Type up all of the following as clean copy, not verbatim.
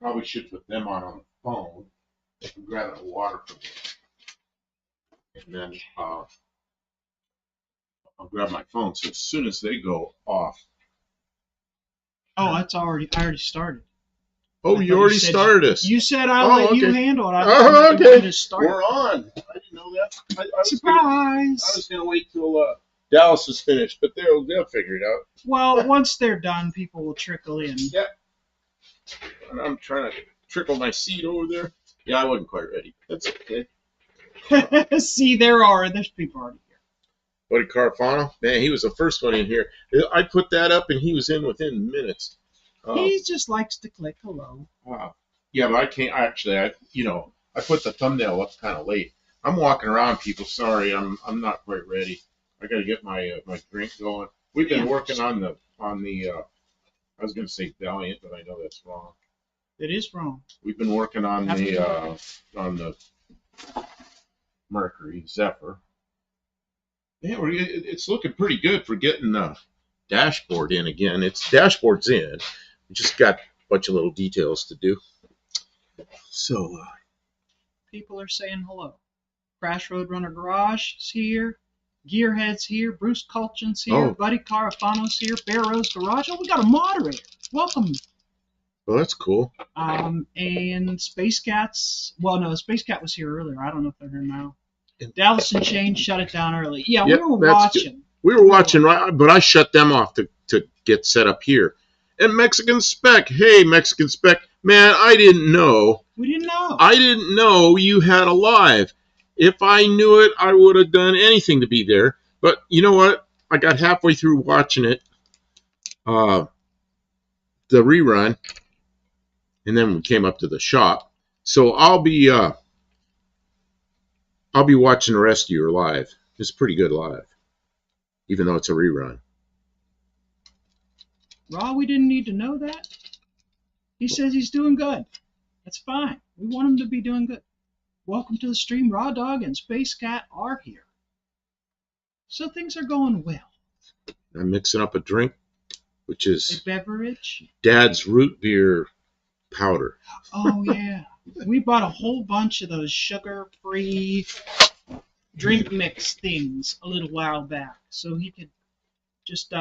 probably should put them on the phone. I'm grabbing the water from them. And then I'll grab my phone. So as soon as they go off. Oh, I already started. Oh, you already started us. You said I'll let you handle it. Okay. We're on. I didn't know that. Surprise! I was going to wait till Dallas is finished, but they'll figure it out. Well, once they're done, people will trickle in. Yeah. And I'm trying to trickle my seat over there. Yeah, I wasn't quite ready. That's okay. See, there's people already here. Buddy Carfano, man, he was the first one in here. I put that up, and he was in within minutes. He just likes to click hello. Wow. Yeah, but I can't actually. I put the thumbnail up kind of late. I'm walking around, people. Sorry, I'm not quite ready. I got to get my drink going. We've been working on the. I was going to say Valiant, but I know that's wrong. It is wrong. We've been working on the Mercury Zephyr. Yeah, it's looking pretty good for getting the dashboard in again. Dashboard's in. We just got a bunch of little details to do. So people are saying hello. Crash Roadrunner Garage is here. Gearhead's here. Bruce Culchin's here. Oh. Buddy Carafano's here. Bear Rose Garage. Oh, we got a moderator. Welcome. Well, that's cool. And Space Cat's. Well, no, Space Cat was here earlier. I don't know if they're here now. Dallas and Shane shut it down early. Yeah, we were watching. Good. We were watching, right? But I shut them off to get set up here. And Mexican Spec. Hey, Mexican Spec. Man, I didn't know. We didn't know. I didn't know you had a live. If I knew it, I would have done anything to be there. But you know what? I got halfway through watching it, the rerun, and then we came up to the shop. So I'll be watching the rest of your live. It's pretty good live, even though it's a rerun. Raw, we didn't need to know that. He says he's doing good. That's fine. We want him to be doing good. Welcome to the stream. Raw Dog and Space Cat are here. So things are going well. I'm mixing up a drink, which is a beverage. Dad's root beer powder. Oh, yeah. We bought a whole bunch of those sugar-free drink mix things a little while back. So he could just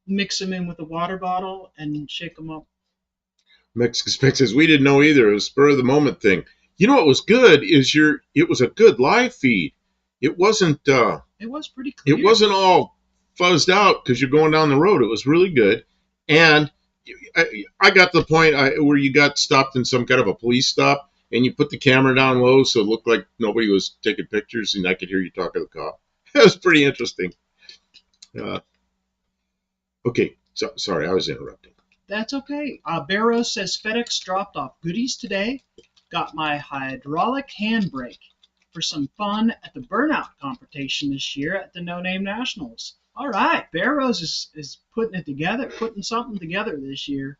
mix them in with a water bottle and shake them up. Mexican Spec says, we didn't know either. It was spur of the moment thing. You know what was good is it was a good live feed. It wasn't it was pretty clear. It wasn't all fuzzed out because you're going down the road. It was really good. And I got to the point where you got stopped in some kind of a police stop and you put the camera down low so it looked like nobody was taking pictures and I could hear you talk to the cop. It was pretty interesting. Okay, sorry, I was interrupting. That's okay. Barrow says FedEx dropped off goodies today. Got my hydraulic handbrake for some fun at the burnout competition this year at the No Name Nationals. All right, Barrows is putting it together, putting something together this year.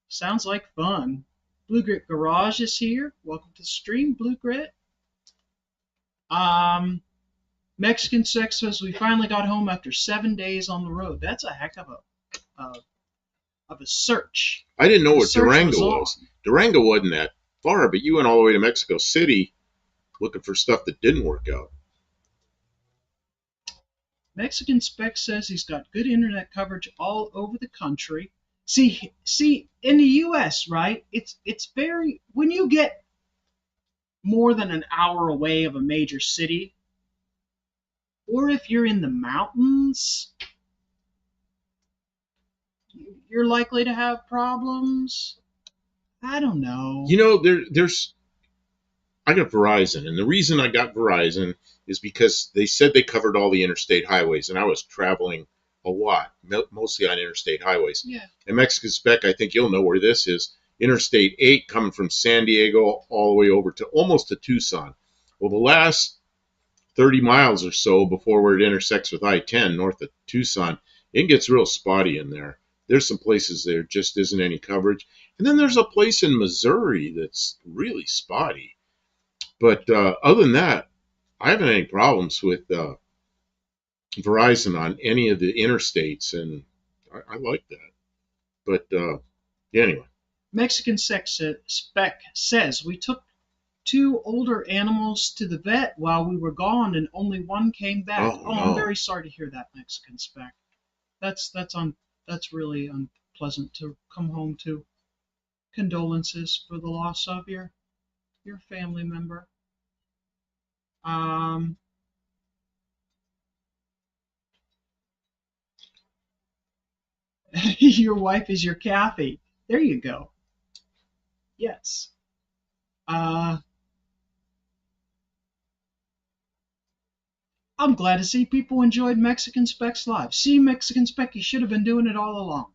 Sounds like fun. Blue Grit Garage is here. Welcome to the stream, Blue Grit. Mexican Sex says we finally got home after 7 days on the road. That's a heck of a search. I didn't know what Durango was. Durango wasn't that far, but you went all the way to Mexico City looking for stuff that didn't work out. Mexican Spec says he's got good internet coverage all over the country. See, in the U.S., right? It's very, when you get more than an hour away of a major city, or if you're in the mountains, you're likely to have problems. I don't know. You know, I got Verizon, and the reason I got Verizon is because they said they covered all the interstate highways, and I was traveling a lot, mostly on interstate highways. Yeah. And Mexican Spec, I think you'll know where this is, Interstate 8 coming from San Diego all the way over to almost to Tucson. Well, the last 30 miles or so before where it intersects with I-10 north of Tucson, it gets real spotty in there. There's some places there just isn't any coverage. And then there's a place in Missouri that's really spotty. But other than that, I haven't had any problems with Verizon on any of the interstates, and I like that. But anyway, Mexican spec says we took 2 older animals to the vet while we were gone, and only one came back. Oh Oh, I'm no. very sorry to hear that, Mexican spec. That's really unpleasant to come home to. Condolences for the loss of your family member. Um, your wife is your Kathy. There you go. Yes. Uh, I'm glad to see people enjoyed Mexican Specs live. See, Mexican Spec, you should have been doing it all along.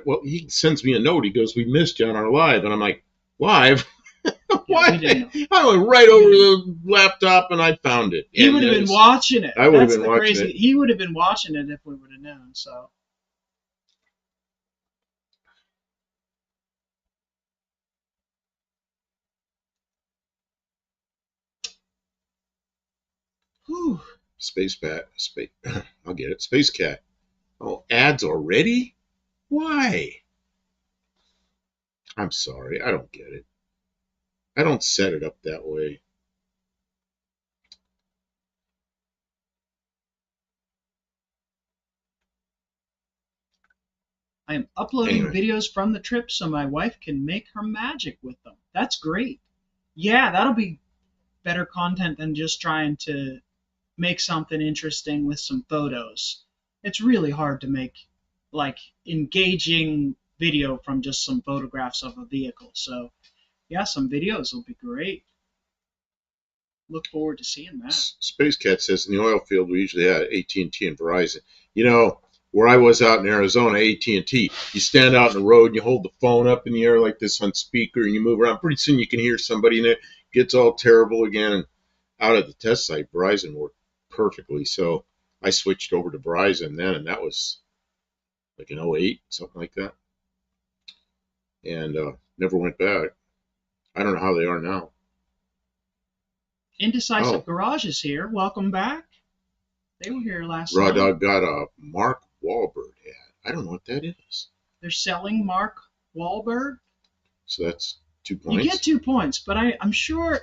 Well, he sends me a note. He goes, "We missed you on our live," and I'm like, "Live? Yeah, we What?" didn't know. I went right over the laptop and I found it. He And would have it been was, watching it. I would have That's been the watching crazy. it. He would have been watching it if we would have known. So, whew. Space Bat, space. I'll get it. Space Cat. Oh, ads already? Why? I'm sorry. I don't get it. I don't set it up that way. I am uploading Anyway, videos from the trip so my wife can make her magic with them. That's great. Yeah, that'll be better content than just trying to make something interesting with some photos. It's really hard to make like engaging video from just some photographs of a vehicle. So, yeah, some videos will be great. Look forward to seeing that. Space Cat says in the oil field we usually had AT&T and Verizon. You know, where I was out in Arizona, AT&T, you stand out in the road and you hold the phone up in the air like this on speaker and you move around. Pretty soon you can hear somebody and it gets all terrible again. And out at the test site, Verizon worked perfectly. So I switched over to Verizon then, and that was like in '08, something like that. And never went back. I don't know how they are now. Indecisive Oh, Garage is here. Welcome back. They were here last Raw night. Dog got a Mark Wahlberg hat. I don't know what that is. They're selling Mark Wahlberg. So that's two You get points. 2 points, but I'm sure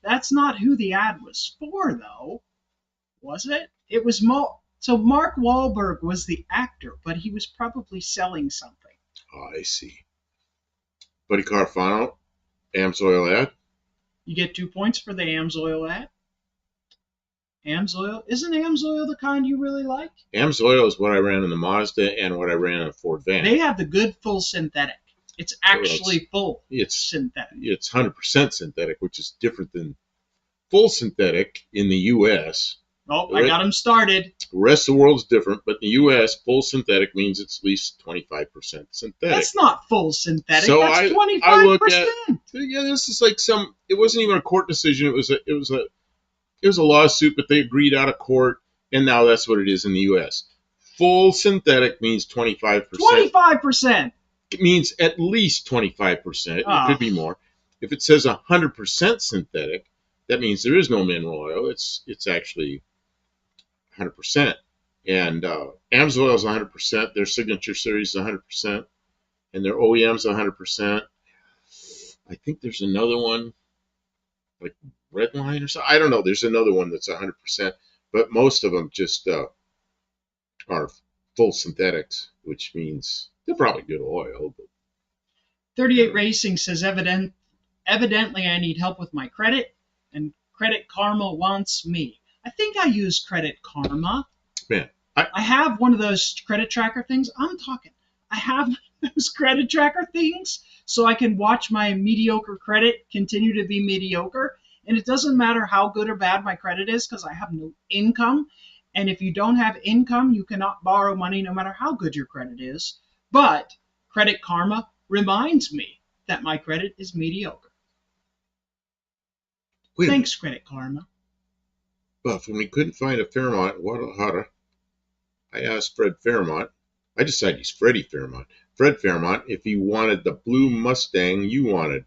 that's not who the ad was for, though. Was it? It was So Mark Wahlberg was the actor, but he was probably selling something. Oh, I see. Buddy Carfano, Amsoil ad. You get 2 points for the Amsoil ad. Amsoil, isn't Amsoil the kind you really like? Amsoil is what I ran in the Mazda and what I ran in a Ford van. They have the good full synthetic. It's actually full synthetic. It's 100% synthetic, which is different than full synthetic in the U.S. Oh, I got him started. The rest of the world is different, but in the U.S., full synthetic means it's at least 25% synthetic. That's not full synthetic. So that's 25%. I look at, yeah, this is like it wasn't even a court decision. It was a lawsuit, but they agreed out of court, and now that's what it is in the U.S. Full synthetic means 25%. 25%. It means at least 25%. Oh. It could be more. If it says 100% synthetic, that means there is no mineral oil. It's actually 100%. And Amsoil is 100%. Their signature series is 100%, and their OEM's 100%. I think there's another one like Redline or something. I don't know. There's another one that's 100%, but most of them just are full synthetics, which means they're probably good oil. But 38 Racing says evidently I need help with my credit, and Credit Karma wants me. I think I use Credit Karma. Man, I have one of those credit tracker things. I have those credit tracker things so I can watch my mediocre credit continue to be mediocre. And it doesn't matter how good or bad my credit is because I have no income. And if you don't have income, you cannot borrow money no matter how good your credit is. But Credit Karma reminds me that my credit is mediocre. Thanks, Credit Karma. But when we couldn't find a Fairmont in Guadalajara, I asked Fred Fairmont. I decided he's Freddie Fairmont. Fred Fairmont, if he wanted the blue Mustang you wanted.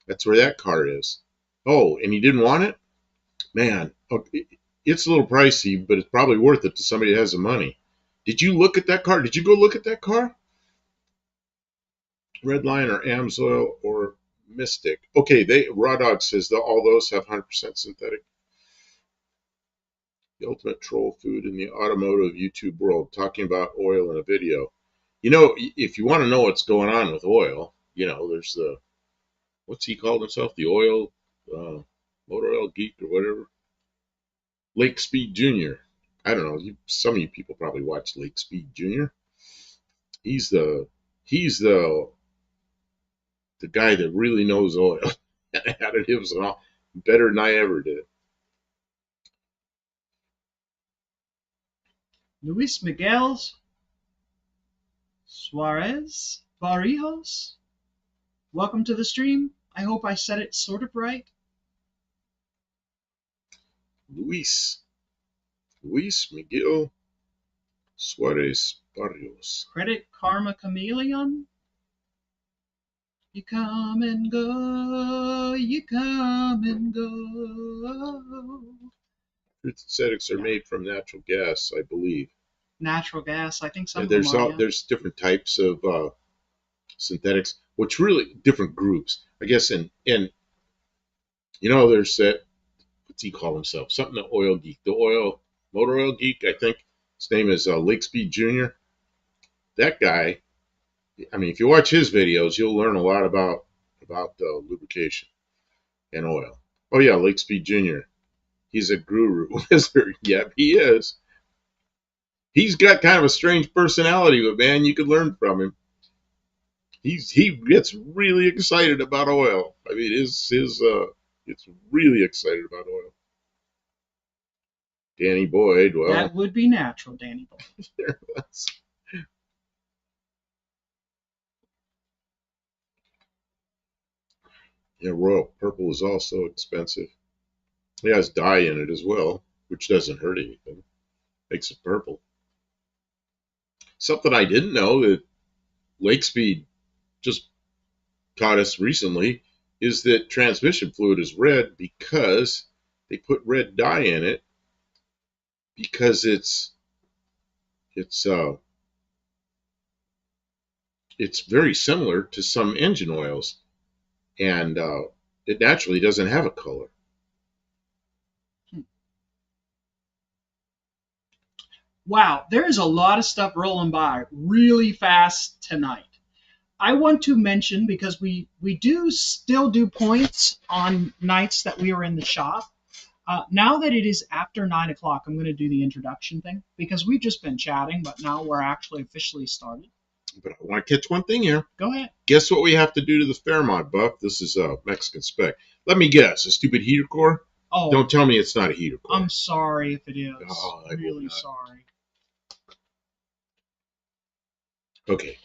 That's where that car is. Oh, and he didn't want it? Man, it's a little pricey, but it's probably worth it to somebody that has the money. Did you look at that car? Did you go look at that car? Redline or Amsoil or Mystic. Okay, Raw Dog says that all those have 100% synthetic. The ultimate troll food in the automotive YouTube world, talking about oil in a video. You know, if you want to know what's going on with oil, you know, there's the, what's he called himself? The oil, motor oil geek or whatever. Lake Speed Jr. I don't know. Some of you people probably watch Lake Speed Jr. He's the guy that really knows oil and additives and all better than I ever did. Luis Miguel Suarez Barrijos, welcome to the stream. I hope I said it sort of right. Luis Miguel Suarez Barrios. Credit Karma Chameleon. You come and go, you come and go. Fruit synthetics are made from natural gas, I believe. Natural gas, I think some of There's them are, yeah. there's different types of synthetics, which really different groups, I guess. And you know, there's that. What's he call himself? Something the oil geek, the motor oil geek. I think his name is Lake Speed Jr. That guy. I mean, if you watch his videos, you'll learn a lot about lubrication and oil. Oh yeah, Lake Speed Jr. He's a guru wizard. Yep, he is. He's got kind of a strange personality, but man, you could learn from him. He gets really excited about oil. I mean, it's really excited about oil. Danny Boyd, well, that would be natural, Danny Boyd. There was. Yeah, Royal Purple is also expensive. It has dye in it as well, which doesn't hurt anything. Makes it purple. Something I didn't know that Lake Speed just taught us recently is that transmission fluid is red because they put red dye in it because it's very similar to some engine oils, and it naturally doesn't have a color. Wow, there is a lot of stuff rolling by really fast tonight. I want to mention, because we do still do points on nights that we are in the shop. Now that it is after 9 o'clock, I'm going to do the introduction thing, because we've just been chatting, but now we're actually officially started. But I want to catch one thing here. Go ahead. Guess what we have to do to the Fairmont, Buff? This is a Mexican spec. Let me guess. A stupid heater core? Oh, don't tell me it's not a heater core. I'm sorry if it is. Oh, I'm really sorry. Okay.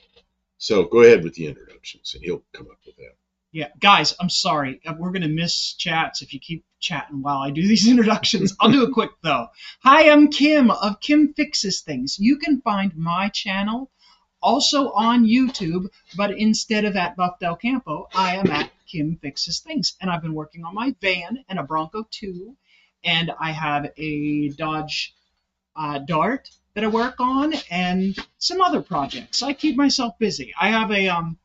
So go ahead with the introductions, and he'll come up with that. Yeah, guys, I'm sorry. We're going to miss chats if you keep chatting while I do these introductions. I'll do it quick, though. Hi, I'm Kim of Kim Fixes Things. You can find my channel also on YouTube, but instead of at Buff Del Campo, I am at Kim Fixes Things. And I've been working on my van and a Bronco 2, and I have a Dodge Dart that I work on, and some other projects. I keep myself busy. I have a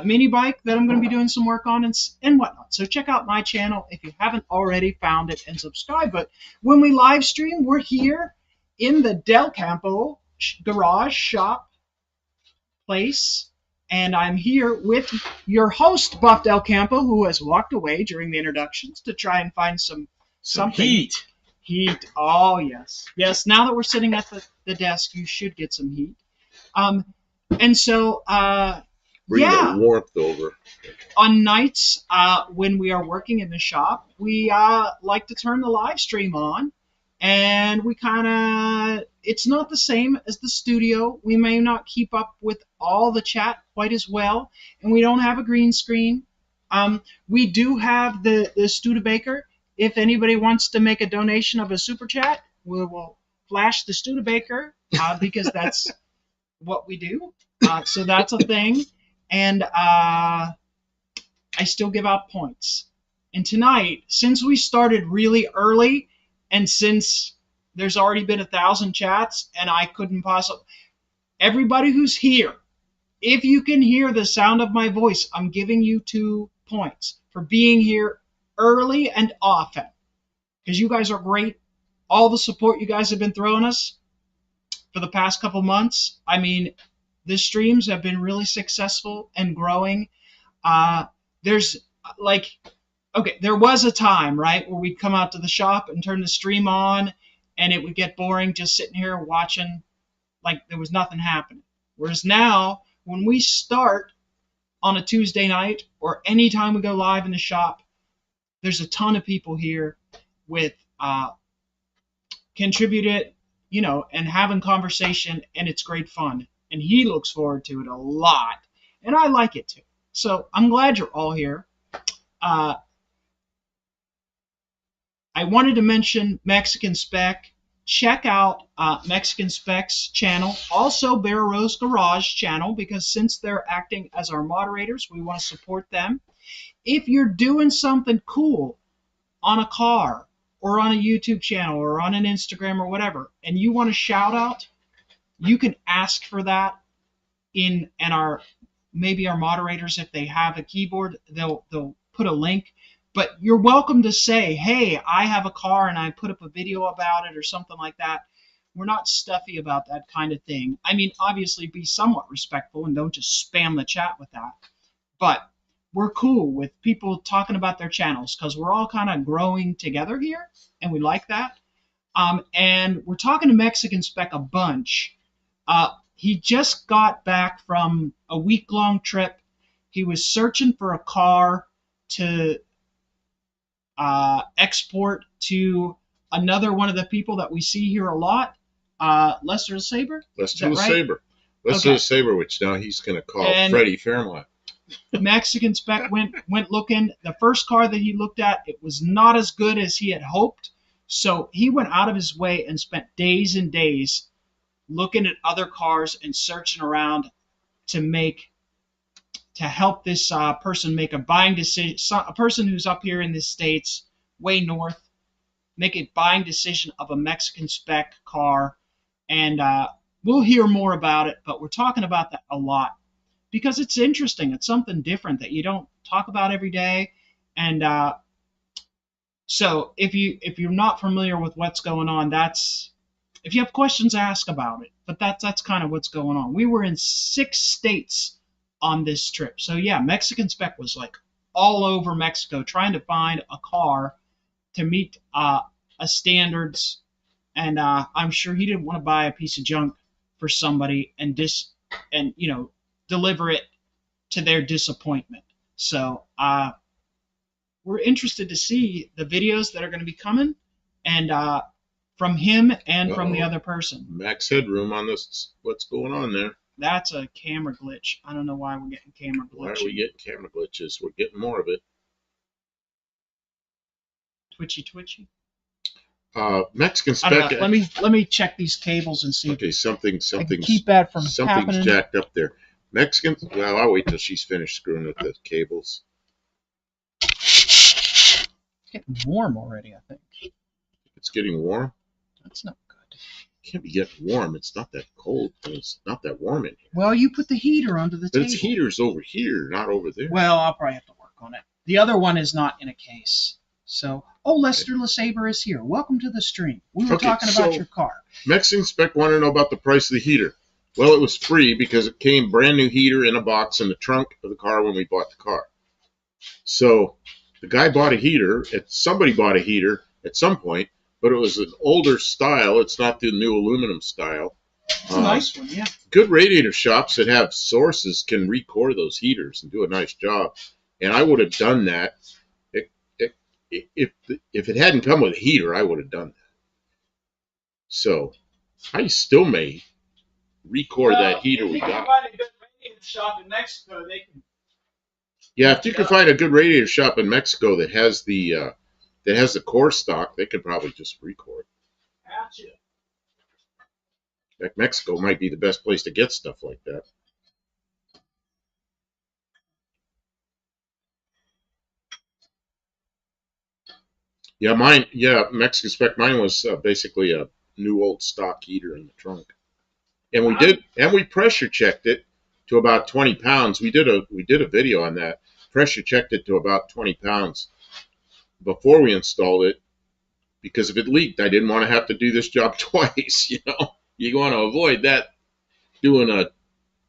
mini bike that I'm going to be doing some work on and whatnot. So check out my channel if you haven't already found it, and subscribe. But when we live stream, we're here in the Del Campo garage shop place, and I'm here with your host, Buff Del Campo, who has walked away during the introductions to try and find something. Heat. Oh, yes. Yes, now that we're sitting at the desk, you should get some heat. And so, Bring the warmth over. On nights when we are working in the shop, we like to turn the live stream on, and we kind of, it's not the same as the studio. We may not keep up with all the chat quite as well, and we don't have a green screen. We do have the Studebaker. If anybody wants to make a donation of a super chat, we will flash the Studebaker because that's what we do. So that's a thing. And I still give out points. And tonight, since we started really early, and since there's already been 1,000 chats, and I couldn't possibly, everybody who's here, If you can hear the sound of my voice, I'm giving you 2 points for being here early and often, because you guys are great. All the support you guys have been throwing us for the past couple months. I mean, the streams have been really successful and growing. There's like, okay, there was a time, right, where we'd come out to the shop and turn the stream on, and it would get boring just sitting here watching like there was nothing happening. Whereas now, when we start on a Tuesday night or anytime we go live in the shop, there's a ton of people here with contributed, and having conversation, and it's great fun. And he looks forward to it a lot, and I like it too. So I'm glad you're all here. I wanted to mention Mexican Spec. Check out Mexican Spec's channel, also Bear Rose Garage channel, because since they're acting as our moderators, we want to support them. If you're doing something cool on a car or on a YouTube channel or on an Instagram or whatever, and you want a shout out, you can ask for that and maybe our moderators, if they have a keyboard, they'll put a link. But you're welcome to say, hey, I have a car and I put up a video about it or something like that. We're not stuffy about that kind of thing. I mean, obviously be somewhat respectful and don't just spam the chat with that. But we're cool with people talking about their channels because we're all kind of growing together here, and we like that. And we're talking to Mexican Spec a bunch. He just got back from a week-long trip. He was searching for a car to export to another one of the people that we see here a lot, Lester the Saber. Lester the Saber. Lester the Saber, which now he's going to call Freddie Fairmont. Mexican Spec went looking. The first car that he looked at, it was not as good as he had hoped. So he went out of his way and spent days and days looking at other cars and searching around to help this person make a buying decision. A person who's up here in the States, way north, make a buying decision of a Mexican Spec car. And we'll hear more about it, but we're talking about that a lot because it's interesting. It's something different that you don't talk about every day. And so if you're not familiar with what's going on, if you have questions, ask about it. But that's kind of what's going on. We were in 6 states on this trip. So yeah, Mexican Spec was like all over Mexico trying to find a car to meet a standards. And I'm sure he didn't want to buy a piece of junk for somebody and deliver it to their disappointment. So we're interested to see the videos that are going to be coming, and from him and from the other person. Max headroom on this. What's going on there? That's a camera glitch. I don't know why we're getting camera glitches. Why are we getting camera glitches? We're getting more of it. Twitchy. Mexican Spec. Let me check these cables and see. Okay, something's keep that from happening. Jacked up there. Mexican. Well, I'll wait till she's finished screwing with the cables. It's getting warm already, I think. It's getting warm? That's not good. It can't be getting warm. It's not that cold. It's not that warm in here. Well, you put the heater under the table. But its heater's over here, not over there. Well, I'll probably have to work on it. The other one is not in a case. So, Lester LeSabre is here. Welcome to the stream. We were talking about your car. Mexican Spec wanted to know about the price of the heater. Well, it was free because it came brand new heater in a box in the trunk of the car when we bought the car. So the guy bought a heater. Somebody bought a heater at some point, but it was an older style. It's not the new aluminum style. It's a nice one, yeah. Good radiator shops that have sources can recore those heaters and do a nice job. And I would have done that. If it hadn't come with a heater, I would have done that. So I still may recore that heater we got. If you can find a good radiator shop in Mexico, they can. Yeah, if you can find a good radiator shop in Mexico that has the core stock, they could probably just record. Gotcha. Like Mexico might be the best place to get stuff like that. Yeah, Mexican Spec. Mine was basically a new old stock heater in the trunk, and we pressure checked it to about 20 pounds. We did a video on that. Pressure checked it to about 20 pounds before we installed it, because if it leaked, I didn't want to have to do this job twice. You want to avoid that, doing a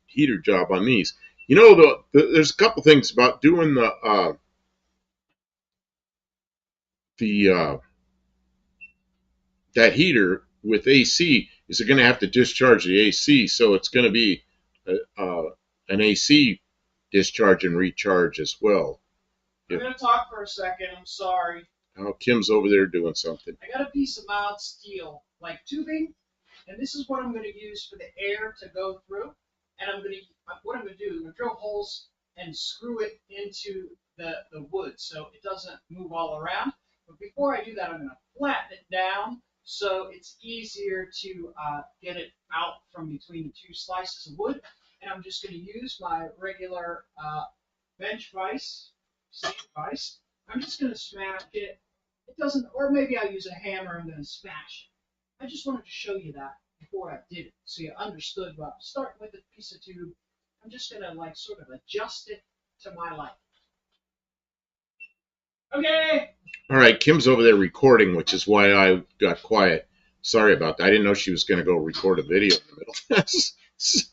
heater job on these. There's a couple things about doing the that heater with AC. Is it going to have to discharge the AC? So it's going to be an AC discharge and recharge as well. I'm going to talk for a second. I'm sorry. Oh, Kim's over there doing something. I got a piece of mild steel, like tubing, and this is what I'm going to use for the air to go through. And what I'm going to do is I'm going to drill holes and screw it into the wood so it doesn't move all around. But before I do that, I'm going to flatten it down so it's easier to get it out from between the two slices of wood. And I'm just going to use my regular bench vise, sand vise. I'm just going to smash it. It doesn't, or maybe I'll use a hammer. I'm going to smash it. I just wanted to show you that before I did it, so you understood what I'm starting with a piece of tube. I'm just going to sort of adjust it to my liking. Okay. All right, Kim's over there recording, which is why I got quiet. Sorry about that. I didn't know she was going to go record a video in the middle.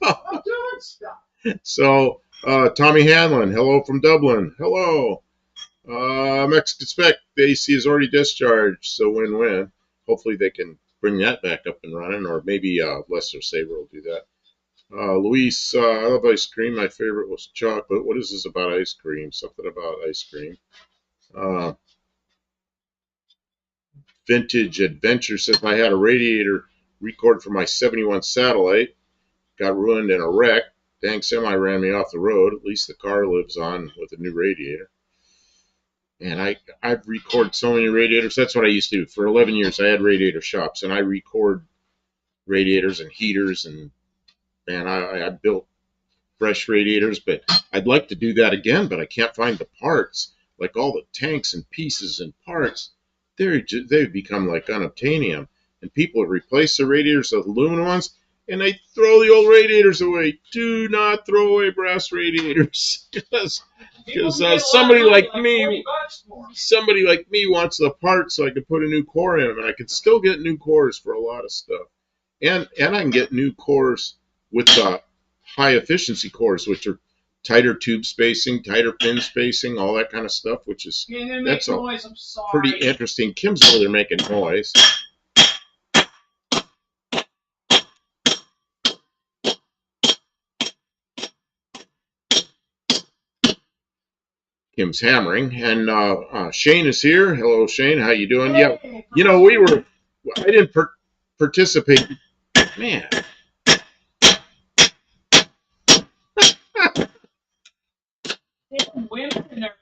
I'm doing stuff. So, Tommy Hanlon, hello from Dublin. Hello. Mexican Spec, the AC is already discharged, so win-win. Hopefully they can bring that back up and running, or maybe Lester Saber will do that. Luis, I love ice cream. My favorite was chocolate. What is this about ice cream? Something about ice cream. Vintage Adventure says I had a radiator record for my 71 Satellite. Got ruined in a wreck. Dang semi ran me off the road. At least the car lives on with a new radiator. And I've recorded so many radiators. That's what I used to do. For 11 years, I had radiator shops, and I record radiators and heaters, and I built fresh radiators. But I'd like to do that again, but I can't find the parts. Like all the tanks and pieces and parts, they've become like unobtainium. And people have replaced the radiators with aluminum ones, and they throw the old radiators away. Do not throw away brass radiators, because somebody like me wants the parts so I can put a new core in them, and I can still get new cores for a lot of stuff, and I can get new cores with high efficiency cores, which are tighter tube spacing, tighter pin spacing, all that kind of stuff, which is that's all pretty interesting. Kim's over there making noise. Kim's hammering, and Shane is here. Hello, Shane. How you doing? Hey, yeah, I didn't participate. Man. Women and they're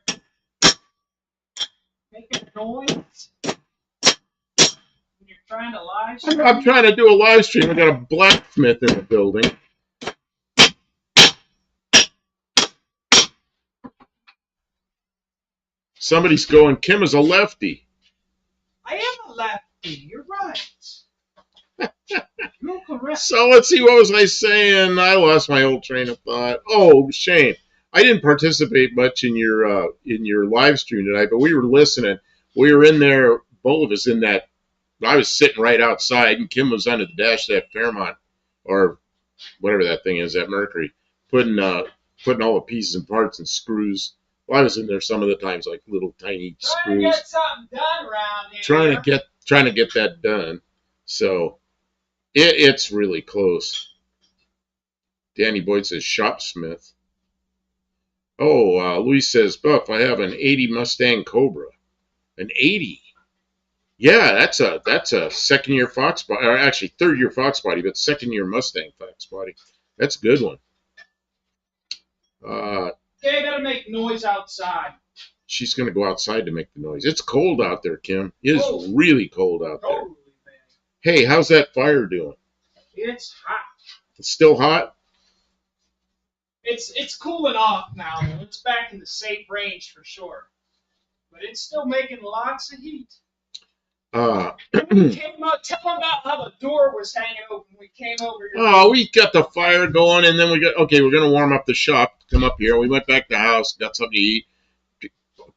making noise when you're trying to live stream. I'm trying to do a live stream. I got a blacksmith in the building. Somebody's going, Kim is a lefty. I am a lefty. You're right. You're correct. So let's see, what was I saying? I lost my whole train of thought. Oh, Shane, I didn't participate much in your live stream tonight, but we were listening. We were in there, both of us in that. I was sitting right outside, and Kim was under the dash of that Fairmont, or whatever that thing is, that Mercury, putting all the pieces and parts and screws. Well, I was in there some of the times, like little tiny screws. Trying to get something done around here. Trying to get that done. So it's really close. Danny Boyd says shopsmith. Oh, Luis says, Buff, I have an 80 Mustang Cobra. An 80. Yeah, that's a second-year Fox body, or actually third-year Fox body, but second-year Mustang Fox body. That's a good one. Okay, I gotta make noise outside. She's gonna go outside to make the noise. It's cold out there, Kim. It is really cold out there. Hey, how's that fire doing? It's hot. It's still hot? It's cooling off now. It's back in the safe range for sure. But it's still making lots of heat. Came up, tell them about how the door was hanging open. We came over here. Oh, we got the fire going, and then we got, okay, we're going to warm up the shop. Come up here. We went back to the house, got something to eat,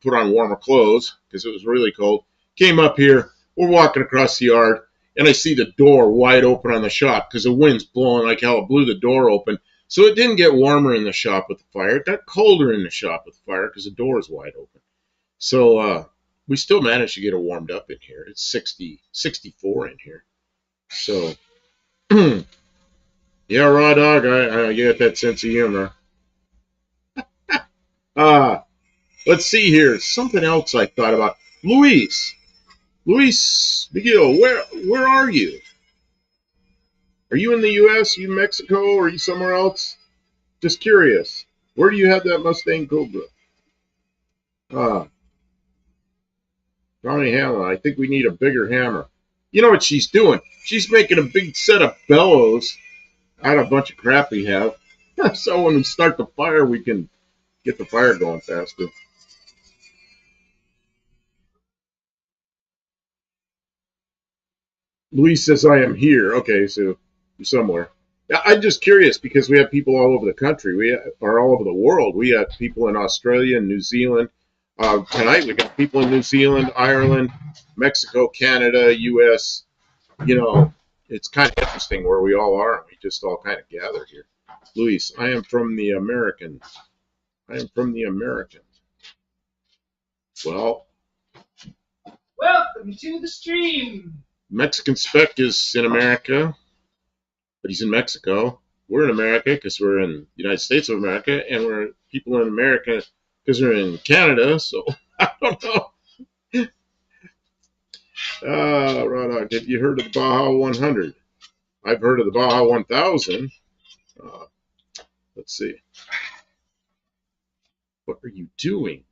put on warmer clothes because it was really cold. Came up here. We're walking across the yard, and I see the door wide open on the shop because the wind's blowing like hell. It blew the door open. So it didn't get warmer in the shop with the fire. It got colder in the shop with the fire because the door is wide open. So we still managed to get it warmed up in here. It's 60, 64 in here. So, yeah, Raw Dog, I get that sense of humor. Let's see here. Something else I thought about. Luis McGill, where are you? Are you in the U.S., you in Mexico, or are you somewhere else? Just curious. Where do you have that Mustang Cobra? Johnny Hammer, I think we need a bigger hammer. You know what she's doing? She's making a big set of bellows out of a bunch of crap we have. So when we start the fire, we can get the fire going faster. Luis says, I am here. Okay, so you're somewhere. Yeah, I'm just curious because we have people all over the country. We are all over the world. We have people in Australia and New Zealand. Tonight we got people in New Zealand, Ireland, Mexico, Canada, U.S. You know, it's kind of interesting where we all are. We just all kind of gather here. Luis, I am from the American. I am from the American. Well, Welcome to the stream. Mexican Spec is in America, but he's in Mexico. We're in America because we're in the United States of America, and we're people in America because we're in Canada. So I don't know. Right. Have you heard of the Baja 100? I've heard of the Baja 1000. Let's see. What are you doing?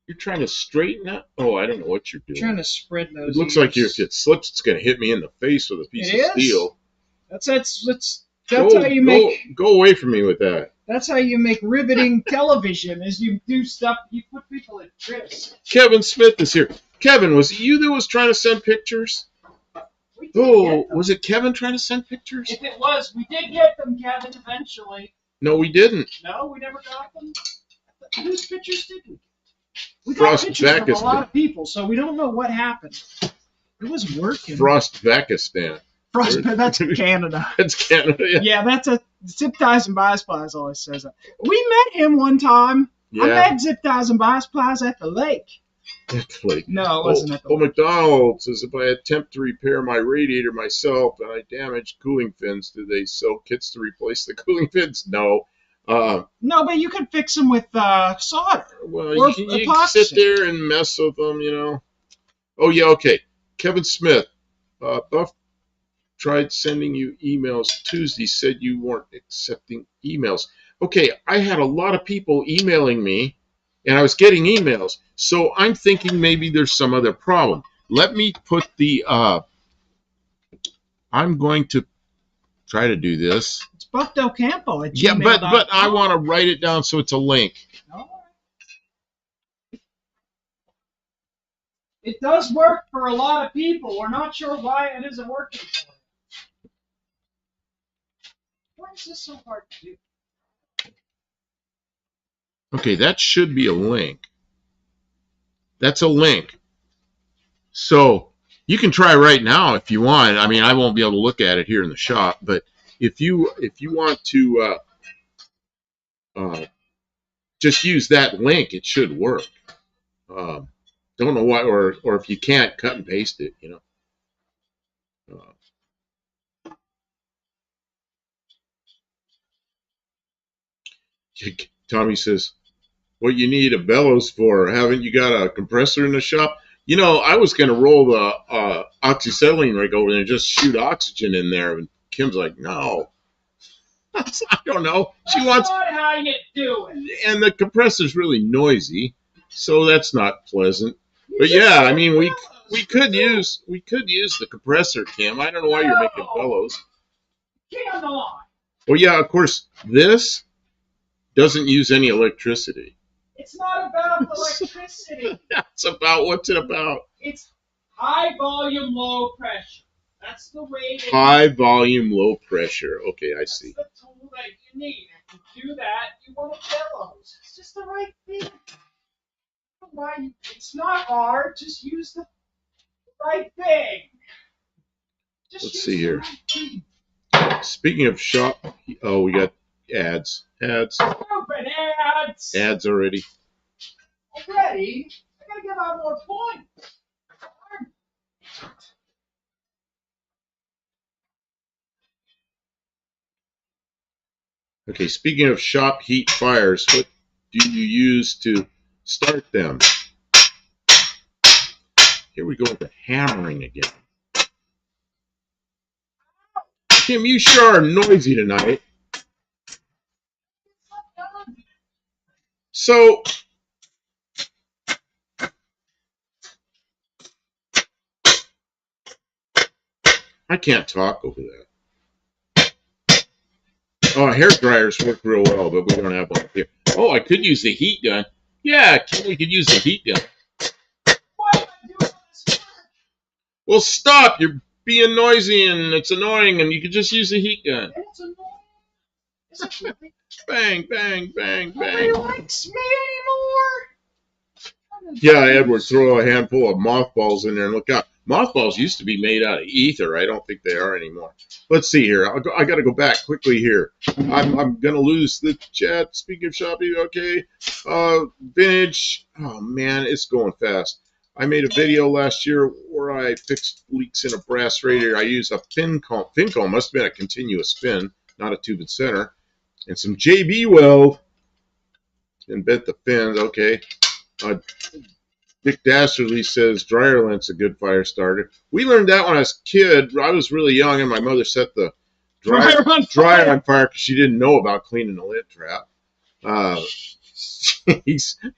You're trying to straighten that? Oh, I don't know what you're doing. Trying to spread those. It looks like if it slips, it's going to hit me in the face with a piece of steel. That's how you make. Go away from me with that. That's how you make riveting television. Is you do stuff. You put people at risk. Kevin Smith is here. Kevin, was it you that was trying to send pictures? Was it Kevin trying to send pictures? If it was, we did get them, Kevin. Eventually. No, we didn't. No, we never got them. Whose pictures did we? We got pictures from a lot of people, so we don't know what happened. It was working. Frostvakistan. That's Canada. That's Canada. Yeah, that's a Zip Ties and Bias Plies always says that. We met him one time. Yeah. I met Zip Ties and Bias Plies at the lake. At the lake. No, it wasn't at the lake. McDonald says, if I attempt to repair my radiator myself and I damage cooling fins, do they sell kits to replace the cooling fins? No. No, but you can fix them with solder. Well, you can sit there and mess with them, you know. Oh, yeah, okay. Kevin Smith. Buff tried sending you emails Tuesday, said you weren't accepting emails. Okay, I had a lot of people emailing me, and I was getting emails. So I'm thinking maybe there's some other problem. Let me put the, I'm going to try to do this. It's Buffdo Campo at gmail.com. Yeah, but I want to write it down so it's a link. It does work for a lot of people. We're not sure why it isn't working for you. Why is this so hard to do? Okay, that should be a link. That's a link. So you can try right now if you want. I mean, I won't be able to look at it here in the shop, but if you want to just use that link, it should work. Don't know why, or if you can't, cut and paste it, you know. Tommy says, what you need a bellows for? Haven't you got a compressor in the shop? You know, I was going to roll the oxyacetylene rig over there and just shoot oxygen in there. And Kim's like, no. I don't know. She wants. That's not how you do it. And the compressor's really noisy, so that's not pleasant. But yeah, I mean, we could use the compressor, Kim. I don't know why you're making bellows. Come on. Well, yeah, of course, this doesn't use any electricity. It's not about electricity. It's about, what's it about? It's High volume, low pressure. That's the way. High volume, low pressure. Okay, I see. That's the tool that you need. And to do that, you want a bellows. It's just the right thing. Why? It's not hard. Just use the right thing. Let's see here. Speaking of shop, oh, we got ads. Ads. Stupid ads. Ads already. Already? I gotta get out more points. Okay, speaking of shop heat fires, what do you use to start them? Here we go with the hammering again. Kim, you sure are noisy tonight. So, I can't talk over that. Oh, hair dryers work real well, but we don't have one here. Oh, I could use the heat gun. Yeah, Kim, we could use the heat gun. Why am I doing this? Well, stop. You're being noisy and it's annoying, and you could just use the heat gun. It's annoying. Is it really? Bang, bang, bang, Nobody bang. likes me anymore. Yeah, Edward, throw a handful of mothballs in there and look out. Mothballs used to be made out of ether. I don't think they are anymore. Let's see here. I got to go back quickly here. I'm going to lose the chat. Speaking of shopping, okay. Vintage. Oh, man, it's going fast. I made a video last year where I fixed leaks in a brass radiator. I used a fin comb. Fin comb must have been a continuous fin, not a tube and center. And some JB weld. And bent the fins. Okay. Dick Dasserly says dryer lint's a good fire starter. We learned that when I was a kid. I was really young, and my mother set the dryer on fire because she didn't know about cleaning the lint trap. That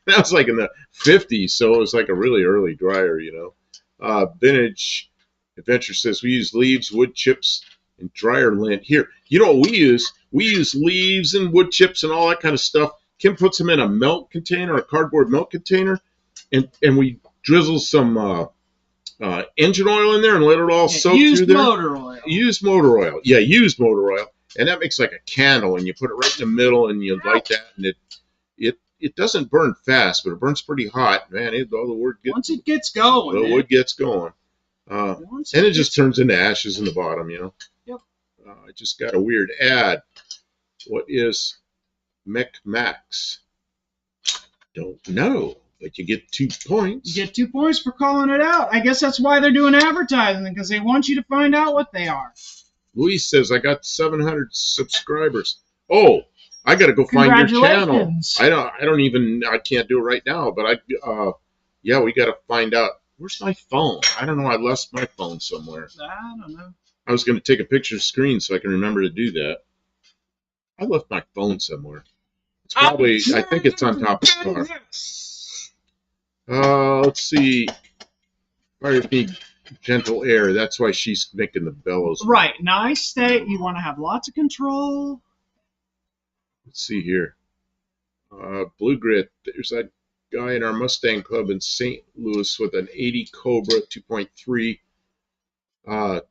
was like in the 50s, so it was like a really early dryer, you know. Vintage Adventure says we use leaves, wood chips, and dryer lint. Here, you know what we use? We use leaves and wood chips and all that kind of stuff. Kim puts them in a milk container, a cardboard milk container, and we drizzle some engine oil in there and let it all soak through there. Motor oil. Used motor oil. Yeah, used motor oil. And that makes like a candle, and you put it right in the middle, and you light that, and it doesn't burn fast, but it burns pretty hot. Man, all the wood gets, once it gets going. The wood gets going. And it just turns into ashes in the bottom, you know. Yep. I just got a weird ad. What is Max? Don't know, but you get 2 points. You get 2 points for calling it out. I guess that's why they're doing advertising, because they want you to find out what they are. Luis says I got 700 subscribers. Oh, I got to go find your channel. I can't do it right now, but yeah, we got to find out. Where's my phone? I don't know. I lost my phone somewhere. I don't know. I was going to take a picture of the screen so I can remember to do that. I left my phone somewhere. It's probably, I think it's on top of the car. Let's see. Fires need gentle air. That's why she's making the bellows. Right. Nice state. You want to have lots of control. Let's see here. Blue Grit. There's that guy in our Mustang club in St. Louis with an 80 Cobra 2.3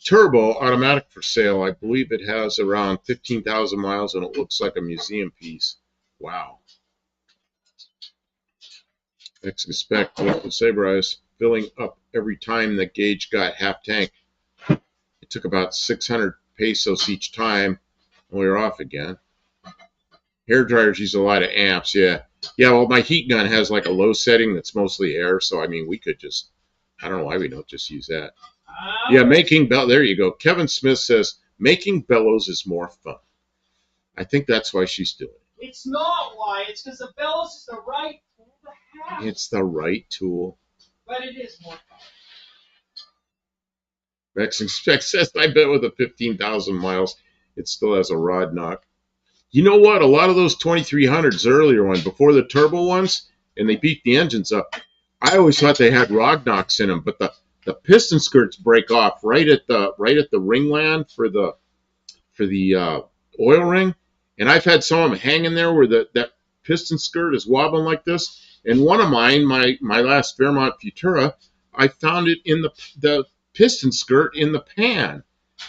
turbo automatic for sale. I believe it has around 15,000 miles, and it looks like a museum piece. Wow. Expect with the Sabre, I was filling up every time the gauge got half tank. It took about 600 pesos each time, and we were off again. Hair dryers use a lot of amps, yeah. Yeah, well, my heat gun has like a low setting that's mostly air, so I mean, we could just, I don't know why we don't just use that. Yeah, making bellows, there you go. Kevin Smith says, making bellows is more fun. I think that's why she's doing it. It's not why. It's because the bellows is the right tool to have. It's the right tool. But it is more fun. Vexing Spec says, I bet with the 15,000 miles, it still has a rod knock. You know what? A lot of those 2300s, the earlier one, before the turbo ones, and they beat the engines up, I always thought they had rod knocks in them, but the piston skirts break off right at the ringland for the oil ring. And I've had some of them hanging there where that piston skirt is wobbling like this. And one of mine, my last Fairmont Futura, I found it in the piston skirt in the pan,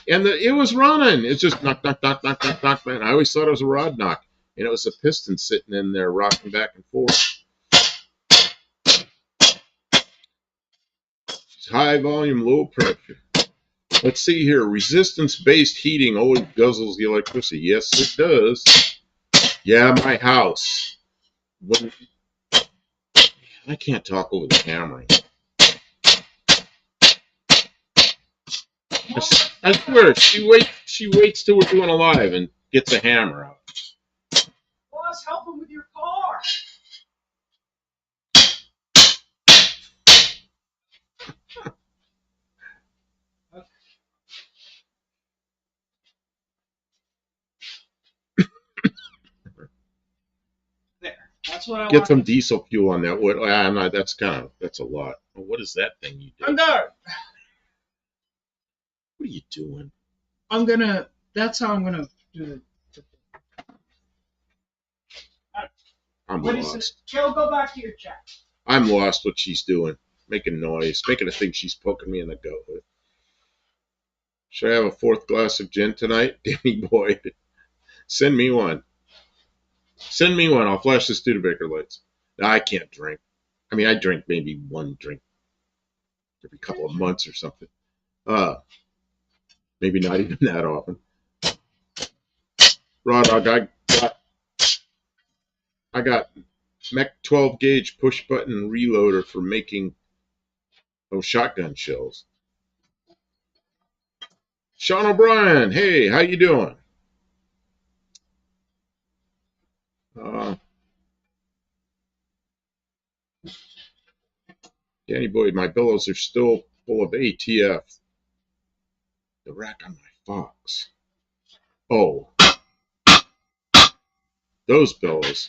and it was running. It's just knock, knock, knock, knock, knock, knock, man. I always thought it was a rod knock, and it was a piston sitting in there rocking back and forth. High volume, low pressure. Let's see here. Resistance-based heating always guzzles the electricity. Yes, it does. Yeah, my house. When I can't talk over the camera. I swear, she waits till we're doing a live and gets a hammer out. Well, I was helping with your car. There. That's what I Get want. some diesel fuel on that. What? I'm not. That's a lot. What is that thing you did? I'm done. What are you doing? That's how I'm gonna do it. I'm What lost. is it? Joe, go back to your chat. I'm lost what she's doing. Making noise. Making a thing she's poking me in the gut with. Should I have a fourth glass of gin tonight? Danny boy. Send me one. Send me one. I'll flash the Studebaker lights. No, I can't drink. I mean, I drink maybe one drink every couple of months or something. Maybe not even that often. Raw dog, I got Mech 12 gauge push button reloader for making those shotgun shells. Sean O'Brien, hey, how you doing? Danny Boyd, my billows are still full of ATF. The rack on my Fox. Oh, those billows.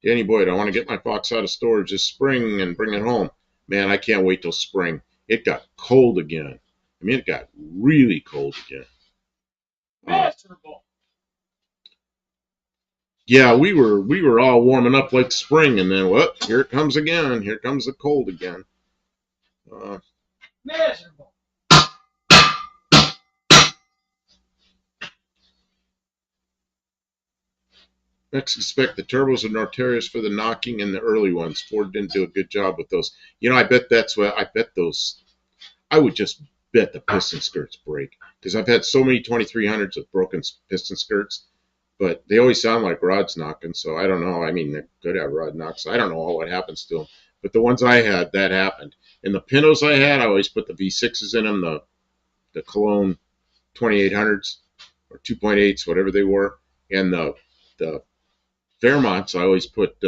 Danny Boyd, I want to get my Fox out of storage this spring and bring it home. Man, I can't wait till spring. It got cold again. I mean, it got really cold again. Miserable. Yeah, we were all warming up like spring, and then what? Here it comes again. Here comes the cold again. Miserable. Next, expect the turbos are notorious for the knocking in the early ones. Ford didn't do a good job with those. You know, I bet that's what I bet those. I would just bet the piston skirts break because I've had so many 2300s with broken piston skirts, but they always sound like rods knocking. So I don't know. I mean, they could have rod knocks. I don't know what happens to them. But the ones I had, that happened. And the Pintos I had, I always put the V6s in them, the Cologne 2800s or 2.8s, whatever they were, and the Fairmonts, I always put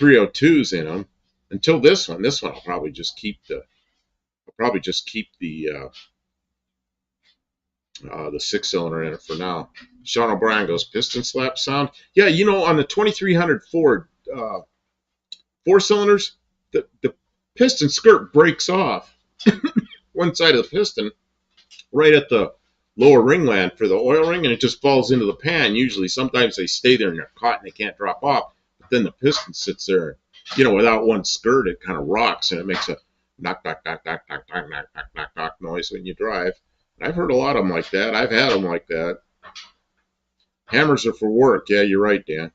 302s in them. Until this one I'll probably just keep the 6-cylinder in it for now. Sean O'Brien goes, piston slap sound. Yeah, you know, on the 2300 Ford 4-cylinders, the piston skirt breaks off one side of the piston right at the lower ringland for the oil ring, and it just falls into the pan. Usually, sometimes they stay there and they're caught and they can't drop off. But then the piston sits there, you know, without one skirt, it kind of rocks and it makes a knock, knock, knock, knock, knock, knock, knock, knock, knock, knock noise when you drive. And I've heard a lot of them like that. I've had them like that. Hammers are for work. Yeah, you're right, Dan.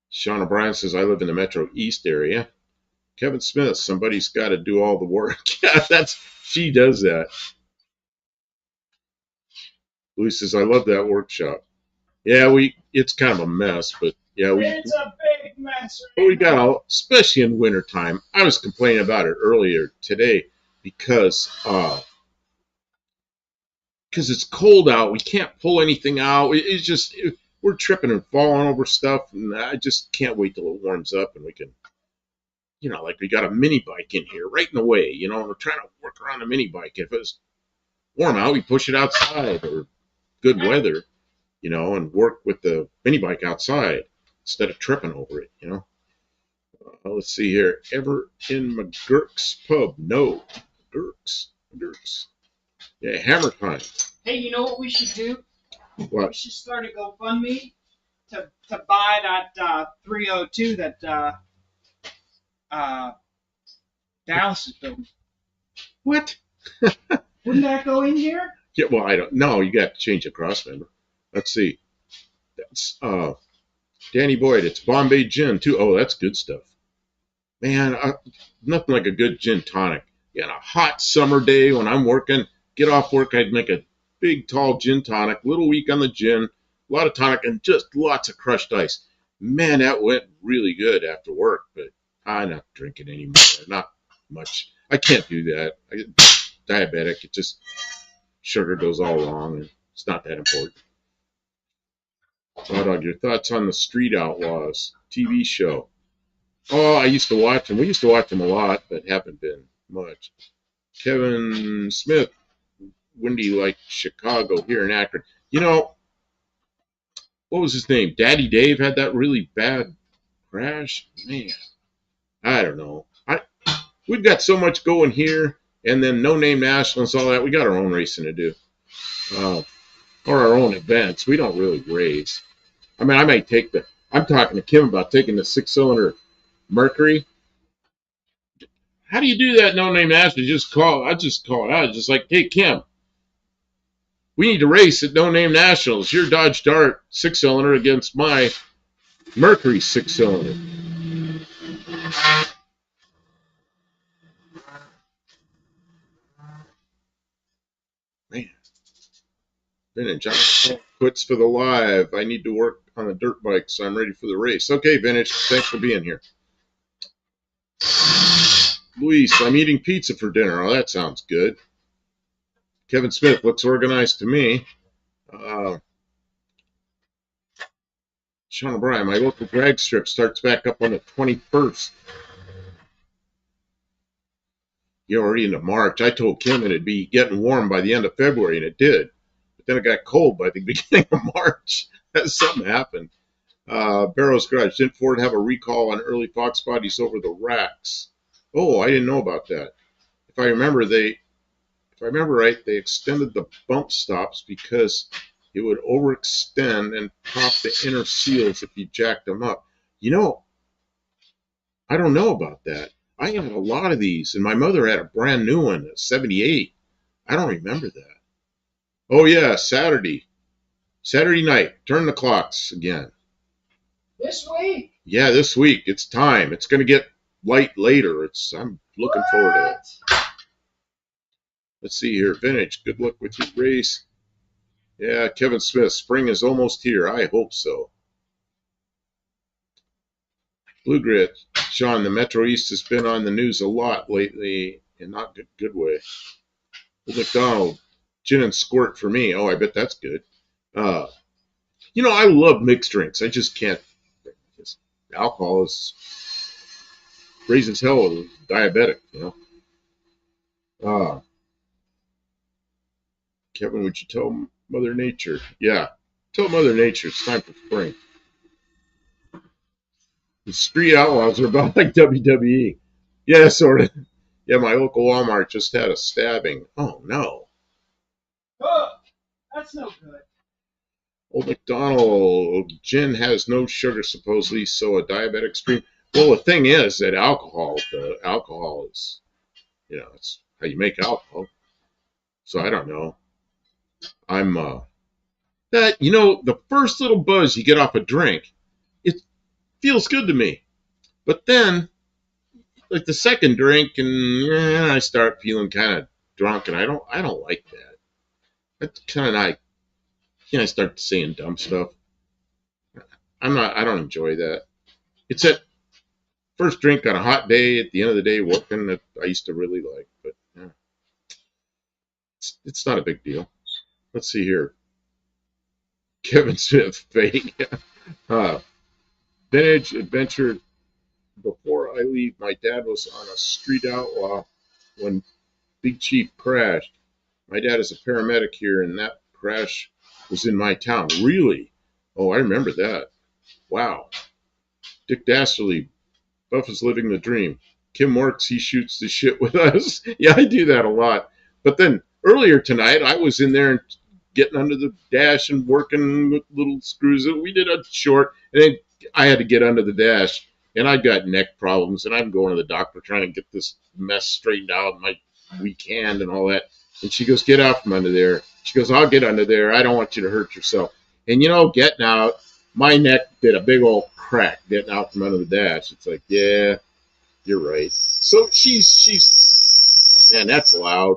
Sean O'Brien says, I live in the Metro East area. Kevin Smith, somebody's got to do all the work. Yeah, she does that. Louis says, I love that workshop. Yeah, it's kind of a mess, but yeah, it's a big mess. But we got especially in wintertime. I was complaining about it earlier today because it's cold out. We can't pull anything out. It's just we're tripping and falling over stuff, and I just can't wait till it warms up and we can, you know, like we got a mini bike in here right in the way. You know, we're trying to work around the mini bike. If it's warm out, we push it outside or good weather, you know, and work with the mini bike outside instead of tripping over it, you know. Let's see here. Ever in McGurk's pub? No. McGurk's. Yeah, hammer time. Hey, you know what we should do? What? We should start a GoFundMe to buy that 302 that Dallas is building. What? Wouldn't that go in here? Yeah, well, I don't know. You got to change the cross member. Let's see. That's Danny Boyd. It's Bombay Gin, too. Oh, that's good stuff. Man, nothing like a good gin tonic. Yeah, on a hot summer day when I'm working, get off work, I'd make a big, tall gin tonic, little weak on the gin, a lot of tonic, and just lots of crushed ice. Man, that went really good after work, but I'm not drinking anymore. Not much. I can't do that. I get diabetic. It just, sugar goes all wrong, and it's not that important. Raw Dog, your thoughts on the Street Outlaws TV show? Oh, I used to watch them. We used to watch them a lot, but haven't been much. Kevin Smith, windy like Chicago here in Akron. You know, what was his name? Daddy Dave had that really bad crash. Man, I don't know. We've got so much going here, and then No Name Nationals, all that. We got our own racing to do, or our own events. We don't really race. I mean, I might take the. I'm talking to Kim about taking the 6-cylinder Mercury. How do you do that? No Name Nationals. I just call it out. Just like, hey Kim, we need to race at No Name Nationals. Your Dodge Dart 6-cylinder against my Mercury 6-cylinder. Man. Vintage, I quits for the live. I need to work on a dirt bike, so I'm ready for the race. Okay, Vintage, thanks for being here. Luis, I'm eating pizza for dinner. Oh, that sounds good. Kevin Smith looks organized to me. Sean O'Brien, my local drag strip starts back up on the 21st. You're already into March. I told Kim it'd be getting warm by the end of February, and it did. But then it got cold by the beginning of March. Something happened. Barrow's Garage. Didn't Ford have a recall on early Fox bodies over the racks? Oh, I didn't know about that. If I remember right, they extended the bump stops because it would overextend and pop the inner seals if you jacked them up. You know, I don't know about that. I had a lot of these, and my mother had a brand new one, a 78. I don't remember that. Oh, yeah, Saturday night. Turn the clocks again. This week? Yeah, this week. It's time. It's going to get light later. I'm looking forward to it. Let's see here. Vintage, good luck with your race. Yeah, Kevin Smith, spring is almost here. I hope so. Blue Grit, Sean, the Metro East has been on the news a lot lately, in not good way. Old McDonald, gin and squirt for me. Oh, I bet that's good. You know, I love mixed drinks. I just can't. Alcohol is raises hell with diabetic, you know. Kevin, would you tell Mother Nature? Yeah, tell Mother Nature it's time for spring. The Street Outlaws are about like WWE. Yeah, sort of. Yeah, my local Walmart just had a stabbing. Oh, no. Oh, that's no good. Old McDonald, gin has no sugar, supposedly, so a diabetic stream. Well, the thing is that alcohol is, you know, it's how you make alcohol. So I don't know. I'm, that, you know, the first little buzz you get off a drink, it feels good to me. But then, like the second drink, and I start feeling kind of drunk, and I don't like that. That's kind of not, you know, I start saying dumb stuff. I don't enjoy that. It's that first drink on a hot day at the end of the day working that I used to really like, but yeah, it's not a big deal. Let's see here. Kevin Smith, fake. Vintage adventure. Before I leave, my dad was on a street outlaw when Big Chief crashed. My dad is a paramedic here, and that crash was in my town. Really? Oh, I remember that. Wow. Dick Dastardly, Buff is living the dream. Kim works, he shoots the shit with us. Yeah, I do that a lot. But then earlier tonight, I was in there and getting under the dash and working with little screws. We did a short, and then I had to get under the dash, and I got neck problems, and I'm going to the doctor trying to get this mess straightened out, my weak hand and all that. And she goes, get out from under there. She goes, I'll get under there. I don't want you to hurt yourself. And, you know, getting out, my neck did a big old crack getting out from under the dash. It's like, yeah, you're right. So she's, man, that's loud.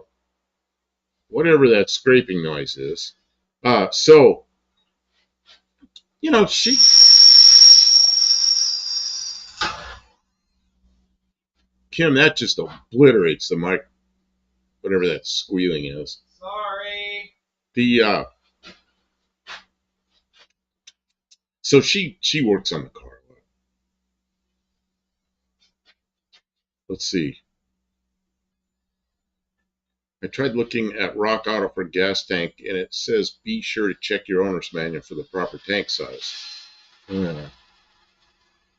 Whatever that scraping noise is. So, you know, Kim, that just obliterates the mic, whatever that squealing is. Sorry. So she works on the car. Let's see. I tried looking at Rock Auto for gas tank, and it says be sure to check your owner's manual for the proper tank size. Yeah.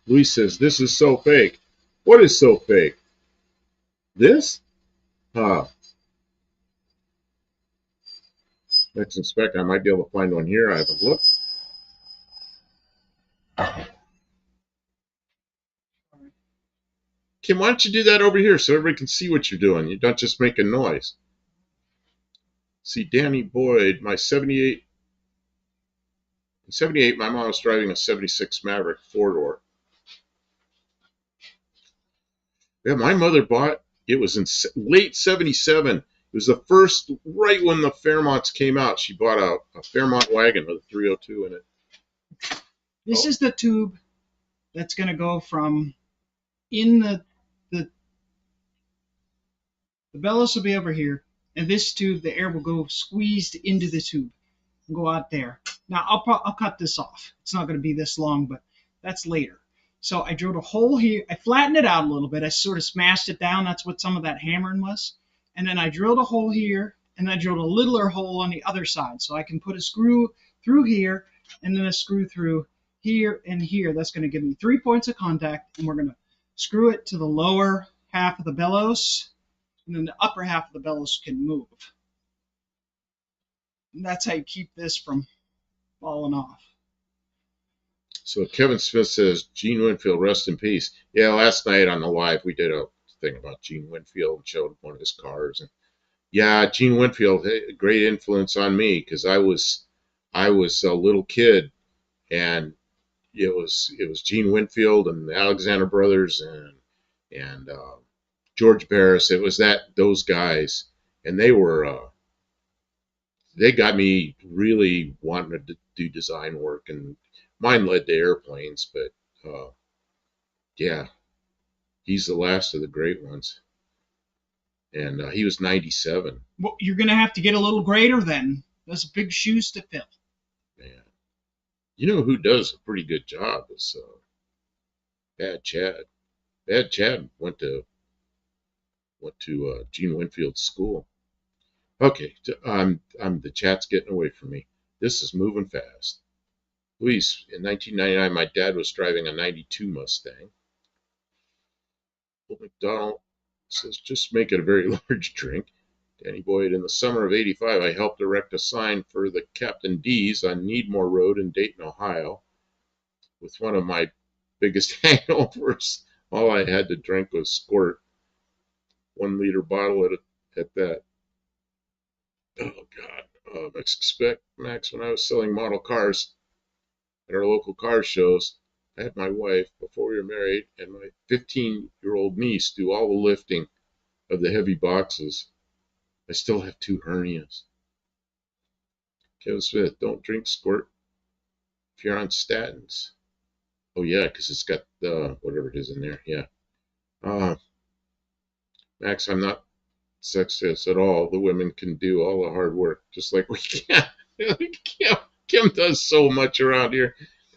Luis says, this is so fake. What is so fake? This? Let's inspect. I might be able to find one here. I haven't looked. Kim, why don't you do that over here so everybody can see what you're doing? You don't just make a noise. See, Danny Boyd, my 78. In 78, my mom was driving a 76 Maverick four-door. Yeah, my mother bought, it was in late 77. It was the first, right when the Fairmonts came out, she bought a Fairmont wagon with a 302 in it. This is the tube that's going to go from in the bellows will be over here, and this tube, the air will go squeezed into the tube and go out there. Now, I'll cut this off. It's not going to be this long, but that's later. So I drilled a hole here. I flattened it out a little bit. I sort of smashed it down. That's what some of that hammering was. And then I drilled a hole here, and I drilled a littler hole on the other side. So I can put a screw through here, and then a screw through here and here. That's going to give me 3 points of contact, and we're going to screw it to the lower half of the bellows, and then the upper half of the bellows can move. And that's how you keep this from falling off. So Kevin Smith says, Gene Winfield, rest in peace. Yeah, last night on the live, we did a thing about Gene Winfield and showed one of his cars. And yeah, Gene Winfield had a great influence on me because I was a little kid, and it was Gene Winfield and the Alexander Brothers and George Barris. It was those guys, and they got me really wanting to do design work, and mine led to airplanes. But yeah, he's the last of the great ones, and he was 97. Well, you're gonna have to get a little greater then. Those are big shoes to fill. Man, you know who does a pretty good job is Bad Chad. Bad Chad went to Gene Winfield's school. Okay, the chat's getting away from me. This is moving fast. Luis, in 1999, my dad was driving a 92 Mustang. McDonald says, just make it a very large drink. Danny Boyd, in the summer of 85, I helped erect a sign for the Captain D's on Needmore Road in Dayton, Ohio. With one of my biggest hangovers, all I had to drink was squirt. 1 liter bottle at that. Oh, God. Max, when I was selling model cars at our local car shows, I had my wife, before we were married, and my 15-year-old niece do all the lifting of the heavy boxes. I still have 2 hernias. Kevin Smith, don't drink squirt if you're on statins. Oh, yeah, because it's got whatever it is in there. Yeah. Max, I'm not sexist at all. The women can do all the hard work, just like we can. Kim does so much around here.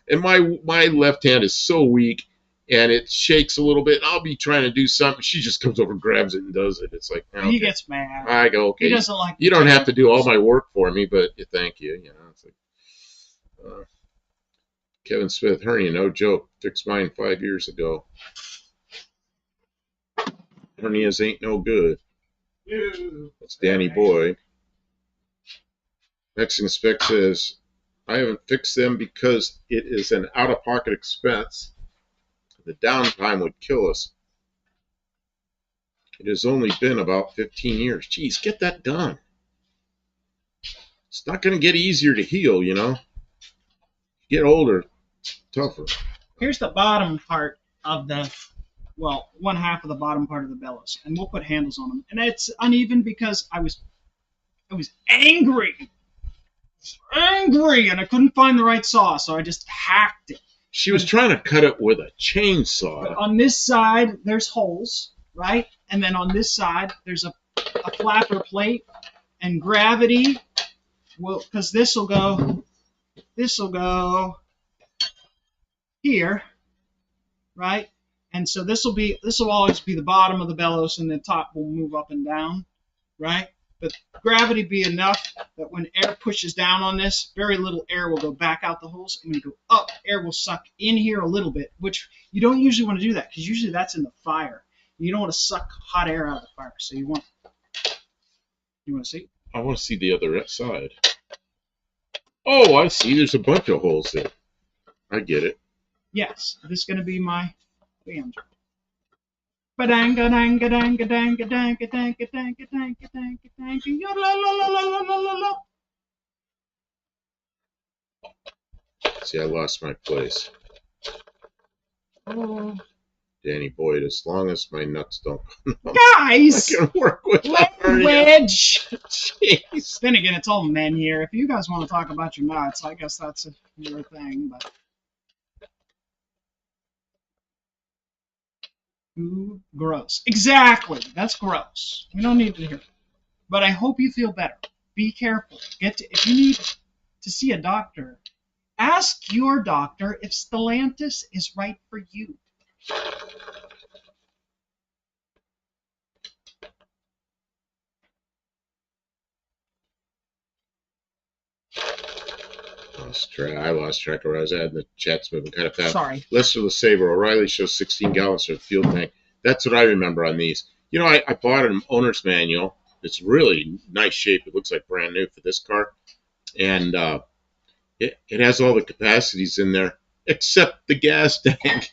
And my left hand is so weak, and it shakes a little bit. I'll be trying to do something. She just comes over, grabs it, and does it. It's like, okay. He gets mad. I go, okay. He doesn't like. You don't have to do all my work for me, but thank you. You know, it's like Kevin Smith, hernia, no joke. Fixed mine 5 years ago. Hernias ain't no good. That's Danny Boyd. Mexican Spec says, I haven't fixed them because it is an out-of-pocket expense. The downtime would kill us. It has only been about 15 years. Geez, get that done. It's not going to get easier to heal, you know. Get older, tougher. Here's the bottom part of the, well, one half of the bottom part of the bellows, and we'll put handles on them. And it's uneven because I was angry, and I couldn't find the right saw, so I just hacked it. She was trying to cut it with a But chainsaw. on this side, there's holes, right? And then on this side, there's a flapper plate, and gravity will, because this will go here, right? And so this will always be the bottom of the bellows, and the top will move up and down, right? But gravity be enough that when air pushes down on this, very little air will go back out the holes, and when you go up, air will suck in here a little bit, which you don't usually want to do that because usually that's in the fire. You don't want to suck hot air out of the fire, so you want to see? I want to see the other side. Oh, I see. There's a bunch of holes there. I get it. Yes, this is going to be my band. Badanga danga danga danga danga danga danga danga danga danga la la la la la la la. See, I lost my place. Oh. Danny Boyd, as long as my nuts don't come out, Guys! I can work with Language! Jeez. Then again, it's all men here. If you guys want to talk about your nuts, I guess that's your thing, but. Ooh, gross. Exactly. That's gross. We don't need to hear it. But I hope you feel better. Be careful. If you need to see a doctor, ask your doctor if Stellantis is right for you. I lost track of where I was at. The chat's moving kind of fast. Sorry. Lester the Saber, O'Reilly shows 16 gallons for the fuel tank. That's what I remember on these. You know, I bought an owner's manual. It's really nice shape. It looks like brand new for this car. And it has all the capacities in there except the gas tank.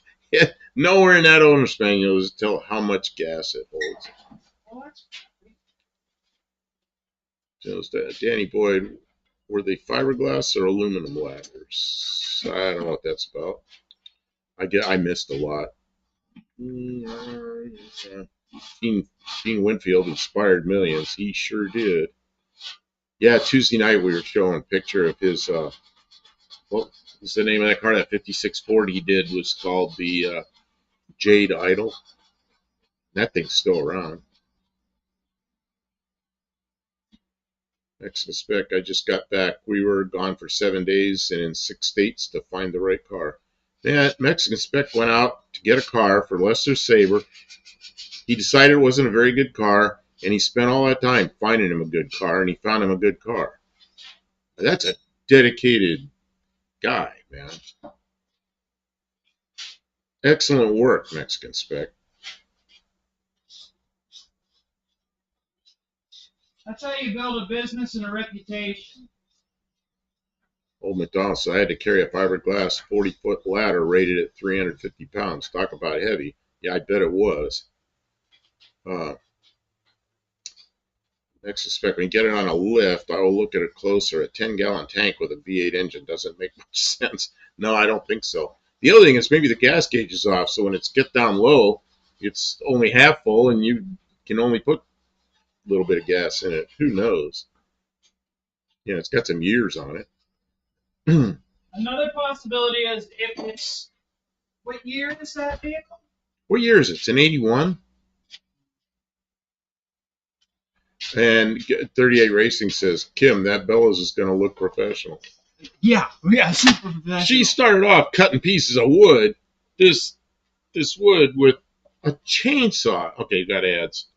Nowhere in that owner's manual does it tell how much gas it holds. So Danny Boyd, were they fiberglass or aluminum ladders? I don't know what that's about. I missed a lot. Gene Winfield inspired millions. He sure did. Yeah, Tuesday night we were showing a picture of his. What was the name of that car? That 56 Ford he did was called the Jade Idol. That thing's still around. Mexican Spec, I just got back. We were gone for 7 days and in 6 states to find the right car. Yeah, Mexican Spec went out to get a car for Lester Saber. He decided it wasn't a very good car, and he spent all that time finding him a good car, and he found him a good car. That's a dedicated guy, man. Excellent work, Mexican Spec. That's how you build a business and a reputation. Old McDonald said I had to carry a fiberglass 40-foot ladder rated at 350 pounds. Talk about heavy. Yeah, I bet it was. Next spec, when you get it on a lift, I will look at it closer. A 10-gallon tank with a V8 engine doesn't make much sense. No, I don't think so. The other thing is maybe the gas gauge is off, so when it's get down low, it's only half full, and you can only put a little bit of gas in it. Who knows? Yeah, it's got some years on it. Another possibility is if it's, what year is that vehicle? What year is it? It's an 81? And 38 Racing says, Kim, that bellows is going to look professional. Yeah, super professional. She started off cutting pieces of wood, this wood with a chainsaw. Okay, got ads.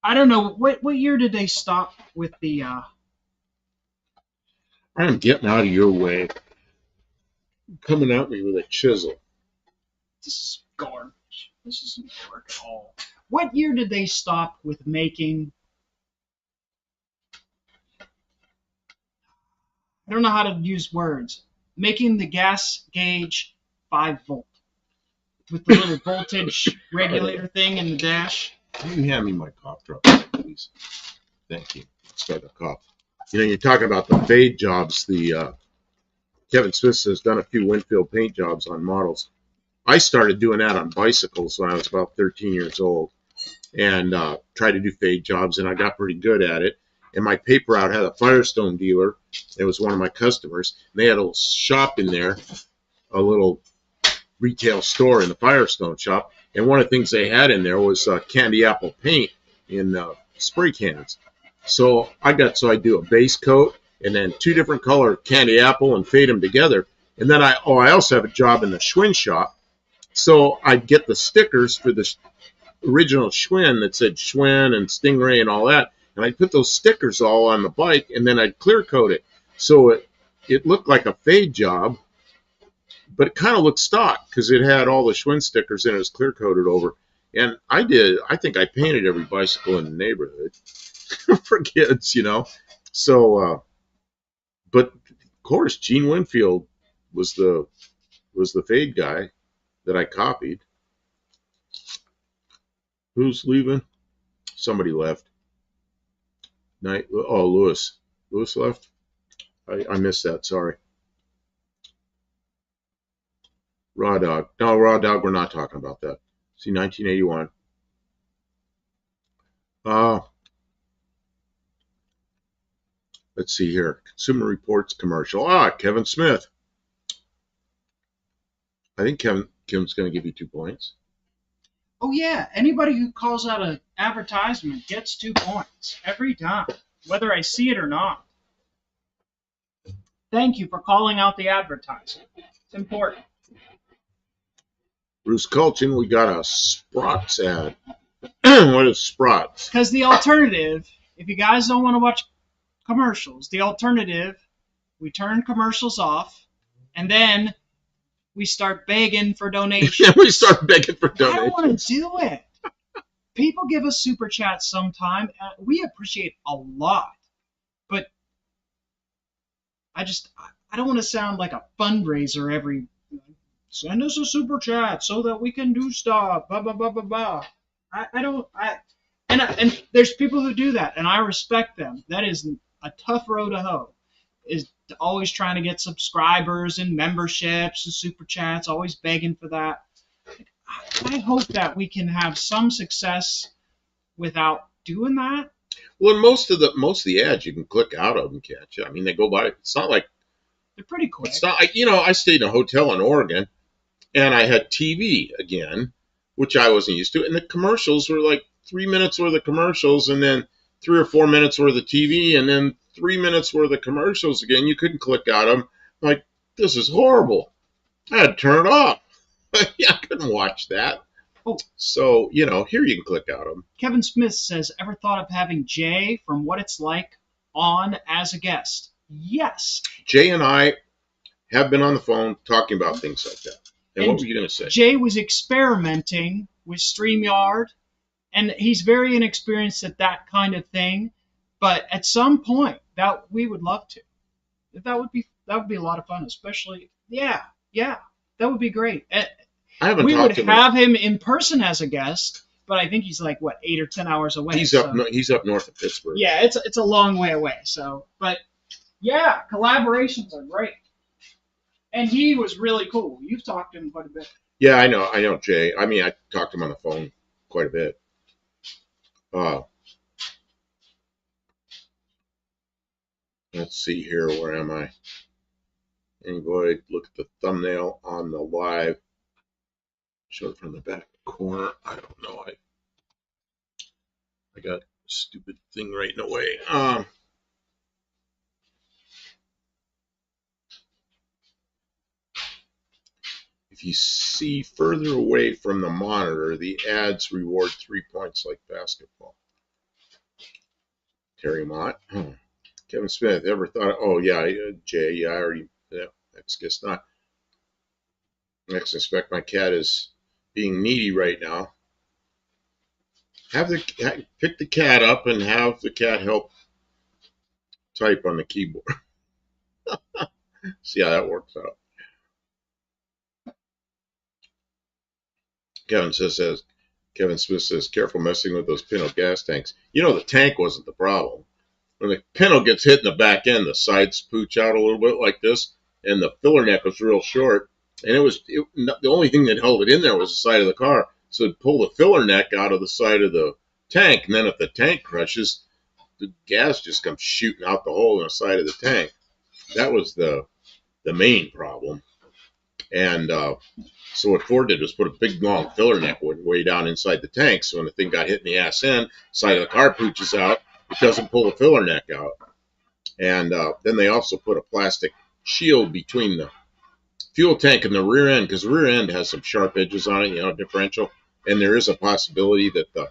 I don't know, what year did they stop with the, I'm getting out of your way. Coming at me with a chisel. This is garbage. This isn't work at all. What year did they stop with making I don't know how to use words. Making the gas gauge 5 volt with the little voltage regulator thing in the dash. You can hand me my cough drop, please. Thank you. Start the cough. You know, you're talking about the fade jobs. The Kevin Smith has done a few Winfield paint jobs on models. I started doing that on bicycles when I was about 13 years old, and tried to do fade jobs, and I got pretty good at it. And my paper route had a Firestone dealer. It was one of my customers. And they had a little shop in there, a little retail store in the Firestone shop. And one of the things they had in there was candy apple paint in spray cans. So I do a base coat and then 2 different color candy apple and fade them together. And then I also have a job in the Schwinn shop. So I'd get the stickers for the original Schwinn that said Schwinn and Stingray and all that. And I'd put those stickers all on the bike, and then I'd clear coat it. So it looked like a fade job, but it kind of looked stock because it had all the Schwinn stickers and it was clear coated over. And I think I painted every bicycle in the neighborhood for kids, you know. So, but of course, Gene Winfield was the fade guy that I copied. Who's leaving? Somebody left. Lewis. Lewis left? I missed that, sorry. Raw Dog. No, Raw Dog, we're not talking about that. See, 1981. Let's see here. Consumer Reports commercial. Kevin Smith. I think Kim's going to give you 2 points. Oh, yeah. Anybody who calls out an advertisement gets 2 points every time, whether I see it or not. Thank you for calling out the advertisement. It's important. Bruce Culchin, we got a Sprots ad. What is Sprots? Because the alternative, if you guys don't want to watch commercials, the alternative, we turn commercials off, and then we start begging for donations. We start begging for donations. I don't want to do it. People give us super chats sometime. We appreciate a lot. But I don't want to sound like a fundraiser every... Send us a super chat so that we can do stuff. Blah, blah, blah, blah, blah. And there's people who do that, and I respect them. That is a tough road to hoe. Is always trying to get subscribers and memberships and super chats, always begging for that. I hope that we can have some success without doing that. Well, most of the ads you can click out of them, can't you? I mean, they go by. It's not like they're pretty quick. It's not. I stayed in a hotel in Oregon, and I had TV again, which I wasn't used to, and the commercials were like 3 minutes worth of commercials, and then 3 or 4 minutes worth of TV, and then 3 minutes worth of commercials again. You couldn't click out of them. Like, this is horrible. I had to turn it off. I couldn't watch that. Oh. So, here you can click out of them. Kevin Smith says, ever thought of having Jay from What It's Like on as a guest? Yes. Jay and I have been on the phone talking about things like that. And what were you going to say? Jay was experimenting with StreamYard, and he's very inexperienced at that kind of thing. But at some point, that we would love to. That would be a lot of fun, especially that would be great. We would have him in person as a guest, but I think he's like 8 or 10 hours away. He's up north of Pittsburgh. Yeah, it's a long way away. So, but yeah, collaborations are great. And he was really cool. You've talked to him quite a bit. Yeah, I know Jay. I mean, I talked to him on the phone quite a bit. Let's see here. Where am I? Anybody look at the thumbnail on the live? Show it from the back corner. I don't know. I got a stupid thing right in the way. If you see further away from the monitor, the ads reward 3 points like basketball. Terry Mott. Kevin Smith, ever thought, Jay, yeah, I already, next guess not. Next, suspect my cat is being needy right now. Pick the cat up and have the cat help type on the keyboard. See how that works out. Kevin Smith says, careful messing with those Pinto gas tanks. You know, the tank wasn't the problem. When the Pinto gets hit in the back end, the sides pooch out a little bit like this, and the filler neck was real short. And the only thing that held it in there was the side of the car. So it'd pull the filler neck out of the side of the tank, and then if the tank crushes, the gas just comes shooting out the hole in the side of the tank. That was the main problem. And so what Ford did was put a big long filler neck way down inside the tank. So when the thing got hit in the ass end, side of the car pooches out. It doesn't pull the filler neck out. And then they also put a plastic shield between the fuel tank and the rear end, because the rear end has some sharp edges on it, differential. And there is a possibility that the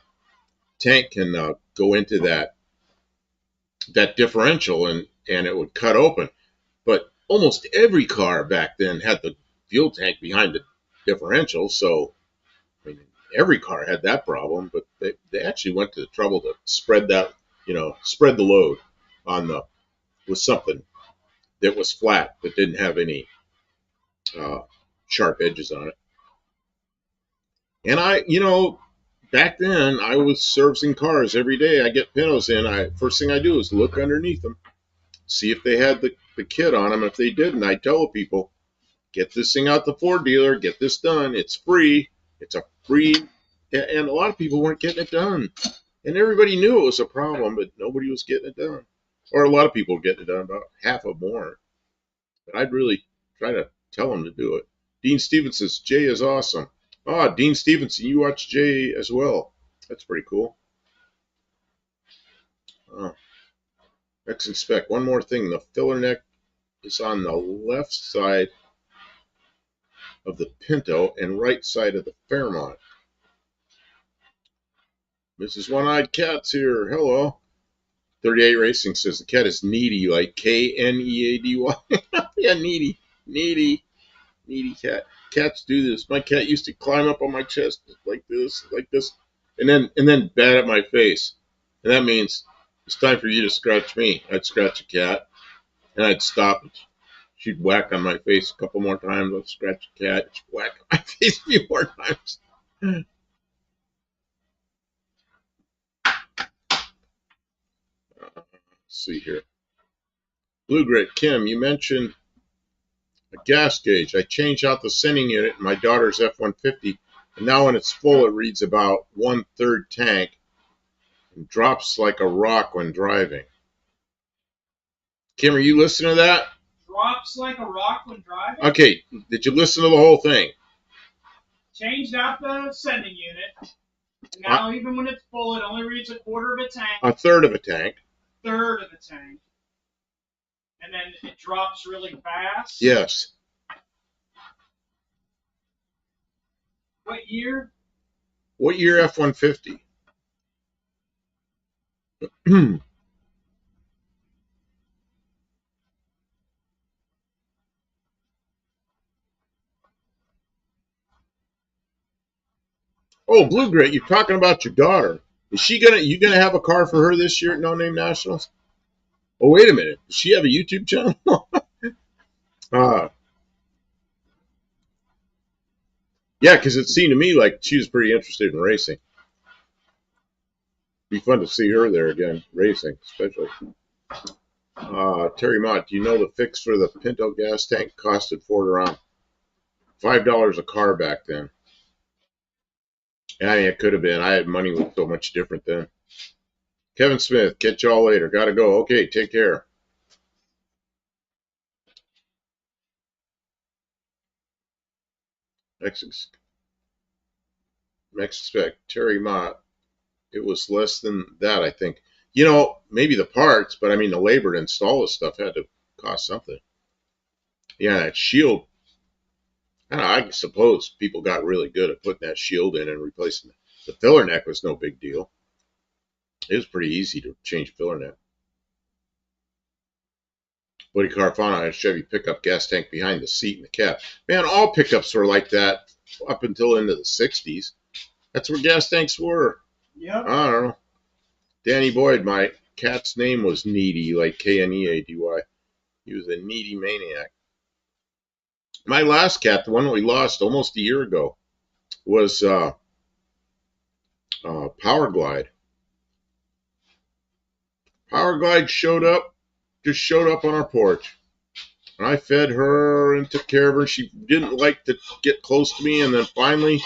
tank can go into that differential and it would cut open. But almost every car back then had the fuel tank behind the differential, so I mean, every car had that problem. But they actually went to the trouble to spread that, spread the load with something that was flat that didn't have any sharp edges on it. And back then I was servicing cars every day. I get Pintos in. First thing I do is look underneath them, see if they had the kit on them. If they didn't, I tell people, get this thing out the Ford dealer, get this done. It's free. It's a free, and a lot of people weren't getting it done. And everybody knew it was a problem, but nobody was getting it done. Or a lot of people were getting it done, about half of them weren't. But I'd really try to tell them to do it. Dean Stevens says, Jay is awesome. Ah, Dean Stevenson, you watch Jay as well. That's pretty cool. Next inspect. One more thing. The filler neck is on the left side of the Pinto and right side of the Fairmont. Mrs. One-Eyed Cat's here. Hello. 38 Racing says the cat is needy, like Kneady. Yeah, needy. Needy cat. Cats do this. My cat used to climb up on my chest like this, and then bat at my face. And that means it's time for you to scratch me. I'd scratch a cat, and I'd stop. She'd whack on my face a couple more times. I'd scratch a cat. She'd whack on my face a few more times. Let's see here. Blue Grit, Kim, you mentioned a gas gauge. I changed out the sending unit in my daughter's F-150, and now when it's full, it reads about 1/3 tank and drops like a rock when driving. Kim, are you listening to that? Drops like a rock when driving? Okay, did you listen to the whole thing? Changed out the sending unit. And now even when it's full, it only reads 1/4 of a tank. 1/3 of a tank. 1/3 of a tank. And then it drops really fast? Yes. What year? What year F-150? Oh, Blue Grit, you're talking about your daughter. Is you gonna have a car for her this year at No Name Nationals? Oh, wait a minute. Does she have a YouTube channel? Yeah, because it seemed to me like she was pretty interested in racing. Be fun to see her there again, racing, especially. Terry Mott, do you know the fix for the Pinto gas tank costed Ford around $5 a car back then? Yeah, it could have been. I had money was so much different then. Kevin Smith, catch y'all later. Gotta go. Okay, take care. Next spec, Terry Mott. It was less than that, I think. Maybe the parts, but I mean the labor to install this stuff had to cost something. Yeah, that shield. I suppose people got really good at putting that shield in and replacing it. The filler neck was no big deal. It was pretty easy to change filler neck. Woody Carfana had a Chevy pickup gas tank behind the seat in the cab. Man, all pickups were like that up until into the 60s. That's where gas tanks were. Yep. I don't know. Danny Boyd, my cat's name was Needy, like Kneady. He was a needy maniac. My last cat, the one that we lost almost a year ago, was Power Glide. Power Glide just showed up on our porch. And I fed her and took care of her. She didn't like to get close to me, and then finally,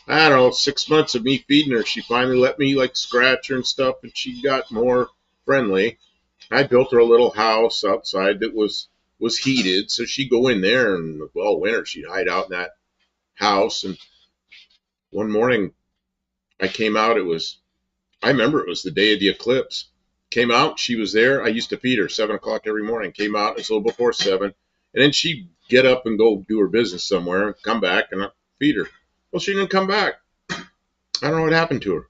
I don't know, 6 months of me feeding her, she finally let me like scratch her and stuff, and she got more friendly. I built her a little house outside that was heated, so she'd go in there, and well, winter she'd hide out in that house. And one morning I came out. I remember it was the day of the eclipse. Came out, she was there. I used to feed her 7 o'clock every morning. Came out, it's a little before 7, and then she'd get up and go do her business somewhere, and come back, and I'd feed her. Well, she didn't come back. I don't know what happened to her.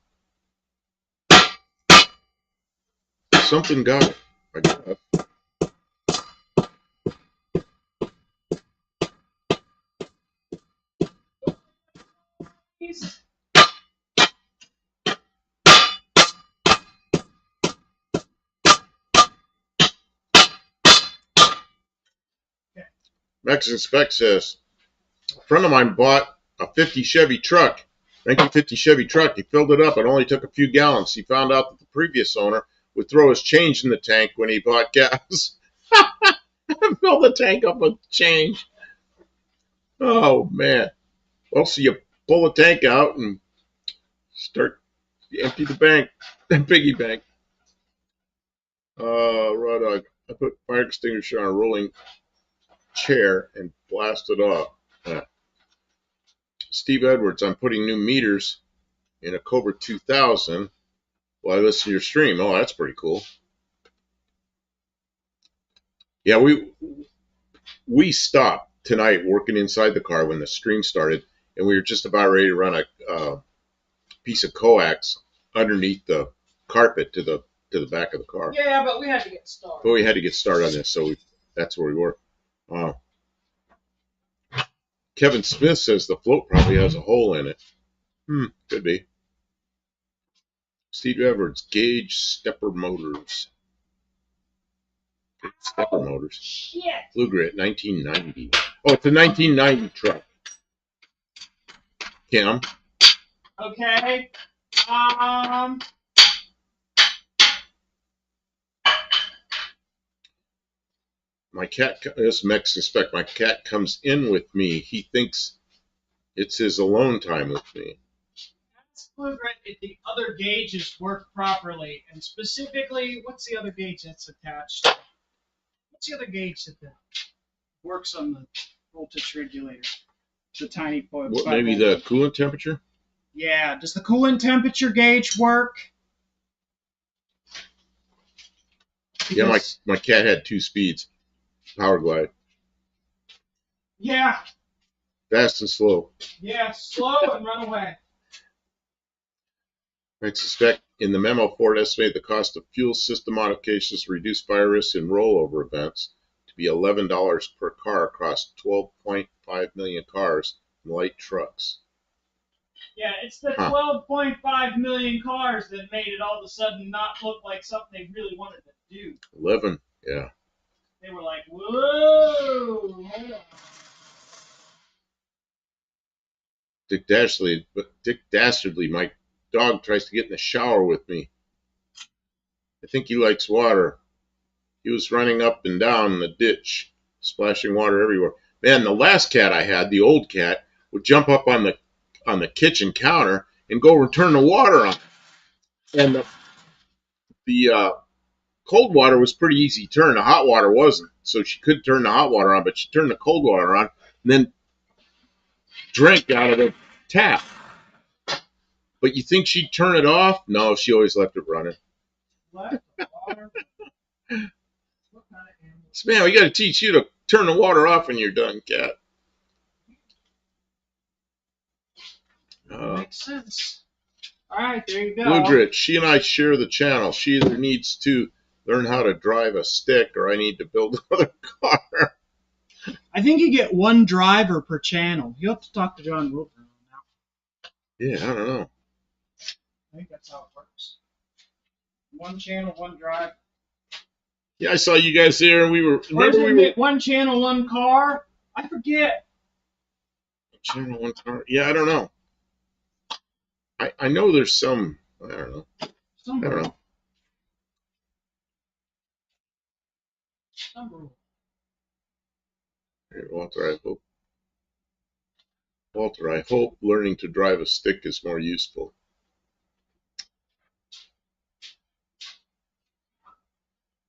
Something got her, I guess. Mexican Spec says, a friend of mine bought a 50 Chevy truck, 1950 Chevy truck. He filled it up. It only took a few gallons. He found out that the previous owner would throw his change in the tank when he bought gas. Fill the tank up with change. Oh, man. Well, so you pull the tank out and start empty the bank, piggy bank. Raw dog. I put fire extinguisher on a rolling chair and blasted off. Steve Edwards, I'm putting new meters in a Cobra 2000 while I listen to your stream. Oh, that's pretty cool. Yeah, we stopped tonight working inside the car when the stream started, and we were just about ready to run a piece of coax underneath the carpet to the back of the car. Yeah, but we had to get started. But we had to get started on this, so that's where we were. Kevin Smith says the float probably has a hole in it. Could be. Steve Edwards, Gage Stepper Motors. Stepper Motors. Shit. Blue Grit, 1990. Oh, it's a 1990 truck. Kim. Okay. My cat, this Mexican Spec, my cat comes in with me. He thinks it's his alone time with me. That's good, right? If the other gauges work properly, and specifically, what's the other gauge that's attached? What's the other gauge that works on the voltage regulator? The tiny point. What, maybe the coolant temperature? Yeah. Does the coolant temperature gauge work? Because, yeah, my cat had 2 speeds. Power Glide. Yeah. Fast and slow. Yeah, slow and run away. I suspect in the memo, Ford estimated the cost of fuel system modifications to reduce fire risk in rollover events to be $11 per car across 12.5 million cars and light trucks. Yeah, it's the 12.5 million cars that made it all of a sudden not look like something they really wanted to do. 11, yeah. They were like, whoa. Dick Dastardly, my dog tries to get in the shower with me. I think he likes water. He was running up and down in the ditch, splashing water everywhere. Man, the last cat I had, the old cat, would jump up on the kitchen counter and go return the water on. And the cold water was pretty easy to turn. The hot water wasn't. So she could turn the hot water on, but she turned the cold water on and then drank out of the tap. But you think she'd turn it off? No, she always left it running. Left the water? What kind of animal? So, man, we got to teach you to turn the water off when you're done, cat. Makes sense. All right, there you go. Blue Grit, she and I share the channel. She either needs to learn how to drive a stick or I need to build another car. I think you get one driver per channel. You'll have to talk to John Wilker on that. Yeah, I don't know. I think that's how it works. One channel, one drive. Yeah, I saw you guys there, and we were. Or is Remember we it were. one channel, one car? I forget. Channel one car. Yeah, I don't know. I know there's some. I don't know. I don't know. Some rule. Here, Walter, I hope learning to drive a stick is more useful.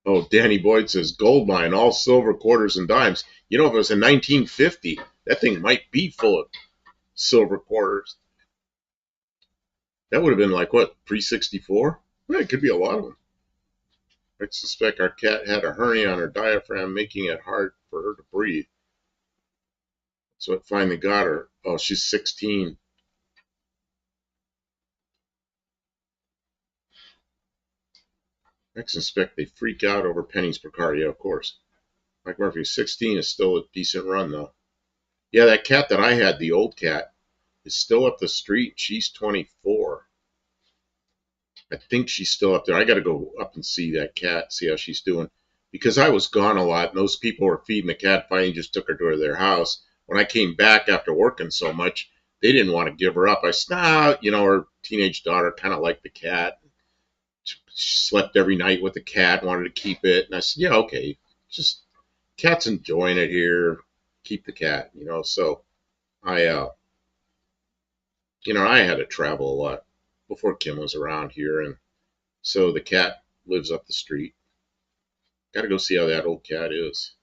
Oh, Danny Boyd says gold mine, all silver quarters and dimes. You know, if it was in 1950, that thing might be full of silver quarters. That would have been like what, pre-64? Well, it could be a lot of them. I suspect our cat had a hernia on her diaphragm, making it hard for her to breathe. So it finally got her. Oh, she's 16. I suspect they freak out over pennies per car. Yeah, of course. Mike Murphy, 16 is still a decent run, though. Yeah, that cat that I had, the old cat, is still up the street. She's 24. I think she's still up there. I got to go up and see that cat, see how she's doing. Because I was gone a lot, and those people were feeding the cat. Finally, just took her to their house. When I came back after working so much, they didn't want to give her up. I said, nah, you know, her teenage daughter kind of liked the cat. She slept every night with the cat, wanted to keep it. And I said, yeah, okay, just cat's enjoying it here. Keep the cat, you know. So I, I had to travel a lot before Kim was around here, and so the cat lives up the street. Got to go see how that old cat is.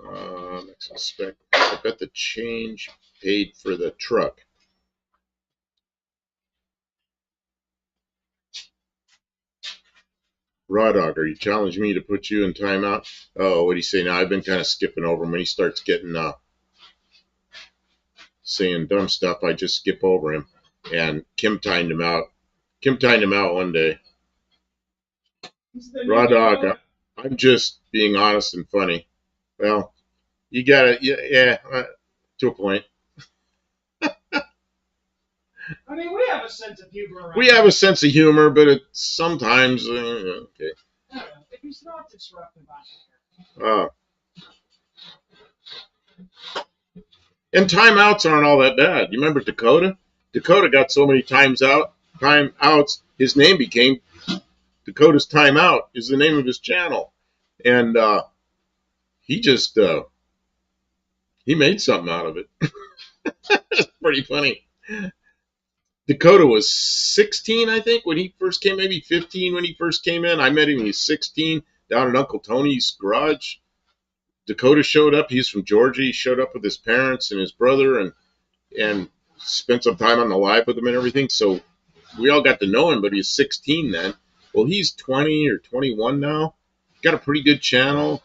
I bet the change paid for the truck. Raw Dog, are you challenging me to put you in timeout? Oh, what do you say now? I've been kind of skipping over him. When he starts getting saying dumb stuff, I just skip over him. And Kim timed him out. Kim timed him out one day. Raw Dog, I'm just being honest and funny. Well, you gotta, yeah, to a point. I mean, we have a sense of humor around We have a sense of humor, but it sometimes, okay. I don't know. If he's not disruptive, I Uh, and timeouts aren't all that bad. You remember Dakota? Dakota got so many timeouts, his name became Dakota's Timeout is the name of his channel. And he just, he made something out of it. It's pretty funny. Dakota was 16, I think, when he first came, maybe 15 when he first came in. I met him, he was 16, down at Uncle Tony's garage. Dakota showed up. He's from Georgia. He showed up with his parents and his brother and spent some time on the live with him and everything. So we all got to know him, but he was 16 then. Well, he's 20 or 21 now. Got a pretty good channel.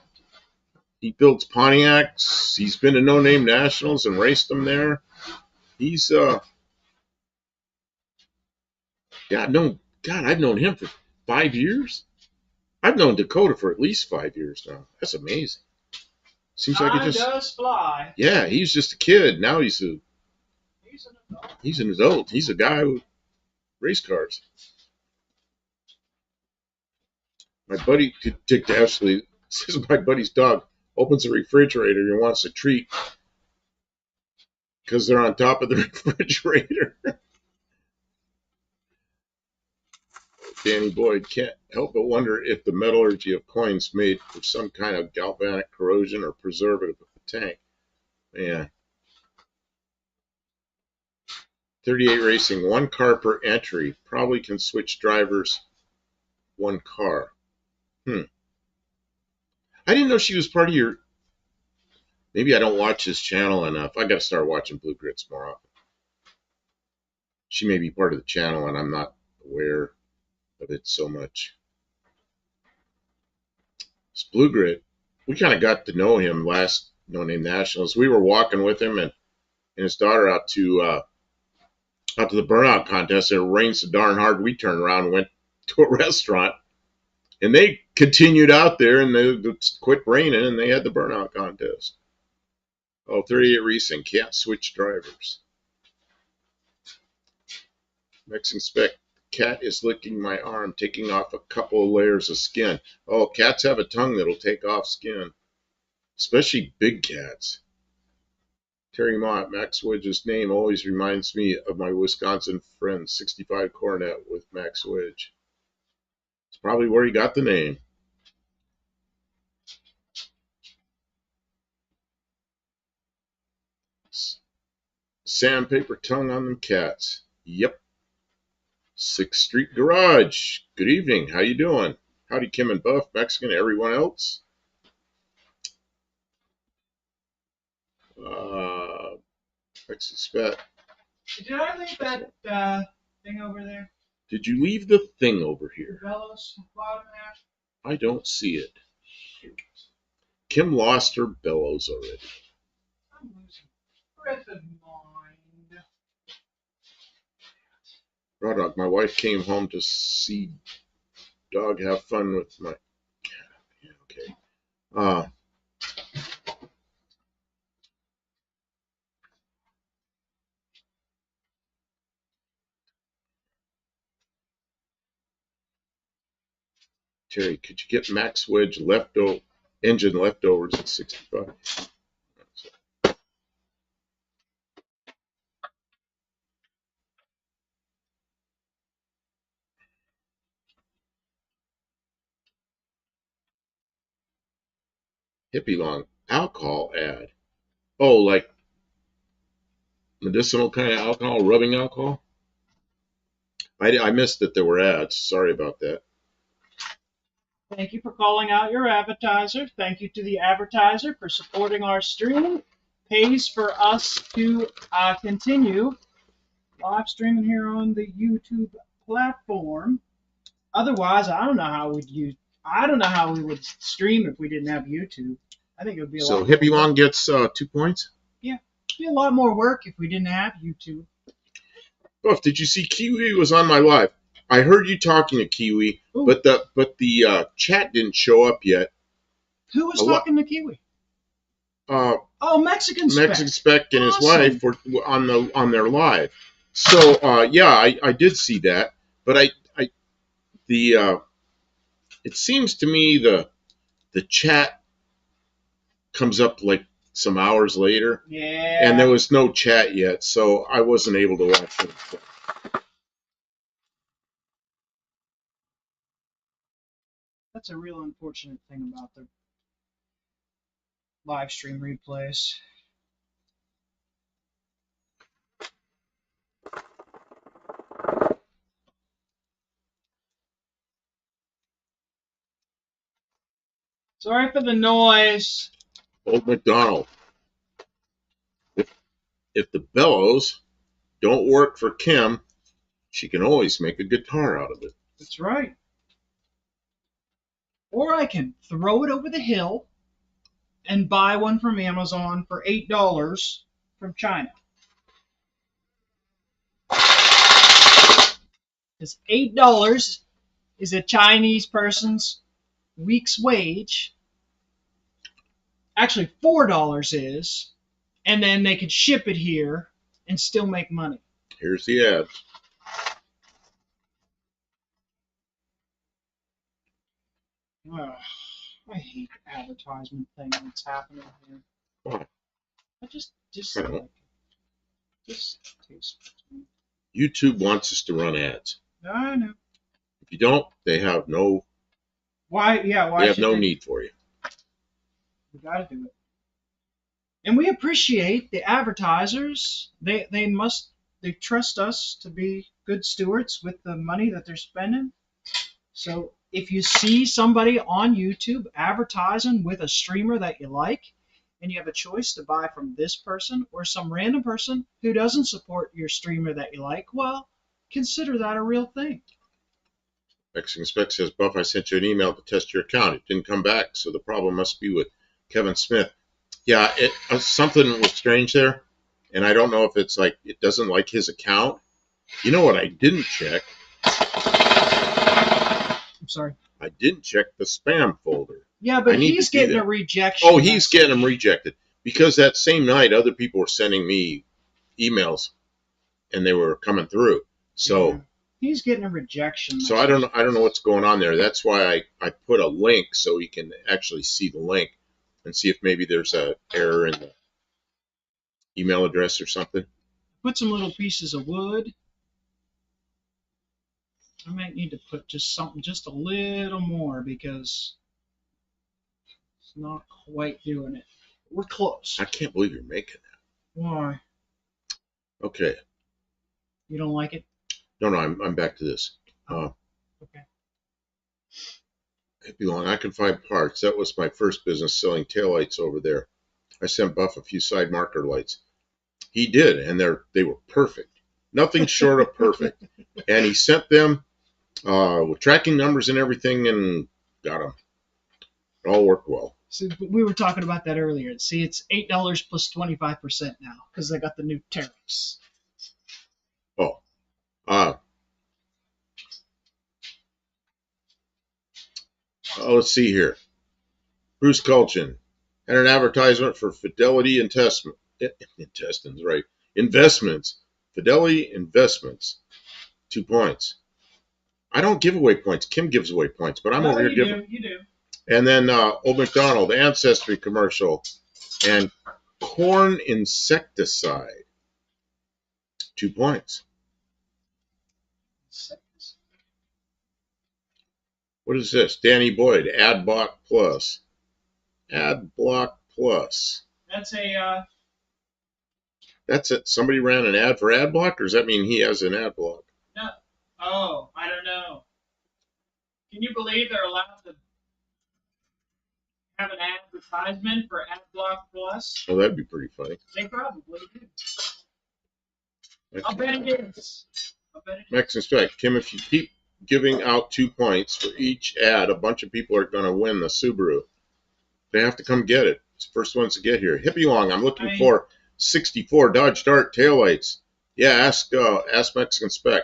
He builds Pontiacs. He's been to No Name Nationals and raced them there. He's yeah, no, God, I've known him for 5 years. I've known Dakota for at least 5 years now. That's amazing. Seems like it just does fly. Yeah, he's just a kid. Now he's an adult. He's an adult. He's a guy with race cars. My buddy Dick Ashley says my buddy's dog opens the refrigerator and wants a treat because they're on top of the refrigerator. Danny Boyd can't help but wonder if the metallurgy of coins made for some kind of galvanic corrosion or preservative of the tank. Yeah. 38 Racing, one car per entry. Probably can switch drivers, one car. I didn't know she was part of your. Maybe I don't watch his channel enough. I got to start watching Blue Grits more often. She may be part of the channel and I'm not aware of it so much. It's Blue Grit. We kind of got to know him last No Name Nationals. We were walking with him and his daughter out to the burnout contest. And it rained so darn hard. We turned around and went to a restaurant, and they continued out there and they quit raining and they had the burnout contest. Oh, 38 Racing can't switch drivers. Mexican Spec Cat is licking my arm, taking off a couple of layers of skin. Oh, cats have a tongue that'll take off skin, especially big cats. Terry Mott, Max Wedge's name always reminds me of my Wisconsin friend, 65 Cornet with Max Wedge. It's probably where he got the name. Sandpaper tongue on them cats. Yep. 6th Street Garage. Good evening. How you doing? Howdy, Kim and Buff, Mexican, everyone else. Mexican Spat. Did I leave that thing over there? Did you leave the thing over here? The bellows bottom half? I don't see it. Shoot. Kim lost her bellows already. I'm losing breath of mind. Raw Dog, my wife came home to see dog have fun with my cat. Yeah, okay. Terry, could you get Max Wedge engine leftovers at 65? Hippie long alcohol ad. Oh, like medicinal kind of alcohol, rubbing alcohol? I missed that there were ads. Sorry about that. Thank you for calling out your advertiser. Thank you to the advertiser for supporting our stream. Pays for us to continue live streaming here on the YouTube platform. Otherwise, I don't know how we would stream if we didn't have YouTube. I think it would be a So lot. Hippie Long gets 2 points? Yeah, it'd be a lot more work if we didn't have YouTube. Buff, did you see Kiwi was on my live? I heard you talking to Kiwi, Ooh. but the chat didn't show up yet. Who was talking to Kiwi? Mexican Spec. Mexican Spec and his Awesome. wife were on their live. So yeah, I did see that, but it seems to me the chat comes up like some hours later. Yeah. And there was no chat yet, so I wasn't able to watch it. That's a real unfortunate thing about the live stream replays. Sorry for the noise. Old McDonald. If the bellows don't work for Kim, she can always make a guitar out of it. That's right. Or I can throw it over the hill and buy one from Amazon for $8 from China. Because $8 is a Chinese person's week's wage. Actually, $4 is, and then they could ship it here and still make money. Here's the ads. Ugh, I hate the advertisement thing that's happening here. Why? I just I like don't. it. Just tastes me. YouTube wants us to run ads. I know. If you don't, they have no Why? Yeah. Why? they have should no they? need for you. We gotta do it. And we appreciate the advertisers. They trust us to be good stewards with the money that they're spending. So if you see somebody on YouTube advertising with a streamer that you like, and you have a choice to buy from this person or some random person who doesn't support your streamer that you like, well, consider that a real thing. Mexican Spec says, Buff, I sent you an email to test your account. It didn't come back, so the problem must be with Kevin Smith. Yeah, something was strange there, and I don't know if it's like it doesn't like his account. You know what I didn't check? I'm sorry. I didn't check the spam folder. Yeah, but he's getting a rejection. Oh, he's getting them rejected. Because that same night, other people were sending me emails, and they were coming through. So He's getting a rejection. So I don't know what's going on there. That's why I put a link so he can actually see the link and see if maybe there's a error in the email address or something. Put some little pieces of wood. I might need to put just something just a little more because it's not quite doing it. We're close. I can't believe you're making that. Why? Okay. You don't like it? No, I'm back to this. Okay. It belong. I can find parts. That was my first business selling taillights over there. I sent Buff a few side marker lights. He did, and they were perfect. Nothing short of perfect. And he sent them with tracking numbers and everything, and got them. It all worked well. So we were talking about that earlier. See, it's $8 plus 25% now because they got the new tariffs. Oh, let's see here. Bruce Culchin had an advertisement for Fidelity Intestines, right? Investments. Fidelity Investments. 2 points. I don't give away points. Kim gives away points, but I'm over here giving. You do. And then Old McDonald Ancestry commercial and corn insecticide. 2 points. What is this? Danny Boyd, AdBlock Plus. AdBlock Plus. That's it. Somebody ran an ad for AdBlock, or does that mean he has an AdBlock? No. Oh, I don't know. Can you believe they're allowed to have an advertisement for AdBlock Plus? Oh, that'd be pretty funny. They probably do. I'll bet it is. Max and Spec. Kim, if you keep giving out 2 points for each ad, a bunch of people are going to win the Subaru. They have to come get it. It's the first ones to get here. Hippie Long, I'm looking for 64 Dodge Dart taillights. Yeah, ask Mexican Spec.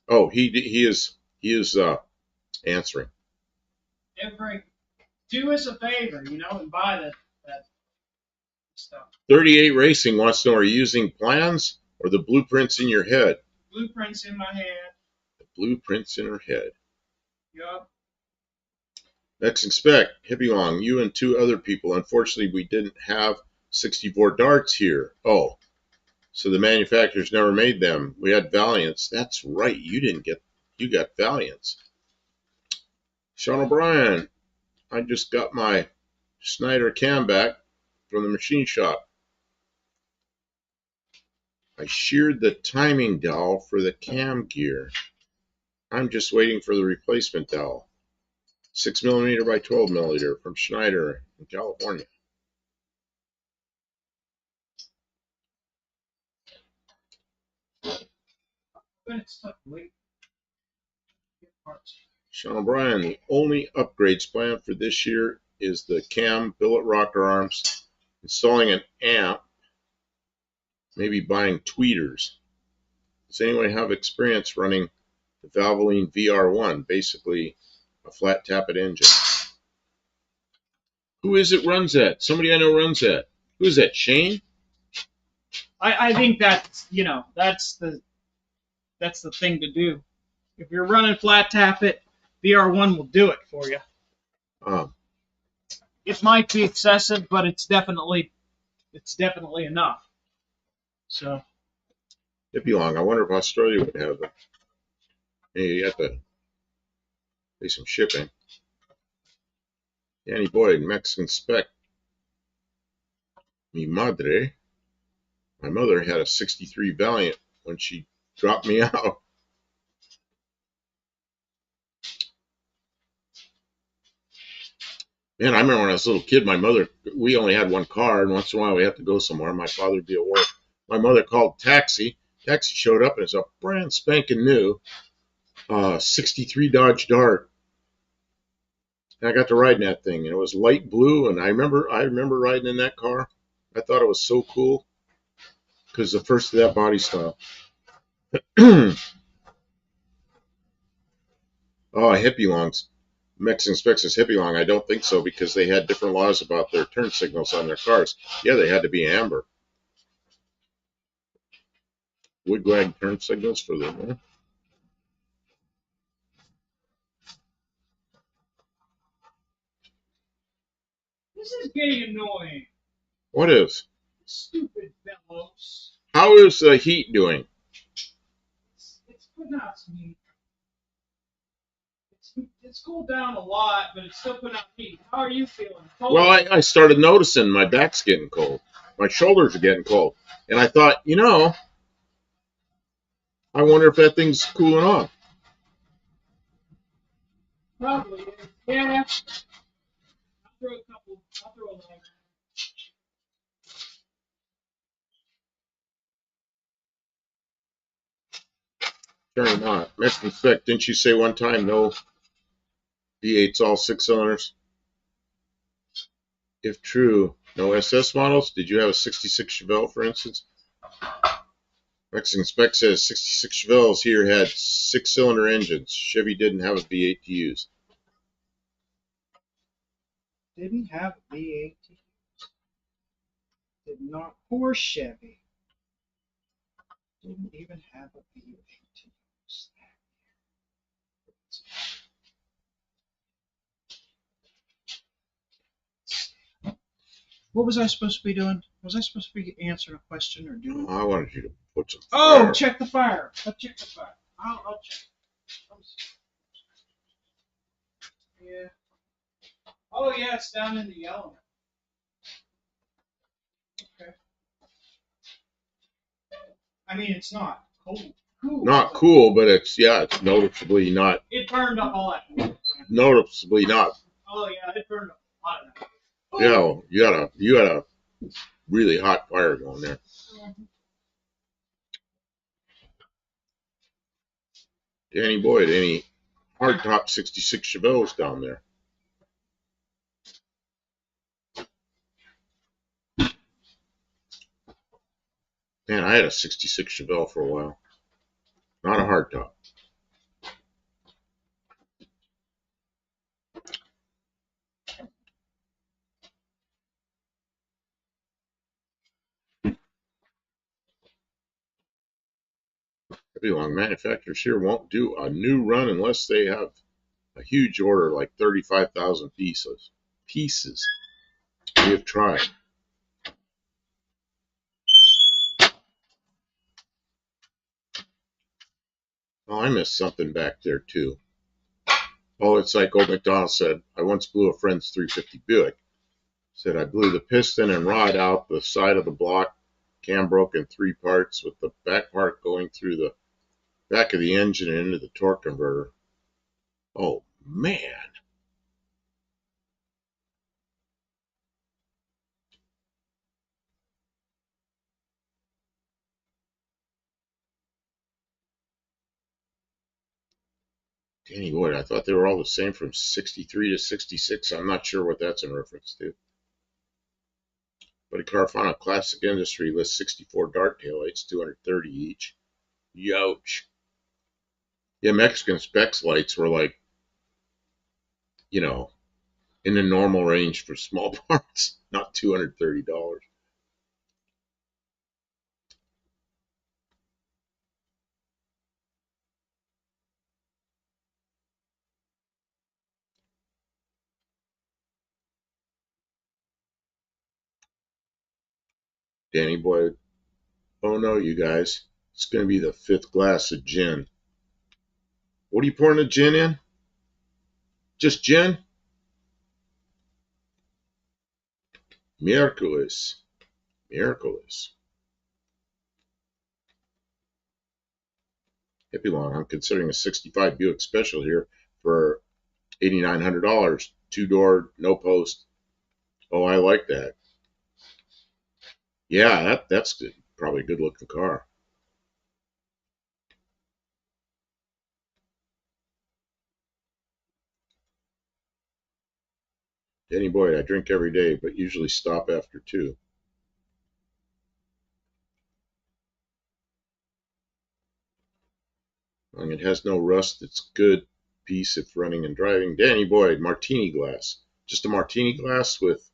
Oh, he is answering. Do us a favor, and buy that stuff. 38 Racing wants to know, are you using plans or the blueprints in your head? Blueprints in my head. The blueprints in her head. Yup. Mexican Spec, Hippie Long, you and 2 other people. Unfortunately, we didn't have 64 darts here. Oh, so the manufacturers never made them. We had Valiants. That's right. You got Valiants. Sean O'Brien, I just got my Schneider cam back from the machine shop. I sheared the timing dowel for the cam gear. I'm just waiting for the replacement dowel. 6mm by 12mm from Schneider in California. But it's tough to wait. Sean O'Brien, the only upgrades planned for this year is the cam billet rocker arms, installing an amp, maybe buying tweeters. Does anyone have experience running the Valvoline VR1, basically a flat tappet engine? Who is it runs that? Somebody I know runs that. Who is that, Shane? I think that's the thing to do. If you're running flat tappet, VR1 will do it for you. It might be excessive, but it's definitely enough. So. Hippie Long, I wonder if Australia would have them. Hey, you have to pay some shipping. Danny Boyd, Mexican Spec. Mi madre. My mother had a 63 Valiant when she dropped me out. Man, I remember when I was a little kid, we only had one car, and once in a while we had to go somewhere. My father would be at work. My mother called taxi. Taxi showed up, and it's a brand spanking new 63 Dodge Dart. And I got to ride in that thing, and it was light blue, and I remember riding in that car. I thought it was so cool because the first of that body style. Oh, Hippie Longs. Mexican Specs is Hippie Long. I don't think so because they had different laws about their turn signals on their cars. Yeah, they had to be amber. wigwag turn signals for the. This is getting annoying. What is? Stupid bellows. How is the heat doing? It's putting out some heat. It's cooled down a lot, but it's still putting out heat. How are you feeling? Cold? Well, I started noticing my back's getting cold. My shoulders are getting cold. And I thought, I wonder if that thing's cooling off. Probably. Yeah. I'll throw a line. Sure not. Mexican spec, didn't you say one time no V8s all 6 cylinders? If true, no SS models? Did you have a 66 Chevelle, for instance? Mexican spec says 66 Chevelles here had 6-cylinder engines. Chevy didn't have a V8 to use. Didn't have a V8 to use. Did not. Poor Chevy. Didn't even have a V8 to use. What was I supposed to be doing? Was I supposed to be answering a question or doing? I wanted you to put some fire. Check the fire. I'll check the fire. I'll check. Yeah. Oh yeah, it's down in the element. Okay. I mean, it's not cold. Cool. Not cool, but it's noticeably not. It burned up all that. Noticeably not. Oh yeah, it burned up a lot of that. Oh. Yeah, you had a really hot fire going there. Danny Boyd, any hardtop 66 Chevelles down there? Man, I had a 66 Chevelle for a while. Not a hardtop. Pretty long. Manufacturers here won't do a new run unless they have a huge order, like 35,000 pieces. We have tried. Oh, I missed something back there too. Oh, it's like old McDonald said, I once blew a friend's 350 Buick. Said I blew the piston and rod out the side of the block, cam broke in 3 parts, with the back part going through the back of the engine and into the torque converter. Oh, man. Danny Boyd, I thought they were all the same from 63 to 66. I'm not sure what that's in reference to. But a Carvana Classic Industry lists 64 Dart taillights, 230 each. Youch. Yeah, Mexican specs lights were like, in the normal range for small parts, not $230. Danny Boyd, oh no, you guys, it's going to be the 5th glass of gin. What are you pouring the gin in? Just gin? Miércoles. Hippie long. I'm considering a 65 Buick Special here for $8,900. 2-door, no post. Oh, I like that. Yeah, that's good. Probably a good looking car. Danny Boyd, I drink every day, but usually stop after 2. It has no rust. It's good piece if running and driving. Danny Boyd, martini glass. Just a martini glass with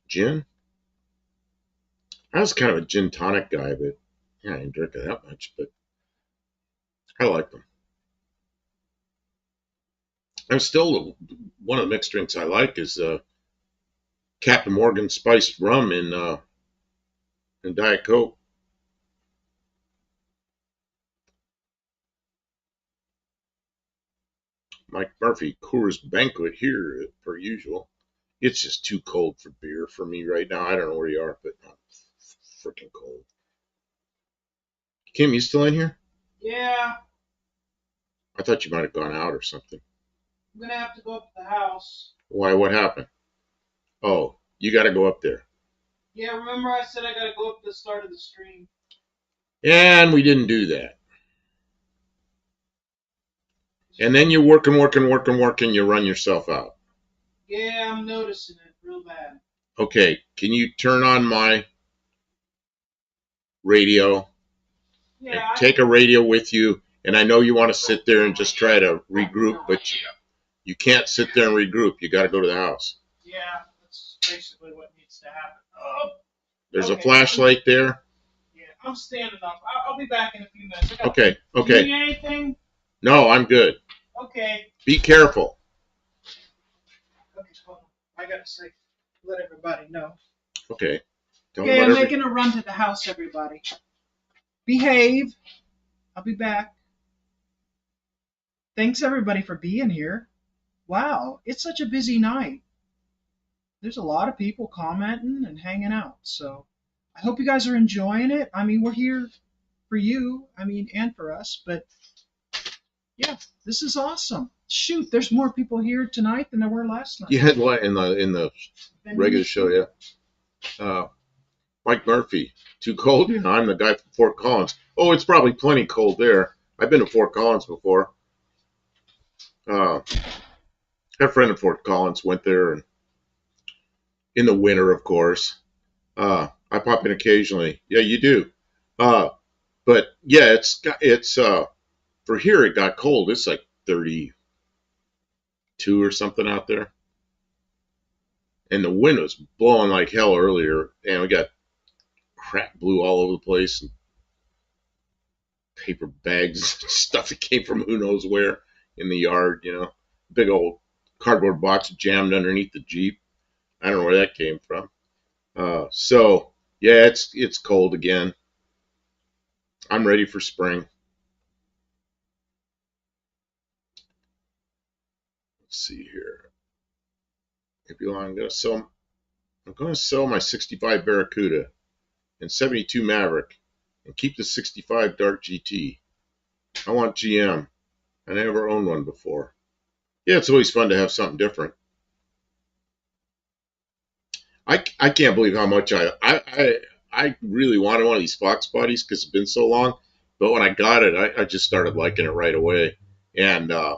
gin? I was kind of a gin tonic guy, but yeah, I didn't drink it that much, but I like them. I'm still one of the mixed drinks I like is Captain Morgan spiced rum in Diet Coke. Mike Murphy, Coors Banquet here per usual. It's just too cold for beer for me right now. I don't know where you are, but I'm freaking cold. Kim, you still in here? Yeah, I thought you might have gone out or something. I'm gonna have to go up to the house. Why? What happened? Oh, you got to go up there. Yeah, remember I said I gotta go up to the start of the stream. And we didn't do that. And then you're working, you run yourself out. Yeah, I'm noticing it real bad. Okay, can you turn on my radio and Yeah, take a radio with you? And I know you want to sit there and just try to regroup, but you can't sit there and regroup. You got to go to the house. yeah, that's basically what needs to happen. Oh, There's a okay. flashlight there. Yeah, I'm standing up. I'll be back in a few minutes. Okay, You okay. need anything? No, I'm good. Okay. Be careful. Okay, hold on. I gotta say, let everybody know. Okay. Tell Okay, I'm making a run to the house, everybody. Behave. I'll be back. Thanks, everybody, for being here. Wow, it's such a busy night. There's a lot of people commenting and hanging out, so I hope you guys are enjoying it. I mean, we're here for you, and for us, but yeah, this is awesome. Shoot, there's more people here tonight than there were last night. You had what in the regular show, yeah. Mike Murphy, too cold? You know, I'm the guy from Fort Collins. Oh, it's probably plenty cold there. I've been to Fort Collins before. A friend in Fort Collins went there, and in the winter, of course. I pop in occasionally. Yeah, you do. But yeah, it's for here it got cold. It's like 32 or something out there, and the wind was blowing like hell earlier, and we got crap blew all over the place, and paper bags, stuff that came from who knows where in the yard. You know, big old cardboard box jammed underneath the Jeep. I don't know where that came from. So yeah, it's cold again. I'm ready for spring. Let's see here. Maybe I'm going to sell my 65 Barracuda and 72 Maverick and keep the 65 Dart GT. I want GM. I never owned one before. Yeah, it's always fun to have something different. I can't believe how much I really wanted one of these Fox bodies because it's been so long. But when I got it, I just started liking it right away. And I've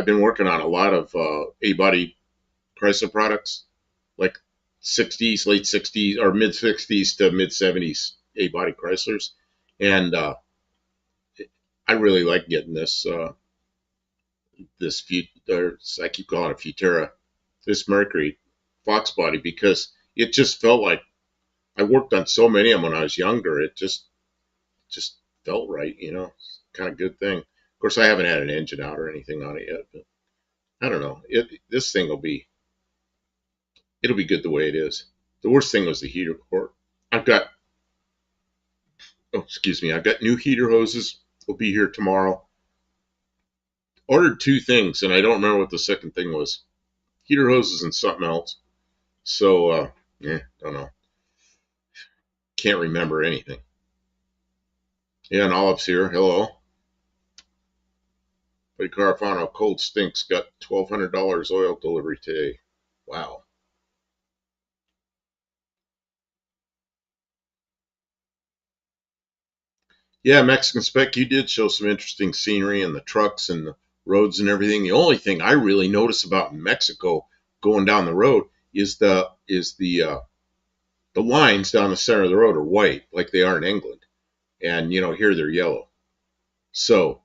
been working on a lot of A-body Chrysler products, like 60s, late 60s, or mid 60s to mid 70s A-body Chryslers. And I really like getting this I keep calling it Futura, this Mercury Fox body, because it just felt like I worked on so many of them when I was younger. It just felt right, you know, kind of good thing. Of course, I haven't had an engine out or anything on it yet, but I don't know. This thing it'll be good the way it is. The worst thing was the heater port. I've got I've got new heater hoses. Will be here tomorrow. Ordered two things, and I don't remember what the second thing was. Heater hoses and something else. So, don't know. Can't remember anything. Yeah, and Olive's here. Hello. Buddy Carafano, cold stinks. Got $1,200 oil delivery today. Wow. Yeah, Mexican Spec, you did show some interesting scenery and the trucks and the roads and everything. The only thing I really notice about Mexico going down the road is the lines down the center of the road are white like they are in England, and you know here they're yellow. So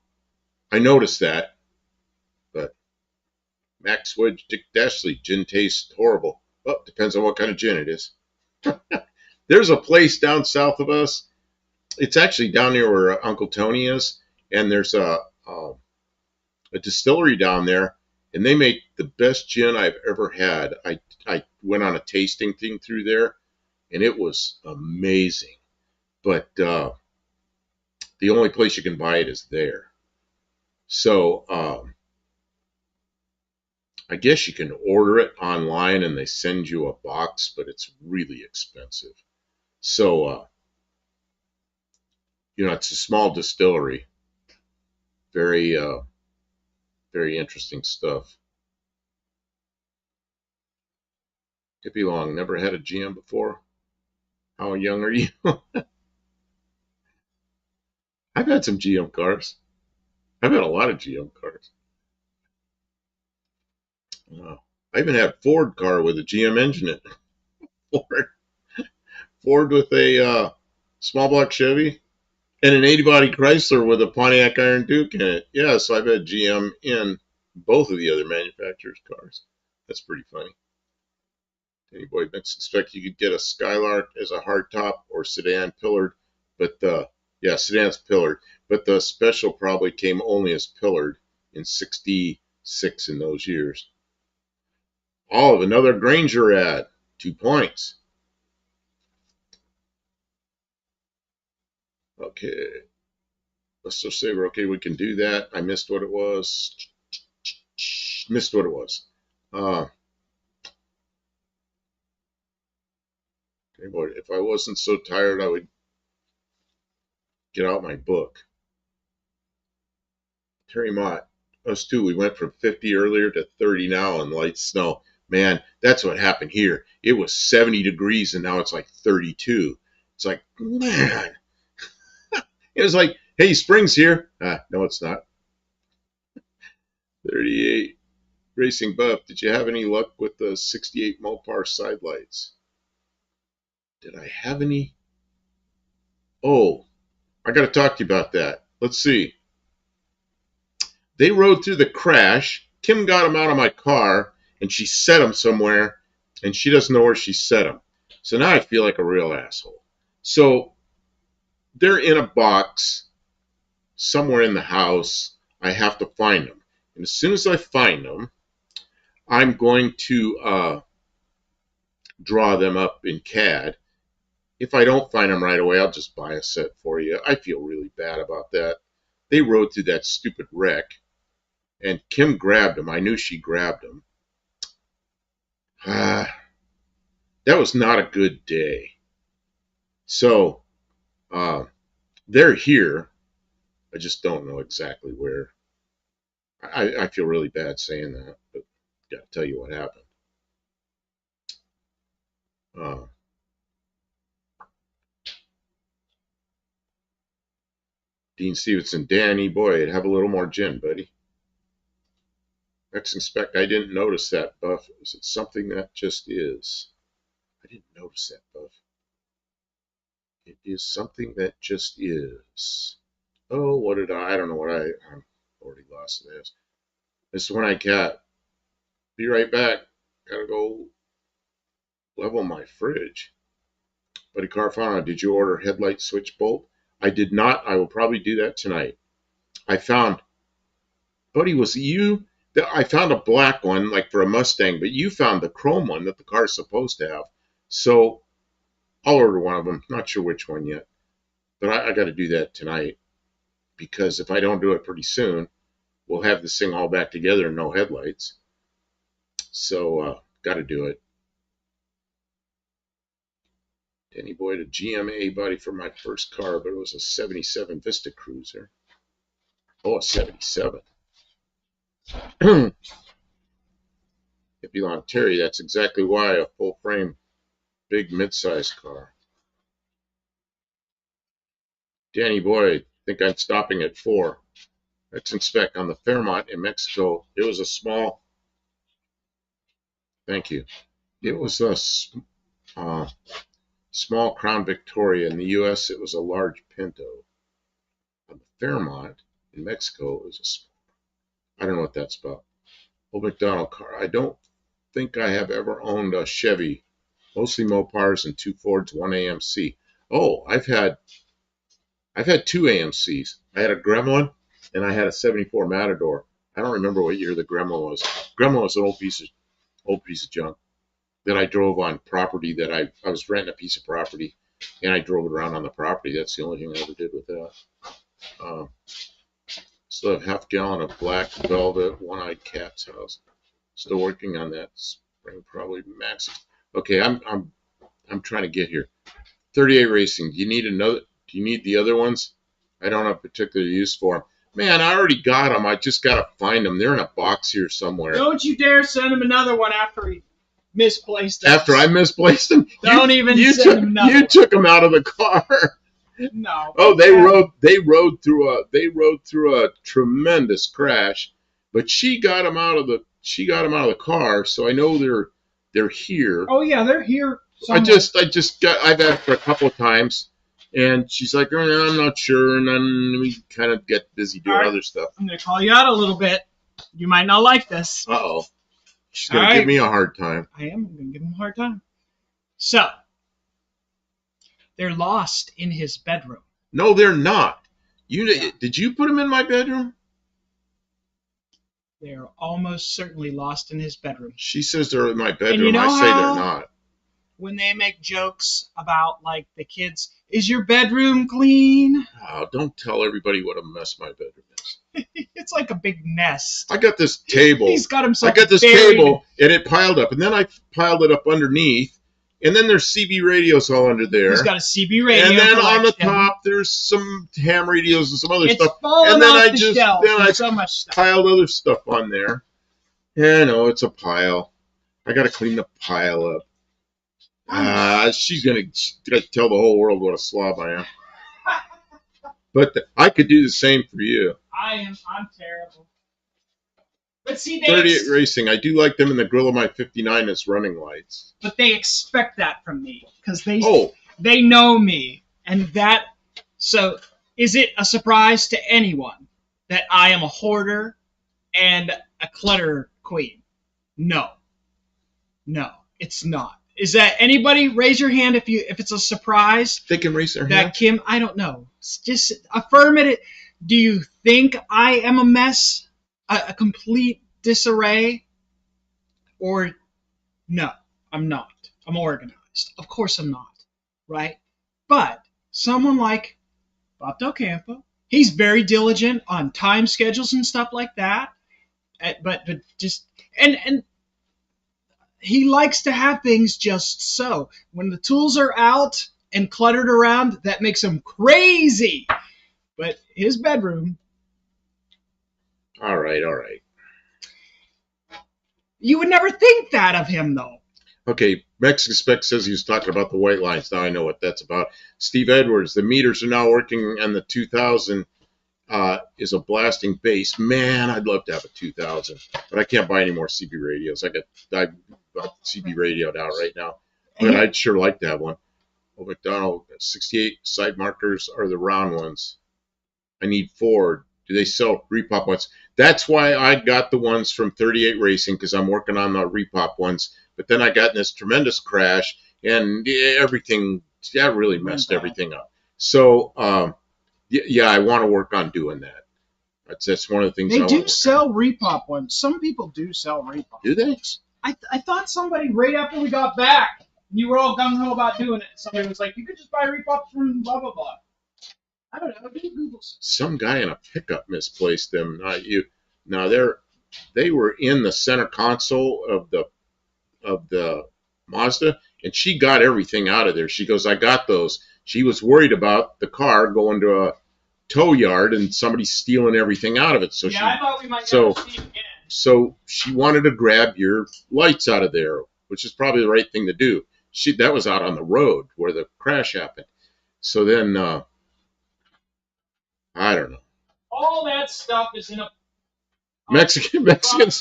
I noticed that, but Max Wedge Dick Dashley gin tastes horrible. Well, depends on what kind of gin it is. There's a place down south of us. It's actually down near where Uncle Tony is, and there's a distillery down there, and they make the best gin I've ever had. I went on a tasting thing through there, and it was amazing. But the only place you can buy it is there. So I guess you can order it online and they send you a box, but it's really expensive. So, it's a small distillery. Very, very interesting stuff. Hippie Long, never had a GM before. How young are you? I've had some GM cars. I've had a lot of GM cars. I even had a Ford car with a GM engine in it. Ford with a small block Chevy and an 80 body Chrysler with a Pontiac Iron Duke in it. Yeah, so I've had GM in both of the other manufacturers' cars. That's pretty funny. Any boy makes expect you could get a Skylark as a hardtop or sedan pillared, but yeah, sedan's pillared, but the special probably came only as pillared in '66 in those years. Oh, another Granger ad, 2 points. Okay, let's just say we're okay. We can do that. I missed what it was. Missed what it was. Okay, boy, if I wasn't so tired, I would get out my book. Terry Mott, us too. We went from 50 earlier to 30 now in light snow. Man, that's what happened here. It was 70 degrees and now it's like 32. It's like, man. It was like, hey, spring's here. No, it's not. 38. Racing Buff, did you have any luck with the 68 Mopar side lights? Did I have any? Oh, I got to talk to you about that. Let's see. They rode through the crash. Kim got them out of my car, and she set them somewhere, and she doesn't know where she set them. So now I feel like a real asshole. So they're in a box somewhere in the house. I have to find them. And as soon as I find them, I'm going to draw them up in CAD. If I don't find them right away, I'll just buy a set for you. I feel really bad about that. They rode through that stupid wreck, and Kim grabbed them. I knew she grabbed them. That was not a good day. So they're here. I just don't know exactly where. I feel really bad saying that, but got to tell you what happened. Dean Stevenson, Danny, boy, have a little more gin, buddy. X Inspect, I didn't notice that, Buff. Is it something that just is? I didn't notice that, Buff. It is something that just is. Oh, what did I don't know what I'm already lost this. This is when I cat. Be right back. Gotta go level my fridge. Buddy Carfano, did you order headlight switch bolt? I did not. I will probably do that tonight. I found, Buddy, was it you? I found a black one, like for a Mustang, but you found the chrome one that the car's supposed to have. So I'll order one of them. Not sure which one yet. But I got to do that tonight. Because if I don't do it pretty soon, we'll have this thing all back together and no headlights. So got to do it. Danny Boyd, a GMA body for my first car, but it was a 77 Vista Cruiser. Oh, a 77. Hippie Long Terry, that's exactly why a full frame, big mid-size car. Danny Boyd, think I'm stopping at 4. Let's inspect on the Fairmont in Mexico. It was a small, thank you. It was a small Crown Victoria. In the U.S., it was a large Pinto. On the Fairmont in Mexico, it was a small. I don't know what that's about. Old McDonald car. I don't think I have ever owned a Chevy. Mostly Mopars and 2 Fords, 1 AMC. Oh, I've had 2 AMCs. I had a Gremlin and I had a 74 Matador. I don't remember what year the Gremlin was. Gremlin was an old piece of junk that I drove on property that I was renting a piece of property and I drove it around on the property. That's the only thing I ever did with that. Still have half gallon of black velvet, one-eyed cat's house. Still working on that spring, probably max. Okay, I'm trying to get here. 38 Racing. Do you need another? Do you need the other ones? I don't have particular use for them. Man, I already got them. I just gotta find them. They're in a box here somewhere. Don't you dare send him another one after he misplaced them. After I misplaced them, Don't even send him another. You took them out of the car. No. Oh, they rode through a tremendous crash, but she got them out of the car, so I know they're here. Oh yeah, they're here somewhere. I've asked her a couple of times, and she's like, oh, I'm not sure, and then we kind of get busy doing other stuff. I'm gonna call you out a little bit. You might not like this. Uh-oh. She's gonna give me a hard time. I am gonna give him a hard time. So they're lost in his bedroom. No, they're not. Did you put them in my bedroom? They're almost certainly lost in his bedroom. She says they're in my bedroom. You know I say they're not. When they make jokes about, like, the kids, is your bedroom clean? Oh, don't tell everybody what a mess my bedroom is. It's like a big nest. I got this table. He's got himself I got this buried. table, and it piled up, and then I piled it up underneath, and then there's CB radios all under there. He's got a CB radio. And then on the top, there's some ham radios and some other stuff. And then I so much stuff. Piled other stuff on there. Yeah, no, it's a pile. I got to clean the pile up. She's gonna tell the whole world what a slob I am. But I could do the same for you. I'm terrible. But see, 38 Racing. I do like them in the grill of my 59 as running lights. But they expect that from me because they know me, and that. So, is it a surprise to anyone that I am a hoarder and a clutter queen? No, it's not. Is that anybody? Raise your hand if it's a surprise. They can raise their hand. That Kim, I don't know. Just affirmative. Do you think I am a mess? A complete disarray? Or no, I'm not. I'm organized. Of course I'm not, right? But someone like Bob Del Campo, he's very diligent on time schedules and stuff like that. But just and he likes to have things just so. When the tools are out and cluttered around, that makes him crazy. But his bedroom. All right. You would never think that of him, though. Okay, Mexican Spec says he was talking about the white lines. Now I know what that's about. Steve Edwards, the meters are now working, and the 2000 is a blasting bass. Man, I'd love to have a 2000, but I can't buy any more CB radios. I got CB radioed out right now, but I'd sure like to have one. Oh, McDonald, 68 side markers are the round ones. I need 4. Do they sell repop ones? That's why I got the ones from 38 Racing, because I'm working on the repop ones. But then I got in this tremendous crash, and everything, that really messed everything up. So, yeah, I want to work on doing that. That's one of the things they do sell repop ones. Some people do sell repop. Do they? I thought somebody right after we got back, and you were all gung-ho about doing it. Somebody was like, you could just buy repops from blah, blah, blah. I don't know. Do Google. Some guy in a pickup misplaced them, not you. Now they were in the center console of the Mazda, and she got everything out of there. She goes, I got those. She was worried about the car going to a tow yard and somebody stealing everything out of it. So I thought we might never see it again. So she wanted to grab your lights out of there, which is probably the right thing to do. That was out on the road where the crash happened. So then, I don't know. All that stuff is in a Mexican somewhere.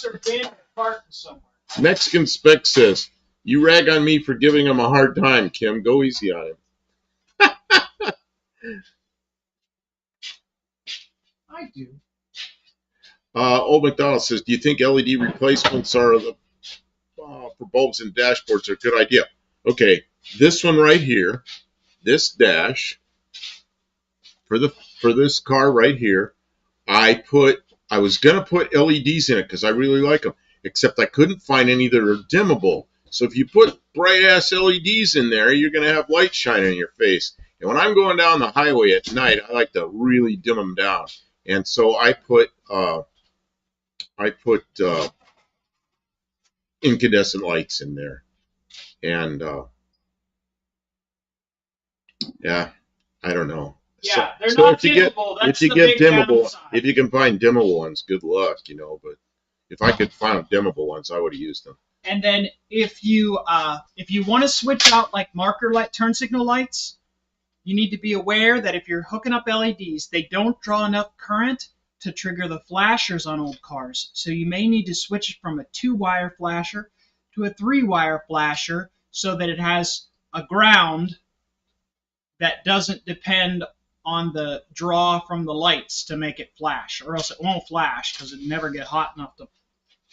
Spec says, you rag on me for giving him a hard time, Kim. Go easy on him. I do. Old McDonald says, do you think LED replacements are for bulbs and dashboards are a good idea? Okay, this one right here, this dash for this car right here, I was gonna put LEDs in it because I really like them, except I couldn't find any that are dimmable. So if you put bright ass LEDs in there, you're gonna have light shining in your face. And when I'm going down the highway at night, I like to really dim them down. And so I put incandescent lights in there, and yeah, I don't know. Yeah, they're not dimmable. That's the big downside. If you can find dimmable ones, good luck, But if I could find dimmable ones, I would have used them. And then if you want to switch out like marker light, turn signal lights, you need to be aware that if you're hooking up LEDs, they don't draw enough current to trigger the flashers on old cars. So you may need to switch from a 2-wire flasher to a 3-wire flasher so that it has a ground that doesn't depend on the draw from the lights to make it flash, or else it won't flash because it never get hot enough to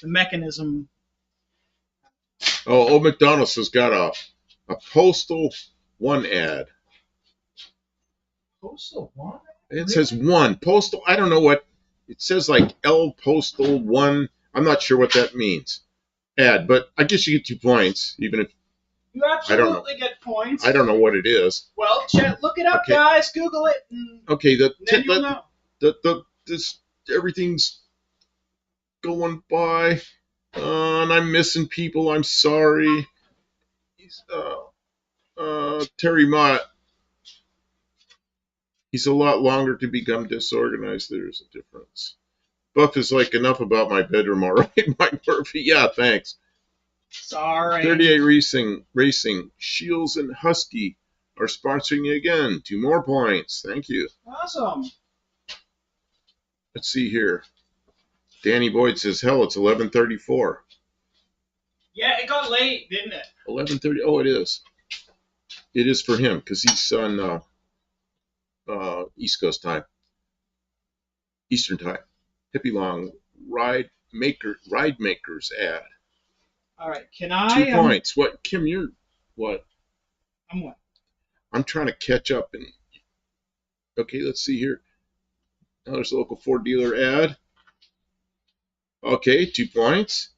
the mechanism. Oh, Old McDonald's has got a Postal 1 ad. Postal 1? It says 1. Postal, I don't know what, it says like L Postal 1. I'm not sure what that means. Ad, but I guess you get 2 points, even if you absolutely get points. I don't know what it is. Well, Chet, look it up, okay. Guys. Google it. Okay, then you'll know. Everything's going by, and I'm missing people. I'm sorry. Terry Mott. He's a lot longer to become disorganized. There's a difference. Buff is like, enough about my bedroom, all right, Mike Murphy. Yeah, thanks. Sorry. 38 Racing, Shields and Husky are sponsoring you again. 2 more points. Thank you. Awesome. Let's see here. Danny Boyd says, hell, it's 11:34. Yeah, it got late, didn't it? 11:30. Oh, it is. It is for him because he's on East Coast time. Eastern time. Hippie Long Ride Makers ad. All right, can I? 2 points. What, Kim? You're what? I'm what? I'm trying to catch up. And okay, let's see here. Now there's a local Ford dealer ad. Okay, 2 points.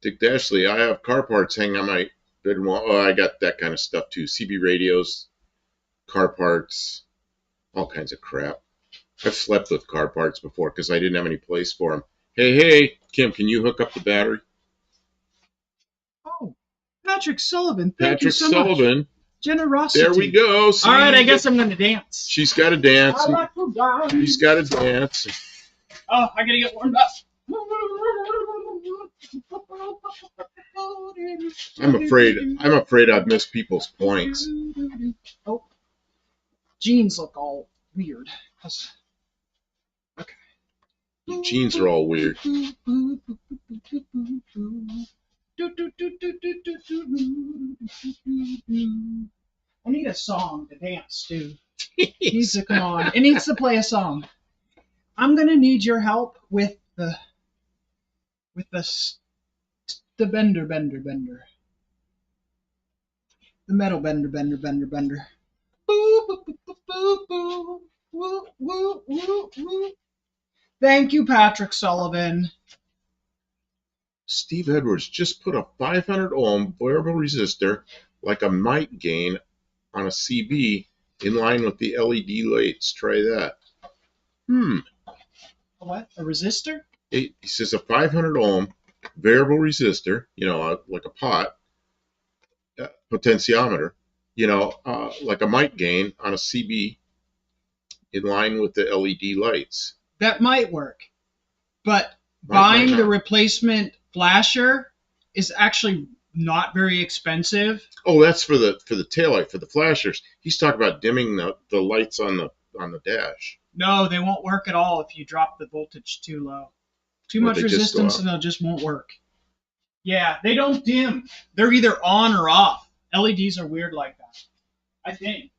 Dick Dashley, I have car parts hanging on my bedroom wall. Oh, I got that kind of stuff too. CB radios, car parts, all kinds of crap. I've slept with car parts before because I didn't have any place for them. Hey, Kim, can you hook up the battery? Oh, Patrick Sullivan. Thank you so much. Generosity. There we go. See, all right, I guess I'm going to dance. She's got to dance. I like to dance. She's got to dance. Oh, I got to get warmed up. I'm afraid I've missed people's points. Oh, jeans look all weird. Okay. Your jeans are all weird. I need a song to dance to. It needs to come on. It needs to play a song. I'm gonna need your help with the bender. The metal bender. Boo, boo, boo, boo, boo, boo. Woo, woo, woo, woo. Thank you, Patrick Sullivan. Steve Edwards just put a 500 ohm variable resistor like a might gain on a CB in line with the LED lights. Try that. What? A resistor? He says a 500 ohm variable resistor, like a pot, potentiometer, like a might gain on a CB in line with the LED lights. That might work. But buying the replacement flasher is actually not very expensive. Oh, that's for the taillight, for the flashers. He's talking about dimming the lights on the dash. No, they won't work at all if you drop the voltage too low. Too much resistance and they just won't work. Yeah, they don't dim. They're either on or off. LEDs are weird like that, I think.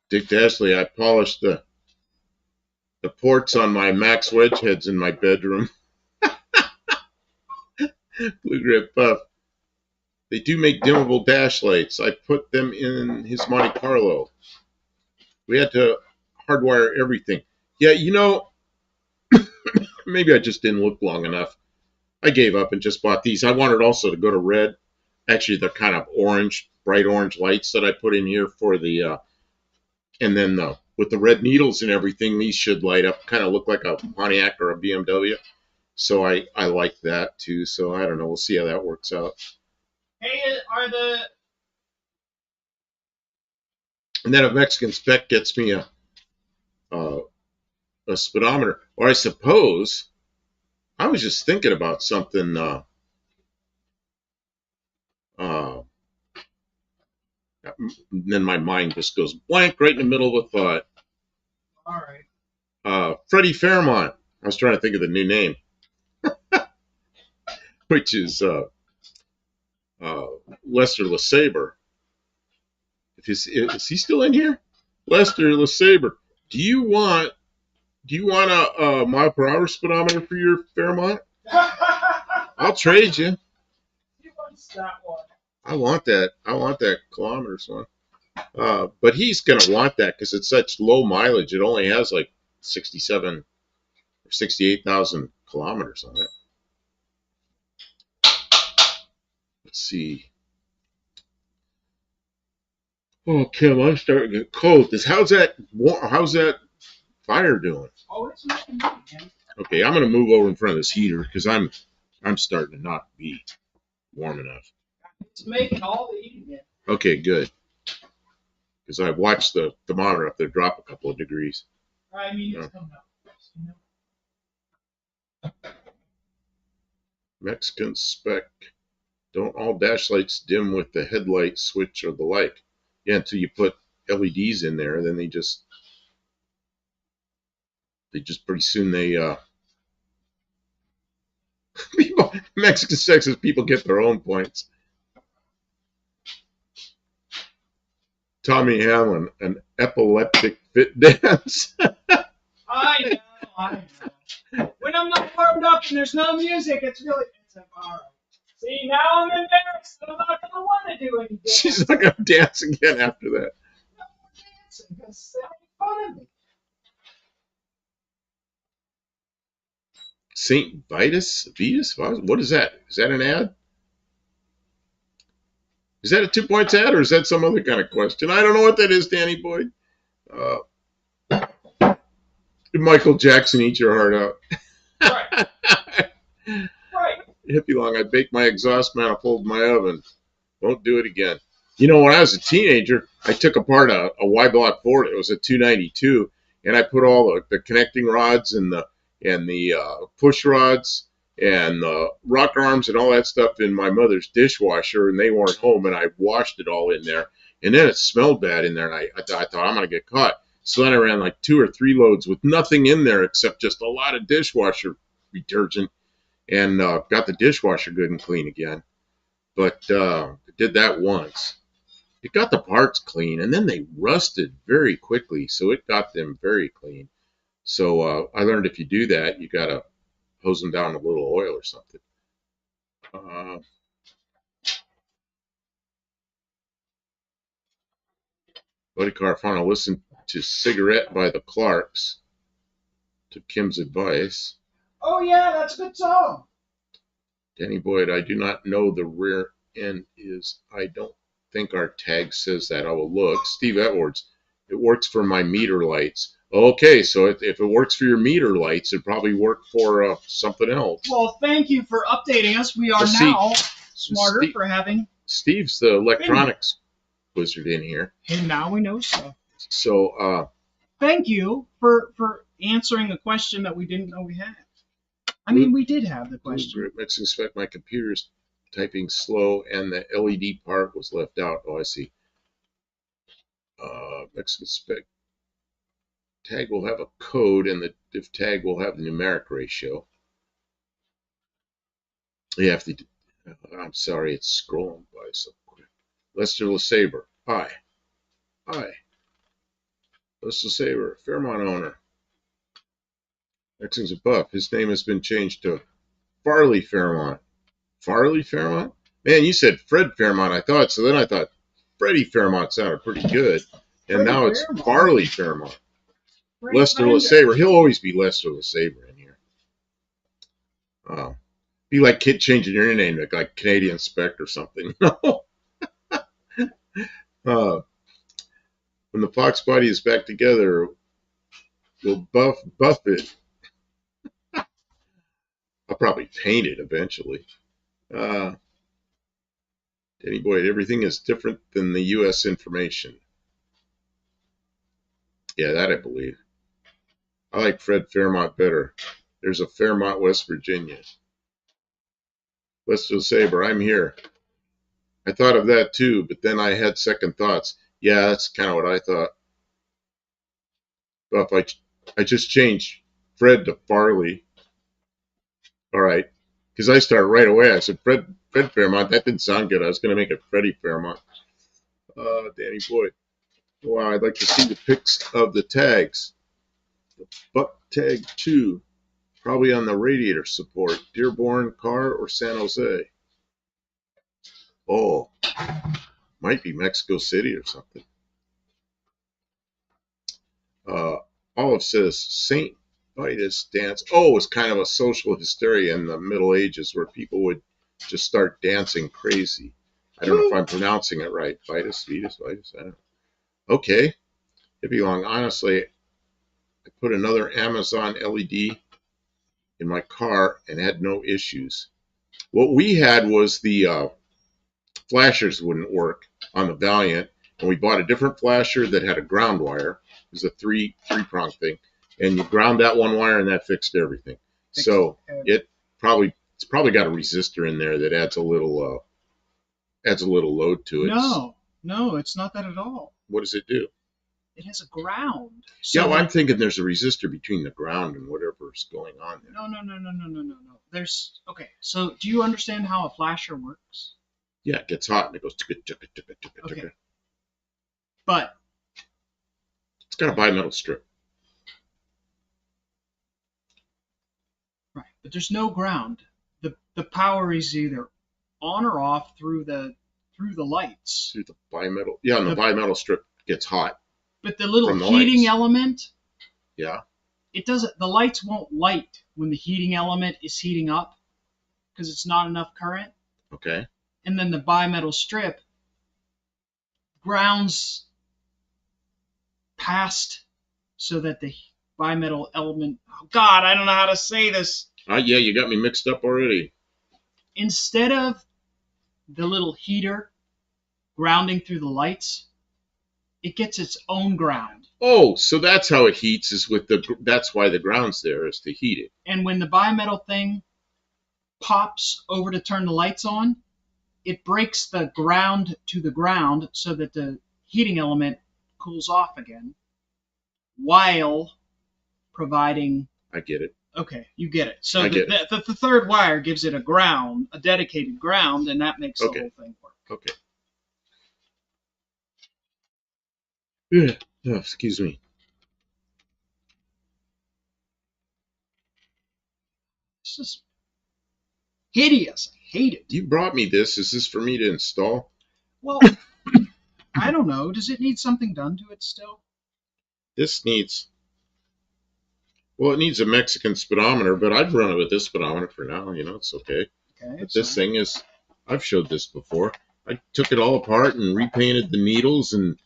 Dick Dashley, I polished the ports on my Max wedge heads in my bedroom. Blue Grip Buff. They do make dimmable dash lights. I put them in his Monte Carlo. We had to hardwire everything. Yeah, maybe I just didn't look long enough. I gave up and just bought these. I wanted also to go to red. Actually, they're kind of orange, bright orange lights that I put in here for the, and then with the red needles and everything, these should light up, kind of look like a Pontiac or a BMW. So I like that too. So I don't know. We'll see how that works out. Hey, are the And then a Mexican spec gets me a speedometer. Or I suppose I was just thinking about something. Then my mind just goes blank right in the middle of a thought. all right? Freddie Fairmont. I was trying to think of the new name, which is Lester LeSabre. Is he still in here? Lester LeSabre. Do you want a mile per hour speedometer for your Fairmont? I'll trade you. He wants that one. I want that kilometers one. But he's gonna want that because it's such low mileage. It only has like 67 or 68,000 kilometers on it. Let's see. Oh, Kim, I'm starting to get cold. How's that fire doing? Oh, it's making money, man. Okay, I'm gonna move over in front of this heater because I'm starting to not be warm enough. It's making all the heat again. Okay, good. Because I watched the thermometer up there drop a couple of degrees. I mean, it's coming up. Mexican spec. Don't all dash lights dim with the headlight switch or the light? Yeah, until you put LEDs in there, then they just pretty soon people, Mexican sexist people get their own points. Tommy Hamlin, an epileptic fit dance. I know. When I'm not warmed up and there's no music, it's all right. See, now I'm embarrassed. I'm not going to want to do any dance. She's not going to dance again after that. No more dancing because they'll make fun of me. St. Vitus? What is that? Is that an ad? Is that a 2 points ad or is that some other kind of question? I don't know what that is, Danny Boyd. Did Michael Jackson eat your heart out? Right. Right. Hippie long, I baked my exhaust manifold in my oven. Won't do it again. You know, when I was a teenager, I took apart a Y-block Ford. It was a 292, and I put all the connecting rods and the push rods and the rocker arms and all that stuff in my mother's dishwasher, and they weren't home, and I washed it all in there. And then it smelled bad in there, and I thought I'm going to get caught. So then I ran like 2 or 3 loads with nothing in there except just a lot of dishwasher detergent, and got the dishwasher good and clean again. But did that once. It got the parts clean, and then they rusted very quickly, so it got them very clean. So I learned if you do that, you got to hose them down with a little oil or something. Buddy Carfano, listen to Cigarette by the Clarks. Took Kim's advice. Oh, yeah, that's a good song. Danny Boyd, I do not know the rear end is. I don't think our tag says that. I will look. Steve Edwards, it works for my meter lights. Okay, so if it works for your meter lights, it probably work for something else. Well, thank you for updating us. We are now smarter for having. Steve's the electronics wizard in here. And now we know so. So, thank you for answering a question that we didn't know we had. I mean, we did have the question. Mexican spec, my computer's typing slow, and the LED part was left out. Oh, I see. Mexican spec. Tag will have a code, and the diff tag will have the numeric ratio. You have to. I'm sorry, it's scrolling by so quick. Lester LeSabre. Hi. Lester LeSabre, Fairmont owner. Mexican's a buff. His name has been changed to Farley Fairmont. Farley Fairmont? Man, you said Fred Fairmont, I thought. So then I thought Freddie Fairmont sounded pretty good. And Freddie now it's Fairmont. Farley Fairmont. Frank Lester Vanga. LeSabre. He'll always be Lester LeSabre in here. Be like kid changing your name to like Canadian Spec or something. When the Fox body is back together, we'll buff it. I'll probably paint it eventually. Danny Boyd, everything is different than the U.S. information. Yeah, that I believe. I like Fred Fairmont better. There's a Fairmont, West Virginia. Lester Sabre, I'm here. I thought of that too, but then I had second thoughts. Yeah, that's kind of what I thought. But if I just changed Fred to Farley. All right. Because I started right away. I said Fred Fairmont. That didn't sound good. I was going to make it Freddie Fairmont. Danny Boyd. Wow, I'd like to see the pics of the tags. The Buck Tag 2. Probably on the radiator support. Dearborn, Car, or San Jose. Oh, might be Mexico City or something. Olive says St. Vitus dance. Oh, it's kind of a social hysteria in the Middle Ages where people would just start dancing crazy. I don't know if I'm pronouncing it right. Vitus, I don't know. Okay. Hippie Long. Honestly, I put another Amazon LED in my car and had no issues. What we had was the flashers wouldn't work on the Valiant, and we bought a different flasher that had a ground wire. It was a three-prong thing, and you ground that one wire, and that fixed everything. So it's probably got a resistor in there that adds a little load to it. No, it's not that at all. What does it do? It has a ground. So yeah, well, I'm thinking there's a resistor between the ground and whatever's going on there. No. There's okay. So do you understand how a flasher works? Yeah, it gets hot and it goes Okay. But it's got a bimetal strip. Right, but there's no ground. The power is either on or off through the lights. Through the bimetal. Yeah, and the bimetal strip gets hot. But the little heating element, yeah, it doesn't. The lights won't light when the heating element is heating up because it's not enough current. Okay. And then the bimetal strip grounds past so that the bimetal element. Oh God, I don't know how to say this. Yeah, you got me mixed up already. Instead of the little heater grounding through the lights, it gets its own ground. Oh, so that's how it heats, that's why the ground's there, is to heat it. And when the bimetal thing pops over to turn the lights on, it breaks the ground to the ground so that the heating element cools off again while providing... I get it. Okay, you get it. So the third wire gives it a ground, a dedicated ground, and that makes the whole thing work. Okay. Yeah. Oh, excuse me. It's just hideous. I hate it. You brought me this. Is this for me to install? Well, I don't know. Does it need something done to it still? This needs... Well, it needs a Mexican speedometer, but I'd run it with this speedometer for now. It's okay. But this thing is... I've showed this before. I took it all apart and repainted the needles and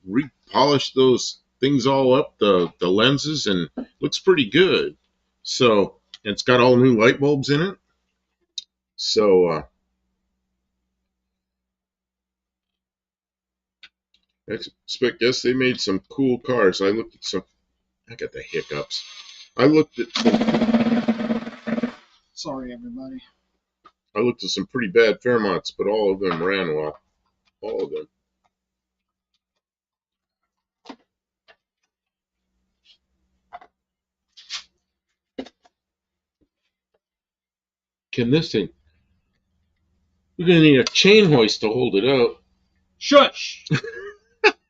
repolished those things all up, the lenses, and it looks pretty good. So, it's got all new light bulbs in it. So, I guess they made some cool cars. I looked at some... I got the hiccups. I looked at some... Sorry, everybody. I looked at some pretty bad Fairmonts, but all of them ran well. All of them. Can this thing... We're going to need a chain hoist to hold it out. Shush!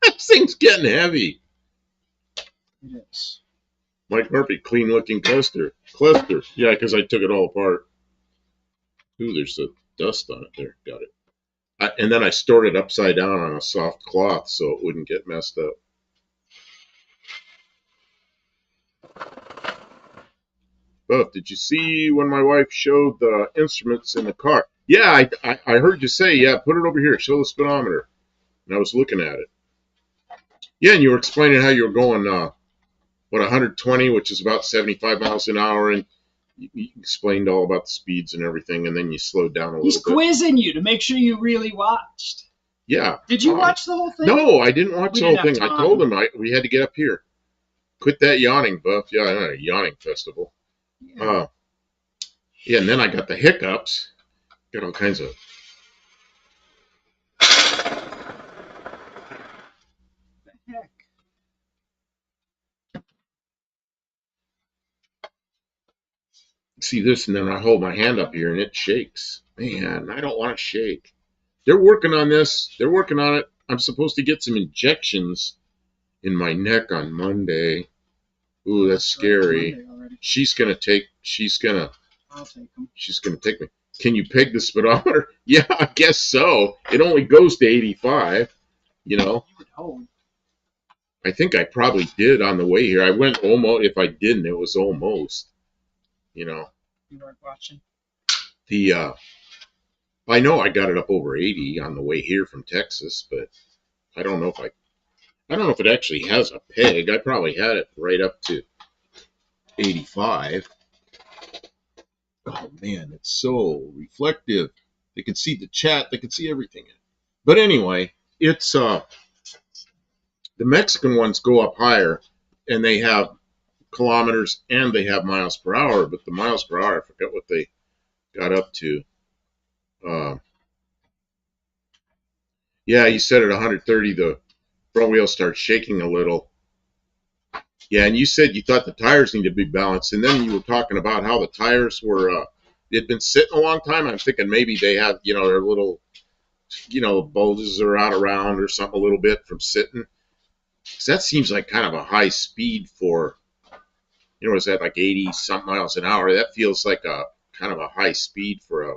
This thing's getting heavy. It is. Mike Murphy, clean-looking cluster. Yeah, because I took it all apart. Ooh, there's a dust on it there. Got it. And then I stored it upside down on a soft cloth so it wouldn't get messed up. Buff, did you see when my wife showed the instruments in the car? Yeah, I heard you say, yeah, put it over here, show the speedometer. And I was looking at it. Yeah, and you were explaining how you were going, 120, which is about 75 miles an hour, and you explained all about the speeds and everything, and then you slowed down a little bit. He's quizzing you to make sure you really watched. Yeah. Did you watch the whole thing? No, I didn't watch the whole thing. I told him we had to get up here. Quit that yawning, Buff. Yeah, I'm at a yawning festival. Yeah. Yeah, and then I got the hiccups. Got all kinds of... What the heck? See this, and then I hold my hand up here, and it shakes. Man, I don't want to shake. They're working on this. They're working on it. I'm supposed to get some injections in my neck on Monday. Ooh, that's scary. She's gonna take me. Can you peg the speedometer? Yeah, I guess so. It only goes to 85, you know. You would hope. I think I probably did on the way here. I went almost. If I didn't, it was almost, you know. You weren't watching? I know I got it up over 80 on the way here from Texas, but I don't know if it actually has a peg. I probably had it right up to 85. Oh man, it's so reflective. They can see the chat, they can see everything in it. But anyway, it's the Mexican ones go up higher, and they have kilometers and they have miles per hour, but the miles per hour, I forgot what they got up to. Yeah, you said at 130 the front wheel starts shaking a little. Yeah, and you said you thought the tires need to be balanced, and then you were talking about how the tires were they'd been sitting a long time. I'm thinking maybe they have, you know, their little, you know, bulges are out around or something a little bit from sitting. Because that seems like kind of a high speed for, you know, is that like 80 something miles an hour? That feels like a kind of a high speed for a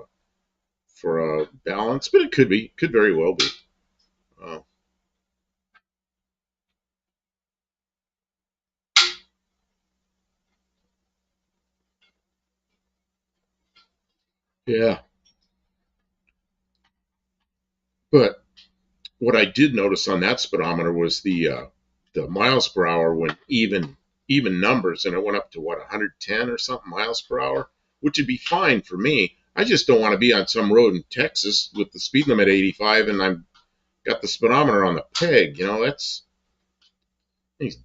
balance, but it could be, could very well be. Yeah. But what I did notice on that speedometer was the miles per hour went even numbers, and it went up to what, 110 or something miles per hour, which would be fine for me. I just don't want to be on some road in Texas with the speed limit 85 and I'm got the speedometer on the peg. You know, that's these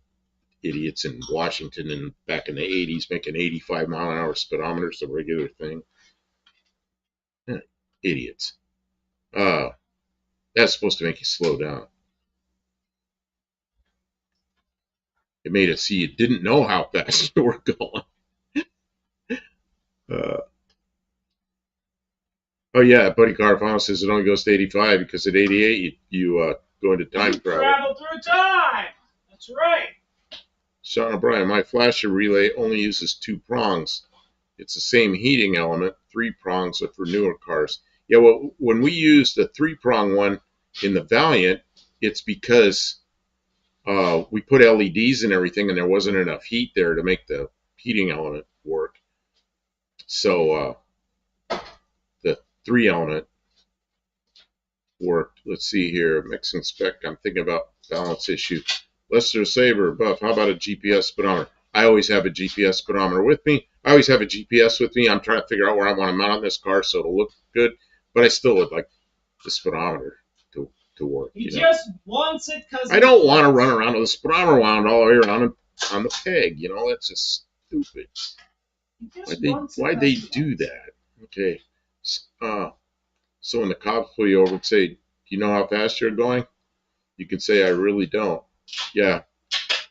idiots in Washington and back in the 80s making 85 mile an hour speedometers a regular thing. Idiots. That's supposed to make you slow down. It made it see you didn't know how fast you were going. Oh yeah, Buddy Carfano says it only goes to 85 because at 88 you go into time travel. Travel through time. That's right. Sean O'Brien, my flasher relay only uses 2 prongs. It's the same heating element, 3 prongs, but for newer cars. Yeah, well, when we use the 3-prong one in the Valiant, it's because we put LEDs and everything, and there wasn't enough heat there to make the heating element work. So the 3 element worked. Let's see here, mixing spec. I'm thinking about balance issue. Lester Saber, Buff, how about a GPS speedometer? I always have a GPS speedometer with me. I always have a GPS with me. I'm trying to figure out where I want to mount this car so it'll look good, but I still would like the speedometer to work. He just wants it because I don't want to run around with a speedometer wound all the way around on the peg. You know, that's just stupid. Why'd they do that? Okay. So when the cops pull you over and say, do you know how fast you're going? You can say, I really don't. Yeah.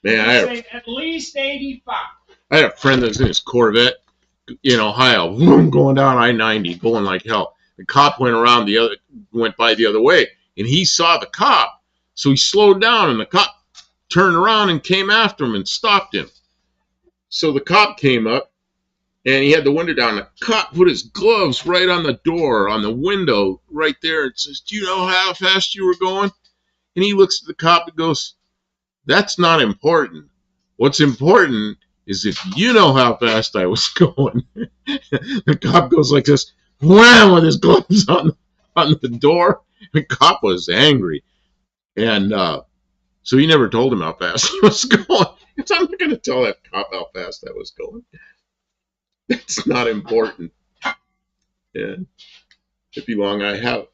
Man, say at least 85. I had a friend that was in his Corvette in Ohio, going down I-90, going like hell. The cop went by the other way, and he saw the cop. So he slowed down, and the cop turned around and came after him and stopped him. So the cop came up, and he had the window down. The cop put his gloves right on the door, on the window, right there, and says, "Do you know how fast you were going?" And he looks at the cop and goes, "That's not important. What's important is if you know how fast I was going." The cop goes like this, wham, with his gloves on the door. The cop was angry, and so he never told him how fast he was going. So I'm not going to tell that cop how fast I was going. It's not important. And if you long, I have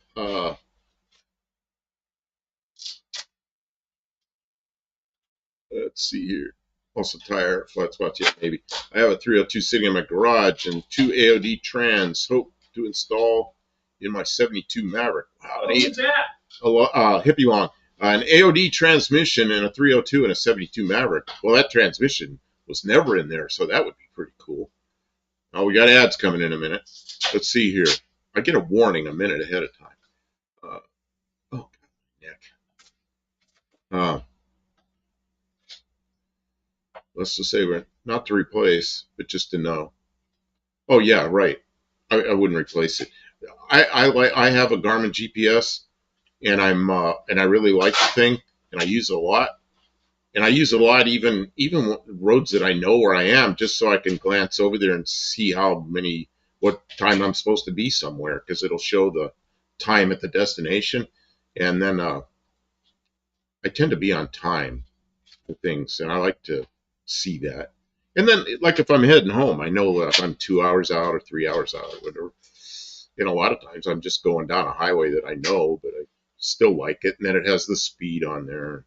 let's see here. Also tire, flat spots, yeah, maybe. I have a 302 sitting in my garage and 2 AOD trans. Hope to install in my 72 Maverick. Wow, What's that? Hippie long. An AOD transmission in a 302 and a 72 Maverick. Well, that transmission was never in there, so that would be pretty cool. Oh, we got ads coming in a minute. Let's see here. I get a warning a minute ahead of time. Oh, neck. Let's just say we're not to replace, but just to know. Oh yeah, right. I wouldn't replace it. I have a Garmin GPS, and I really like the thing, and I use it a lot. And I use it a lot, even roads that I know where I am, just so I can glance over there and see what time I'm supposed to be somewhere, because it'll show the time at the destination. And then I tend to be on time for things, and I like to see that. And then, like if I'm heading home, I know if I'm 2 hours out or 3 hours out or whatever. And a lot of times I'm just going down a highway that I know, but I still like it. And then it has the speed on there.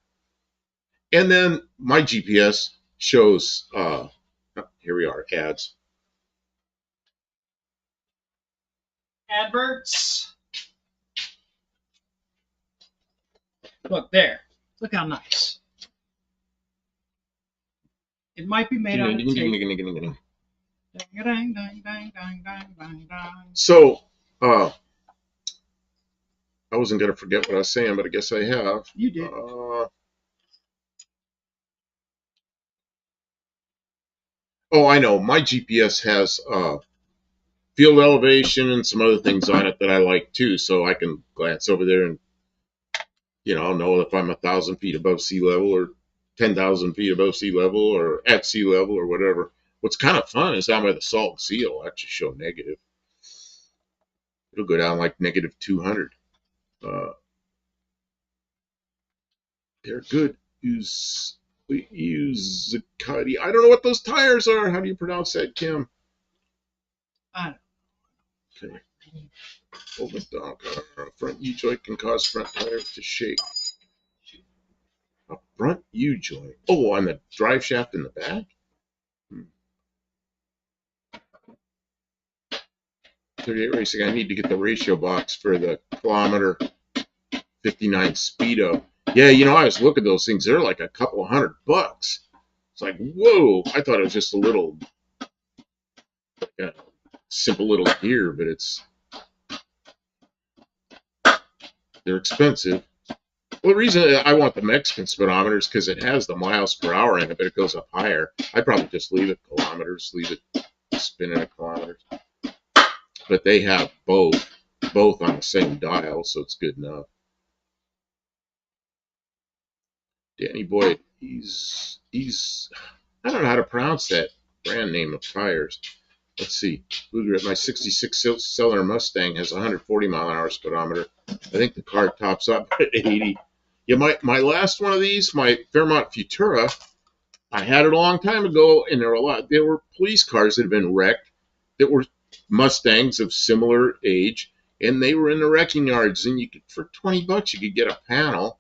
And then my GPS shows, here we are, ads. Adverts. Look there. Look how nice. It might be made out of tape. So, I wasn't going to forget what I was saying, but I guess I have. You did. Oh, I know. My GPS has field elevation and some other things on it that I like too, so I can glance over there and know if I'm 1,000 feet above sea level or 10,000 feet above sea level or at sea level or whatever. What's kind of fun is down by the Salton Sea, it'll actually show negative. It'll go down like negative 200. They're good. We use Zuccotti. I don't know what those tires are. How do you pronounce that, Kim? I don't know. Okay. Open down. Front U-joint can cause front tires to shake. A front U-joint. Oh, on the drive shaft in the back? 38 racing. I need to get the ratio box for the kilometer 59 Speedo. Yeah, I was looking at those things. They're like a couple of $100. It's like, whoa. I thought it was just a little, simple little gear, but they're expensive. Well, the reason I want the Mexican speedometer is because it has the miles per hour in it, but it goes up higher. I'd probably just leave it kilometers, leave it spinning at kilometers. But they have both on the same dial, so it's good enough. Danny Boyd, he's I don't know how to pronounce that brand name of tires. Let's see. My 66 cylinder Mustang has 140 mile an hour speedometer. I think the car tops up at 80. Yeah, my last one of these, my Fairmont Futura, I had it a long time ago, and there were police cars that had been wrecked that were Mustangs of similar age, and they were in the wrecking yards, and for $20 you could get a panel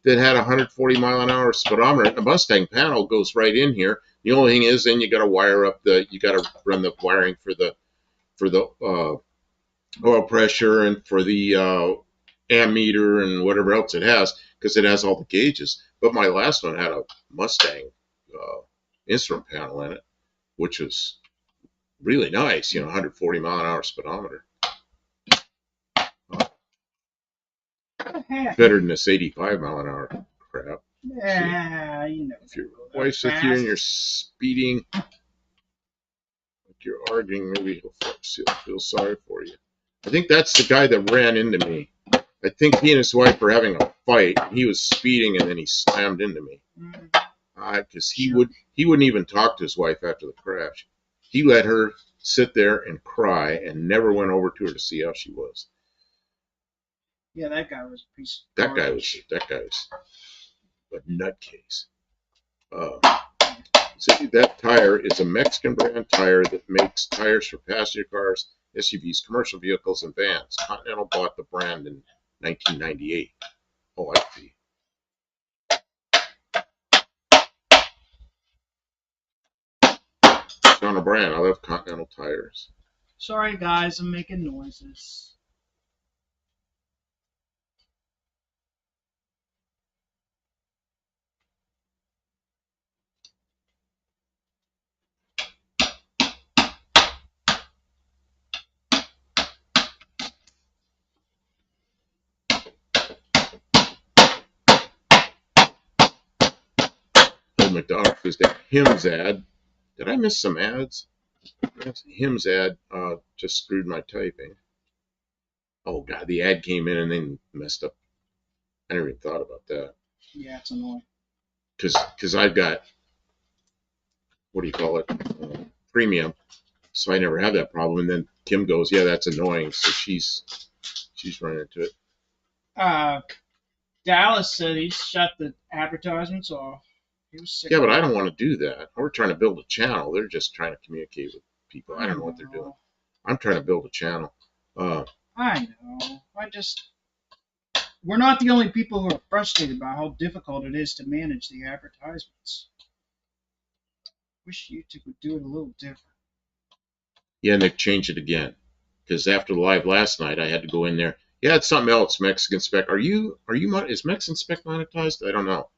that had 140 mile an hour speedometer. The Mustang panel goes right in here. The only thing is, then you got to wire up you got to run the wiring for the oil pressure and for the ammeter and whatever else it has, because it has all the gauges. But my last one had a Mustang instrument panel in it, which was really nice. 140 mile an hour speedometer. Better than this 85 mile an hour crap. Yeah, If your wife's with you and you're speeding, you're arguing, maybe he'll feel sorry for you. I think that's the guy that ran into me. I think he and his wife were having a fight. He was speeding, and then he slammed into me. Because he wouldn't even talk to his wife after the crash. He let her sit there and cry, and never went over to her to see how she was. Yeah, that guy was a piece of That guy garbage. was a nutcase. So that tire is a Mexican brand tire that makes tires for passenger cars, SUVs, commercial vehicles, and vans. Continental bought the brand in 1998. Oh, I see. It's on a brand. I love Continental tires. Sorry, guys, I'm making noises. Old McDonald was that Hims ad. Did I miss some ads? Yes, Hims ad just screwed my typing. Oh, God, the ad came in and then messed up. I never even thought about that. Yeah, it's annoying. Because I've got, what do you call it, premium, so I never have that problem. And then Kim goes, yeah, that's annoying. So she's running into it. Dallas said he shut the advertisements off. He was sick. Yeah, but I don't want to do that. We're trying to build a channel. They're just trying to communicate with people. I don't know what they're doing. I'm trying to build a channel. I know. We're not the only people who are frustrated by how difficult it is to manage the advertisements. Wish YouTube would do it a little different. Yeah, and they've changed it again. Because after the live last night, I had to go in there. Yeah, it's something else. Mexican Spec. Is Mexican Spec monetized? I don't know.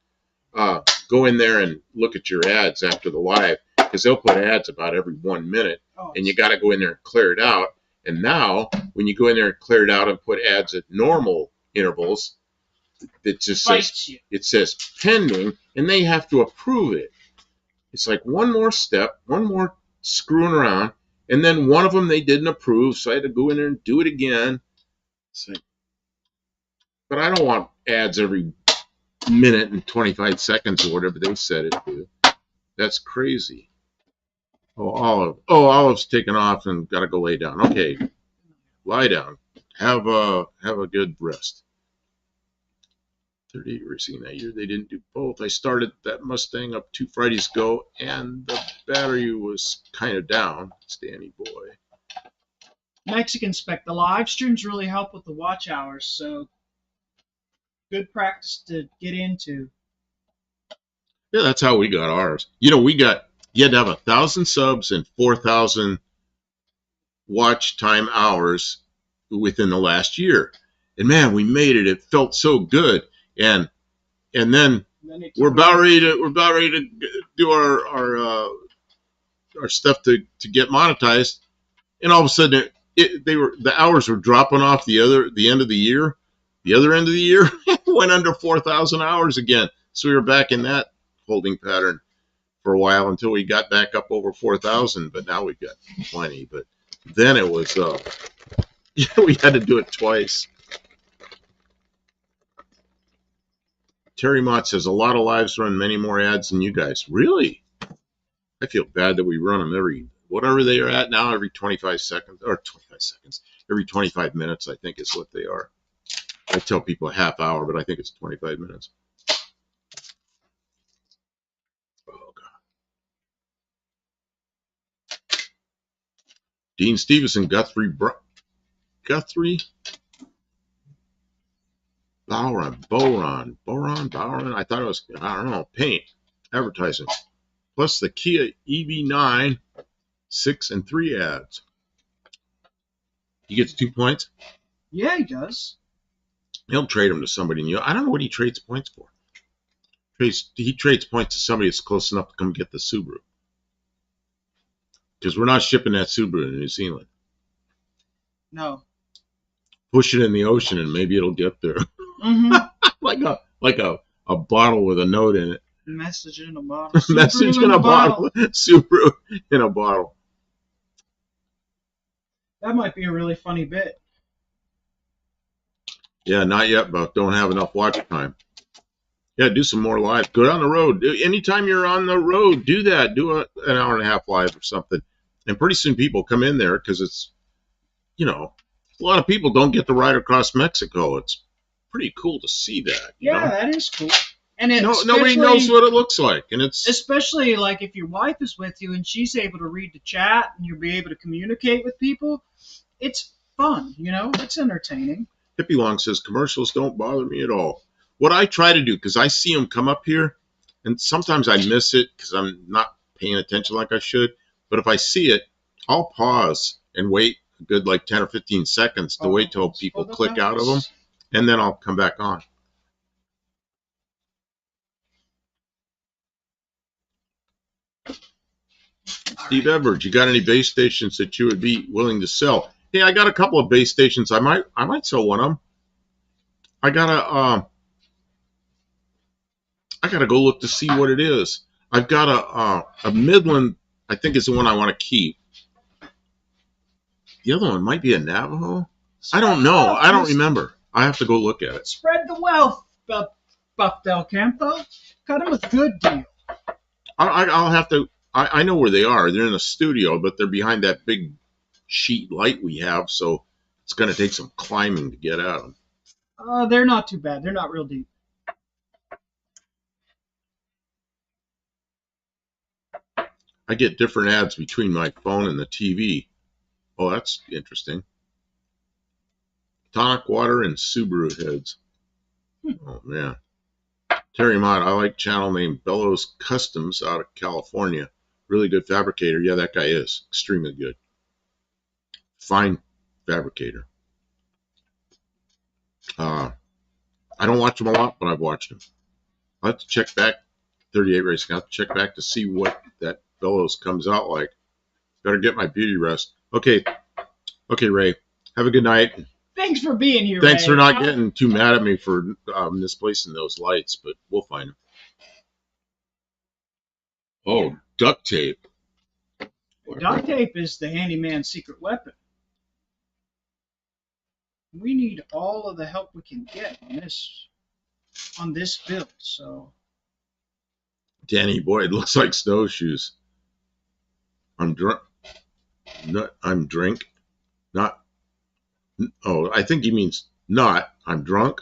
Go in there and look at your ads after the live, because they'll put ads about every 1 minute, and you got to go in there and clear it out. And now, when you go in there and clear it out and put ads at normal intervals, it just says pending, and they have to approve it. It's like one more step, one more screwing around, and then one of them they didn't approve, so I had to go in there and do it again. It's like, but I don't want ads every minute and 25 seconds or whatever they set it to. That's crazy. Oh, Olive's taken off and got to go lay down. Okay, lie down. Have a good rest. 38 racing that year. They didn't do both. I started that Mustang up 2 Fridays ago, and the battery was kind of down. It's Danny boy. Mexican Spec. The live streams really help with the watch hours, so good practice to get into. Yeah, that's how we got ours. You had to have 1,000 subs and 4,000 watch time hours within the last year. And man, we made it. It felt so good. And then we're about ready to do our stuff to get monetized. And all of a sudden the hours were dropping off the end of the year. The other end of the year went under 4,000 hours again. So we were back in that holding pattern for a while until we got back up over 4,000. But now we've got plenty. But then it was we had to do it twice. Terry Mott says a lot of lives run many more ads than you guys. Really? I feel bad that we run them every whatever they are at now, every 25 seconds or 25 seconds, every 25 minutes. I think is what they are. I tell people a half hour, but I think it's 25 minutes. Oh God. Dean Stevenson, Guthrie, Boron. I thought it was, I don't know, paint, advertising. Plus the Kia EV9, 6 and 3 ads. He gets 2 points? Yeah, he does. He'll trade them to somebody new. I don't know what he trades points for. He trades points to somebody that's close enough to come get the Subaru. Because we're not shipping that Subaru to New Zealand. No. Push it in the ocean and maybe it'll get there. Mm-hmm. like a bottle with a note in it. Message in a bottle. Message in a bottle. Subaru in a bottle. That might be a really funny bit. Yeah, not yet, but don't have enough watch time. Yeah, do some more live. Go down the road. Anytime you're on the road, do that. Do an hour and a half live or something. And pretty soon people come in there because it's, a lot of people don't get to ride across Mexico. It's pretty cool to see that, Yeah, that is cool. And No, nobody knows what it looks like. And it's especially like if your wife is with you and she's able to read the chat and you'll be able to communicate with people, it's fun, it's entertaining. Hippie Long says commercials don't bother me at all. What I try to do, because I see them come up here, and sometimes I miss it because I'm not paying attention like I should. But if I see it, I'll pause and wait a good like 10 or 15 seconds to wait till people click out of them, and then I'll come back on. Steve Edwards, you got any base stations that you would be willing to sell? Hey, I got a couple of base stations. I might sell one of them. I gotta go look to see what it is. I've got a Midland. I think is the one I want to keep. The other one might be a Navajo. I don't know. I don't remember. I have to go look at it. Spread the wealth, Buff Del Campo. Cut him a good deal. I'll have to. I know where they are. They're in a studio, but they're behind that big sheet light we have, so it's going to take some climbing to get at them. They're not too bad. They're not real deep. I get different ads between my phone and the TV. Oh, that's interesting. Tonic water and Subaru heads. Oh, man. Terry Mott, I like channel name Bellows Customs out of California. Really good fabricator. Yeah, that guy is extremely good. Fine fabricator. I don't watch him a lot, but I've watched him. I'll have to check back 38 Racing. I'll have to check back to see what that Bellows comes out like. Better get my beauty rest. Okay, Ray. Have a good night. Thanks for being here, Thanks Ray. for not getting too mad at me for misplacing those lights, but we'll find them. Oh, yeah. Duct tape. Duct tape is the handyman's secret weapon. We need all of the help we can get on this build. So, Danny, boy, it looks like snowshoes. I'm drunk. I'm drink. Not. Oh, I think he means not. I'm drunk.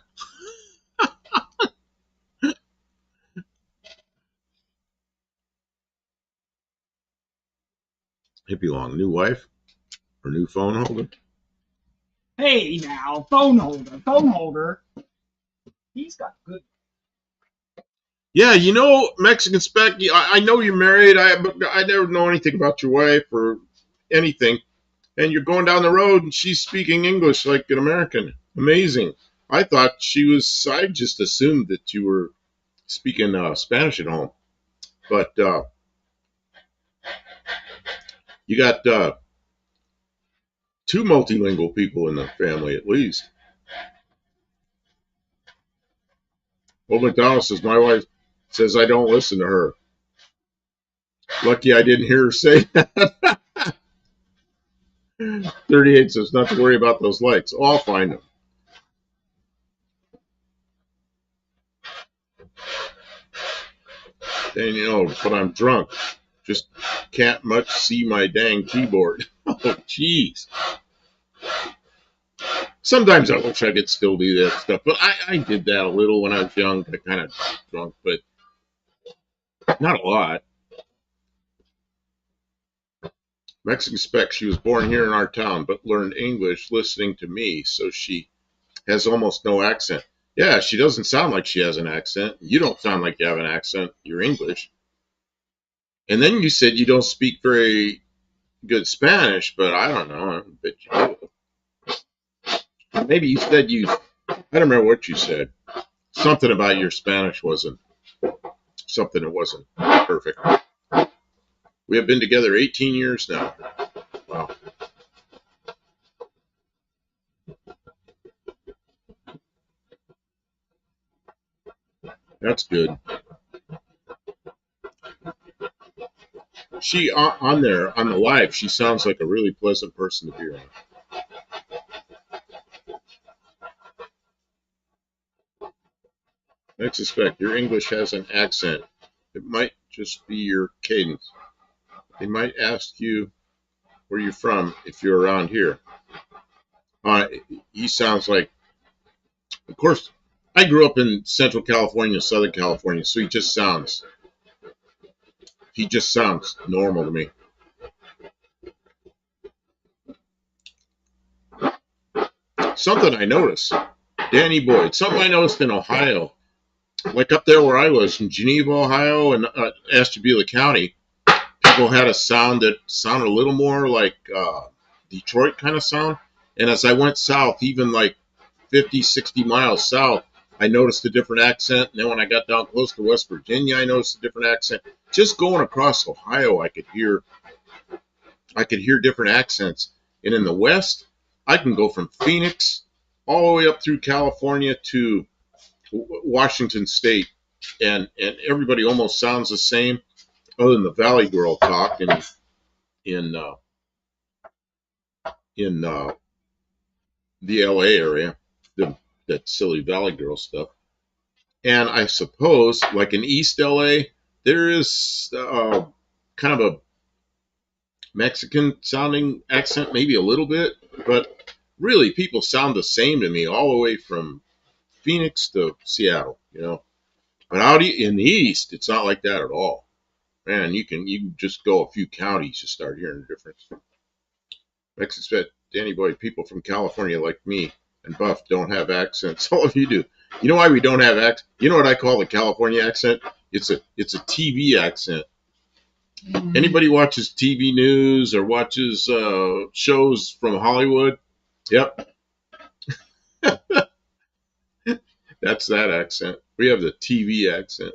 Hippie Long, new wife or new phone holder? Hey now, phone holder. He's got good. Yeah, Mexican Spec. I know you're married. I never know anything about your wife or anything. And you're going down the road and she's speaking English like an American. Amazing. I just assumed that you were speaking Spanish at home. But you got two multilingual people in the family at least. Well, McDonald says, my wife says I don't listen to her. Lucky I didn't hear her say that. 38 says not to worry about those lights. Oh, I'll find them. And but I'm drunk. Just can't much see my dang keyboard. Oh, jeez. Sometimes I wish I could still do that stuff, but I did that a little when I was young. I kind of drunk, but not a lot. Mexican Spec, she was born here in our town, but learned English listening to me, so she has almost no accent. Yeah, she doesn't sound like she has an accent. You don't sound like you have an accent. You're English. And then you said you don't speak very good Spanish, but I don't know. I bet you do. Maybe you said I don't remember what you said. Something about your Spanish wasn't something that wasn't perfect. We have been together 18 years now. Wow. That's good. She on there on the live, she sounds like a really pleasant person to be around. I suspect your English has an accent. It might just be your cadence. They might ask you where you're from if you're around here. He sounds like, of course, I grew up in Central California, Southern California, so he just sounds normal to me. Something I noticed, Danny Boyd, something I noticed in Ohio, like up there where I was in Geneva, Ohio, and Ashtabula County, people had a sound that sounded a little more like Detroit kind of sound. And as I went south, even like 50, 60 miles south, I noticed a different accent. And then when I got down close to West Virginia, I noticed a different accent. Just going across Ohio, I could hear different accents. And in the West, I can go from Phoenix all the way up through California to Washington State, and everybody almost sounds the same, other than the Valley Girl talk in the LA area, that silly Valley Girl stuff. And I suppose, like in East LA, there is kind of a Mexican sounding accent, maybe a little bit, but really people sound the same to me all the way from Phoenix to Seattle, But out in the East, it's not like that at all. Man, you can just go a few counties to start hearing the difference. I suspect, Danny Boy, people from California like me and Buff don't have accents. All of you do. You know why we don't have accents? You know what I call the California accent? It's a TV accent. Anybody watches TV news or watches shows from Hollywood? Yep. That's that accent. We have the TV accent.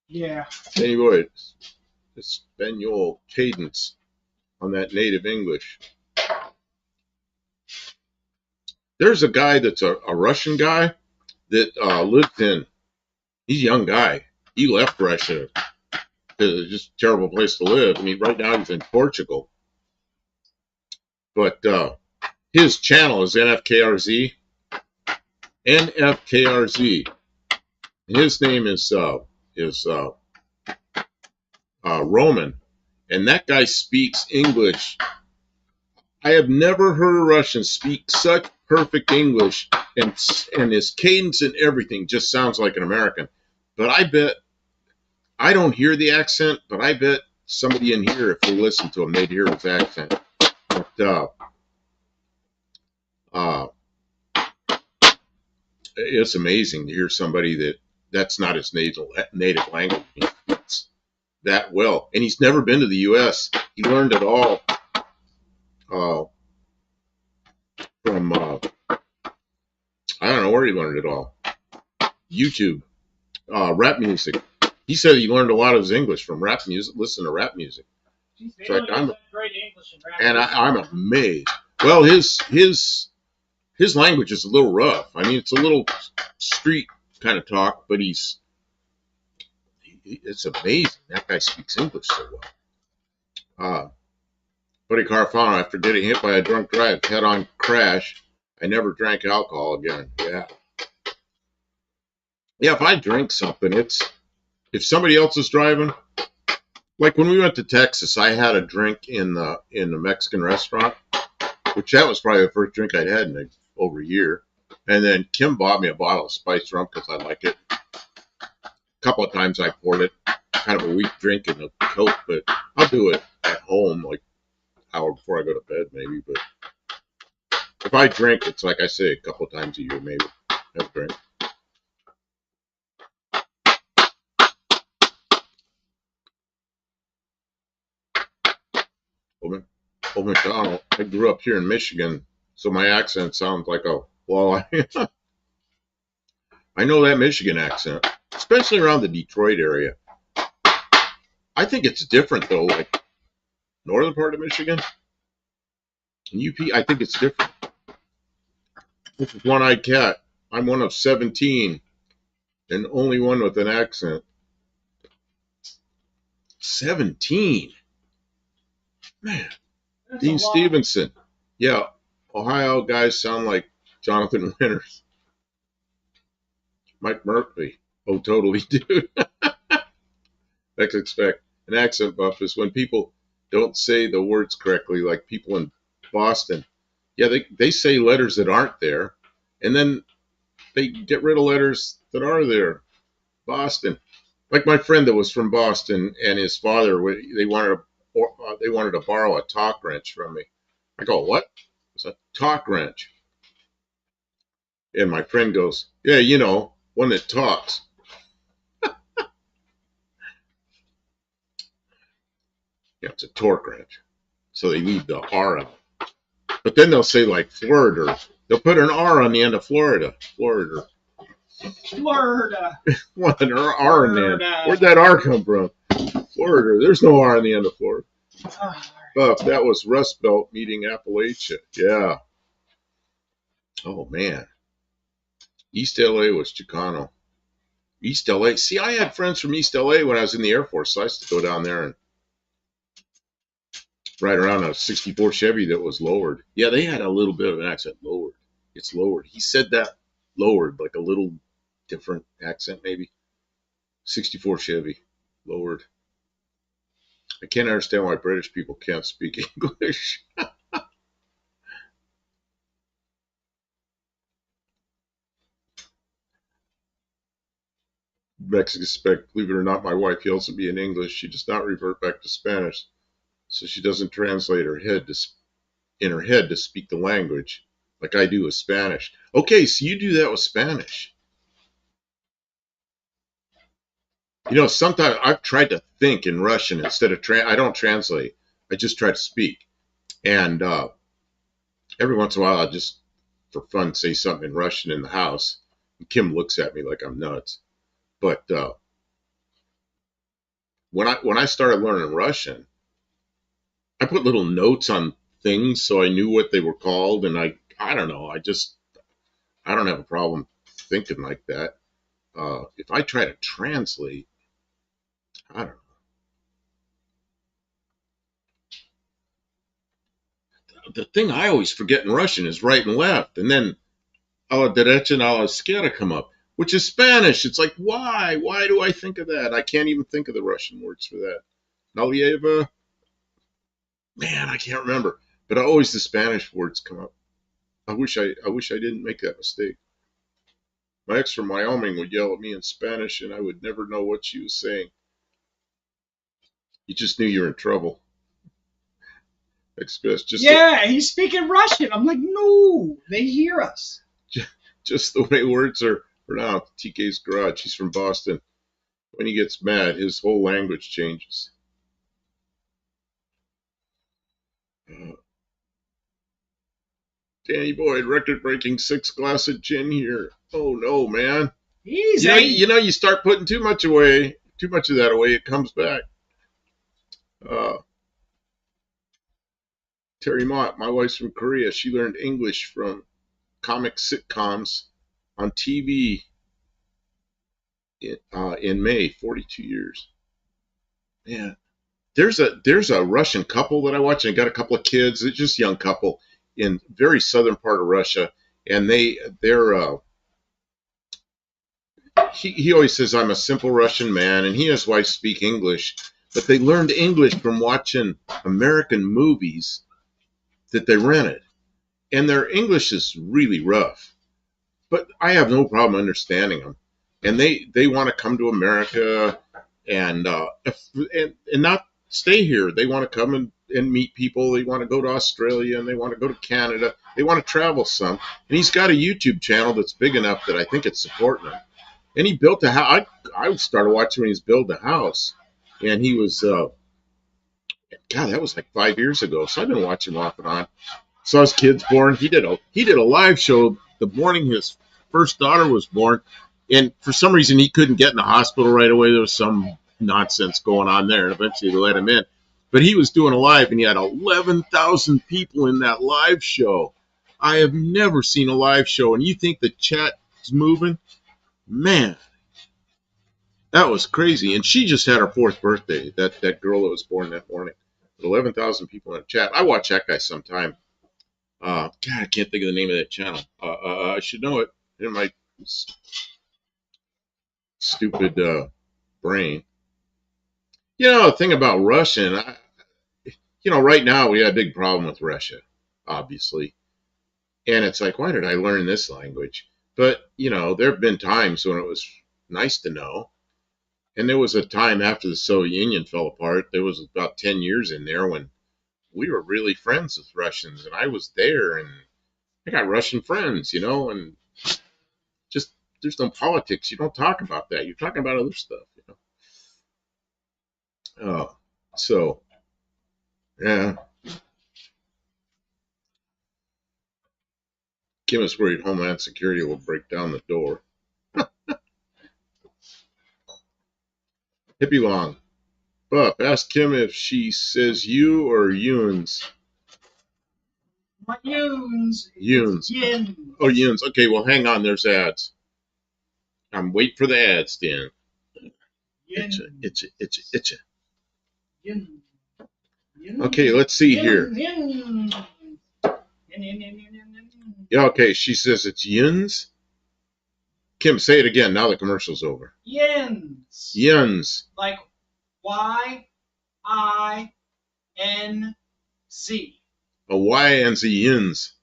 Yeah. Anyway, Espanol cadence on that native English. There's a guy that's a Russian guy that lived in, he's a young guy. He left Russia because it's just a terrible place to live. I mean, right now he's in Portugal. But his channel is NFKRZ. NFKRZ. His name is Roman. And that guy speaks English. I have never heard a Russian speak such perfect English, and his cadence and everything just sounds like an American. But I bet, I don't hear the accent, but I bet somebody in here, if they listen to him, they'd hear his accent. But it's amazing to hear somebody that's not his native language that well. And he's never been to the U.S. He learned it all from, I don't know where he learned it all. YouTube, rap music. He said he learned a lot of his English from rap music, listen to rap music. In fact, I'm amazed. Well, his language is a little rough. I mean, it's a little street kind of talk, but it's amazing. That guy speaks English so well. Buddy Carfano, after getting hit by a drunk drive, head-on crash, I never drank alcohol again. Yeah. Yeah, if I drink something, if somebody else is driving, like when we went to Texas, I had a drink in the Mexican restaurant, which that was probably the first drink I'd had in over a year. And then Kim bought me a bottle of spiced rum because I like it. A couple of times I poured it, kind of a weak drink in a Coke, but I'll do it at home, like an hour before I go to bed, maybe. But if I drink, it's like I say, a couple of times a year, maybe. Have a drink. Old McDonald. I grew up here in Michigan, so my accent sounds like a walleye. I know that Michigan accent, especially around the Detroit area. I think it's different, though, like northern part of Michigan. UP, I think it's different. This is One-Eyed Cat. I'm one of 17 and only one with an accent. 17. Man. That's Dean a lot. Stevenson. Yeah. Ohio guys sound like Jonathan Winters. Mike Murphy. Oh, totally, dude. Next expect. An accent buff is when people don't say the words correctly, like people in Boston. Yeah, they say letters that aren't there, and then they get rid of letters that are there. Boston. Like my friend that was from Boston and his father, they wanted to borrow a talk wrench from me. I go, what? It's a talk wrench. And my friend goes, yeah, you know, one that talks. Yeah, it's a torque wrench. So they leave the R out. But then they'll say like Florida. They'll put an R on the end of Florida. Florida. What an R in the end? Where'd that R come from? Florida. There's no R on the end of Florida. Buff, that was Rust Belt meeting Appalachia. Yeah. Oh, man. East LA was Chicano. East LA. See, I had friends from East LA when I was in the Air Force, so I used to go down there and ride around a 64 Chevy that was lowered. Yeah, they had a little bit of an accent. Lowered. It's lowered. He said that lowered, like a little different accent maybe. 64 Chevy. Lowered. I can't understand why British people can't speak English. Mexican spec, believe it or not, my wife yells at me in English. She does not revert back to Spanish, so she doesn't translate in her head to speak the language like I do with Spanish. Okay, so you do that with Spanish. You know, sometimes I've tried to think in Russian instead of I don't translate. I just try to speak, and every once in a while I'll just, for fun, say something in Russian in the house. And Kim looks at me like I'm nuts. But when I started learning Russian, I put little notes on things so I knew what they were called, and I don't know, I don't have a problem thinking like that. If I try to translate, I don't know. The thing I always forget in Russian is right and left, and then a la derecha and a la izquierda come up, which is Spanish. It's like, why? Why do I think of that? I can't even think of the Russian words for that. Nalieva, man, I can't remember. But always the Spanish words come up. I wish I didn't make that mistake. My ex from Wyoming would yell at me in Spanish, and I would never know what she was saying. You just knew you were in trouble. Yeah, he's speaking Russian. I'm like, no, they hear us. Just the way words are pronounced. TK's garage. He's from Boston. When he gets mad, his whole language changes. Danny Boyd, record-breaking 6 glass of gin here. Oh no, man! Easy. You start putting too much of that away, it comes back. Terry Mott, my wife's from Korea. She learned English from comic sitcoms on TV in May. 42 years. Man, there's a Russian couple that I watch, and they got a couple of kids. It's just a young couple in very southern part of Russia, and they're he always says I'm a simple Russian man, and he and his wife speak English, but they learned English from watching American movies that they rented, and their English is really rough, but I have no problem understanding them, and they want to come to America and not stay here. They want to come and meet people. They want to go to Australia, and they want to go to Canada. They want to travel some, and he's got a YouTube channel that's big enough that I think it's supporting him. And he built a house. I started watching when he was building a house, and he was, God, that was like 5 years ago. So I've been watching him off and on. Saw his kids born. He did a live show the morning his first daughter was born, and for some reason he couldn't get in the hospital right away. There was some nonsense going on there, and eventually they let him in. But he was doing a live, and he had 11,000 people in that live show. I have never seen a live show, and you think the chat is moving? Man, That was crazy. And she just had her 4th birthday, that girl that was born that morning. 11,000 people in the chat. I watch that guy sometime. God, I can't think of the name of that channel. I should know it in my stupid brain. You know, the thing about Russian, right now we have a big problem with Russia, obviously. And it's like, why did I learn this language? But, there have been times when it was nice to know. And there was a time after the Soviet Union fell apart, there was about 10 years in there when we were really friends with Russians. And I was there and I got Russian friends, and just there's no politics. You don't talk about that. You're talking about other stuff. So, yeah. Kim is worried Homeland Security will break down the door. Hippie Long. Buff, ask Kim if she says you or Yuns. My Yuns. Yuns. Oh, Yuns. Okay, well, hang on. There's ads. I'm waiting for the ads, Dan. Itcha. Okay, let's see here. Yeah, okay, she says it's Yuns. Kim, say it again. Now the commercial's over. Yens. Yuns. Like Y-I-N-Z. A Y-N-Z, Yuns.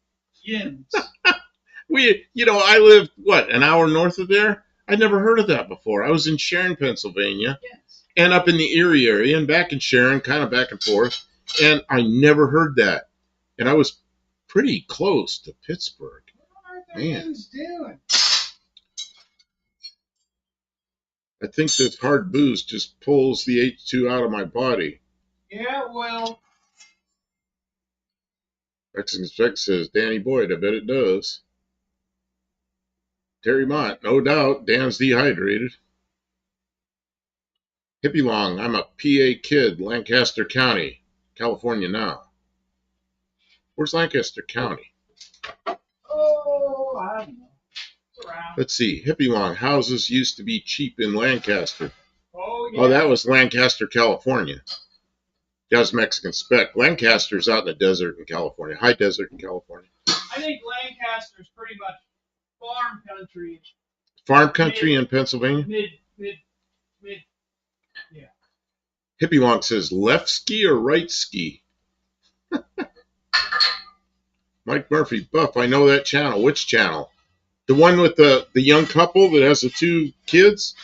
Yens. I live, an hour north of there? I'd never heard of that before. I was in Sharon, Pennsylvania. Yes. And up in the Erie area and back in Sharon, kind of back and forth. And I never heard that. And I was pretty close to Pittsburgh. What are things doing? I think this hard booze just pulls the H2 out of my body. Yeah, well. Mexican Spec says, Danny Boyd, I bet it does. Terry Mott, no doubt. Dan's dehydrated. Hippie Long, I'm a PA kid, Lancaster County, California now. Where's Lancaster County? Oh, I don't know. It's around. Let's see. Hippie Long, houses used to be cheap in Lancaster. Oh, yeah. Oh, that was Lancaster, California. That was Mexican Spec. Lancaster's out in the desert in California, high desert in California. I think Lancaster's pretty much farm country. Farm country in Pennsylvania? Mid. Yeah. Hippie Long says, left ski or right ski? Mike Murphy, Buff, I know that channel. Which channel? The one with the young couple that has the 2 kids?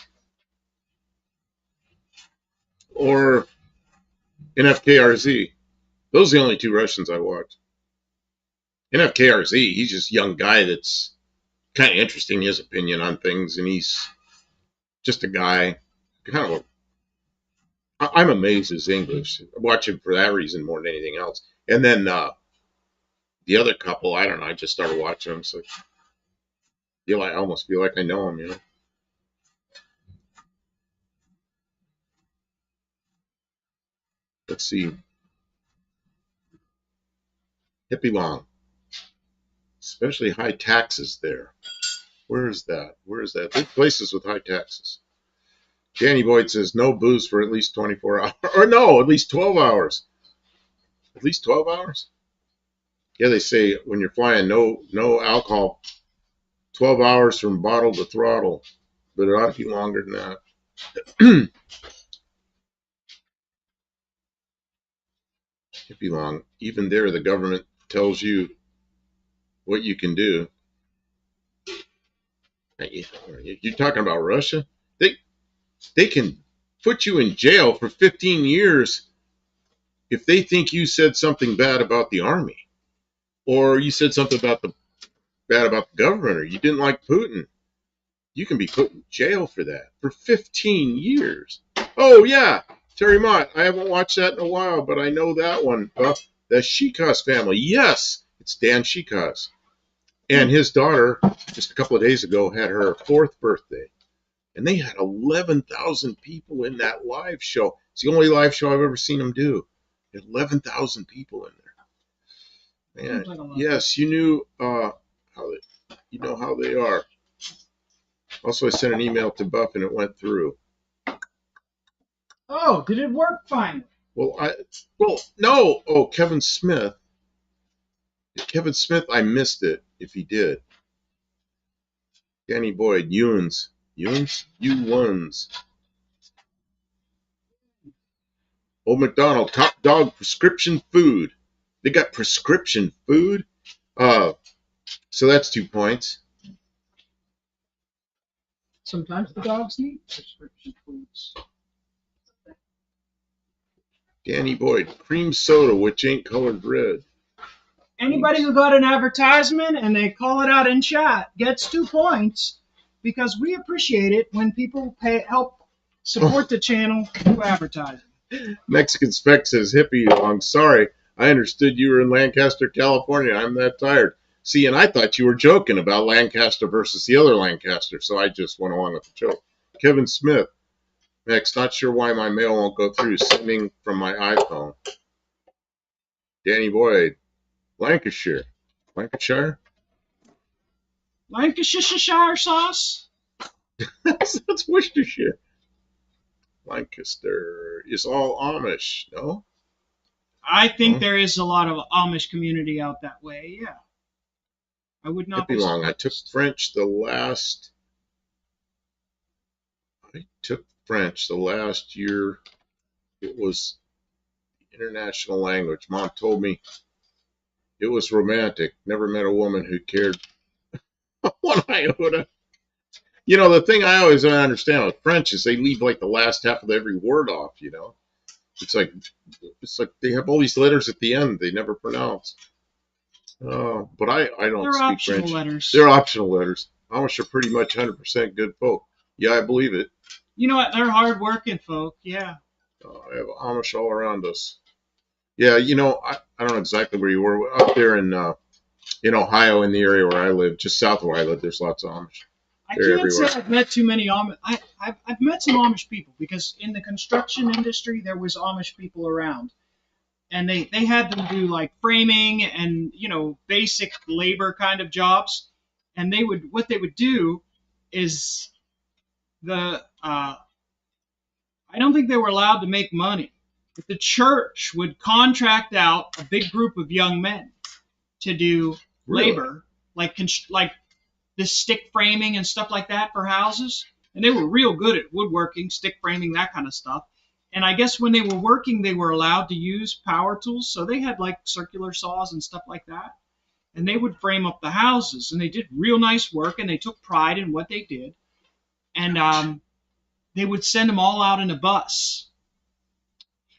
Or NFKRZ? Those are the only 2 Russians I watch. NFKRZ, he's just a young guy that's kind of interesting, his opinion on things, and he's just a guy, kind of I'm amazed at his English. I watch him for that reason more than anything else. And then the other couple, I don't know, I just started watching them, so I almost feel like I know them, Let's see. Hippie Long. Especially high taxes there. Where is that? There's places with high taxes. Danny Boyd says no booze for at least 24 hours. Or no, at least 12 hours. At least 12 hours? Yeah, they say when you're flying, no alcohol. 12 hours from bottle to throttle. But it ought to be longer than that. Hippie Long. Even there, the government tells you what you can do. You're talking about Russia? They can put you in jail for 15 years if they think you said something bad about the army, or you said something bad about the government, or you didn't like Putin. You can be put in jail for that for 15 years. Oh, yeah, Terry Mott. I haven't watched that in a while, but I know that one. The Shikas family. Yes, it's Dan Shikas. And his daughter, just a couple of days ago, had her 4th birthday. And they had 11,000 people in that live show. It's the only live show I've ever seen them do. 11,000 people in there. Man, yes, you knew how they are. Also, I sent an email to Buff and it went through. Oh, did it work finally? Well, no. Oh, Kevin Smith. Kevin Smith, I missed it if he did. Danny Boyd, Ewans. Ewans? Ewans. Old McDonald, Top Dog Prescription Food. They got prescription food? So that's 2 points. Sometimes the dogs need prescription foods. Danny Boyd, cream soda which ain't colored red. Anybody who got an advertisement and they call it out in chat gets 2 points because we appreciate it when people help support the channel through advertising. Mexican Spec says, hippie long. Sorry, I understood you were in Lancaster, California. I'm that tired. See, and I thought you were joking about Lancaster versus the other Lancaster, so I just went along with the joke. Kevin Smith, Max, not sure why my mail won't go through. Sending from my iPhone. Danny Boyd, Lancashire. Lancashire? Lancashire sauce? That's Worcestershire. Lancaster is all Amish, no? I think there is a lot of Amish community out that way, yeah. I would not be long. I took French the last year. It was international language. Mom told me it was romantic. Never met a woman who cared one iota. You know, the thing I always don't understand with French is they leave like the last half of every word off, you know? It's like they have all these letters at the end they never pronounce. But I don't speak French. Letters. They're optional letters. Amish are pretty much 100% good folk. Yeah, I believe it. You know what? They're hard-working folk, yeah. I have Amish all around us. Yeah, you know, I don't know exactly where you were. Up there in Ohio, in the area where I live, just south of where I live, there's lots of Amish. I can't say I've met too many Amish. I've met some Amish people because in the construction industry there was Amish people around, and they had them do like framing and basic labor kind of jobs, and what they would do is I don't think they were allowed to make money, but the church would contract out a big group of young men to do labor, like this stick framing and stuff like that for houses. And they were real good at woodworking, stick framing, that kind of stuff. And I guess when they were working, they were allowed to use power tools. So they had like circular saws and stuff like that. And they would frame up the houses. And they did real nice work. And they took pride in what they did. And they would send them all out in a bus.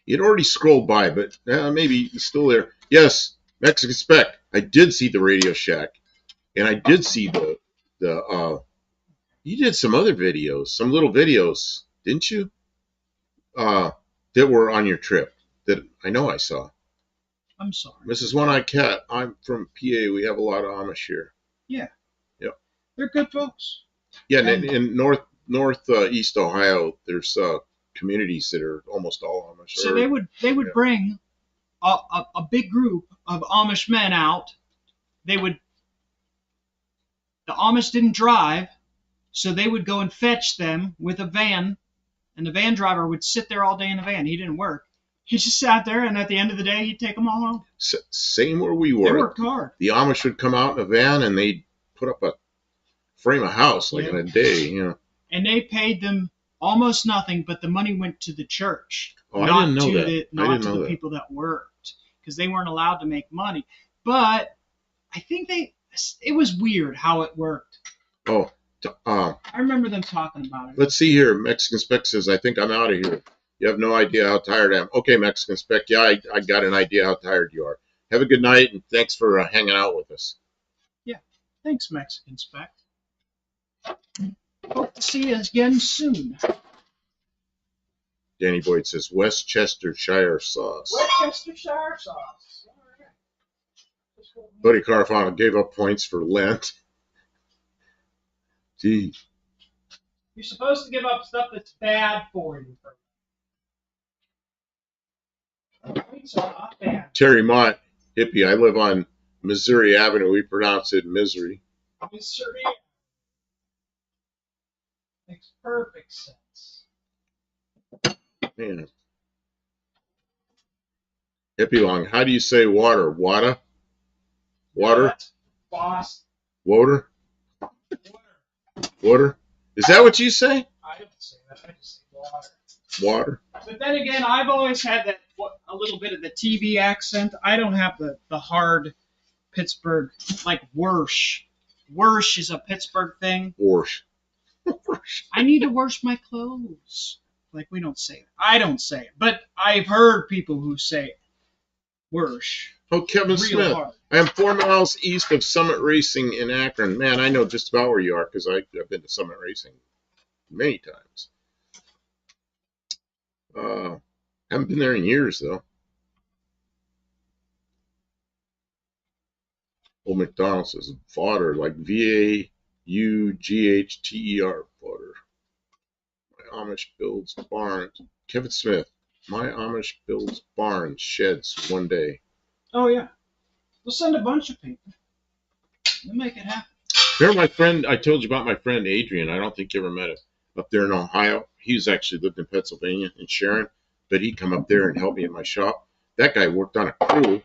It already scrolled by, but maybe he's still there. Yes, Mexican Spec. I did see the Radio Shack. And I did see you did some other videos, some little videos, didn't you? That were on your trip that I know I saw. I'm sorry. Mrs. One-Eyed Cat, I'm from PA. We have a lot of Amish here. Yeah. Yep. They're good folks. Yeah, and in northeast Ohio, there's communities that are almost all Amish. So they would bring a big group of Amish men out. The Amish didn't drive, so they would go and fetch them with a van, and the van driver would sit there all day in the van. He didn't work. He just sat there, and at the end of the day, he'd take them all home. Same where we were. They worked hard. The Amish would come out in a van, and they'd put up a frame a house in a day, you know. And they paid them almost nothing, but the money went to the church. Oh, I didn't know that. Not to the people that worked, because they weren't allowed to make money. But I think it was weird how it worked. Oh, I remember them talking about it. Let's see here. Mexican Spec says, I think I'm out of here. You have no idea how tired I am. Okay, Mexican Spec. Yeah, I got an idea how tired you are. Have a good night, and thanks for hanging out with us. Yeah, thanks, Mexican Spec. Hope to see you again soon. Danny Boyd says, Westchestershire sauce. Westchestershire sauce. All right. Buddy Carfano gave up points for Lent. Gee. You're supposed to give up stuff that's bad for you. Points are not bad. Terry Mott, hippie. I live on Missouri Avenue. We pronounce it Misery. Missouri. Makes perfect sense. Man, hippie long. How do you say water? Water? Water? Boss. Water? Water. Water? Is that what you say? I don't say that. I just say water. Water? But then again, I've always had that a little bit of the TV accent. I don't have the hard Pittsburgh, like Wersh. Wersh is a Pittsburgh thing. Wash. I need to wash my clothes. Like, we don't say it. I don't say it. But I've heard people who say it. Wersh. Oh, Kevin Real Smith. hard. I am 4 miles east of Summit Racing in Akron. Man, I know just about where you are because I've been to Summit Racing many times. Haven't been there in years, though. Old McDonald says fodder, like Vaughther, fodder. My Amish builds barns. Kevin Smith. My Amish builds barns, sheds one day. Oh, yeah. We'll send a bunch of people. We'll make it happen. Remember my friend, I told you about my friend Adrian. I don't think you ever met him. Up there in Ohio. He's actually lived in Pennsylvania, in Sharon. But he'd come up there and help me in my shop. That guy worked on a crew.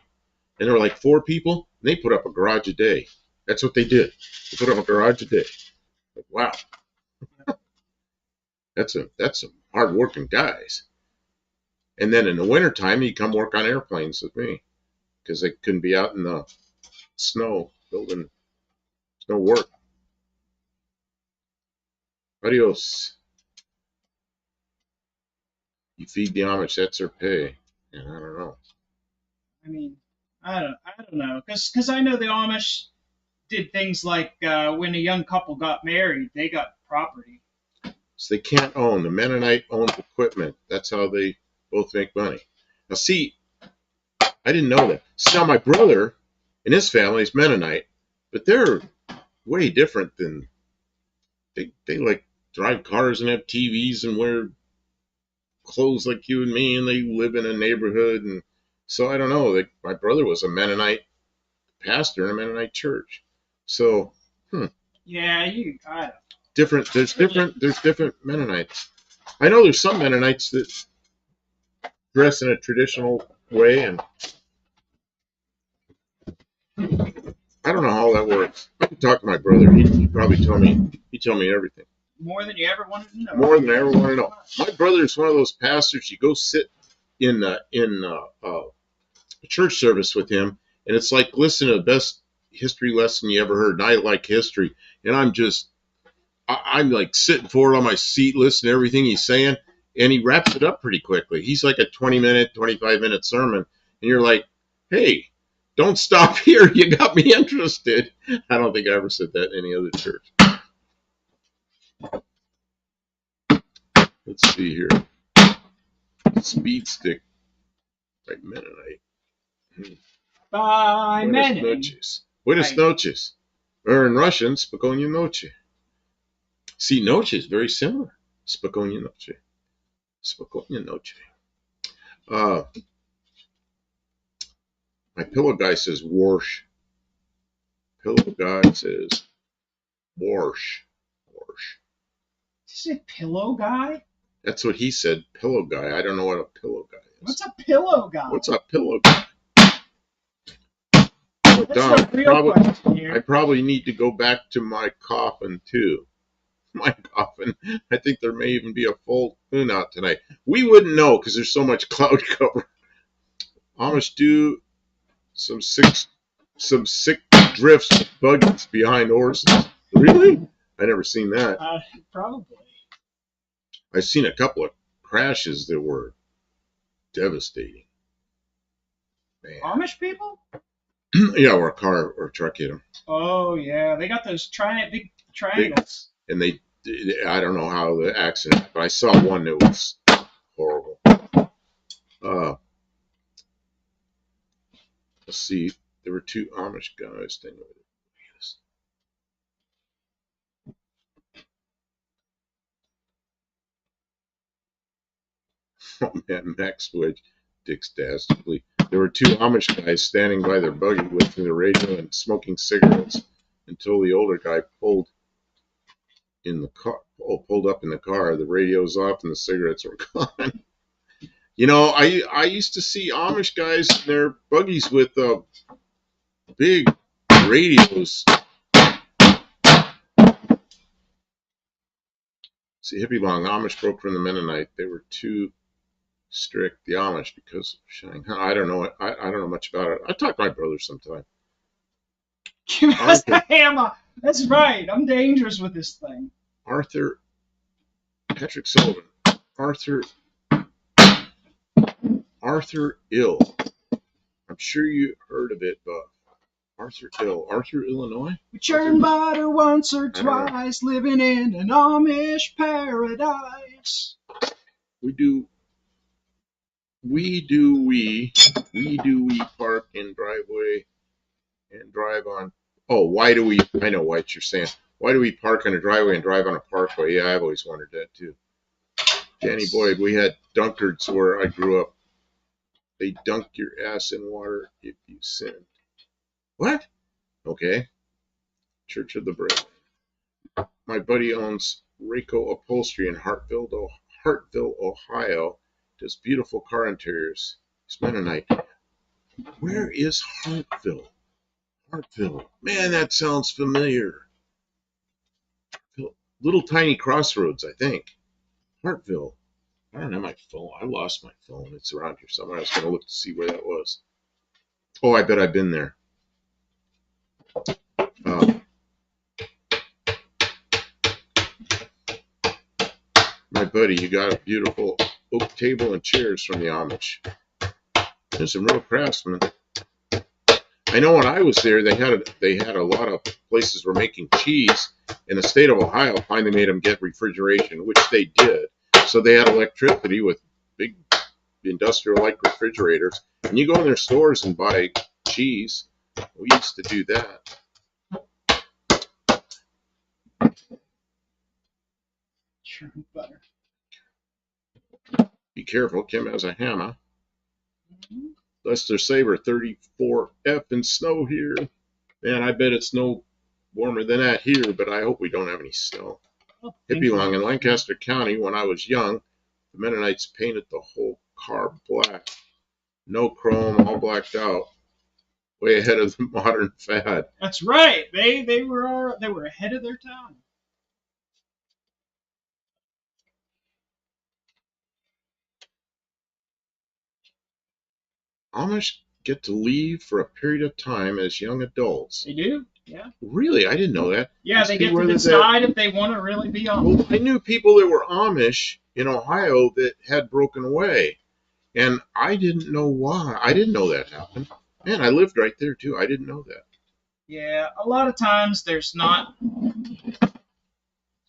And there were like 4 people. And they put up a garage a day. That's what they did. They put up a garage a day. Like, wow. That's some hard-working guys. And then in the wintertime, he'd come work on airplanes with me. Because they couldn't be out in the snow building. There's no work. Adios. You feed the Amish, that's their pay. And I don't know. I mean, I don't know. Because I know the Amish did things like when a young couple got married, they got property. So they can't own. The Mennonite owns equipment. That's how they both make money. Now, see, I didn't know that. See, now my brother and his family is Mennonite, but they're way different than they like drive cars and have TVs and wear clothes like you and me, and they live in a neighborhood. And so I don't know. Like, my brother was a Mennonite pastor in a Mennonite church. So, Yeah, I don't know. different. There's different Mennonites. I know there's some Mennonites that dress in a traditional way, and I don't know how that works. I could talk to my brother. He'd probably tell me. He'd tell me everything. More than you ever wanted to know. More than I ever want to know. My brother is one of those pastors. You go sit in a church service with him, and it's like listen to the best history lesson you ever heard. And I like history, and I'm like sitting forward on my seat, listening to everything he's saying, and he wraps it up pretty quickly. He's like a 20-minute, 25-minute sermon, and you're like, hey, don't stop here. You got me interested. I don't think I ever said that in any other church. Let's see here. Speed stick by Mennonite. By Buenas noches. Buenas noches. Or in Russian, spokojnie noche. See, noche is very similar. Spokojnie noche. Spokojnie noche. My pillow guy says warsh. Pillow guy says warsh. Warsh. Did you say pillow guy? That's what he said, pillow guy. I don't know what a pillow guy is. What's a pillow guy? What's a pillow guy? That's the real question here. I probably need to go back to my coffin, too. My coffin. I think there may even be a full moon out tonight. We wouldn't know because there's so much cloud cover. Amish do some sick drifts with buggies behind horses. Really? I never seen that. Probably. I've seen a couple of crashes that were devastating. Man. Amish people? Yeah, or a car or a truck hit them. Oh, yeah. They got those big triangles. And I don't know how the accident, but I saw one that was horrible. Let's see. There were 2 Amish guys standing over there. Oh, man, Max Wedge, Dick's dastardly. There were 2 Amish guys standing by their buggy lifting the radio and smoking cigarettes until the older guy pulled up in the car. The radio's off and the cigarettes were gone. You know, I used to see Amish guys in their buggies with big radios. See, hippie long Amish broke from the Mennonite. They were too strict, the Amish, because of Shanghai. I don't know. I don't know much about it. I talk to my brother sometime. That's the hammer. That's right. I'm dangerous with this thing. Arthur Patrick Sullivan. Arthur Ill. I'm sure you heard of it, but Arthur Ill. Arthur, Illinois? We churned butter once or twice, living in an Amish paradise. We park in driveway and drive on. Oh, why do we? I know what you're saying. Why do we park on a driveway and drive on a parkway? Yeah, I've always wondered that too. Danny Boyd, we had Dunkards where I grew up. They dunk your ass in water if you sin. What? Okay. Church of the Brave. My buddy owns Rayco Upholstery in Hartville, Ohio. Does beautiful car interiors. He's Mennonite. Where is Hartville? Hartville. Man, that sounds familiar. Little tiny crossroads, I think. Hartville. I don't have my phone. I lost my phone. It's around here somewhere. I was going to look to see where that was. Oh, I bet I've been there. My buddy, you got a beautiful oak table and chairs from the Amish. There's some real craftsmen. I know when I was there, they had a lot of places were making cheese. In the state of Ohio, finally made them get refrigeration, which they did. So they had electricity with big industrial-like refrigerators. And you go in their stores and buy cheese. We used to do that. Churned butter. Be careful, Kim has a hammer. Lester Saber, 34F in snow here. Man, I bet it's no warmer than that here, but I hope we don't have any snow. Hippie long in Lancaster County, when I was young, the Mennonites painted the whole car black. No chrome, all blacked out. Way ahead of the modern fad. That's right. They were ahead of their time. Amish get to leave for a period of time as young adults. They do? Yeah. Really? I didn't know that. Yeah, they get to decide if they want to really be Amish. Well, I knew people that were Amish in Ohio that had broken away. And I didn't know why. I didn't know that happened. Man, I lived right there too. I didn't know that. Yeah, a lot of times there's not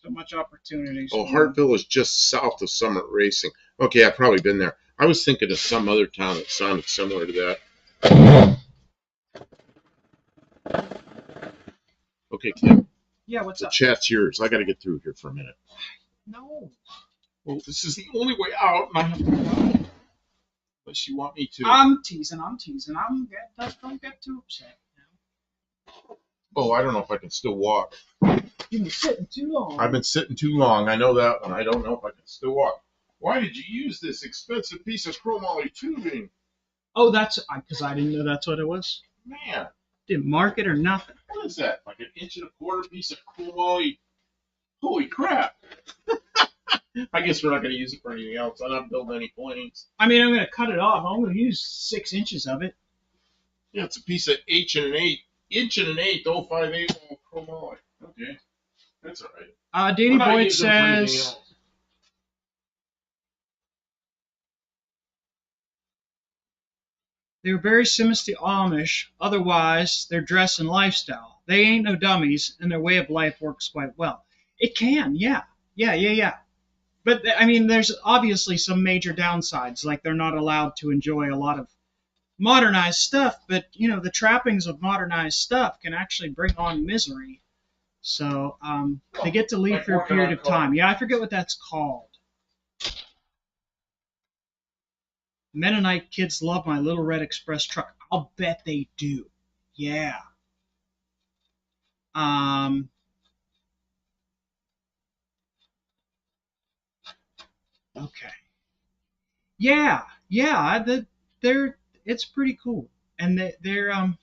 so much opportunities. Oh, Hartville is just south of Summit Racing. Okay, I've probably been there. I was thinking of some other town that sounded similar to that. Okay, Kim. Yeah, what's up? The chat's yours. I got to get through here for a minute. No. Well, this is the only way out, and I have to go. Unless you want me to. I'm teasing. Don't get too upset. Oh, I don't know if I can still walk. You've been sitting too long. I've been sitting too long. I know that one. I don't know if I can still walk. Why did you use this expensive piece of chromoly tubing? Oh, that's because I didn't know that's what it was. Man. Didn't mark it or nothing. What is that? Like an 1.25 inch piece of chromoly? Holy crap. I guess we're not going to use it for anything else. I'm not building any planes. I mean, I'm going to cut it off. I'm going to use 6 inches of it. Yeah, it's a piece of inch and an eighth, 058 chromoly. Okay. That's all right. Danny Boyd says, they're very similar to the Amish, otherwise their dress and lifestyle. They ain't no dummies, and their way of life works quite well. It can, yeah. But, I mean, there's obviously some major downsides, like they're not allowed to enjoy a lot of modernized stuff, but, you know, the trappings of modernized stuff can actually bring on misery. So they get to leave for a period of time. Yeah, I forget what that's called. Mennonite kids love my little red express truck. I'll bet they do. Yeah. Okay. Yeah. yeah, it's pretty cool, and they're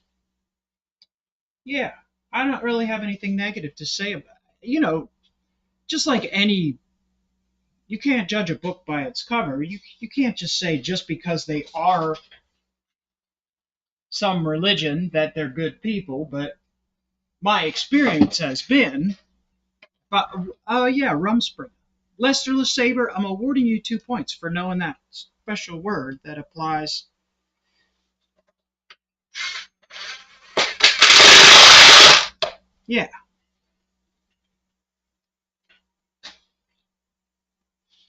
yeah. I don't really have anything negative to say about it. Just like any, you can't judge a book by its cover. You can't just say just because they are some religion that they're good people. But my experience has been, but yeah, Rumspringa. Lester LeSabre, I'm awarding you 2 points for knowing that special word that applies. Yeah,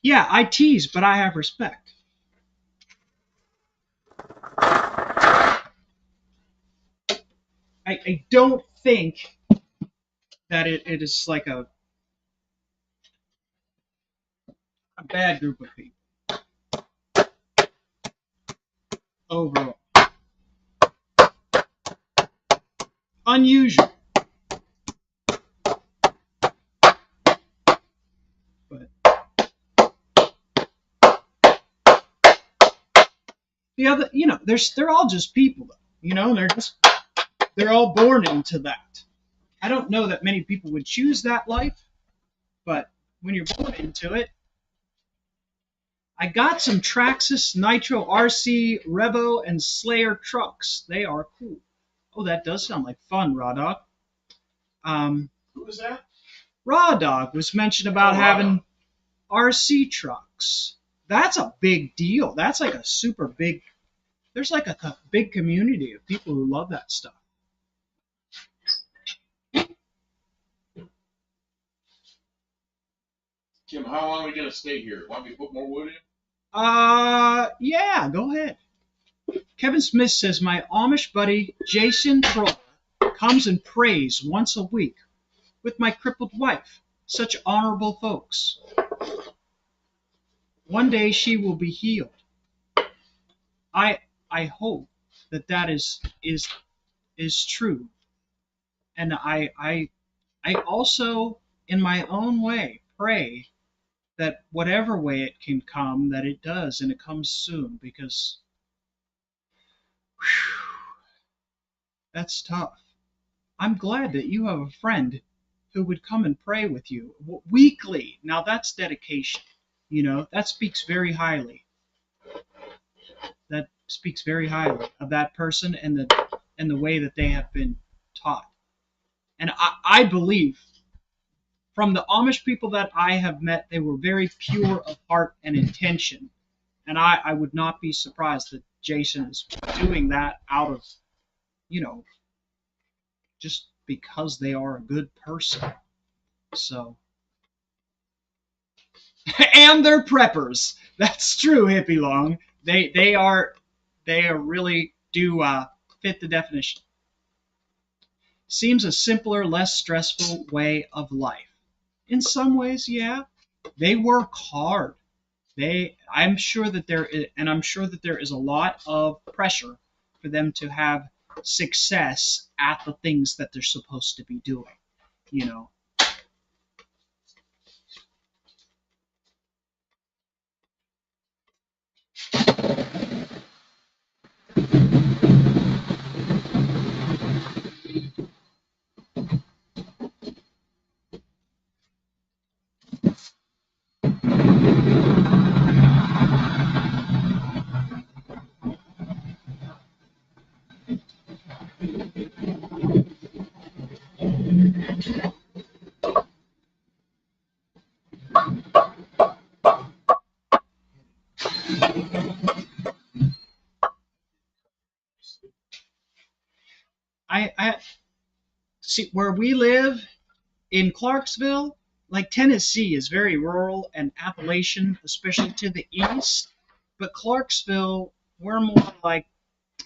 yeah, I tease, but I have respect. I don't think that it is like a bad group of people overall. Unusual, but the other, they're all just people, though. They're all born into that. I don't know that many people would choose that life, but when you're born into it, I got some Traxxas Nitro RC Revo and Slayer trucks. They are cool. Oh, that does sound like fun, Raw Dog. Who was that? Raw Dog was mentioned about having RC trucks. That's a big deal. That's like a super big. There's like a big community of people who love that stuff. Tim, how long are we gonna stay here? Want me to put more wood in? Yeah, go ahead. Kevin Smith says my Amish buddy Jason Troll comes and prays once a week with my crippled wife. Such honorable folks. One day she will be healed. I I hope that is true, and I also, in my own way, pray that whatever way it can come, that it does, and it comes soon, because whew, that's tough. I'm glad that you have a friend who would come and pray with you weekly. Now that's dedication. That speaks very highly. That speaks very highly of that person and the way that they have been taught. And I believe from the Amish people that I have met, they were very pure of heart and intention. And I would not be surprised that Jason is doing that out of, you know, just because they are a good person. So, and they're preppers. That's true, Hippie Long. They are really do fit the definition. Seems a simpler, less stressful way of life. In some ways, yeah. They work hard. I'm sure that there is a lot of pressure for them to have success at the things that they're supposed to be doing. You know. I see where we live in Clarksville, like Tennessee is very rural and Appalachian, especially to the east. But Clarksville, we're more like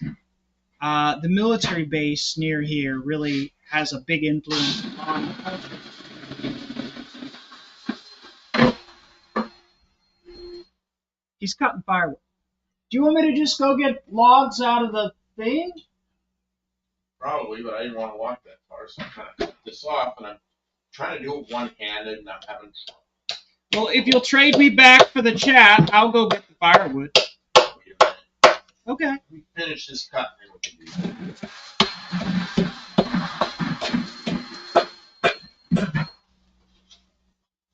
the military base near here really has a big influence on the culture. He's cutting firewood. Do you want me to just go get logs out of the thing? Probably, but I didn't want to walk that far, so I'm trying to cut this off, and I'm trying to do it one-handed, and I'm having trouble. Well, if you'll trade me back for the chat, I'll go get the firewood. Okay. We finish this cut and we can do that.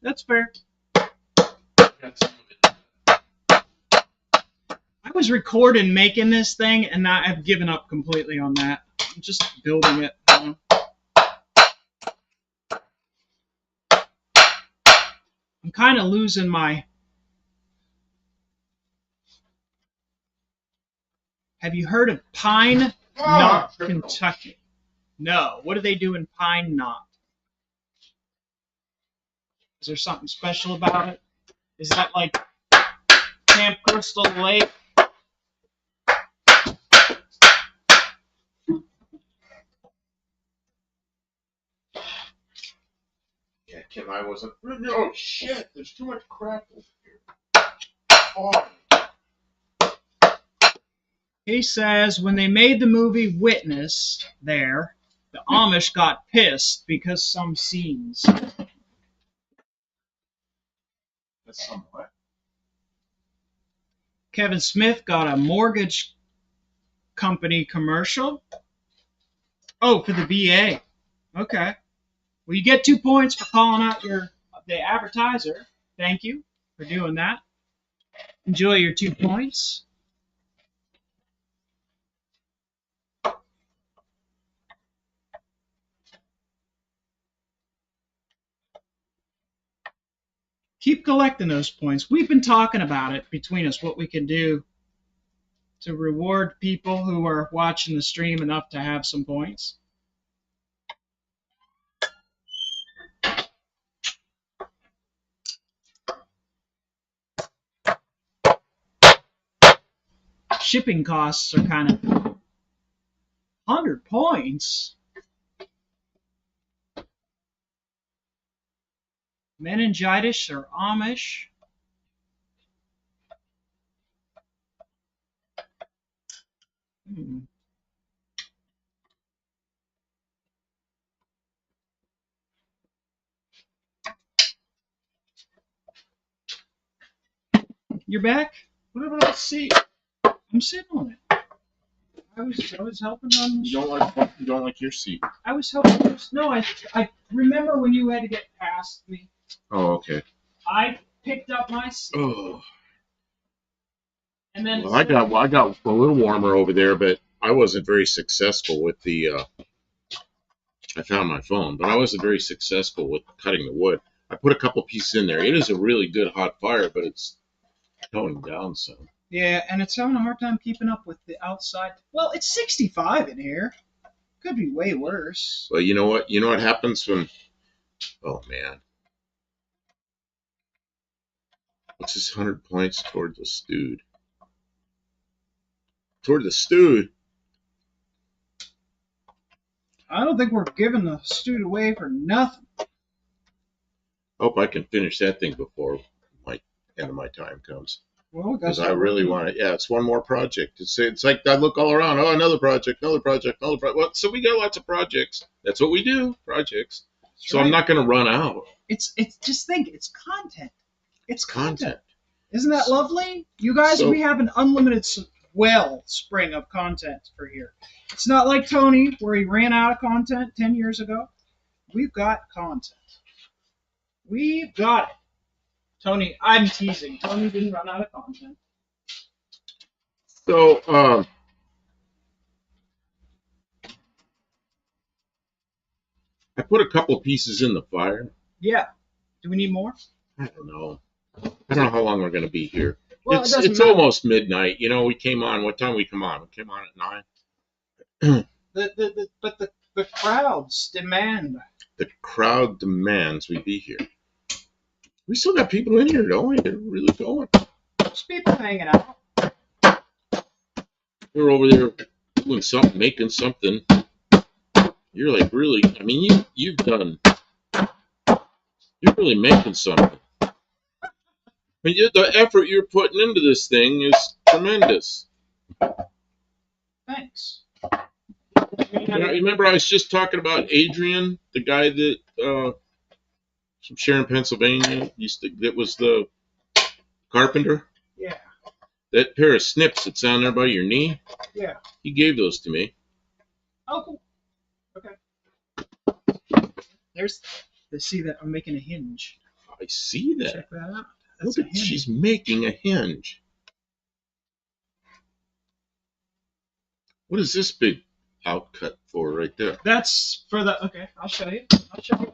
That's fair. Got some of it. I was recording making this thing, and now I've given up completely on that. I'm just building it. I'm kind of losing my... Have you heard of Pine Knot, Kentucky? No. What do they do in Pine Knot? Is there something special about it? Is that like Camp Crystal Lake? Yeah, Kim, I wasn't. Oh shit! There's too much crap over here. Oh. He says when they made the movie Witness there, the Amish got pissed because some scenes. That's somewhat. Kevin Smith got a mortgage company commercial. Oh, for the VA. Okay. Well, you get 2 points for calling out the advertiser. Thank you for doing that. Enjoy your 2 points. Keep collecting those points. We've been talking about it between us, what we can do to reward people who are watching the stream enough to have some points. Shipping costs are kind of 100 points. Meningitis or Amish. You're back? What about the seat? I'm sitting on it. I was helping on. You don't like your seat. I was helping. No, I remember when you had to get past me. Oh, okay. I picked up my seat. Oh. And then Well, I got a little warmer over there, but I wasn't very successful with the. I found my phone, but I wasn't very successful with cutting the wood. I put a couple pieces in there. It is a really good hot fire, but it's going down some. Yeah, and it's having a hard time keeping up with the outside. Well, it's 65 in here. Could be way worse. Well, you know what? You know what happens when. Oh man. What's this 100 points toward the stewed? Toward the stewed. I don't think we're giving the stewed away for nothing. Hope I can finish that thing before my end of my time comes. Well, Because I really want it. Yeah, it's one more project. It's like I look all around. Oh, another project, another project, another project. Well, so we got lots of projects. That's what we do, projects. That's So right. I'm not going to run out. It's just think, it's content. It's Content. Isn't that lovely? You guys, So- we have an unlimited wellspring of content for here. It's not like Tony, where he ran out of content 10 years ago. We've got content. We've got it. Tony, I'm teasing. Tony didn't run out of content. So, I put a couple pieces in the fire. Yeah. Do we need more? I don't know. I don't know how long we're going to be here. Well, it's it doesn't it's matter. almost midnight. You know, we came on. What time we come on? We came on at 9. But the crowds demand. The crowd demands we be here. We still got people in here, don't we? They're really going. There's people hanging out. We're over there doing something, making something. You're like really. I mean, you've done. You're really making something. I mean, the effort you're putting into this thing is tremendous. Thanks. You remember I was just talking about Adrian, the guy that from Sharon, Pennsylvania, that was the carpenter. Yeah. That pair of snips that's down there by your knee, Yeah. he gave those to me. Oh, cool. Okay. There's. They see that I'm making a hinge. I see that. Check that out. Look at, she's making a hinge. What is this big outcut for right there? That's for the. Okay, I'll show you. I'll show you.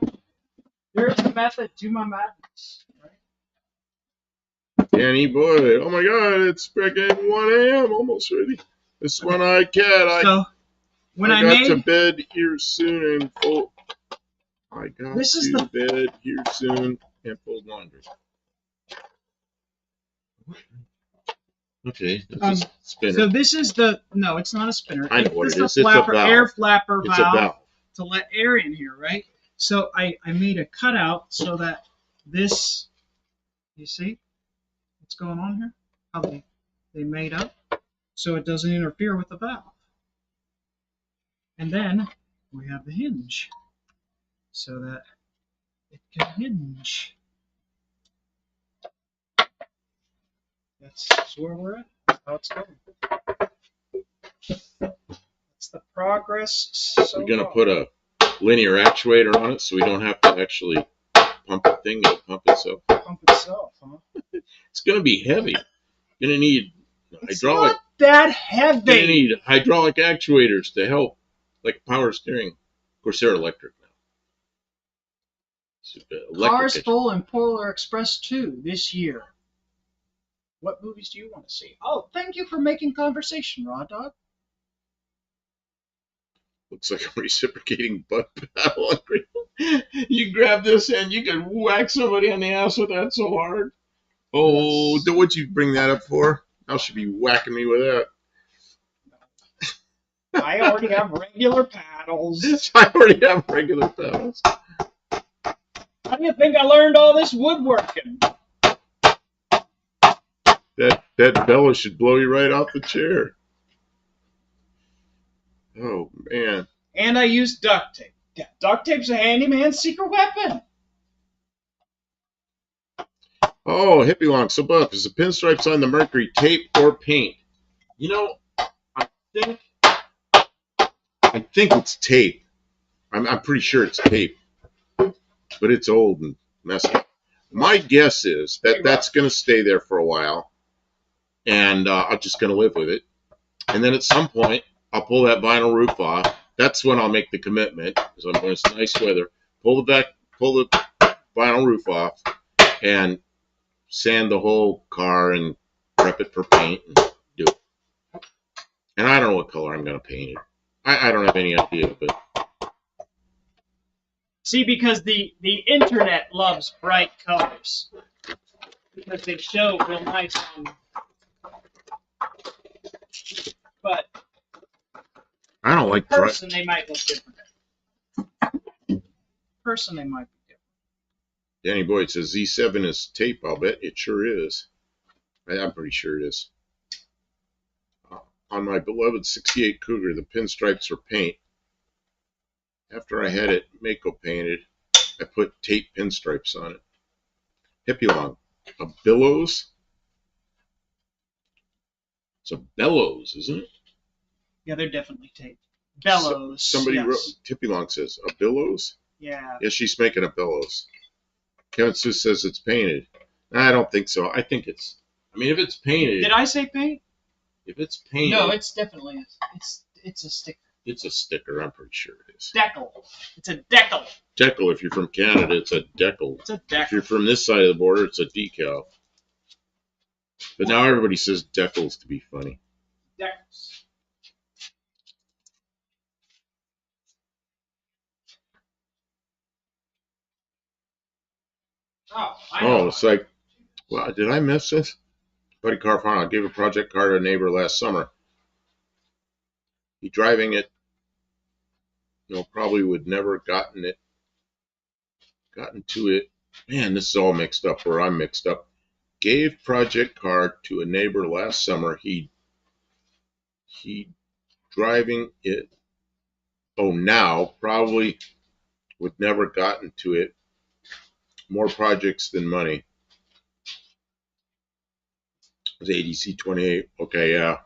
There's a method to my madness. Right? Danny boy, oh my God, it's freaking 1 a.m. almost ready. This one-eyed cat. So when I got made to bed here soon and fold. I got this is to bed here soon and fold laundry. Okay, that's a spinner. So this is the no, it's not a spinner. I know what it is. It's a flapper, air flapper It's a valve to let air in here, right? So I made a cutout so that this, you see what's going on here? How they made up so it doesn't interfere with the valve. And then we have the hinge so that it can hinge. That's where we're at. That's how it's going. That's the progress. So we're gonna put a linear actuator on it so we don't have to actually pump the thing. It'll pump itself. Pump itself, huh? It's gonna be heavy. You're gonna need hydraulic. Not that heavy. You're gonna need hydraulic actuators to help, like power steering. Of course, they're electric now. Cars full in Polar Express 2 this year. What movies do you want to see? Oh, thank you for making conversation, Raw Dog. Looks like a reciprocating butt paddle. You grab this and you can whack somebody on the ass with that so hard. Oh, yes. What'd you bring that up for? I should be whacking me with that. I already have regular paddles. I already have regular paddles. How do you think I learned all this woodworking? That bellow should blow you right off the chair. Oh, man. And I use duct tape. Yeah, duct tape's a handyman's secret weapon. Oh, hippie long. So, Buff, is the pinstripes on the Mercury tape or paint? You know, I think it's tape. I'm pretty sure it's tape. But it's old and messed up. My guess is that that's going to stay there for a while. And I'm just going to live with it. And then at some point, I'll pull that vinyl roof off. That's when I'll make the commitment, because I'm going to nice weather. Pull the vinyl roof off, and sand the whole car and prep it for paint and do it. And I don't know what color I'm going to paint it. I don't have any idea, but see, because the internet loves bright colors because they show real nice on. But I don't like person they might look different. Person they might be different. Danny Boyd says Z7 is tape. I'll bet it sure is. I'm pretty sure it is. On my beloved 68 Cougar, the pinstripes were paint. After I had it Mako painted, I put tape pinstripes on it. Hippie long. A billows? It's a bellows, isn't it? Yeah, they're definitely tape. Bellows. Somebody wrote, Tippy Long says, a billows? Yeah. Yeah, she's making a bellows. Kevin Sue says it's painted. I don't think so. I think it's, if it's painted. Did I say paint? If it's painted. No, it's definitely, it's a sticker. It's a sticker, I'm pretty sure it is. Decal. It's a decal. Decal, if you're from Canada, it's a decal. It's a decal. If you're from this side of the border, it's a decal. But now everybody says decals to be funny. Decals. Oh, it's like, well, did I miss this? Buddy Carfano gave a project car to a neighbor last summer. He driving it, probably would never gotten to it. Man, this is all mixed up where I'm mixed up. Gave project car to a neighbor last summer. He driving it. Oh, now probably would never gotten to it. More projects than money. It's ADC 28. Okay, yeah.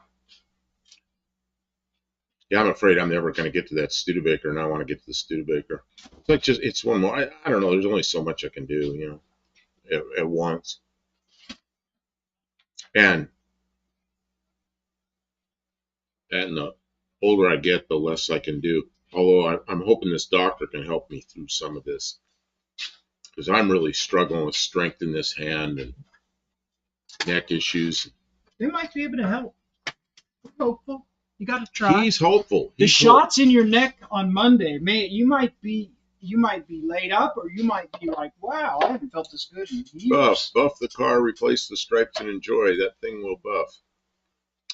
Yeah, I'm afraid I'm never going to get to that Studebaker, and I want to get to the Studebaker. It's like it's one more. I don't know. There's only so much I can do, at once. And the older I get, the less I can do. Although I'm hoping this doctor can help me through some of this, because I'm really struggling with strength in this hand and neck issues. They might be able to help. We're hopeful. You got to try. He's hopeful. The shots in your neck on Monday, you might be laid up, or you might be like, wow, I haven't felt this good in years. Buff the car, replace the stripes, and enjoy. That thing will buff.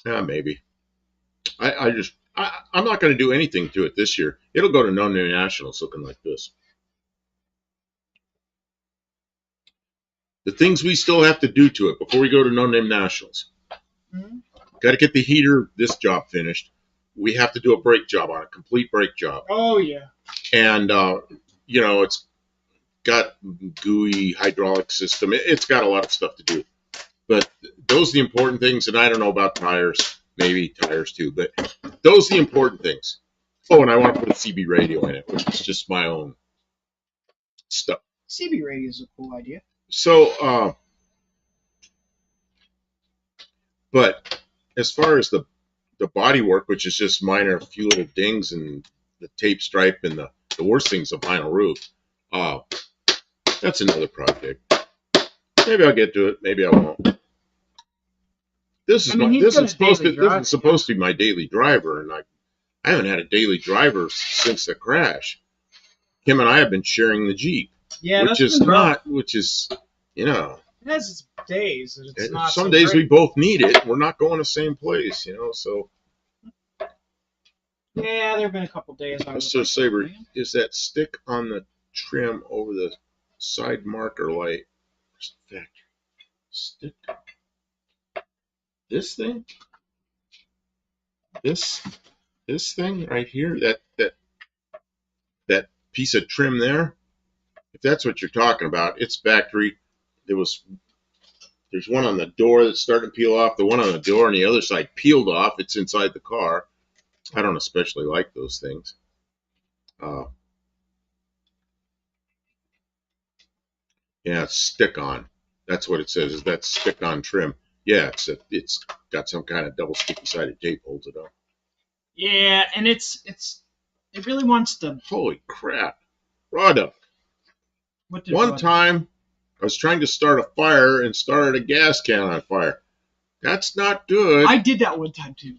Yeah, maybe. I'm not going to do anything to it this year. It'll go to No Name Nationals looking like this. The things we still have to do to it before we go to No Name Nationals. Mm-hmm. Got to get the heater, this job finished. We have to do a brake job on it, complete brake job. Oh, yeah. And, it's got gooey hydraulic system. It's got a lot of stuff to do. But those are the important things, and I don't know about tires. Maybe tires too, but those are the important things. Oh, and I want to put a CB radio in it, which is just my own stuff. CB radio is a cool idea. So, but as far as the body work, which is just minor, a few little dings and the tape stripe and the worst thing's a vinyl roof. That's another project. Maybe I'll get to it. Maybe I won't. This is supposed to be my daily driver, and I haven't had a daily driver since the crash. Him and I have been sharing the Jeep. Yeah, which is it has its days. It's not some days great. We both need it. We're not going the same place, so. Yeah, there have been a couple days. So, Saber, is that stick on the trim over the side marker light? Stick. This thing? This thing right here? That piece of trim there? If that's what you're talking about, it's factory. There's one on the door that's starting to peel off. The one on the door on the other side peeled off. It's inside the car. I don't especially like those things. Yeah, it's stick on. That's what it says. Is that stick on trim? Yeah, it's got some kind of double sticky sided tape holds it up. Yeah, and it really wants to. Holy crap, raw duck. One time, I was trying to start a fire and started a gas can on fire. That's not good. I did that one time too.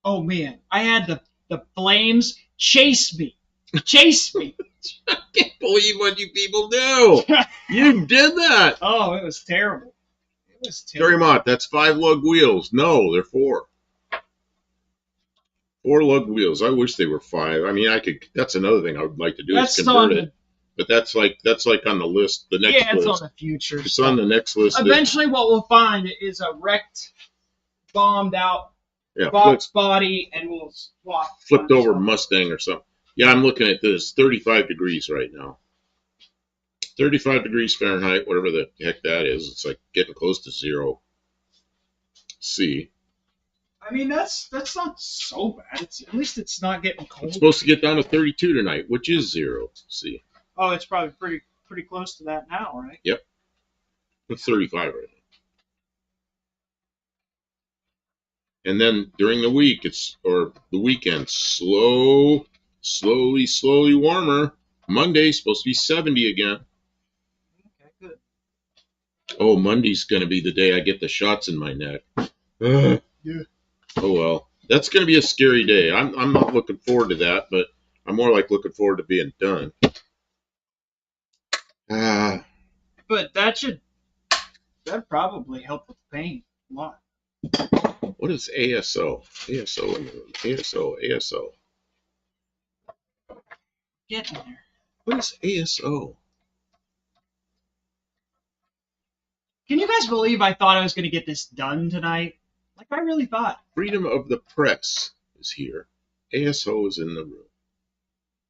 Oh man, I had the flames chase me. I can't believe what you people do. You did that. Oh, it was terrible. Fairmont, that's 5 lug wheels. No, they're 4. 4 lug wheels. I wish they were 5. I mean, that's another thing I would like to do is convert it. But that's like on the list. The next list. Yeah, it's on the future. It's on the next list. Eventually, what we'll find is a wrecked, bombed out box body, and we'll swap. Flipped over Mustang or something. Yeah, I'm looking at this. 35 degrees right now. 35 degrees Fahrenheit, whatever the heck that is. It's like getting close to 0 C. I mean, that's not so bad. At least it's not getting cold. It's supposed to get down to 32 tonight, which is 0 C. Oh, it's probably pretty close to that now, right? Yep. It's 35 right now. And then during the week, the weekend, slowly warmer. Monday's supposed to be 70 again. Okay, good. Oh, Monday's going to be the day I get the shots in my neck. Yeah. Oh, well. That's going to be a scary day. I'm not looking forward to that, but I'm more like looking forward to being done. But that'd probably help with pain a lot. What is ASO? ASO in the room. ASO. Get in there. What is ASO? Can you guys believe I thought I was going to get this done tonight? Like, I really thought. Freedom of the press is here. ASO is in the room.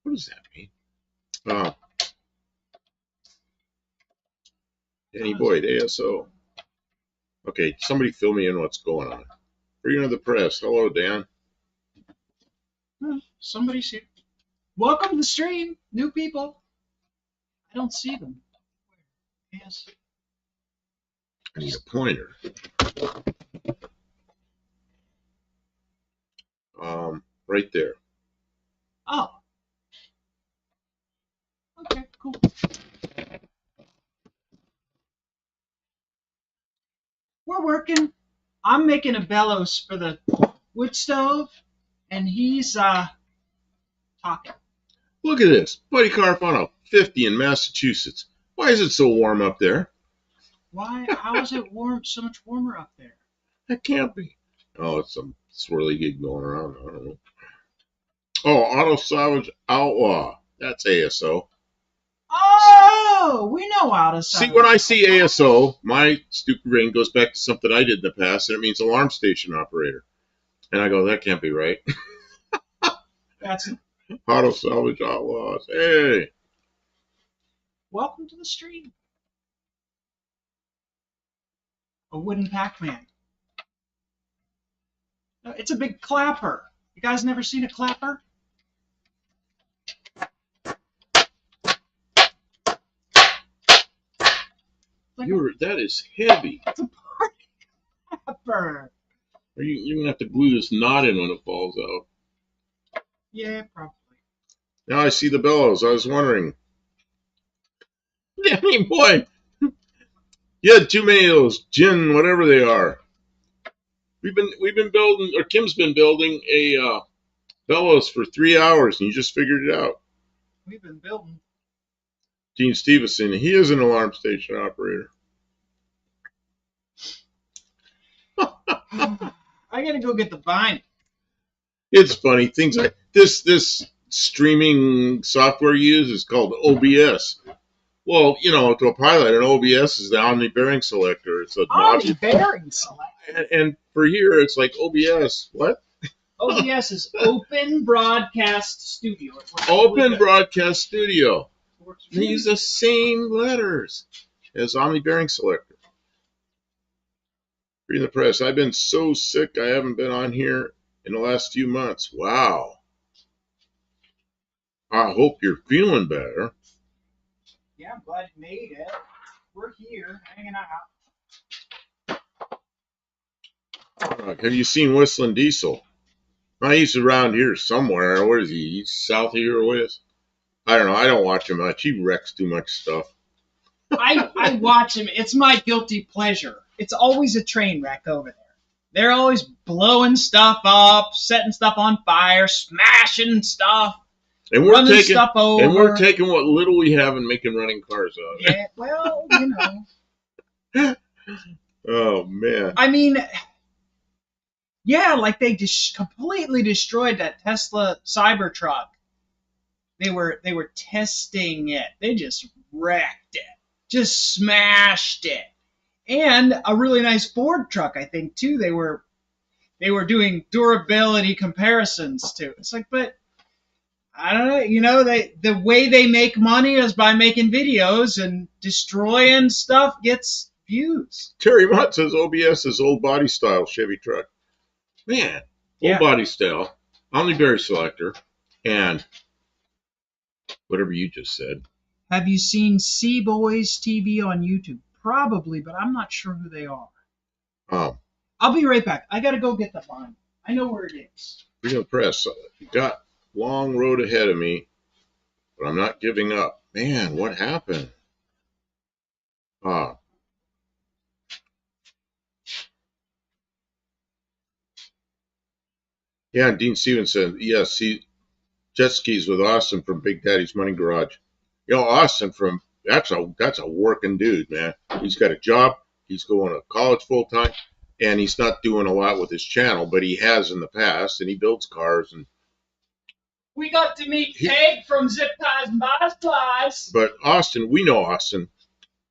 What does that mean? Danny Boyd, ASO. Okay, somebody fill me in what's going on. Freedom of the press. Hello, Dan. Somebody's here. Welcome to the stream, new people. I don't see them. Yes. I need a pointer. Right there. Oh. Okay, cool. We're working. I'm making a bellows for the wood stove, and he's talking. Look at this. Buddy Carp on a 50 in Massachusetts. Why is it so warm up there? Why? How is it so much warmer up there? That can't be. Oh, it's some swirly gig going around. I don't know. Oh, Auto Salvage Outlaw. That's ASO. Oh, we know how to See, when I see ASO, my stupid brain goes back to something I did in the past, and it means alarm station operator. And I go, that can't be right. That's Auto Salvage Outlaws. Hey. welcome to the stream. A wooden Pac-Man. It's a big clapper. You guys never seen a clapper? That is heavy. It's a party clapper. You're going to have to glue this knot in when it falls out. Yeah, probably. Now I see the bellows. I was wondering. Danny boy, you had too many of those gin, whatever they are. We've been building, or Kim's been building a bellows for 3 hours, and you just figured it out. We've been building. Gene Stevenson, he is an alarm station operator. I gotta go get the vine. It's funny things like this streaming software you use is called OBS. Well, to a pilot, an OBS is the Omni Bearing Selector. It's a Omni Bearing Selector. And for here, it's like OBS. What? OBS is Open Broadcast Studio. Open Broadcast Studio. They use the same letters as Omni Bearing Selector. Reading the press. I've been so sick, I haven't been on here in the last few months. Wow. I hope you're feeling better. Yeah, I'm glad you made it. We're here, hanging out. Have you seen Whistling Diesel? He's around here somewhere. Where is he? He's south of here with? I don't know. I don't watch him much. He wrecks too much stuff. I watch him. It's my guilty pleasure. It's always a train wreck over there. They're always blowing stuff up, setting stuff on fire, smashing stuff, and running stuff over. And we're taking what little we have and making running cars out of it. Yeah, well, Oh, man. I mean, yeah, like they completely destroyed that Tesla Cybertruck. They were testing it. They just wrecked it. Just smashed it. And a really nice Ford truck, I think, too. They were doing durability comparisons to. It's like, but I don't know, the way they make money is by making videos, and destroying stuff gets views. Terry Mott says OBS is old body style Chevy truck. Man, old body style, Omni Bearing Selector, and whatever you just said. Have you seen Sea Boys TV on YouTube? Probably, but I'm not sure who they are. I'll be right back. I gotta go get the vine. I know where it is. Freedom Press. Got long road ahead of me, but I'm not giving up. Man, what happened? Yeah, Dean Stevens said, yes, jet skis with Austin from Big Daddy's Money Garage. Austin that's a working dude, man. He's got a job. He's going to college full time, and he's not doing a lot with his channel, but he has in the past, and he builds cars. And we got to meet Peg from Zip Ties and Butterflies. But Austin, we know Austin.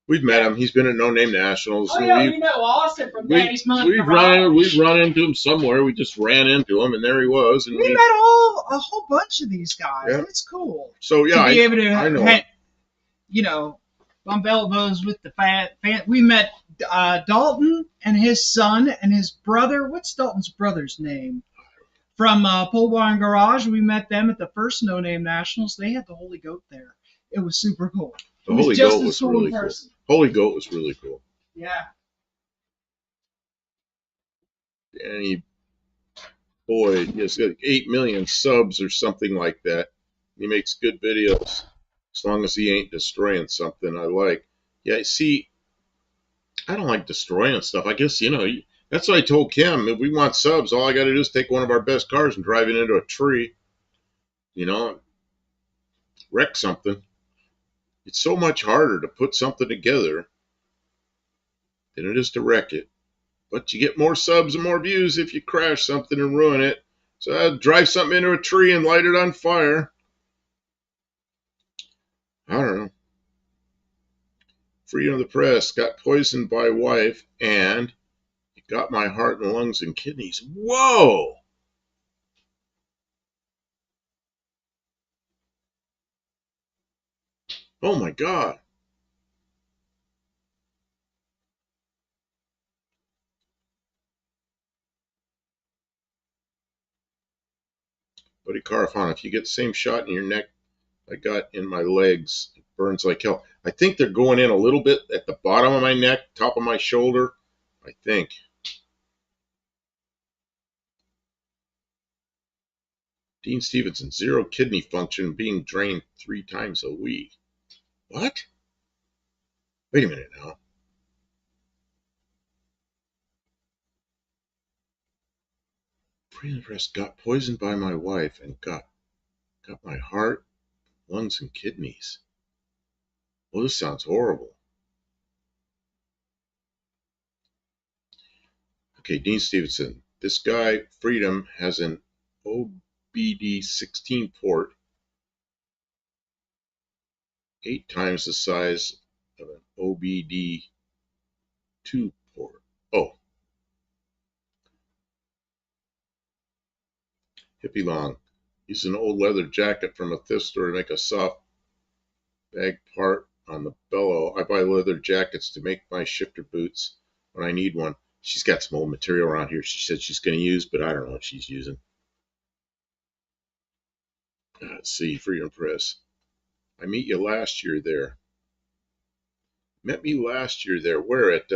We've met him. He's been at No Name Nationals. Oh, yeah, we know Austin from Daddy's Money Garage. We've run into him somewhere. We just ran into him, and there he was. And we met a whole bunch of these guys. Yeah. It's cool. So, yeah, I know. Bump elbows with the fan. We met Dalton and his son and his brother. What's Dalton's brother's name? From Pole Barn Garage. We met them at the first No Name Nationals. They had the Holy Goat there. It was super cool. The It was Holy just Goat as was cool really in cool. person. Holy Goat was really cool. Yeah. Danny Boyd, he has got 8 million subs or something like that. He makes good videos as long as he ain't destroying something I like. Yeah, see, I don't like destroying stuff. I guess, that's what I told Kim. If we want subs, all I got to do is take one of our best cars and drive it into a tree, you know, wreck something. It's so much harder to put something together than it is to wreck it. But you get more subs and more views if you crash something and ruin it. So I'd drive something into a tree and light it on fire. I don't know. Freedom of the press, got poisoned by wife, and it got my heart and lungs and kidneys. Whoa! Oh my God. Buddy Carafon, if you get the same shot in your neck I got in my legs, it burns like hell. I think they're going in a little bit at the bottom of my neck, top of my shoulder. I think. Dean Stevenson, zero kidney function, being drained 3 times a week. What? Wait a minute now. Freedom Press got poisoned by my wife and got my heart, lungs, and kidneys. Well, this sounds horrible. Okay, Dean Stevenson. This guy, Freedom, has an OBD16 port 8 times the size of an OBD2 port. Oh, hippie long. Use an old leather jacket from a thrift store to make a soft bag part on the bellow. I buy leather jackets to make my shifter boots when I need one. She's got some old material around here she said she's going to use, but I don't know what she's using. Let's see, Freedom Press. I met you last year there. Met me last year there. Where at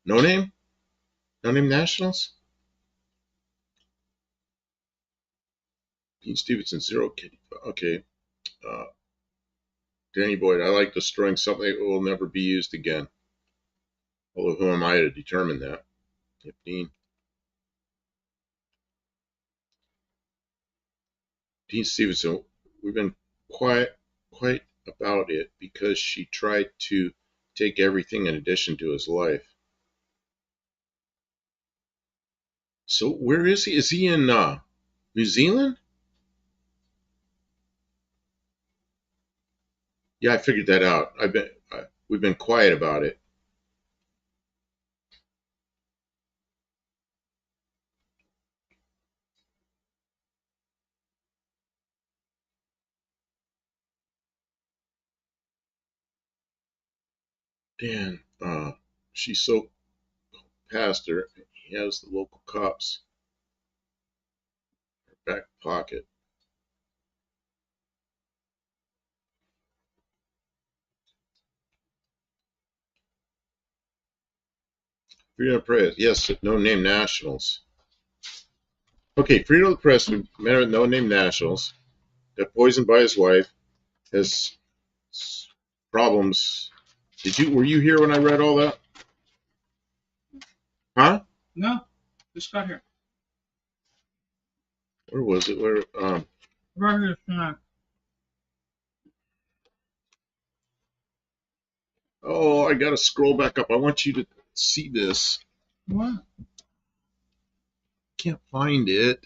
No Name? No Name Nationals? Dean Stevenson, zero kid. Okay. Uh, Danny Boyd, I like destroying something that will never be used again. Although who am I to determine that? Yep, Dean. Dean Stevenson, we've been quite about it because she tried to take everything in addition to his life. So where is he? Is he in New Zealand? Yeah, I figured that out. We've been quiet about it. Dan, she's so past her. He has the local cops in her back pocket. Freedom of Press. Yes, No Name Nationals. Okay, Freedom of the Press. We met at No Name Nationals. Got poisoned by his wife. Has problems. Were you here when I read all that? Huh? No, just got here. Where was it? Right here tonight. Oh, I gotta scroll back up. I want you to see this. What? Can't find it.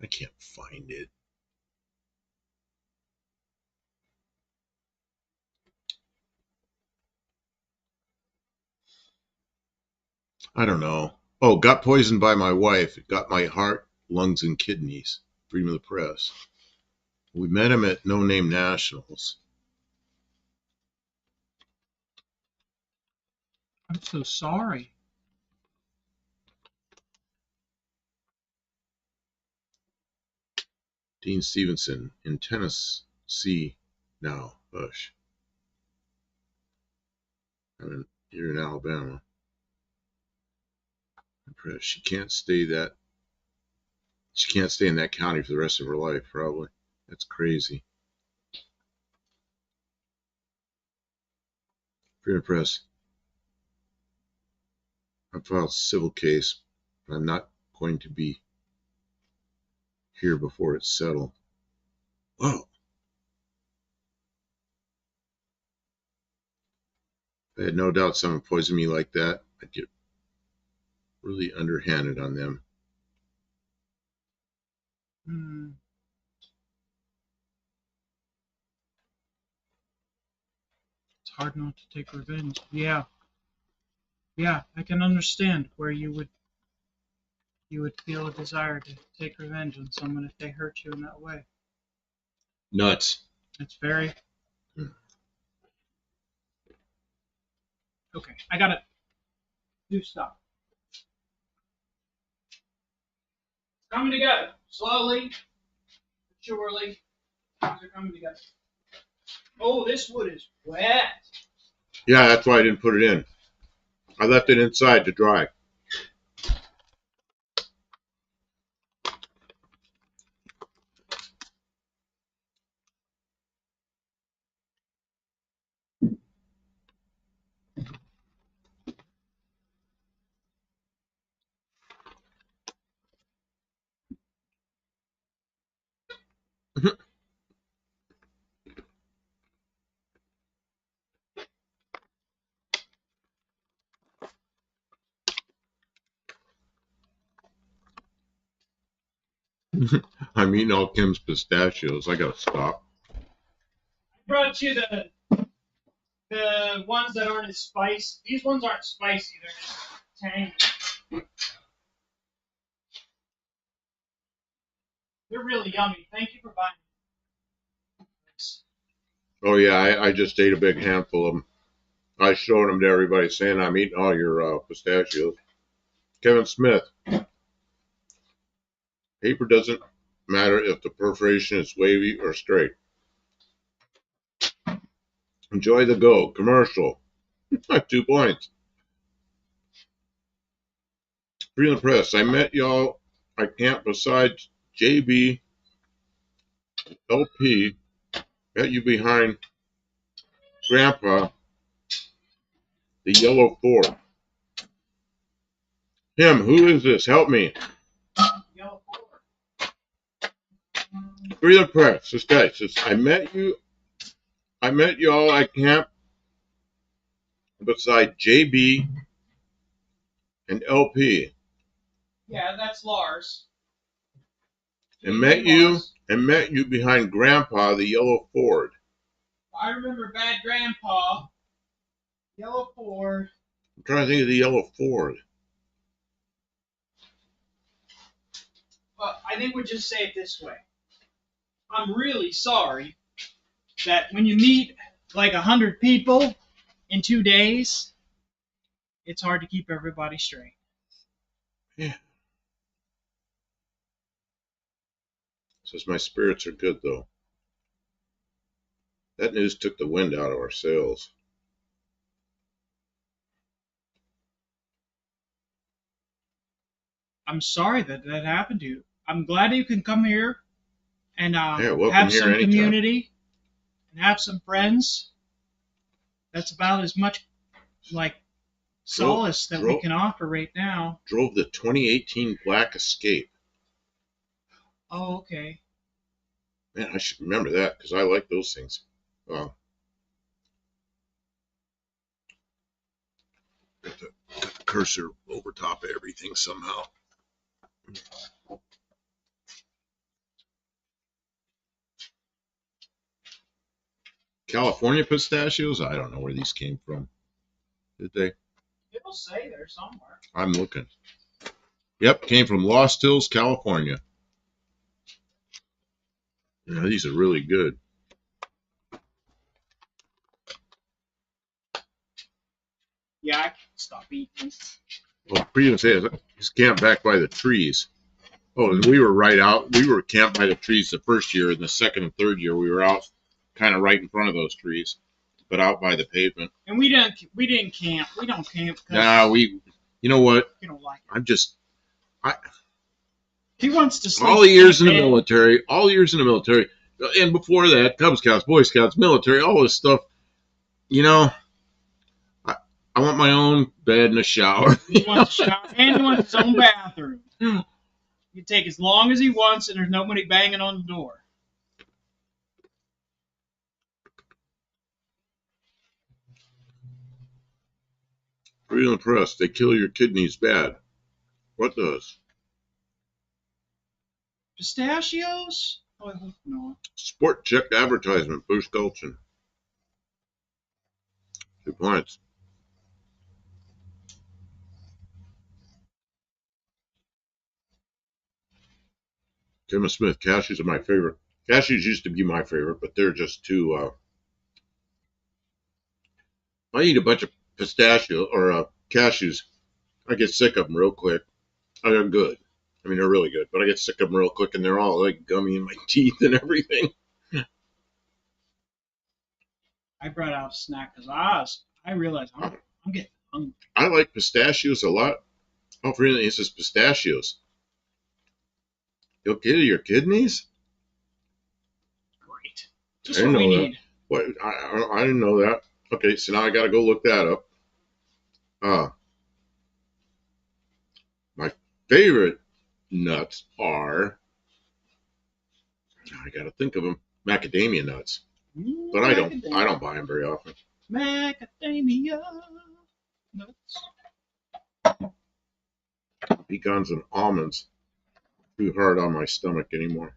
I can't find it. I don't know. Oh, got poisoned by my wife. It got my heart, lungs, and kidneys. Freedom of the press. We met him at No Name Nationals. I'm so sorry. Dean Stevenson in Tennessee now. Hush. I'm here in Alabama. Impressed. She can't stay in that county for the rest of her life, probably. That's crazy. Freedom Press. I filed a civil case, but I'm not going to be here before it's settled. Whoa. I had no doubt someone poisoned me like that. I'd get really underhanded on them. It's hard not to take revenge. Yeah. Yeah, I can understand where you would feel a desire to take revenge on someone if they hurt you in that way. Nuts. It's very... Okay, I gotta do stuff. It's coming together. Slowly, surely, things are coming together. Oh, this wood is wet. Yeah, that's why I didn't put it in. I left it inside to dry. I'm eating all Kim's pistachios. I gotta stop. I brought you the ones that aren't as spicy. These ones aren't spicy. They're just tangy. They're really yummy. Thank you for buying them. Oh yeah, I just ate a big handful of them. I showed them to everybody, saying I'm eating all your pistachios. Kevin Smith. Paper doesn't matter if the perforation is wavy or straight. Enjoy the go. Commercial. 2 points. Freedom Press. I met y'all at camp besides JB, LP. Met you behind Grandpa, the yellow Ford. Him, who is this? Help me. Yellow Ford. Freedom Press. This guy says, I met y'all at camp beside JB and LP. Yeah, that's Lars. And met you behind Grandpa, the yellow Ford. I remember Bad Grandpa. Yellow Ford. I'm trying to think of the yellow Ford. Well, I think we'll just say it this way. I'm really sorry that when you meet like 100 people in 2 days, it's hard to keep everybody straight. Yeah. Says my spirits are good though. That news took the wind out of our sails. I'm sorry that that happened to you. I'm glad you can come here and welcome have here some anytime. community and have some friends. That's about as much like solace that we can offer right now. Drove the 2018 Black Escape. Oh, okay. Man, I should remember that because I like those things. Got the cursor over top of everything somehow. California pistachios? I don't know where these came from. Did they? It'll say there somewhere. I'm looking. Yep, came from Lost Hills, California. Yeah, these are really good. Yeah, I can't stop eating. Well, Freedom says he's camped back by the trees. Oh, and we were right out. We were camped by the trees the first year, and the second and third year we were out, kind of right in front of those trees, but out by the pavement. And we didn't camp. We don't camp because Nah, you know what? we don't like it. I'm just, I He wants to sleep all the years in the bed. military, and before that, Cub Scouts, Boy Scouts, military, all this stuff. You know, I, I want my own bed and a shower. He wants to shower and he wants his own bathroom. He can take as long as he wants, and there's nobody banging on the door. Real impressed. They kill your kidneys bad. What does? Pistachios? Oh, I hope not. Sport check advertisement. Boost culture. 2 points. Tim Smith. Cashews are my favorite. Cashews used to be my favorite, but they're just too. I eat a bunch of pistachio or cashews. I get sick of them real quick. They're good. I mean, they're really good, but I get sick of them real quick, and they're all like gummy in my teeth and everything. I brought out a snack because I realized I'm getting hungry. I like pistachios a lot. Oh, really? It says pistachios. You'll kill your kidneys? Great. I Just didn't what we know that. need. What? I didn't know that. Okay, so now I got to go look that up. My favorite nuts are. I got to think of them. Macadamia nuts, but I don't buy them very often. Macadamia nuts. Pecans and almonds. Too hard on my stomach anymore.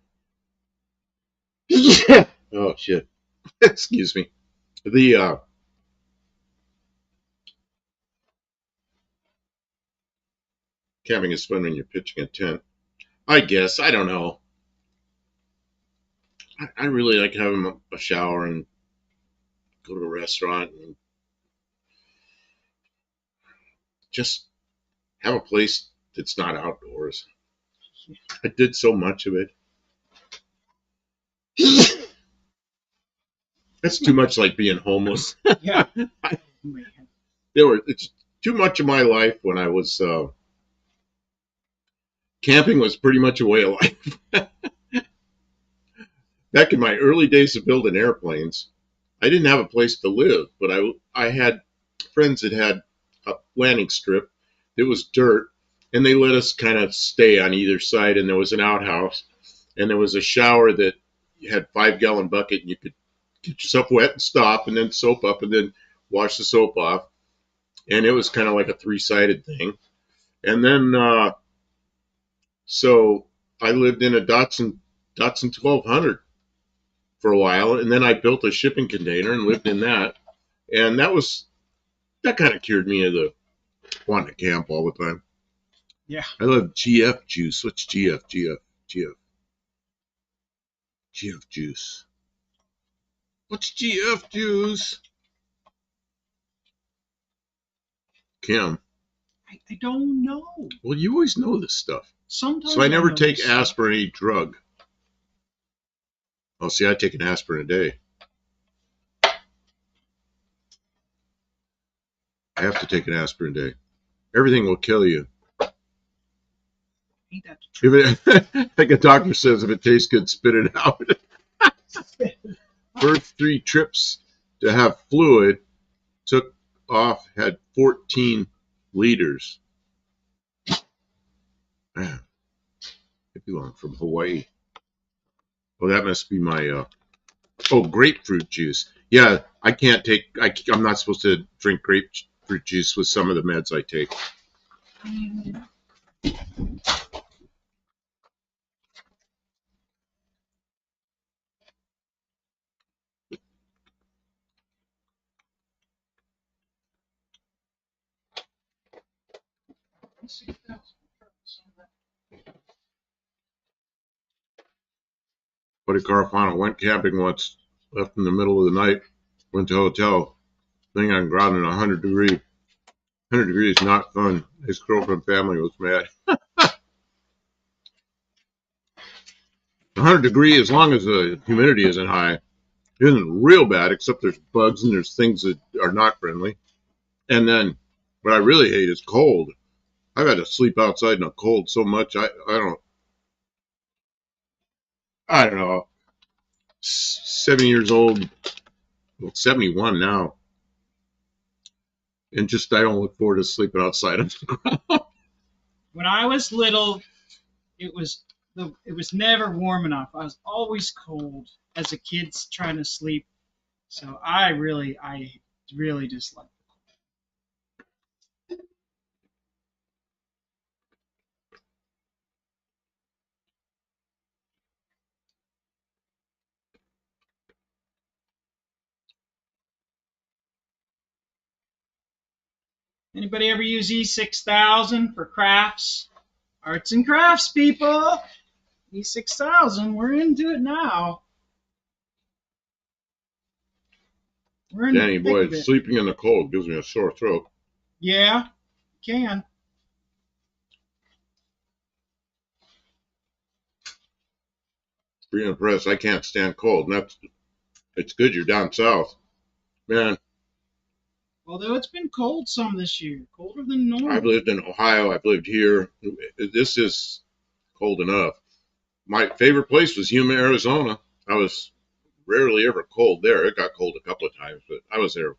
Yeah. Oh shit. Excuse me. The camping is fun when you're pitching a tent. I guess. I don't know. I really like having a shower and go to a restaurant and just have a place that's not outdoors. I did so much of it. That's too much like being homeless. Yeah. It's too much of my life when I was camping was pretty much a way of life. Back in my early days of building airplanes, I didn't have a place to live, but I had friends that had a landing strip that was dirt, and they let us kind of stay on either side, and there was an outhouse, and there was a shower that had 5-gallon bucket, and you could get yourself wet and stop, and then soap up, and then wash the soap off, and it was kind of like a 3-sided thing. And then so I lived in a Datsun 1200 for a while, and then I built a shipping container and lived in that, and that kind of cured me of the wanting to camp all the time. Yeah. I love GF juice. What's GF? GF juice. What's GF juice? Kim. I don't know. Well, you always know this stuff. Sometimes So I never know take this stuff. aspirin, any drug. Oh, see, I take an aspirin a day. I have to take an aspirin a day. Everything will kill you. Ain't that the truth? Like a doctor says, if it tastes good, spit it out. First 3 trips to have fluid, took off, had 14 liters. Man, it belonged from Hawaii. Oh, that must be my, grapefruit juice. Yeah, I'm not supposed to drink grapefruit juice with some of the meds I take. Buddy Carafano went camping once, left in the middle of the night, went to a hotel, thing on ground in 100 degrees. 100 degrees, not fun. His girlfriend family was mad. 100 degree, as long as the humidity isn't high, isn't real bad, except there's bugs and there's things that are not friendly. And then what I really hate is cold. I've had to sleep outside in the cold so much. I don't know. 7 years old, well, 71 now, and just I don't look forward to sleeping outside. When I was little, it was never warm enough. I was always cold as a kid trying to sleep. So I really dislike it. Anybody ever use E6000 for crafts? Arts and crafts, people. E6000, we're into it now. We're in Danny the thick boy, of it. sleeping in the cold gives me a sore throat. Yeah, can. Free and press, I can't stand cold. And it's good you're down south. Man, Although it's been cold some this year, colder than normal. I've lived in Ohio, I've lived here. This is cold enough. My favorite place was Yuma, Arizona. I was rarely ever cold there. It got cold a couple of times, but I was there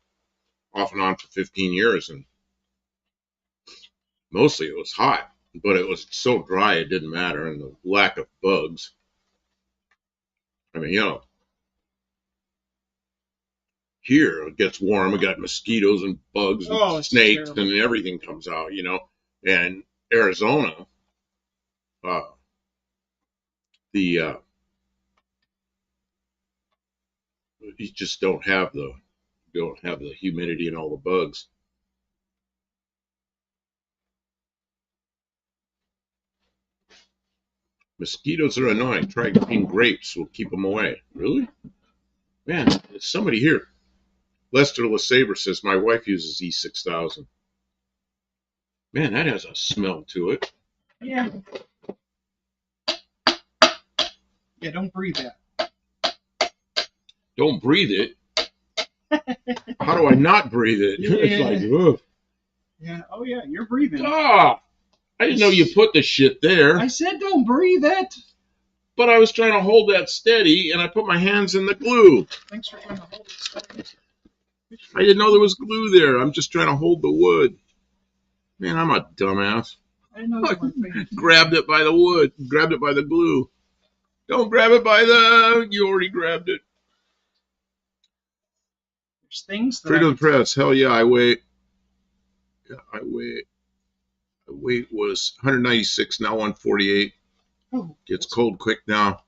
off and on for 15 years, and mostly it was hot, but it was so dry it didn't matter, and the lack of bugs. I mean, here it gets warm. We got mosquitoes and bugs and snakes and everything comes out, And Arizona, you just don't have the humidity and all the bugs. Mosquitoes are annoying. Try green grapes will keep them away. Really? Man, there's somebody here. Lester LeSabre says my wife uses E6000. Man, that has a smell to it. Yeah. Yeah, don't breathe that. Don't breathe it? How do I not breathe it? Yeah. It's like, ugh. Yeah, oh yeah, you're breathing. Ah! I didn't know you put the shit there. I said don't breathe it. But I was trying to hold that steady, and I put my hands in the glue. Thanks for trying to hold it steady. I didn't know there was glue there. I'm just trying to hold the wood. Man, I'm a dumbass. I didn't know grabbed it by the wood. Grabbed it by the glue. Don't grab it by the... You already grabbed it. There's things that Freedom Press. Hell yeah, I weigh... Yeah, I weigh... The weight was 196, now 148. Oh, Gets cold quick now.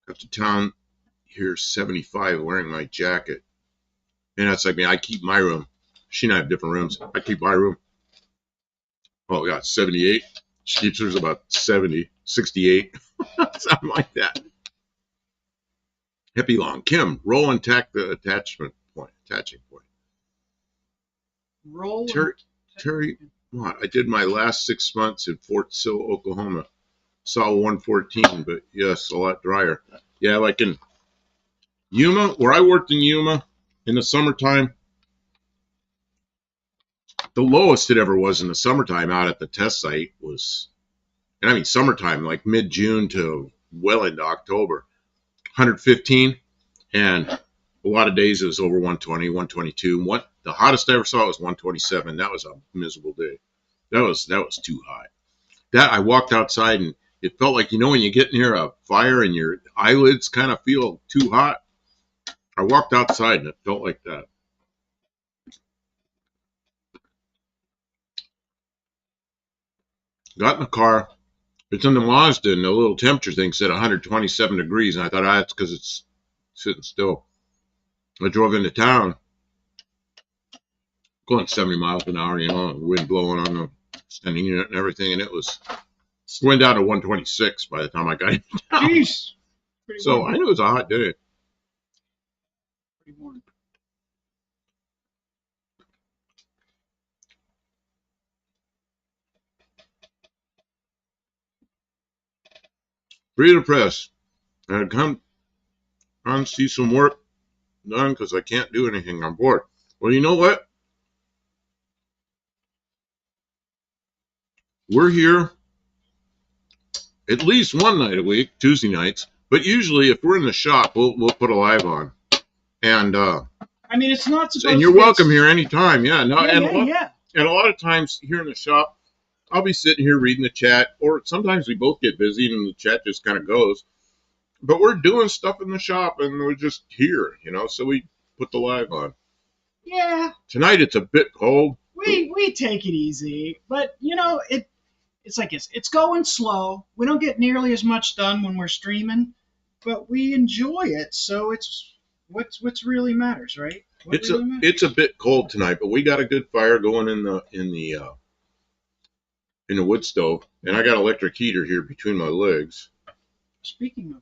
Got to town here 75 wearing my jacket. And that's like me. I keep my room. She and I have different rooms. I keep my room. Oh, God, 78. She keeps hers about 70, 68. Something like that. Hippie long. Kim, roll and tack the attaching point. Roll. Terry, what? I did my last 6 months in Fort Sill, Oklahoma. Saw 114, but yes, a lot drier. Yeah, like in Yuma, where I worked in Yuma in the summertime, the lowest it ever was in the summertime out at the test site was, and I mean summertime, like mid-June to well into October, 115, and a lot of days it was over 120, 122. The hottest I ever saw was 127. That was a miserable day. That was too hot. That I walked outside and it felt like, when you get near a fire and your eyelids kind of feel too hot. I walked outside and it felt like that. Got in the car. It's in the Mazda and the little temperature thing said 127 degrees. And I thought, that's because it's sitting still. I drove into town, going 70 miles an hour, wind blowing on the standing unit and everything. And it went down to 126 by the time I got into town. Jeez. Pretty So warm. I knew it was a hot day. Pretty warm. Free to press. And come on, see some work done because I can't do anything. I'm bored. Well, you know what? We're here at least one night a week, Tuesday nights. But usually, if we're in the shop, we'll put a live on. And I mean, it's not supposed and to you're get welcome here anytime. Yeah, no, Yeah. and a lot of times here in the shop, I'll be sitting here reading the chat, or sometimes we both get busy and the chat just kind of goes. But we're doing stuff in the shop and we're just here, so we put the live on. Yeah. Tonight it's a bit cold. We take it easy, but it's like it's going slow. We don't get nearly as much done when we're streaming, but we enjoy it. So it's what's really matters, right? What really matters? It's a bit cold tonight, but we got a good fire going in the wood stove, and I got electric heater here between my legs. Speaking of,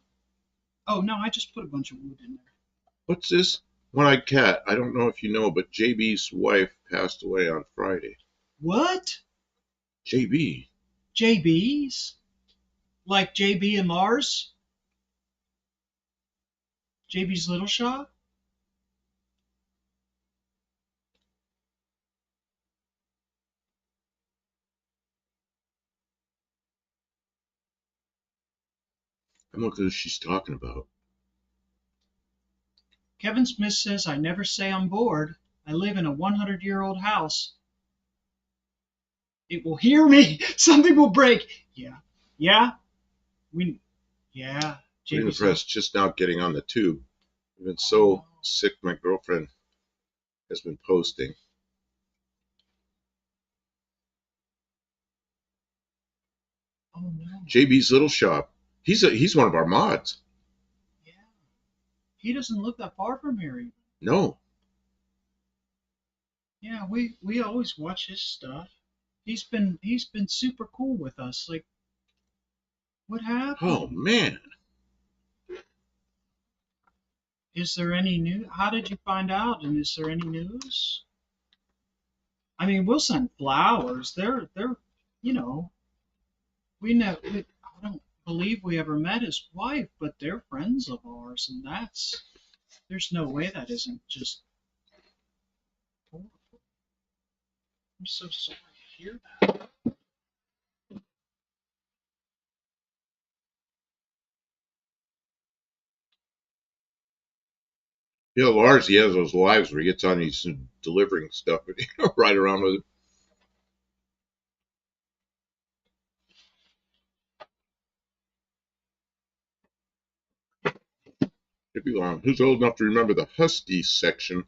oh no, I just put a bunch of wood in there. What's this? One-eyed cat. I don't know if you know, but JB's wife passed away on Friday. What? JB. JB's? Like JB and Lars? JB's Little Shop? I'm looking at what she's talking about. Kevin Smith says, I never say I'm bored. I live in a 100-year-old house. It will hear me. Something will break. Yeah. Yeah. Yeah. Free to press, just now getting on the tube. I've been so sick, my girlfriend has been posting. Oh no. JB's Little Shop. He's one of our mods. Yeah. He doesn't live that far from here. No. Yeah, we always watch his stuff. He's been super cool with us. Like, what happened? Oh man. Is there any news? How did you find out? And is there any news? I mean, we'll send flowers. They're we know. I don't believe we ever met his wife, but they're friends of ours, and there's no way that isn't just horrible. I'm so sorry to hear that. Yeah, Lars, he has those lives where he gets on, he's delivering stuff, and ride around with it. Who's old enough to remember the Husky section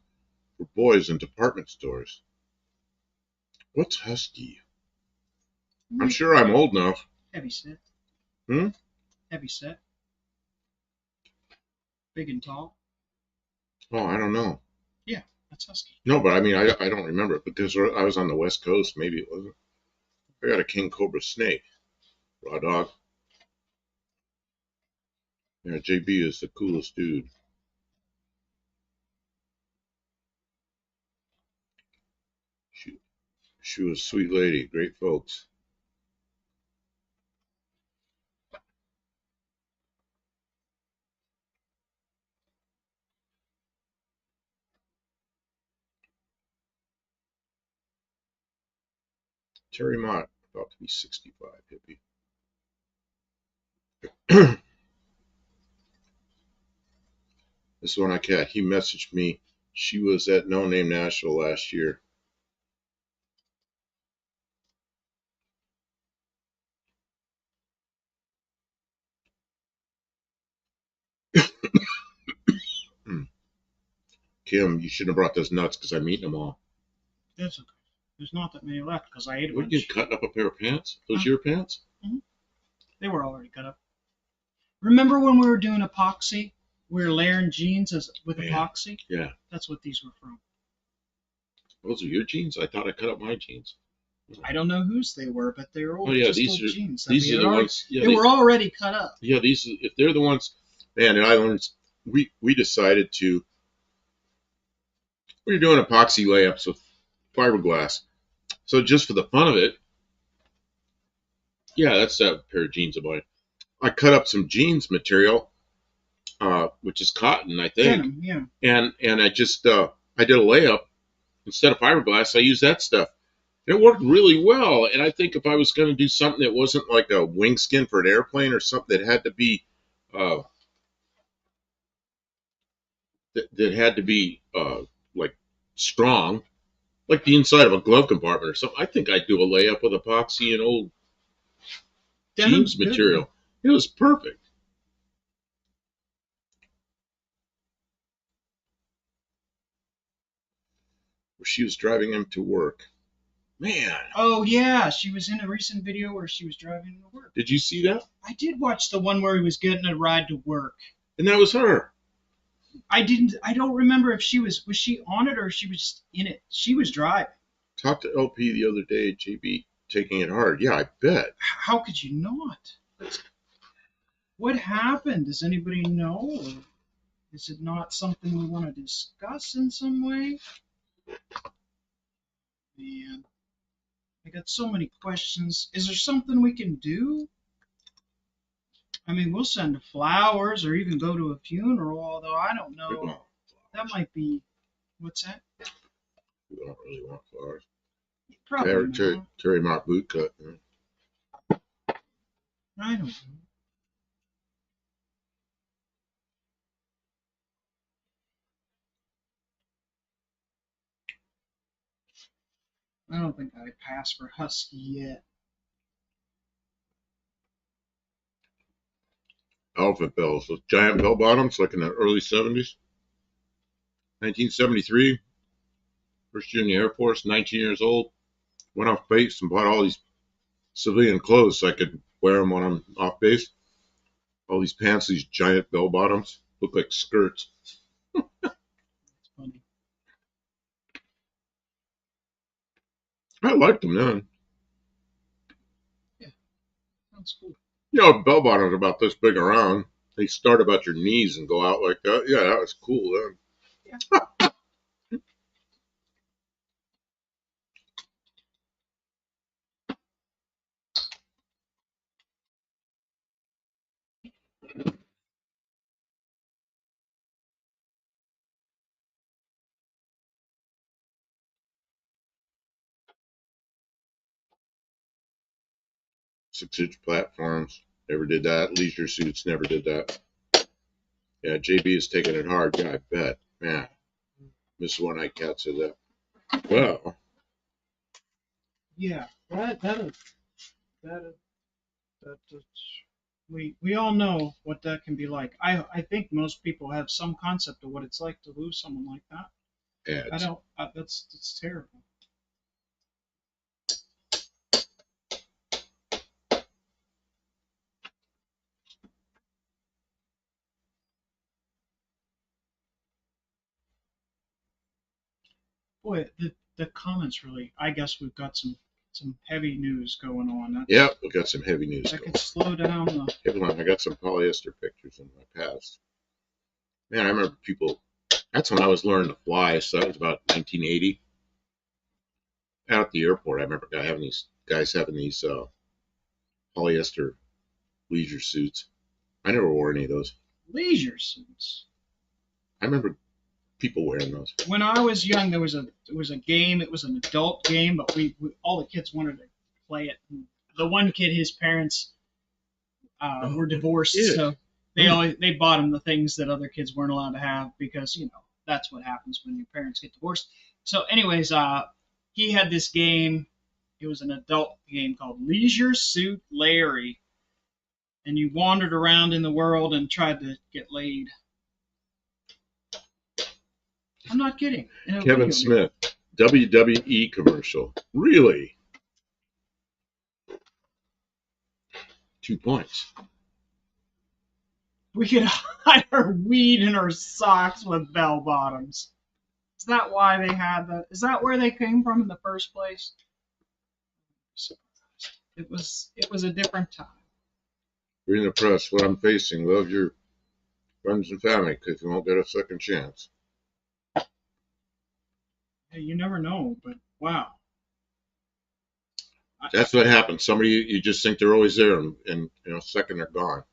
for boys in department stores? What's Husky? I'm sure I'm old enough. Heavy set. Hmm? Heavy set. Big and tall. Oh, I don't know. Yeah, that's Husky. No, but I mean, I don't remember it because I was on the West Coast. Maybe it wasn't. I got a King Cobra snake. Raw dog. Yeah, JB is the coolest dude. She was a sweet lady. Great folks. Terry Mott, about to be 65, hippie. This one I cat. He messaged me. She was at No Name Nashville last year. Kim, you shouldn't have brought those nuts because I'm eating them all. That's okay. There's not that many left because I ate a What, bunch. you cutting up a pair of pants? Those your pants? Mm-hmm. They were already cut up. Remember when we were doing epoxy? We were layering jeans with epoxy? Yeah. That's what these were from. Those are your jeans? I thought I cut up my jeans. I don't know whose they were, but they were old, these old are, jeans. These are the ones. Yeah, they were already cut up. Yeah, if they're the ones. Man, and I learned we decided to we were doing epoxy layups with fiberglass. So just for the fun of it, yeah, that's that pair of jeans of mine. I cut up some jeans material, which is cotton, I think, Denim, yeah. and I just I did a layup instead of fiberglass. I used that stuff. It worked really well, and I think if I was going to do something that wasn't like a wing skin for an airplane or something that had to be uh, that had to be like strong, like the inside of a glove compartment or something, I think I'd do a layup with epoxy and old Denim's jeans good, material. It was perfect. She was driving him to work. Man, Oh yeah, she was in a recent video where she was driving to work. did you see that? I did watch the one where he was getting a ride to work. And that was her. I don't remember if was she on it or if she was just in it. She was driving. Talked to LP the other day, JB taking it hard. Yeah, I bet. How could you not? What happened? Does anybody know? Or is it not something we want to discuss in some way? Man, I got so many questions. Is there something we can do? I mean, we'll send flowers or even go to a funeral, although I don't know. That might be. What's that? We don't really want flowers. Probably not. Terry Mock boot cut. I don't know. I don't think I'd pass for Husky yet. Elephant bells, those giant bell bottoms, like in the early 70s. 1973, first year in the Air Force, 19 years old. Went off base and bought all these civilian clothes so I could wear them when I'm off base. All these pants, these giant bell bottoms, look like skirts. It's funny. I liked them then. Yeah, sounds cool. You know, bell bottoms are about this big around. They start about your knees and go out like that. Yeah, that was cool then. Yeah. 6-inch platforms, never did that. Leisure suits, never did that. Yeah, JB is taking it hard. Yeah, I bet. Man, Miss One Eye Cat said that. Well, Yeah, we all know what that can be like. I think most people have some concept of what it's like to lose someone like that. I ads. don't. That's terrible. Boy, the comments really. I guess we've got some heavy news going on. Yep, we got some heavy news That going. could slow down the. Hey, hold on, I got some polyester pictures in my past. Man, I remember people. That's when I was learning to fly. So that was about 1980. Out at the airport, I remember guys having these polyester leisure suits. I never wore any of those. Leisure suits. I remember people wearing those. When I was young, there was a game. It was an adult game, but we all the kids wanted to play it. And the one kid, his parents were divorced, yeah. so they bought him the things that other kids weren't allowed to have because that's what happens when your parents get divorced. So, anyways, he had this game. It was an adult game called Leisure Suit Larry, and you wandered around in the world and tried to get laid. I'm not kidding. Kevin Smith, WWE commercial. Really? 2 points. We could hide our weed in our socks with bell bottoms. Is that why they had that? Is that where they came from in the first place? It was a different time. Reading the press, what I'm facing. Love your Friends and family, because you won't get a second chance. Yeah, you never know, but wow. That's what happens. Somebody you just think they're always there, and a second they're gone.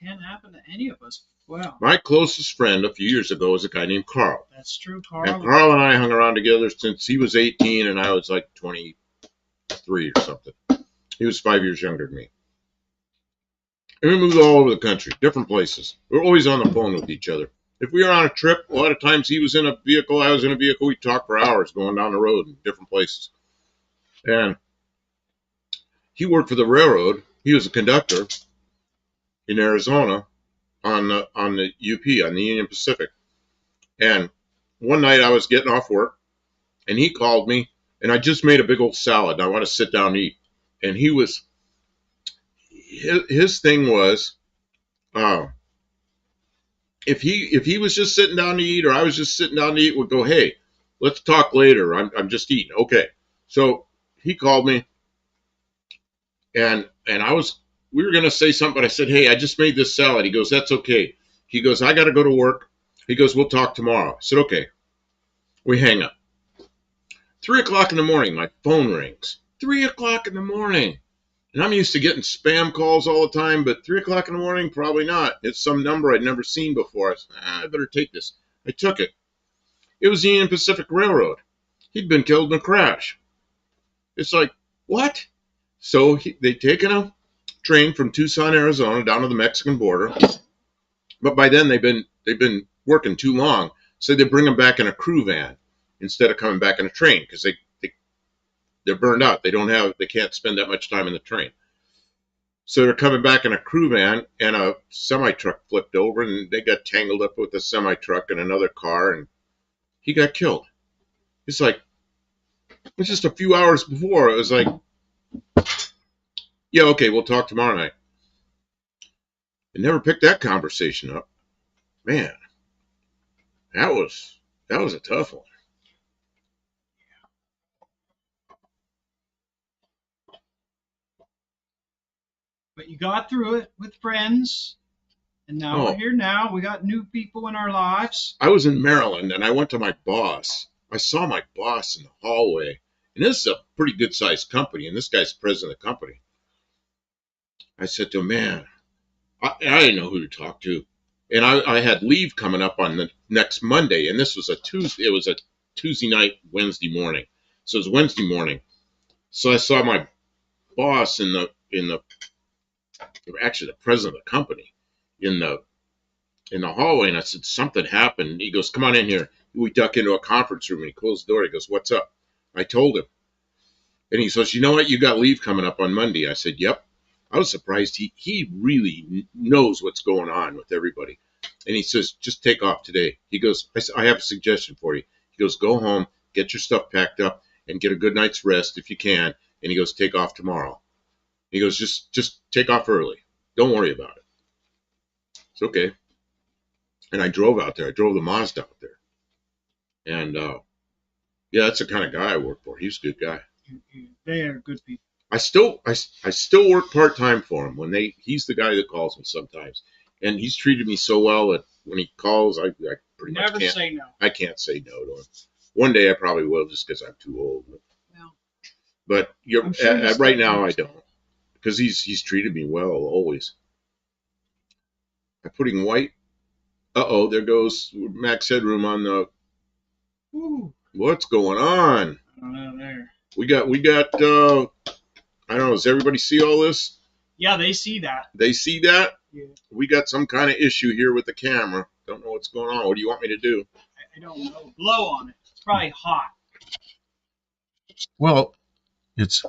Can't happen to any of us. Wow. My closest friend a few years ago was a guy named Carl. That's true, And Carl. Carl and I hung around together since he was 18 and I was like 23 or something. He was 5 years younger than me. And we moved all over the country, different places. We were always on the phone with each other. If we were on a trip, a lot of times he was in a vehicle, I was in a vehicle. We'd talk for hours going down the road in different places. And he worked for the railroad. He was a conductor in Arizona on the UP, on the Union Pacific. And one night I was getting off work, and he called me, and I just made a big old salad, and I want to sit down and eat. And his thing was, if he was just sitting down to eat, or I was just sitting down to eat, would go, hey, let's talk later. I'm just eating. Okay. So he called me, and we were gonna say something, but I said, hey, I just made this salad. He goes, that's okay. He goes, I got to go to work. He goes, we'll talk tomorrow. I said, okay. We hang up. 3 o'clock in the morning, my phone rings. 3 o'clock in the morning. And I'm used to getting spam calls all the time, but 3 o'clock in the morning, probably not. It's some number I'd never seen before. I said, I better take this. I took it. It was the Union Pacific Railroad. He'd been killed in a crash. It's like, what? So they'd taken a train from Tucson, Arizona, down to the Mexican border. But by then they've been working too long, so they bring them back in a crew van instead of coming back in a train because they're burned out. They can't spend that much time in the train. So they're coming back in a crew van, and a semi truck flipped over, and they got tangled up with the semi truck and another car, and he got killed. It's like, it was just a few hours before. It was like, yeah, okay, we'll talk tomorrow night. I never picked that conversation up. Man, that was a tough one. But you got through it with friends, and now we're Oh, here now. We got new people in our lives. I was in Maryland, and I went to my boss. I saw my boss in the hallway, and this is a pretty good sized company, and this guy's president of the company. I said to him, man, I didn't know who to talk to. And I had leave coming up on the next Monday, and this was a Tuesday. It was a Tuesday night, Wednesday morning. So it was Wednesday morning. So I saw my boss actually the president of the company in the hallway, and I said, something happened. He goes, come on in here. We duck into a conference room, and he closed the door. He goes, what's up? I told him. And he says, you know what? You got leave coming up on Monday. I said, yep. I was surprised. He really knows what's going on with everybody. And he says, just take off today. He goes, I have a suggestion for you. He goes, go home, get your stuff packed up, and get a good night's rest if you can. And he goes, take off tomorrow. He goes, just take off early. Don't worry about it. It's okay. And I drove out there. I drove the Mazda out there. And yeah, that's the kind of guy I work for. He's a good guy. They are good people. I still work part time for him he's the guy that calls me sometimes, and he's treated me so well that when he calls, I pretty much Never can't say no. I can't say no to him. One day I probably will, just because I'm too old. Well, But I'm sure right now I understand. don't, because he's treated me well always. I'm putting white. There goes max headroom on the. Ooh, What's going on? I don't know there. We got. I don't know. Does everybody see all this? Yeah, they see that. They see that? Yeah. We got some kind of issue here with the camera. Don't know what's going on. What do you want me to do? I don't know. Blow on it. It's probably hot. Well, it's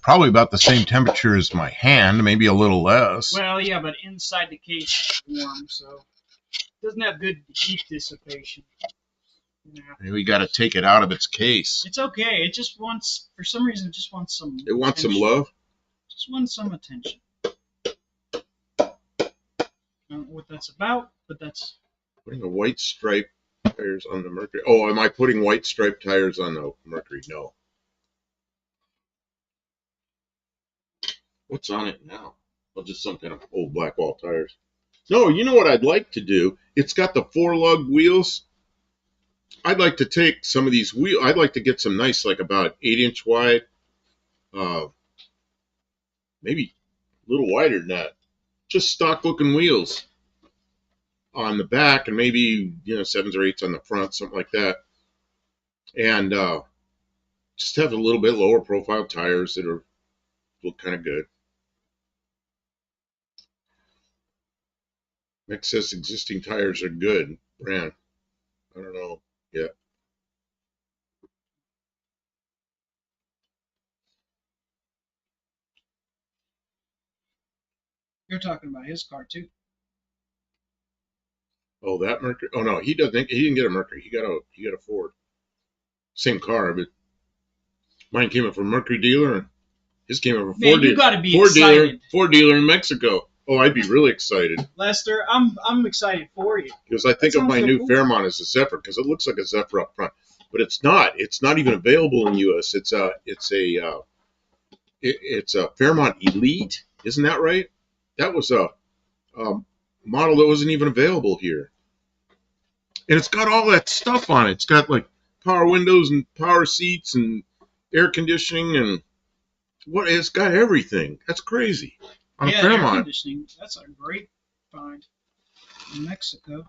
probably about the same temperature as my hand, maybe a little less. Well, yeah, but inside the case it's warm, so it doesn't have good heat dissipation. Yeah. We got to take it out of its case. It's okay. It just wants, for some reason, it just wants some. It wants attention. some love. Just wants some attention. I don't know what that's about, but that's. Putting a white stripe tires on the Mercury. Oh, am I putting white striped tires on the Mercury? No. What's on it now? Well, just some kind of old black wall tires. No, you know what I'd like to do? It's got the 4 lug wheels. I'd like to take some of these wheels. I'd like to get some nice, like about 8-inch wide, uh, maybe a little wider than that. Just stock looking wheels on the back, and maybe 7s or 8s on the front, something like that. And just have a little bit lower profile tires that are look kind of good. Next says existing tires are good. Brand. I don't know. Yeah. You're talking about his car too. Oh, that Mercury. Oh no, he doesn't. He didn't get a Mercury. He got a Ford. Same car, but mine came up from Mercury dealer, and his came up from Man, you got to be Ford dealer. excited, Ford dealer in Mexico. Oh, I'd be really excited Lester. I'm excited for you. because I think of my new Fairmont as a Zephyr because it looks like a Zephyr up front, but it's not. It's not even available in U.S. It's a Fairmont Elite. Isn't that right? That was a model that wasn't even available here. And it's got all that stuff on it. It's got like power windows and power seats and air conditioning and it's got everything. That's crazy. On a Yeah, air Fairmont. conditioning. That's a great find in Mexico.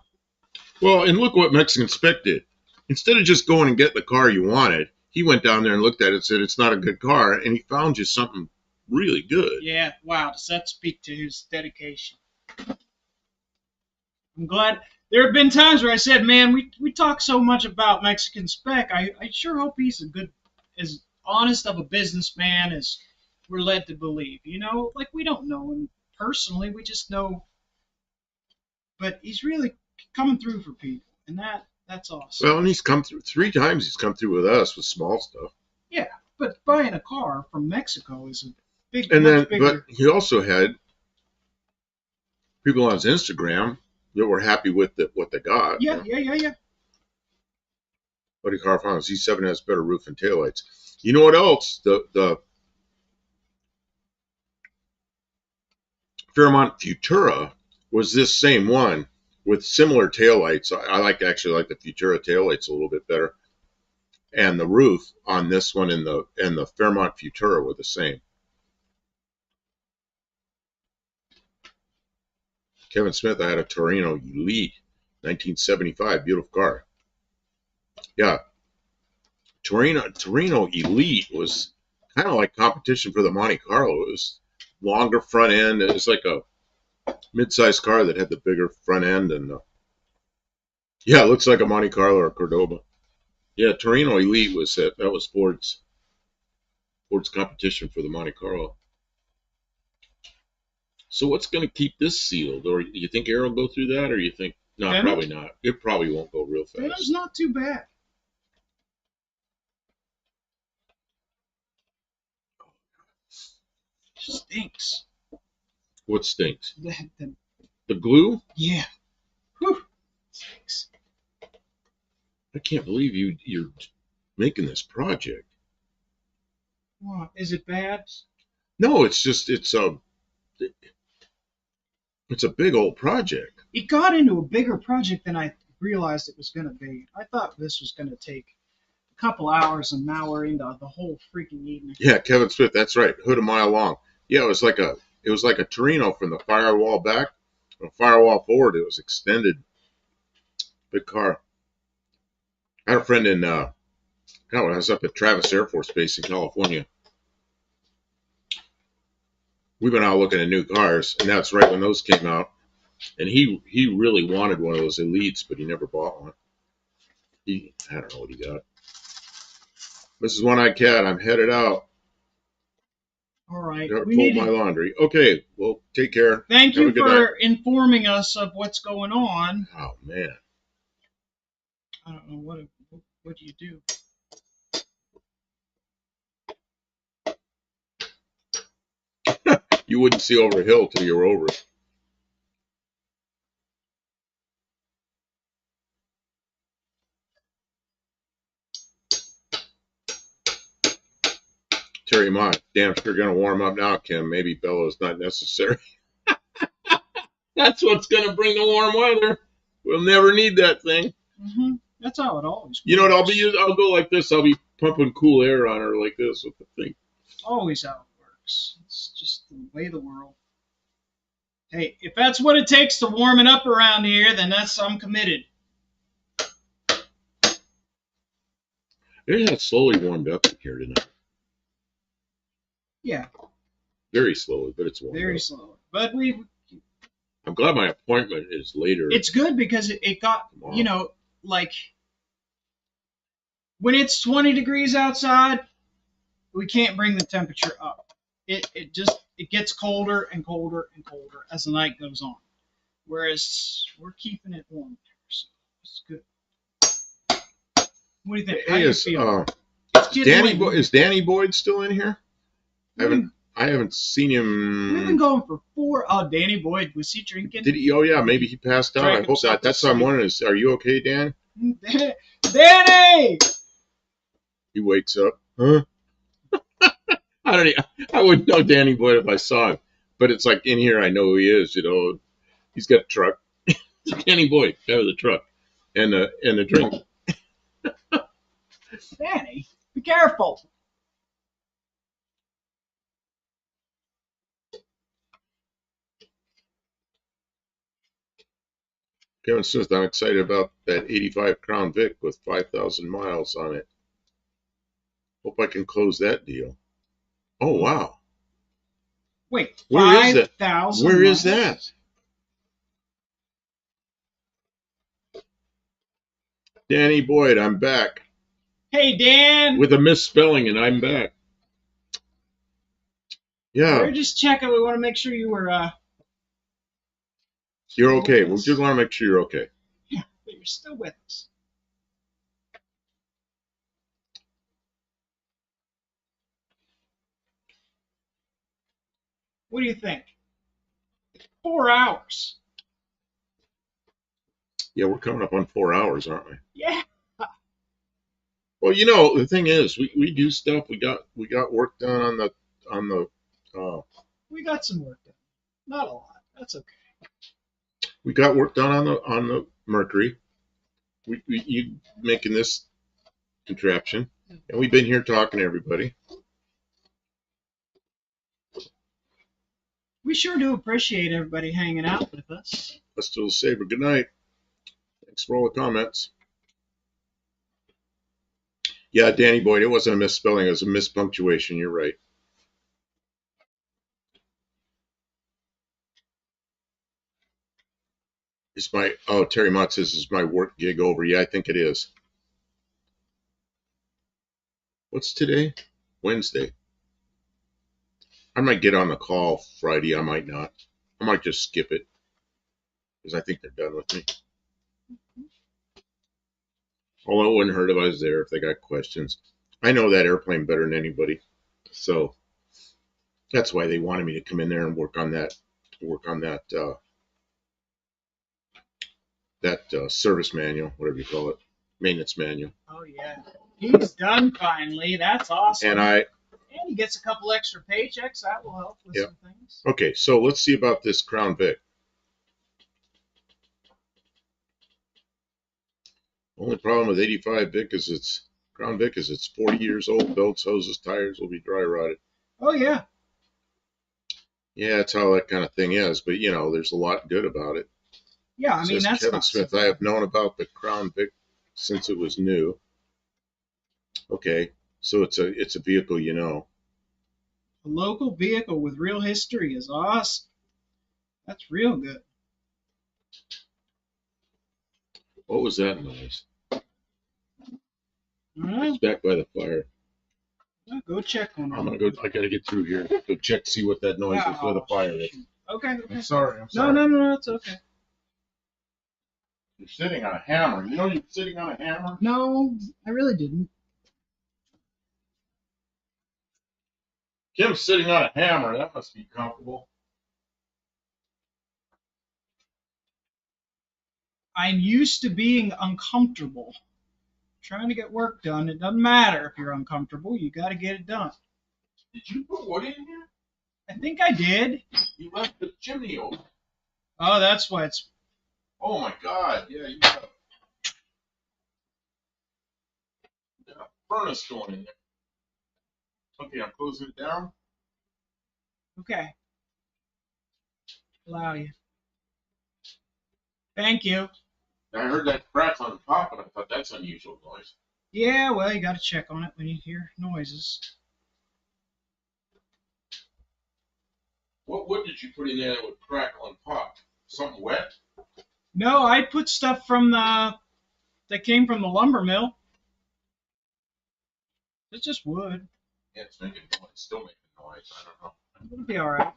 Well, and look what Mexican Spec did. Instead of just going and getting the car you wanted, he went down there and looked at it and said it's not a good car, and he found you something really good. Yeah, wow. Does that speak to his dedication? I'm glad. There have been times where I said, man, we talk so much about Mexican Spec. I sure hope he's as honest of a businessman as we're led to believe. Like we don't know him personally, we just know, but he's really coming through for people, and that's awesome. Well, and he's come through 3 times. He's come through with us with small stuff. Yeah, but buying a car from Mexico is a big, And much then, bigger. but he also had people on his Instagram that were happy with what they got. Yeah. Buddy car found Z7 has better roof and taillights. You know what else? The Fairmont Futura was this same one with similar taillights. I actually like the Futura taillights a little bit better. And the roof on this one and the Fairmont Futura were the same. Kevin Smith, I had a Torino Elite, 1975, beautiful car. Yeah, Torino Elite was kind of like competition for the Monte Carlo. It was longer front end. It was like a mid-sized car that had the bigger front end, and yeah, it looks like a Monte Carlo or a Cordoba. Yeah, Torino Elite was that was Ford's competition for the Monte Carlo. So what's going to keep this sealed? Or you think air will go through that, or you think no? Venom? Probably not. It probably won't go real fast. Venom's not too bad. Stinks. What stinks? The The glue? Yeah. Whew. Stinks. I can't believe you're making this project. What? Is it bad? No, it's just it's a big old project. It got into a bigger project than I realized it was going to be. I thought this was going to take a couple hours, and now we're into the whole freaking evening. Yeah, Kevin Smith, that's right. Hood a mile long. Yeah, it was like a Torino from the firewall back, from the firewall forward. It was extended. Big car. I had a friend in when I was up at Travis Air Force Base in California. We've been out looking at new cars, and that's right when those came out. And he really wanted one of those Elites, but he never bought one. I don't know what he got. Mrs. One-Eyed Cat, I'm headed out. All right. Fold my laundry. Okay, well, take care. Thank you for informing us of what's going on. Oh, man. I don't know what do you do? You wouldn't see over a hill till you were over it. Terry Mott, damn sure gonna warm up now, Kim. Maybe bellows not necessary. That's what's going to bring the warm weather. We'll never need that thing. That's how it always works. You know what I'll be? I'll go like this. I'll be pumping cool air on her like this with the thing. Always how it works. It's just the way of the world. Hey, if that's what it takes to warm it up around here, then I'm committed. It has slowly warmed up here tonight. Yeah. Very slowly, but it's warmed Very up. slowly. But I'm glad my appointment is later. It's good because it got, tomorrow. like when it's 20 degrees outside, we can't bring the temperature up. It gets colder and colder and colder as the night goes on. Whereas we're keeping it warm here, so it's good. What do you think? How do you feel? Is Danny Boyd still in here? I haven't seen him. We've been going for 4. Oh, Danny Boyd, was he drinking? Did he? Oh yeah, maybe he passed out. I hope not. That's what I'm wondering. Are you okay, Dan? Danny! He wakes up. Huh? I wouldn't know Danny Boyd if I saw him. But it's like in here, I know who he is. He's got a truck. It's Danny Boyd, guy with a truck, and a drink. Danny, be careful. Kevin Smith, I'm excited about that 85 Crown Vic with 5,000 miles on it. Hope I can close that deal. Oh, wow. Wait, where is that? 5,000 Where miles? is that? Danny Boyd, I'm back. Hey, Dan. With a misspelling, and I'm back. Yeah. We're just checking. We want to make sure you were. You're okay. We just want to make sure you're okay. Yeah, but you're still with us. What do you think? 4 hours. Yeah, we're coming up on 4 hours, aren't we? Yeah. Well, the thing is, we do stuff. We got work done on the. We got some work done. Not a lot. That's okay. We got work done on the Mercury. You making this contraption, and we've been here talking to everybody. We sure do appreciate everybody hanging out with us. Let's do the saber. Good night. Thanks for all the comments. Yeah, Danny Boyd, it wasn't a misspelling. It was a mispunctuation. You're right. Terry Mott says, is my work gig over? Yeah, I think it is. What's today? Wednesday. I might get on the call Friday. I might not. I might just skip it because I think they're done with me. Although it wouldn't hurt if I was there if they got questions. I know that airplane better than anybody. So that's why they wanted me to come in there and work on that service manual, whatever you call it, maintenance manual. Oh yeah, he's done finally. That's awesome. And he gets a couple extra paychecks. That will help with some things. Okay, so let's see about this Crown Vic. Only problem with 85 Vic is Crown Vic is it's 40 years old. Belts, hoses, tires will be dry rotted. Oh yeah. Yeah, that's how that kind of thing is. But there's a lot good about it. Yeah, I mean, that's Kevin Smith. I have known about the Crown Vic since it was new. Okay, so it's a vehicle, A local vehicle with real history is awesome. That's real good. What was that noise? It's back by the fire. Well, go check on it. I'm gonna go. I gotta get through here. Go check, see what that noise is where the fire is. Okay. I'm sorry. No, it's okay. You're sitting on a hammer. You know you're sitting on a hammer? No, I really didn't. Kim's sitting on a hammer. That must be comfortable. I'm used to being uncomfortable. Trying to get work done. It doesn't matter if you're uncomfortable. You got to get it done. Did you put wood in here? I think I did. You left the chimney open. Oh, that's why it's. Oh my God! Yeah, you got a furnace going in there. Okay, I'm closing it down. Okay. Allow you. Thank you. I heard that crack on the pop, and I thought that's unusual noise. Yeah, well, you got to check on it when you hear noises. What wood did you put in there that would crack on pop? Something wet? No, I put stuff from the that came from the lumber mill. It's just wood. Yeah, it's making noise. Still making noise. I don't know. It'll be all right.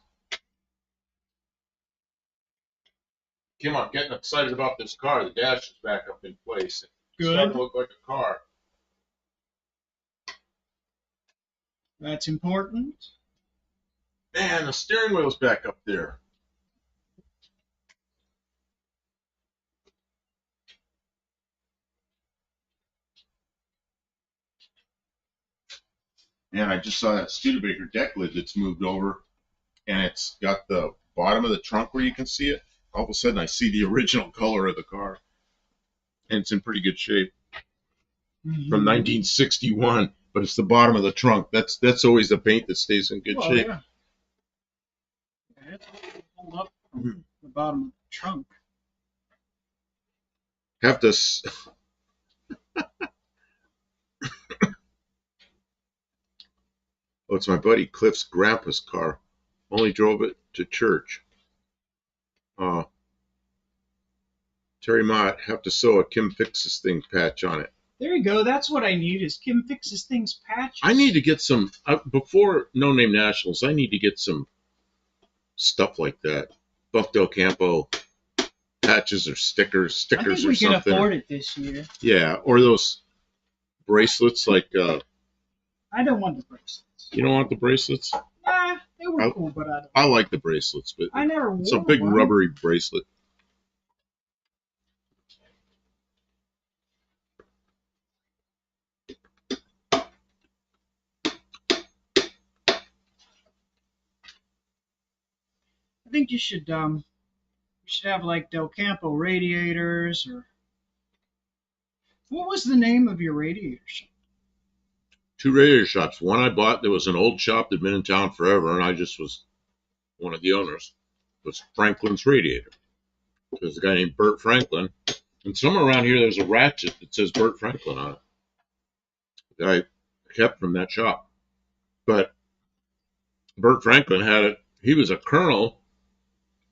Kim, I'm getting excited about this car. The dash is back up in place. It's starting Good. to look like a car. That's important. Man, the steering wheel's back up there. Man, I just saw that Studebaker deck lid that's moved over, and it's got the bottom of the trunk where you can see it. All of a sudden, I see the original color of the car, and it's in pretty good shape from 1961. But it's the bottom of the trunk. That's always the paint that stays in good shape. Yeah. It's hold up from the bottom of the trunk. Have to. Oh, it's my buddy Cliff's grandpa's car. Only drove it to church. Terry Mott, have to sew a Kim Fixes Things patch on it. There you go. That's what I need is Kim Fixes Things patches. I need to get some, before No Name Nationals, I need to get some stuff like that. Buffalo Campo patches or stickers or something. I think we can afford it this year. Yeah, or those bracelets like. I don't want the bracelets. You don't want the bracelets? Nah, they were cool, but I don't. I like the bracelets, but I never wore it's a big one. rubbery bracelet. I think you should have like Del Campo radiators or what was the name of your radiator shop? 2 radiator shops. One I bought, there was an old shop that'd been in town forever, and I just was one of the owners. It was Franklin's Radiator. There's a guy named Bert Franklin, and somewhere around here there's a ratchet that says Bert Franklin on it. That I kept from that shop. But Bert Franklin had it. He was a colonel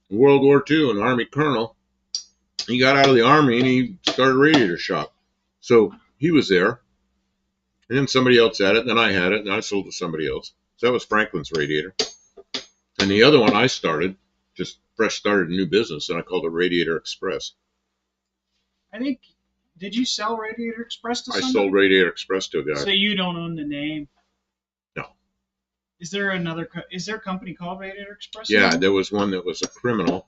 in World War II, an Army colonel. He got out of the Army and he started a radiator shop. So he was there. And then somebody else had it, and then I had it, and I sold it to somebody else. So that was Franklin's Radiator. And the other one I started, just fresh started a new business, and I called it Radiator Express. I think, did you sell Radiator Express to somebody? I sold Radiator Express to a guy. So you don't own the name? No. Is there a company called Radiator Express? Yeah, there was one that was a criminal.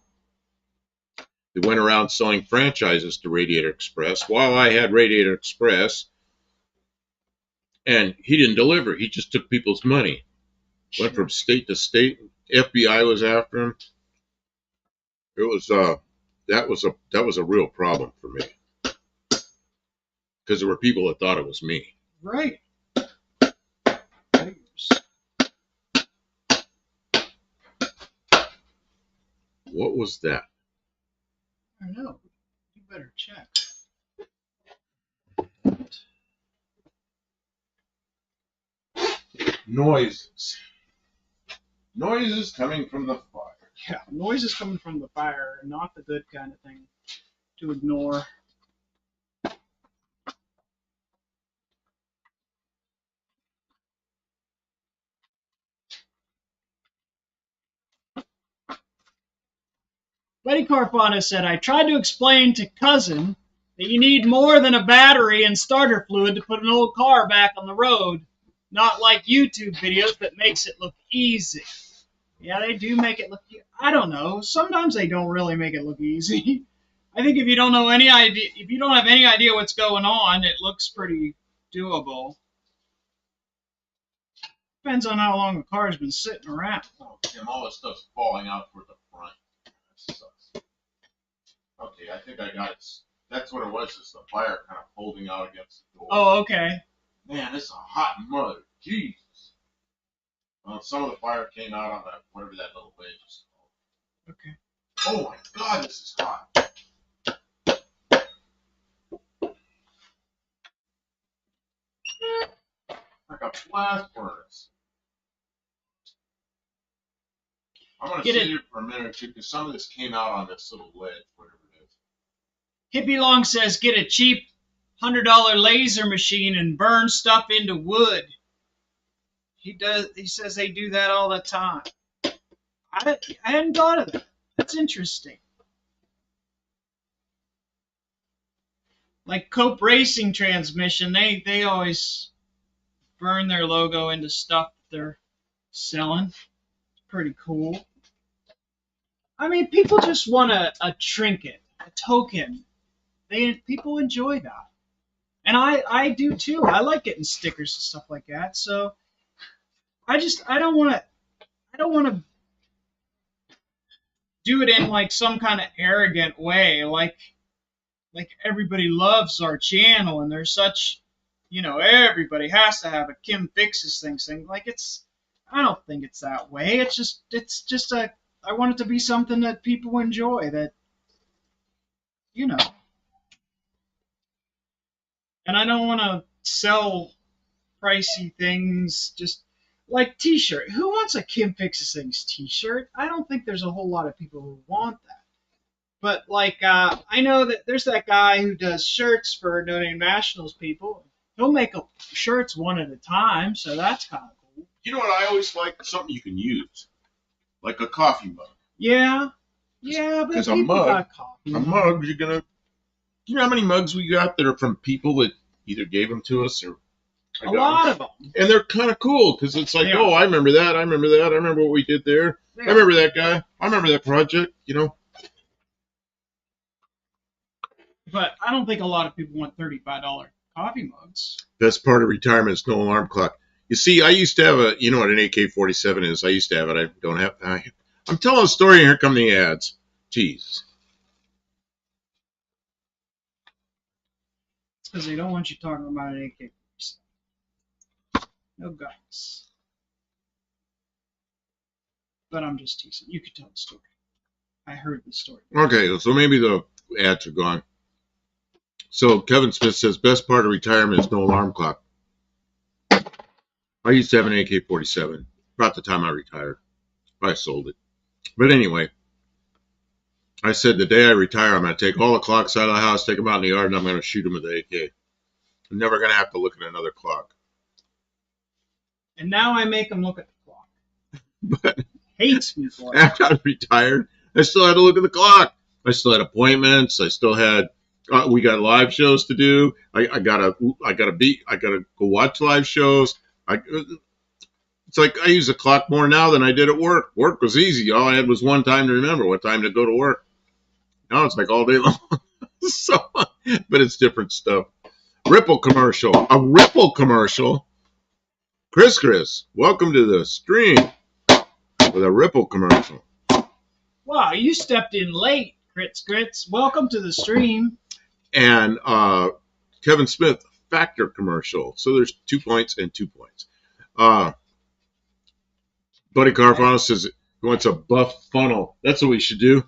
He went around selling franchises to Radiator Express while I had Radiator Express. And he didn't deliver. He just took people's money. Went from state to state. FBI was after him. It was that was a real problem for me. Because there were people that thought it was me. Right. What was that? I don't know. You better check. Noises. Noises coming from the fire. Yeah, noises coming from the fire, not the good kind of thing to ignore. Buddy Carfana said, I tried to explain to cousin that you need more than a battery and starter fluid to put an old car back on the road. Not like YouTube videos that makes it look easy. Yeah, they do make it look. I don't know. Sometimes they don't really make it look easy. I think if you don't have any idea what's going on, it looks pretty doable. Depends on how long the car's been sitting around. Oh, Tim, all this stuff's falling out toward the front. That sucks. Okay, I think I got it. That's what it was. Is the fire kind of holding out against the door? Oh, okay. Man, it's a hot mother. Jesus. Some of the fire came out on that whatever that little ledge is Okay. called. Oh my God, this is hot. Like a blast furnace. I'm gonna Get sit it. here for a minute or two because some of this came out on this little ledge, whatever it is. Hippie Long says, get a cheap $100 laser machine and burn stuff into wood. He does. He says they do that all the time. I hadn't thought of that. That's interesting. Like Cope Racing Transmission, they always burn their logo into stuff that they're selling. It's pretty cool. I mean, people just want a trinket, a token. People enjoy that, and I do too. I like getting stickers and stuff like that. So I don't want to do it in like some kind of arrogant way, like everybody loves our channel and there's such, everybody has to have a Kim Fixes thing. Like I don't think it's that way. It's just I want it to be something that people enjoy, that, you know, and I don't want to sell pricey things, just like t-shirt. Who wants a Kim Fixes Things t-shirt? I don't think there's a whole lot of people who want that. But like, I know that there's that guy who does shirts for No Name Nationals people. He'll make shirts one at a time, so that's kind of cool. You know what I always like? Something you can use, like a coffee mug. Yeah, but Because people got coffee. A mug, you're gonna. You know how many mugs we got that are from people that either gave them to us or. A lot of them. And they're kind of cool because it's like, oh, I remember that. I remember that. I remember what we did there. I remember that guy. I remember that project. You know. But I don't think a lot of people want $35 coffee mugs. Best part of retirement is no alarm clock. You see, I used to have a, you know what an AK-47 is. I used to have it. I don't have. I'm telling a story, and here come the ads. Jeez. It's because they don't want you talking about an AK-47. No guns. But I'm just teasing. You could tell the story. I heard the story. Okay, so maybe the ads are gone. So Kevin Smith says, best part of retirement is no alarm clock. I used to have an AK-47 about the time I retired. I sold it. But anyway, I said the day I retire, I'm going to take all the clocks out of the house, take them out in the yard, and I'm going to shoot them with the AK. I'm never going to have to look at another clock. And now I make them look at the clock. But hates me for it. After I retired, I still had to look at the clock. I still had appointments. I still had. We got live shows to do. I gotta go watch live shows. It's like I use the clock more now than I did at work. Work was easy. All I had was one time to remember what time to go to work. Now it's like all day long. So, but it's different stuff. Ripple commercial. A Ripple commercial. Chris, welcome to the stream with a Ripple commercial. Wow, you stepped in late, Grits. Welcome to the stream. And Kevin Smith, Factor commercial. So there's 2 points and 2 points. Buddy Carfano says he wants a buff funnel. That's what we should do.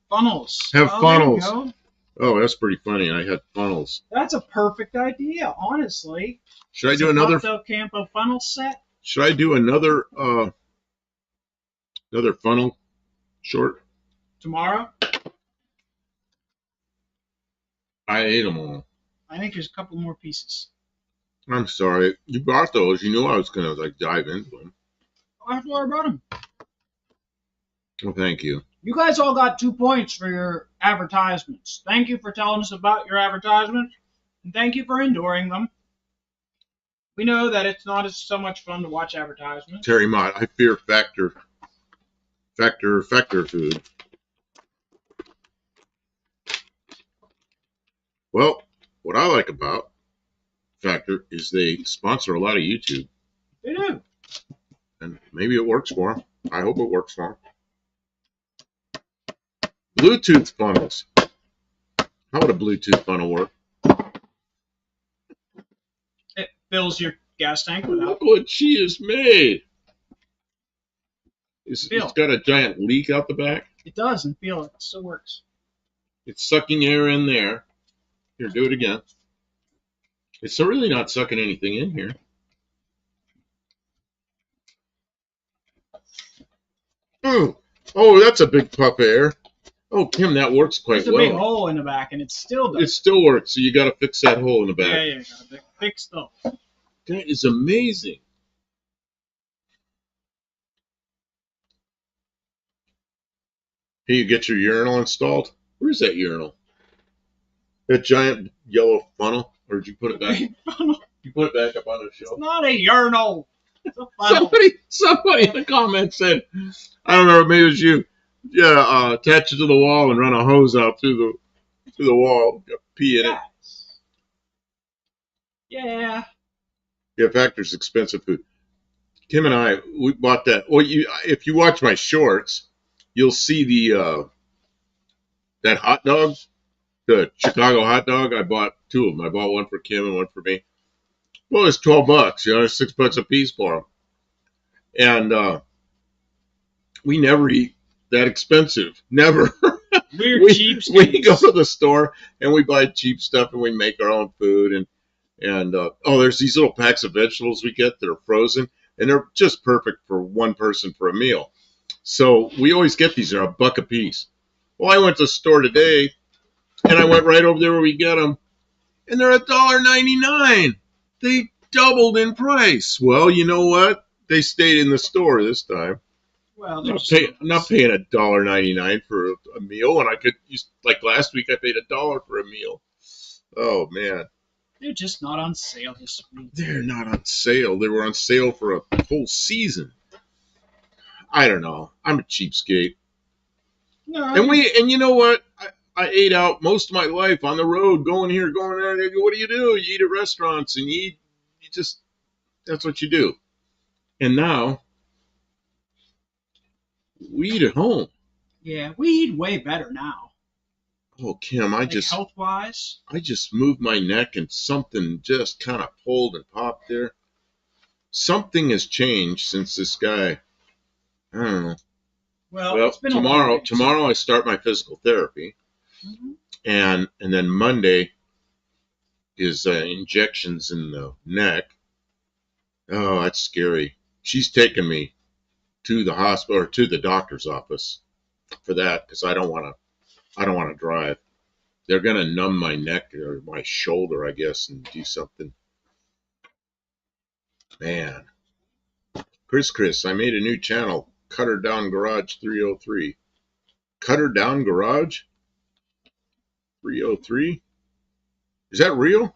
Funnels. Have funnels. There you go. Oh, that's pretty funny. I had funnels. That's a perfect idea, honestly. Should I do another Campo funnel set? Should I do another funnel short? Tomorrow? I ate them all. I think there's a couple more pieces. I'm sorry. You brought those. You knew I was going to dive into them. That's why I brought them. Well, thank you. You guys all got 2 points for your advertisements. Thank you for telling us about your advertisements, and thank you for enduring them. We know that it's not so much fun to watch advertisements. Terry Mott, I fear Factor food. Well, what I like about Factor is they sponsor a lot of YouTube. They do. And maybe it works for them. I hope it works for them. Bluetooth funnels. How would a Bluetooth funnel work? It fills your gas tank Look without what she has made. It's feel. got a giant leak out the back. It does, and feel it still works. It's sucking air in there. Here, do it again. It's really not sucking anything in here. Oh, that's a big puff of air. Oh, Kim, that works quite There's a well. big hole in the back, and it still does. It still works, so you got to fix that hole in the back. Yeah, gotta fix those. That is amazing. Hey, you get your urinal installed? Where's that urinal? That giant yellow funnel? Or did you put it back? You put it back up on the shelf? It's not a urinal. It's a funnel. Somebody in the comments said, I don't know, maybe it was you. Yeah, attach it to the wall and run a hose out through the wall. Pee in it. Yeah. Yeah, Factor's expensive food. Kim and I, we bought that. Well, if you watch my shorts, you'll see that hot dog, the Chicago hot dog. I bought two of them. I bought one for Kim and one for me. Well, it's $12. You know, it's $6 a piece for them. And we never eat that expensive. Never. We're cheap. We go to the store and we buy cheap stuff and we make our own food. And there's these little packs of vegetables we get that are frozen. And they're just perfect for one person for a meal. So we always get these. They're $1 a piece. Well, I went to the store today, and I went right over there where we get them, and they're $1.99. They doubled in price. Well, you know what? They stayed in the store this time. Well, I'm not paying $1.99 for a meal, and I could like last week I paid $1 for a meal. Oh man. They're just not on sale this week. They're not on sale. They were on sale for a whole season. I don't know. I'm a cheapskate. No, And you know what? I ate out most of my life on the road, going here, going there. What do? You eat at restaurants, and that's what you do. And now we eat at home. Yeah, we eat way better now. Oh, Kim, health-wise, I just moved my neck and something just kind of pulled and popped there. Something has changed since this guy. I don't know. Well, it's been tomorrow I start my physical therapy, and then Monday is injections in the neck. Oh, that's scary. She's taking me to the hospital or to the doctor's office for that because I don't want to drive. They're gonna numb my neck or my shoulder, I guess, and do something. Man, Chris, I made a new channel. Cutter Down Garage 303. Cutter Down Garage 303? Is that real?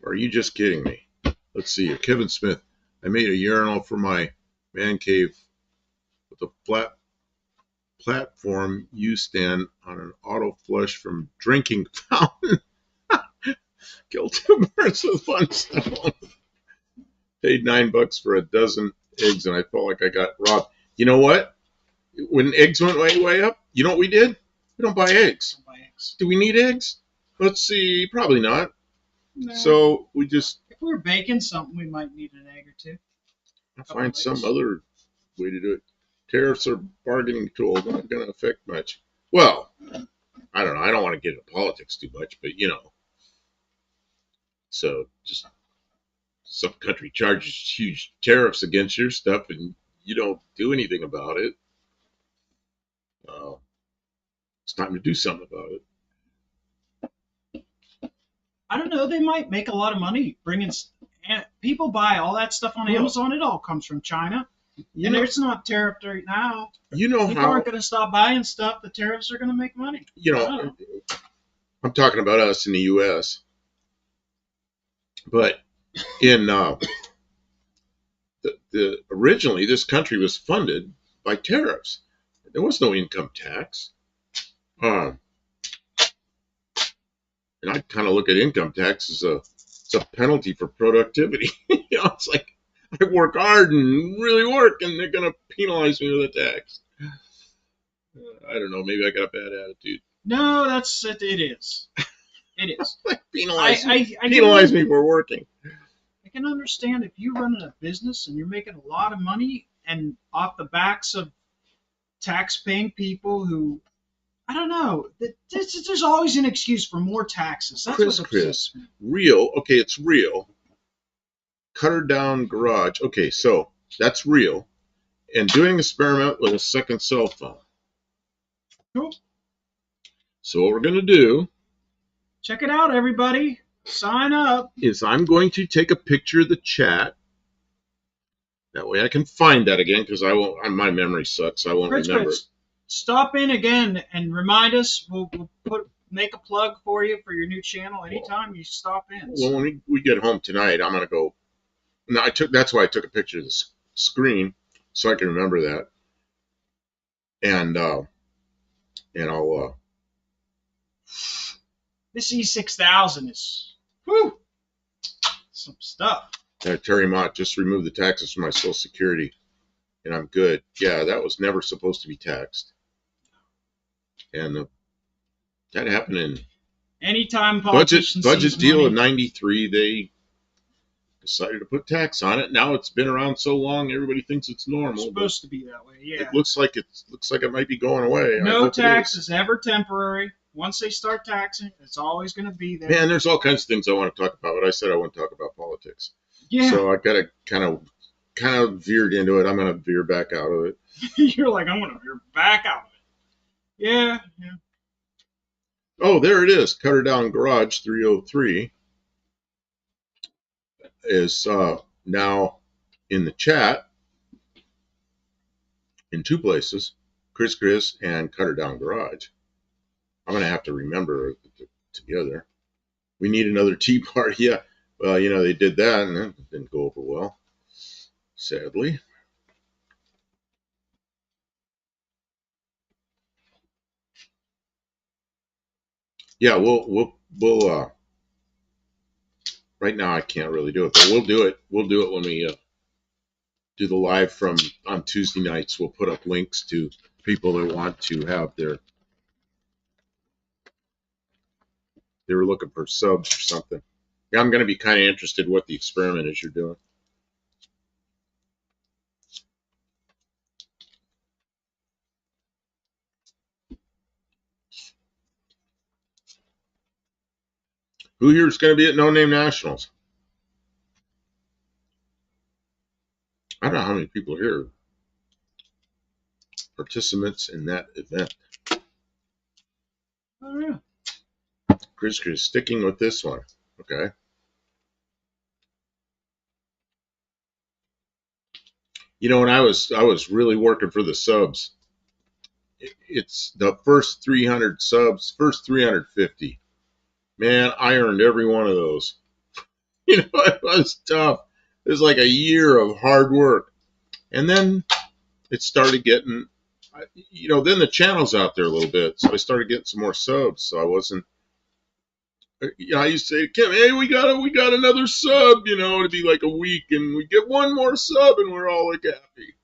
Or are you just kidding me? Let's see here. Kevin Smith. I made a urinal for my man cave with a flat platform U-stand on an auto flush from drinking fountain. Kill 2 birds with one stone. Paid $9 for a dozen eggs, and I felt like I got robbed. You know what? When eggs went way up, you know what we did? We don't buy eggs. Do we need eggs? Let's see. Probably not. No. So we just... If we were baking something, we might need an egg or two. I'll find some other way to do it. Tariffs are bargaining tool. Not going to affect much. Well, I don't know. I don't want to get into politics too much, but you know. So just some country charges huge tariffs against your stuff and you don't do anything about it. It's time to do something about it. I don't know. They might make a lot of money bringing. People buy all that stuff on Amazon. It all comes from China. And it's not tariffed right now. You know people aren't going to stop buying stuff. The tariffs are going to make money. You know, I'm talking about us in the U.S. But in originally, this country was funded by tariffs. There was no income tax. And I kind of look at income tax as it's a penalty for productivity. You know, it's like I work hard and really work, and they're going to penalize me with a tax. I don't know. Maybe I got a bad attitude. No, that's it. It is. It is. Like I penalize me for working. I can understand if you're running a business and you're making a lot of money and off the backs of tax-paying people who, I don't know, there's always an excuse for more taxes. That's what upsets me. Real. Okay, it's real. Cutter down garage. Okay, so that's real. And doing experiment with a second cell phone. Cool. So what we're going to do, check it out, everybody. Sign up. Is I'm going to take a picture of the chat. That way I can find that again because I won't. My memory sucks. I won't remember. Stop in again and remind us. We'll make a plug for you for your new channel anytime you stop in. Well, when we get home tonight, I'm gonna go. No, that's why I took a picture of the screen so I can remember that. And I'll. This E6000 is some stuff. Terry Mott, just remove the taxes from my Social Security, and I'm good. Yeah, that was never supposed to be taxed. And that happened in anytime politicians budget deal in '93. They decided to put tax on it. Now it's been around so long, everybody thinks it's normal. It's supposed to be that way. Yeah. It looks like it might be going away. No tax is ever temporary. Once they start taxing, it's always going to be there. Man, there's all kinds of things I want to talk about, but I said I want to talk about politics. Yeah. So I got to kind of veered into it. I'm going to veer back out of it. You're like, I'm going to veer back out of it. Yeah. Oh, there it is. Cutter Down Garage 303 is now in the chat in two places, Chris and Cutter Down Garage. I'm going to have to remember it together. We need another tea party. Yeah. Well, they did that and that didn't go over well, sadly. Yeah, we'll right now I can't really do it, but we'll do it. We'll do it when we do the live on Tuesday nights. We'll put up links to people that want to have they were looking for subs or something. Yeah, I'm going to be kind of interested what the experiment is you're doing. Who here is going to be at No Name Nationals? I don't know how many people here participants in that event. Oh, yeah. Chris sticking with this one. Okay. When I was really working for the subs, it's the first 300 subs, first 350. Man, I earned every one of those. It was tough. It was like a year of hard work. And then it started getting, then the channel's out there a little bit. So I started getting some more subs. So I wasn't, I used to say, Kim, hey, we got another sub, it'd be like a week and we get one more sub and we're all like happy.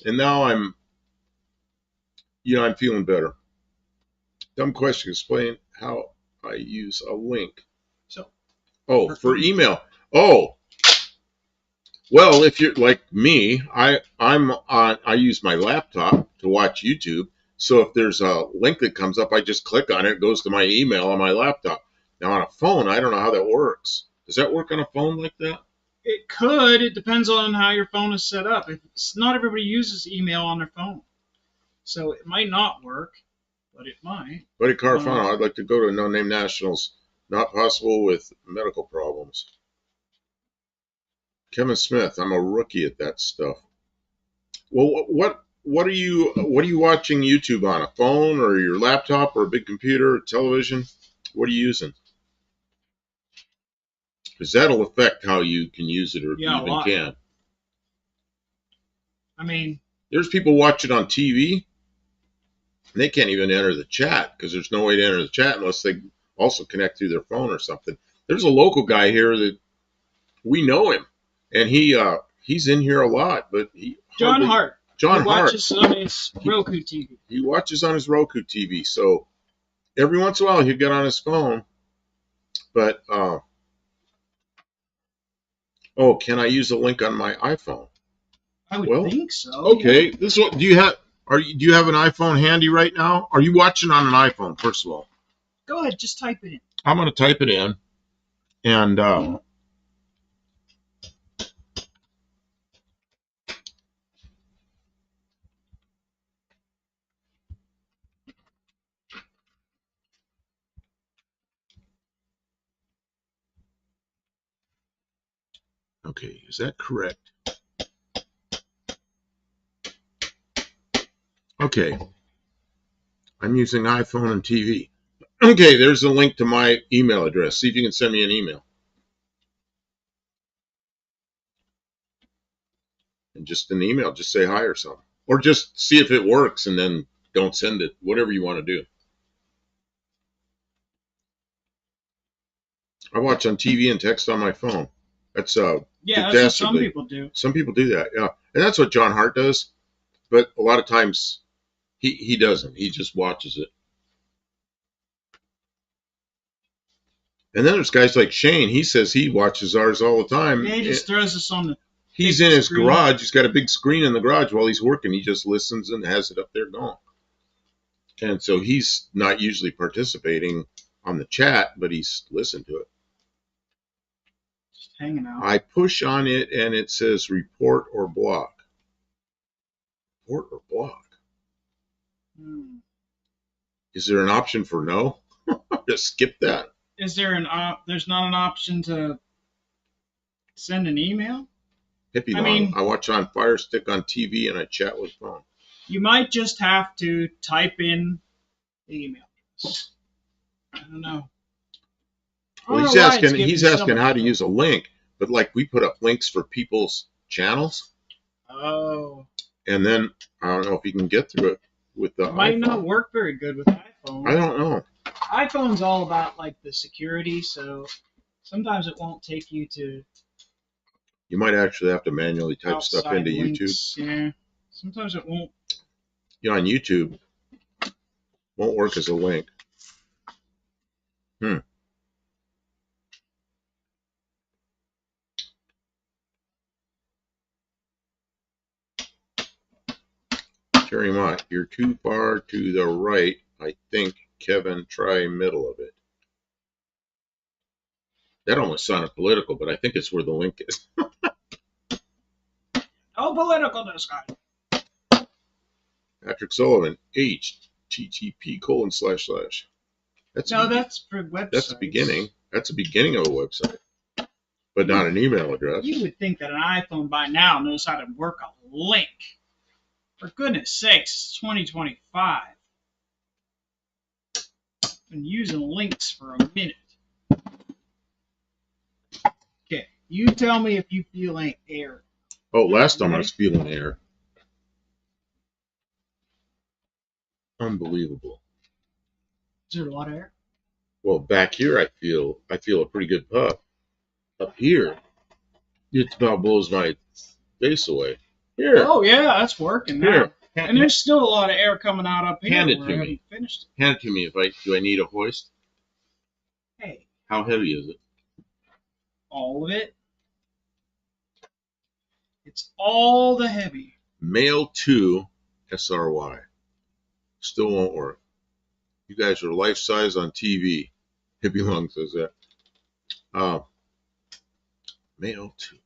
And now I'm feeling better. Dumb question. Explain how I use a link. For email. Oh, well, if you're like me, I use my laptop to watch YouTube. So if there's a link that comes up, I just click on it. It goes to my email on my laptop. Now on a phone, I don't know how that works. Does that work on a phone like that? It could. It depends on how your phone is set up. Not everybody uses email on their phone, so it might not work, but it might. Buddy Carfano, I'd like to go to No Name Nationals. Not possible with medical problems. Kevin Smith, I'm a rookie at that stuff. Well, what are you watching YouTube on? A phone or your laptop or a big computer or television? What are you using? Because that'll affect how you can use it or if you even can. I mean, there's people watch it on TV. And they can't even enter the chat because there's no way to enter the chat unless they also connect through their phone or something. There's a local guy here that we know him, and he's in here a lot, but John Hart. John He Hart. watches on his Roku TV. He watches on his Roku TV. So every once in a while he'll get on his phone. But oh, can I use a link on my iPhone? I would Well, think so. okay. Yeah. This one. Do you have? Do you have an iPhone handy right now? Are you watching on an iPhone? First of all, Go ahead, just type it in. I'm going to type it in, and okay, is that correct? Okay, I'm using iPhone and TV. Okay, there's a link to my email address. See if you can send me an email. And just an email, just say hi or something. Or just see if it works and then don't send it. Whatever you want to do. I watch on TV and text on my phone. That's Yeah, that's what some people do. Some people do that, yeah. And that's what John Hart does. But a lot of times he doesn't. He just watches it. And then there's guys like Shane. He says he watches ours all the time. Yeah, he just throws us on the. He's in his garage. He's got a big screen in the garage while he's working. He just listens and has it up there going. And so he's not usually participating on the chat, but he's listened to it. Just hanging out. I push on it and it says report or block. Report or block. Is there an option for no? Just skip that. Is there there's not an option to send an email? Hippie I mean, I watch on Fire Stick on TV and I chat with phone. You might just have to type in the email. I don't know. Well, he's asking how to use a link, but like we put up links for people's channels. Oh. And then I don't know if you can get through it with the It might iPhone. not work very good with iPhone. I don't know. iPhone's all about like the security, so sometimes it won't take you to. You might actually have to manually type stuff into links. YouTube. Yeah. Sometimes it won't. You know, on YouTube, won't work as a link. Terry Mott, you're too far to the right. I think, Kevin, try middle of it. That almost sounded political, but I think it's where the link is. Oh, political, this guy. Patrick Sullivan, http://. That's for websites. That's the beginning. That's the beginning of a website, but not an email address. You would think that an iPhone by now knows how to work a link. For goodness sakes, it's 2025. Been using links for a minute. Okay, you tell me if you feel any air. Oh, last time I was feeling air. Unbelievable. Is there a lot of air? Well, back here I feel a pretty good puff. Up here, it about blows my face away. Here. Oh yeah, that's working now. Here. And there's still a lot of air coming out up here. Hand it where to I me. haven't finished it. Hand it to me. Do I need a hoist? Hey. How heavy is it? All of it. It's all the heavy. Mail to SRY. Still won't work. You guys are life size on TV. Hippie Lung says that. Mail to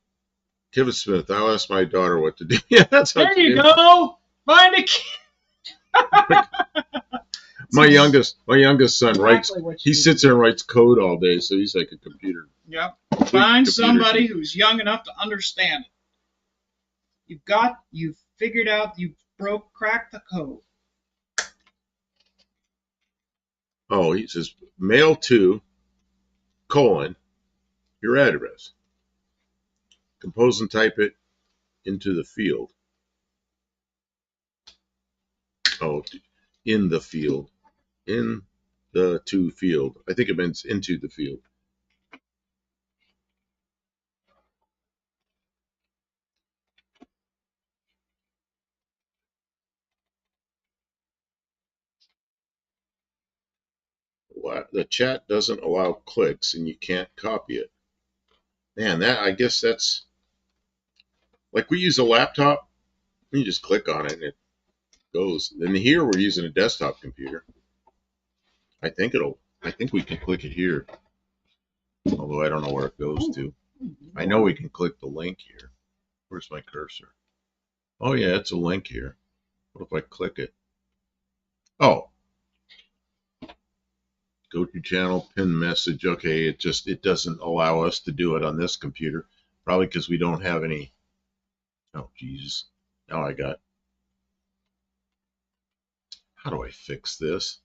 Kevin Smith. I'll ask my daughter what to do. Yeah, that's how there you go. Find a kid. My youngest son writes. He sits there and writes code all day, so he's like a computer. Yep. Find somebody who's young enough to understand it. You've figured out, cracked the code. Oh, he says mail to : your address. Compose and type it into the field. Oh, in the field. In the to field. I think it means into the field. The chat doesn't allow clicks and you can't copy it. Man, I guess that's like we use a laptop. You just click on it and it goes. Then here we're using a desktop computer. I think we can click it here. Although I don't know where it goes to. I know we can click the link here. Where's my cursor? Oh yeah, it's a link here. What if I click it? Oh. Go to channel, pin message. Okay, it doesn't allow us to do it on this computer. Probably because we don't have any. Oh, Jesus. Now I got. How do I fix this?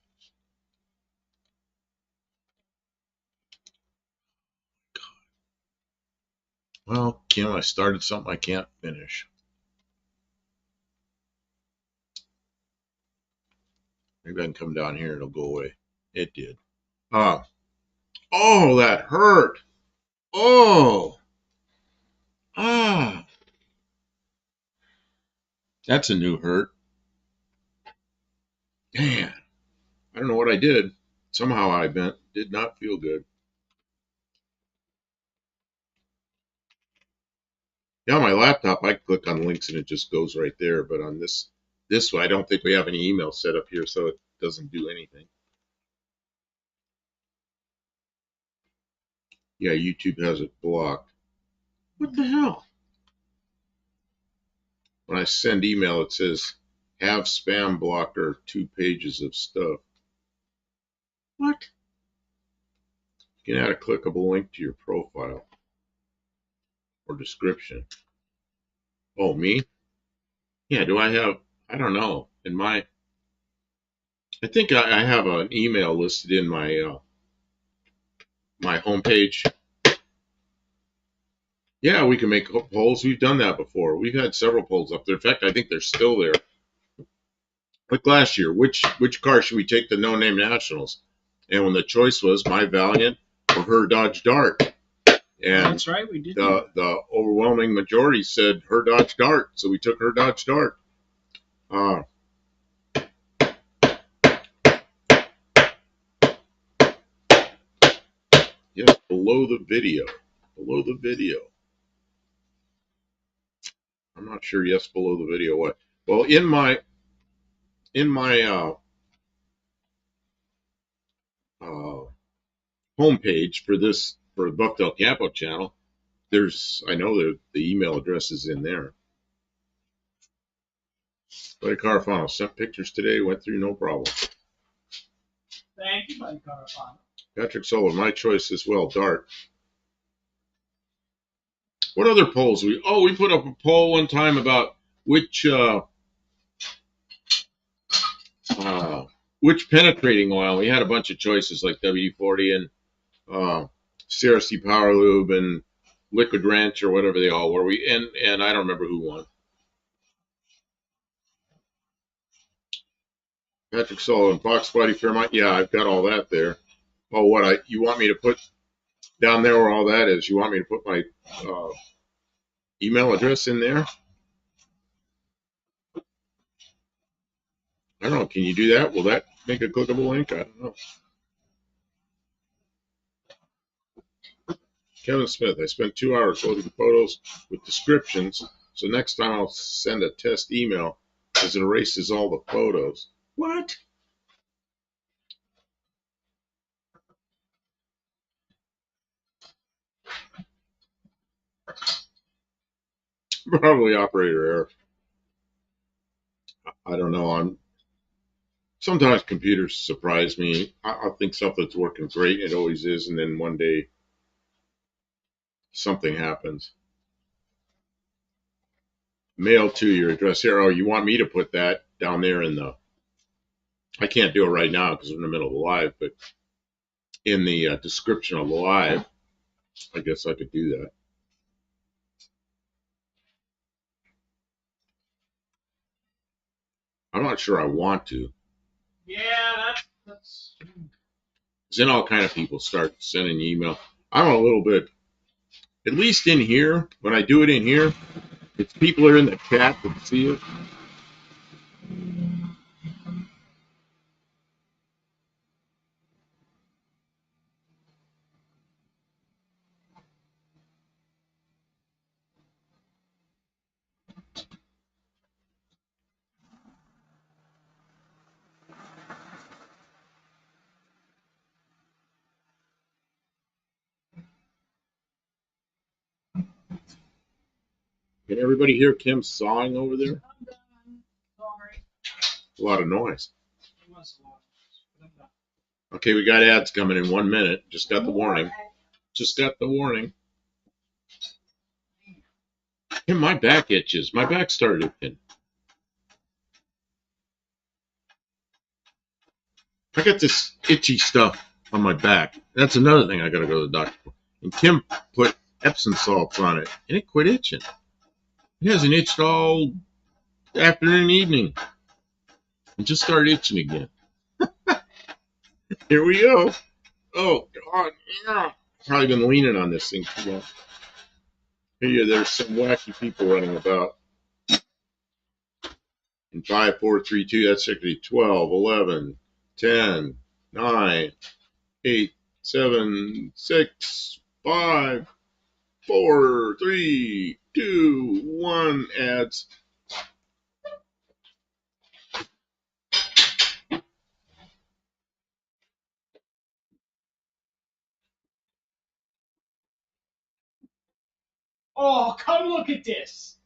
Well, Kim, I started something I can't finish. Maybe I can come down here and it'll go away. It did. Oh, that hurt. Oh, ah, that's a new hurt. Man, I don't know what I did. Somehow I did not feel good. Yeah, on my laptop, I click on links and it just goes right there. But on this one, I don't think we have any email set up here, so it doesn't do anything. Yeah, YouTube has it blocked. What the hell? When I send email, it says have spam blocker, 2 pages of stuff. What? You can add a clickable link to your profile or description. Oh, me? Yeah, do I have, I don't know. I think I have an email listed in my my homepage. Yeah, we can make polls. We've done that before. We've had several polls up there. In fact, I think they're still there. Like last year, which car should we take to No Name Nationals? And when the choice was my Valiant or her Dodge Dart, and that's right, we did. The overwhelming majority said her Dodge Dart, so we took her Dodge Dart. Yes, below the video. Below the video. I'm not sure. Yes, below the video. What? Well, in my homepage for the Bucktail Campo channel, I know that the email address is in there. Buddy Carafano sent pictures today. Went through no problem. Thank you, Buddy Carafano. Patrick Sullivan, my choice as well. Dart. What other polls we put up a poll one time about which penetrating oil. We had a bunch of choices like WD-40 and CRC Power Lube and Liquid Ranch or whatever they all were. And I don't remember who won. Patrick Sullivan, Fox Body Fairmont. Yeah, I've got all that there. Oh, what you want me to put down there where all that is? You want me to put my email address in there? I don't know. Can you do that? Will that make a clickable link? I don't know. Kevin Smith, I spent 2 hours loading photos with descriptions, so next time I'll send a test email because it erases all the photos. What? Probably operator error. I don't know. Sometimes computers surprise me. I'll think something's working great, it always is, and then one day something happens. Mail to your address here. Oh, you want me to put that down there in the... I can't do it right now because we're in the middle of the live, but in the description of the live, I guess I could do that. I'm not sure I want to. Yeah, that's... Because then all kind of people start sending email. I'm a little bit, at least in here, when I do it in here, it's people are in the chat that see it. Can everybody hear Kim sawing over there? I'm done. Sorry. A lot of noise. It was a lot, but I'm done. Okay, we got ads coming in 1 minute. Just got the More warning. ads. Just got the warning. Kim, my back itches. My back started itching. I got this itchy stuff on my back. That's another thing I gotta go to the doctor for. And Kim put Epsom salts on it, and it quit itching. It hasn't itched all afternoon and evening. It just started itching again. Here we go. Oh, God. Yeah. Probably been leaning on this thing too long. Here, there's some wacky people running about. In 5, 4, 3, 2, that's actually 12, 11, 10, 9, 8, 7, 6, 5, 4, 3, 2, 1. Ads. Oh, come look at this.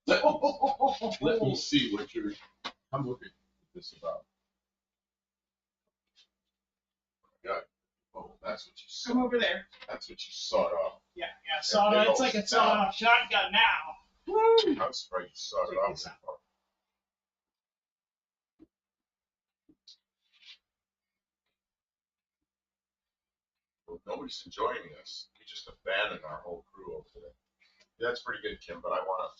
Let me see what you're. I'm looking at this about. God. Oh, that's what you saw. Come over there. That's what you sawed off. Yeah, sawed. It's like a sawed-off shotgun now. Woo! I'm surprised you sawed it Check off this so out. far. Well, nobody's enjoying this. We just abandoned our whole crew over there. That's pretty good, Kim, but I want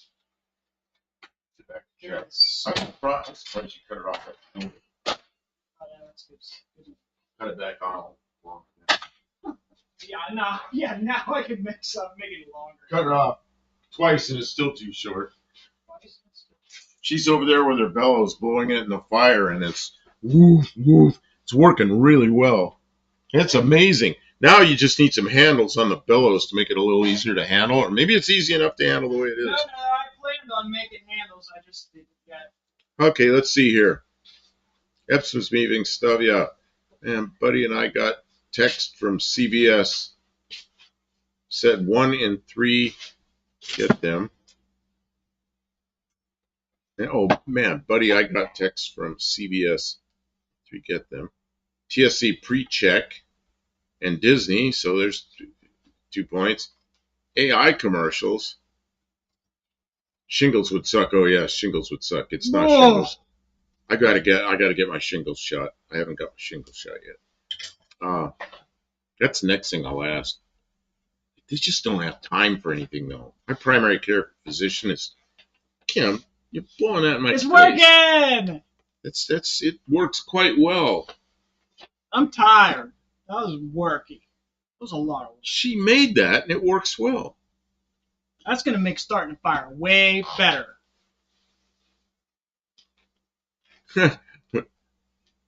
to get back to Jeff. I'm surprised you cut it off. Oh, yeah, that's good. Cut it back on. Now I can make it longer. Cut it off twice and it's still too short. She's over there with her bellows blowing it in the fire and it's woof, woof. It's working really well. It's amazing. Now you just need some handles on the bellows to make it a little easier to handle, or maybe it's easy enough to handle the way it is. No, I planned on making handles. I just didn't get. Okay, let's see here. Epsom's moving stuff, yeah. And Buddy and I got text from CBS. Said 1 in 3 get them. And, oh man, Buddy, I got text from CBS to get them. TSC pre-check and Disney, so there's 2 points. AI commercials. Shingles would suck. Oh yeah, shingles would suck. It's not shingles. I gotta get my shingles shot. I haven't got my shingles shot yet. That's the next thing I'll ask. They just don't have time for anything though. My primary care physician is Kim. You're blowing that in my face. It's working. It works quite well. I'm tired. That was working. It was a lot of work. She made that and it works well. That's gonna make starting a fire way better.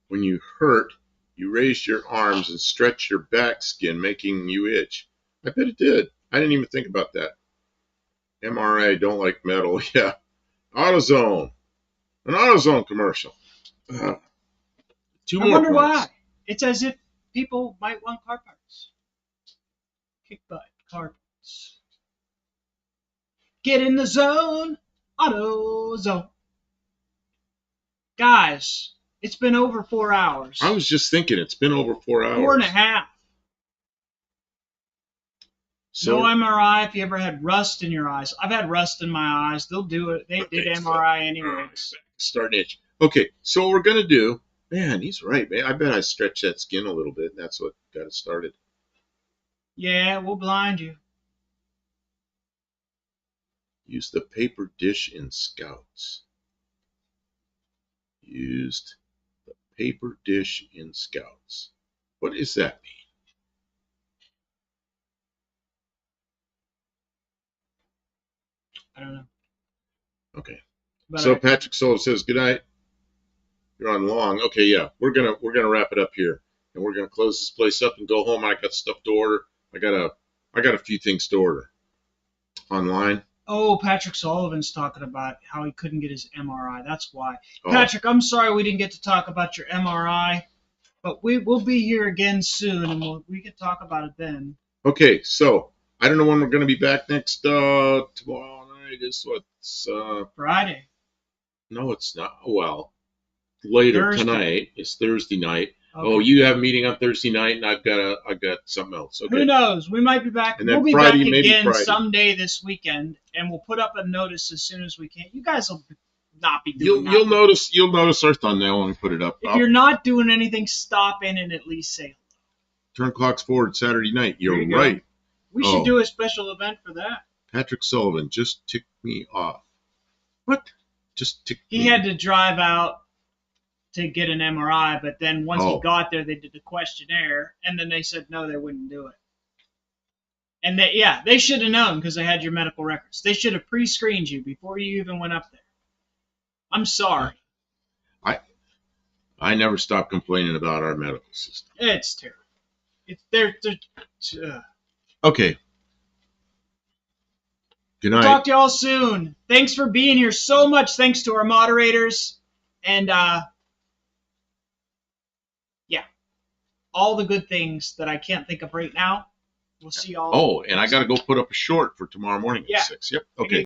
When you hurt, you raise your arms and stretch your back skin, making you itch. I bet it did. I didn't even think about that. MRA, don't like metal. Yeah. AutoZone. An AutoZone commercial. 2 more I wonder points. why. It's as if people might want car parts. Kick butt, car parts. Get in the zone. AutoZone. Guys, it's been over 4 hours. I was just thinking, it's been over 4 hours. 4.5. So, No MRI if you ever had rust in your eyes. I've had rust in my eyes. They'll do it. They did MRI anyways. Starting itch. Okay, so what we're going to do, man, he's right, man. I bet I stretched that skin a little bit, and that's what got it started. Yeah, we'll blind you. Use the paper dish in Scouts. Used the paper dish in Scouts. What does that mean? I don't know. Okay. But So Patrick Soul says, good night. You're on long. Okay, yeah. We're gonna wrap it up here. And we're gonna close this place up and go home. I got stuff to order. I got a few things to order. Online. Oh, Patrick Sullivan's talking about how he couldn't get his MRI. That's why. Oh. Patrick, I'm sorry we didn't get to talk about your MRI. But we'll be here again soon, and we can talk about it then. Okay, so I don't know when we're going to be back next tomorrow night. Is what's Friday. No, it's not. Well, later Thursday. tonight. It's Thursday night. Okay. Oh, you have a meeting on Thursday night, and I've got something else. Okay. Who knows? We might be back. And then We'll be Friday, back maybe again Friday. someday this weekend, and we'll put up a notice as soon as we can. You guys will not be doing You'll notice our thumbnail and put it up. If you're not doing anything, stop in and at least say Turn clocks forward Saturday night. You're There you go. right. we should do a special event for that. Patrick Sullivan just ticked me off. What? Just ticked He me. had to drive out to get an MRI, but then once he got there, they did the questionnaire, and then they said no, they wouldn't do it. And they should have known because they had your medical records. They should have pre-screened you before you even went up there. I'm sorry. I never stop complaining about our medical system. It's terrible. They're Okay. Good night. Talk to y'all soon. Thanks for being here so much. Thanks to our moderators and all the good things that I can't think of right now. We'll see y'all. Oh, and I got to go put up a short for tomorrow morning at 6. Yep. Okay.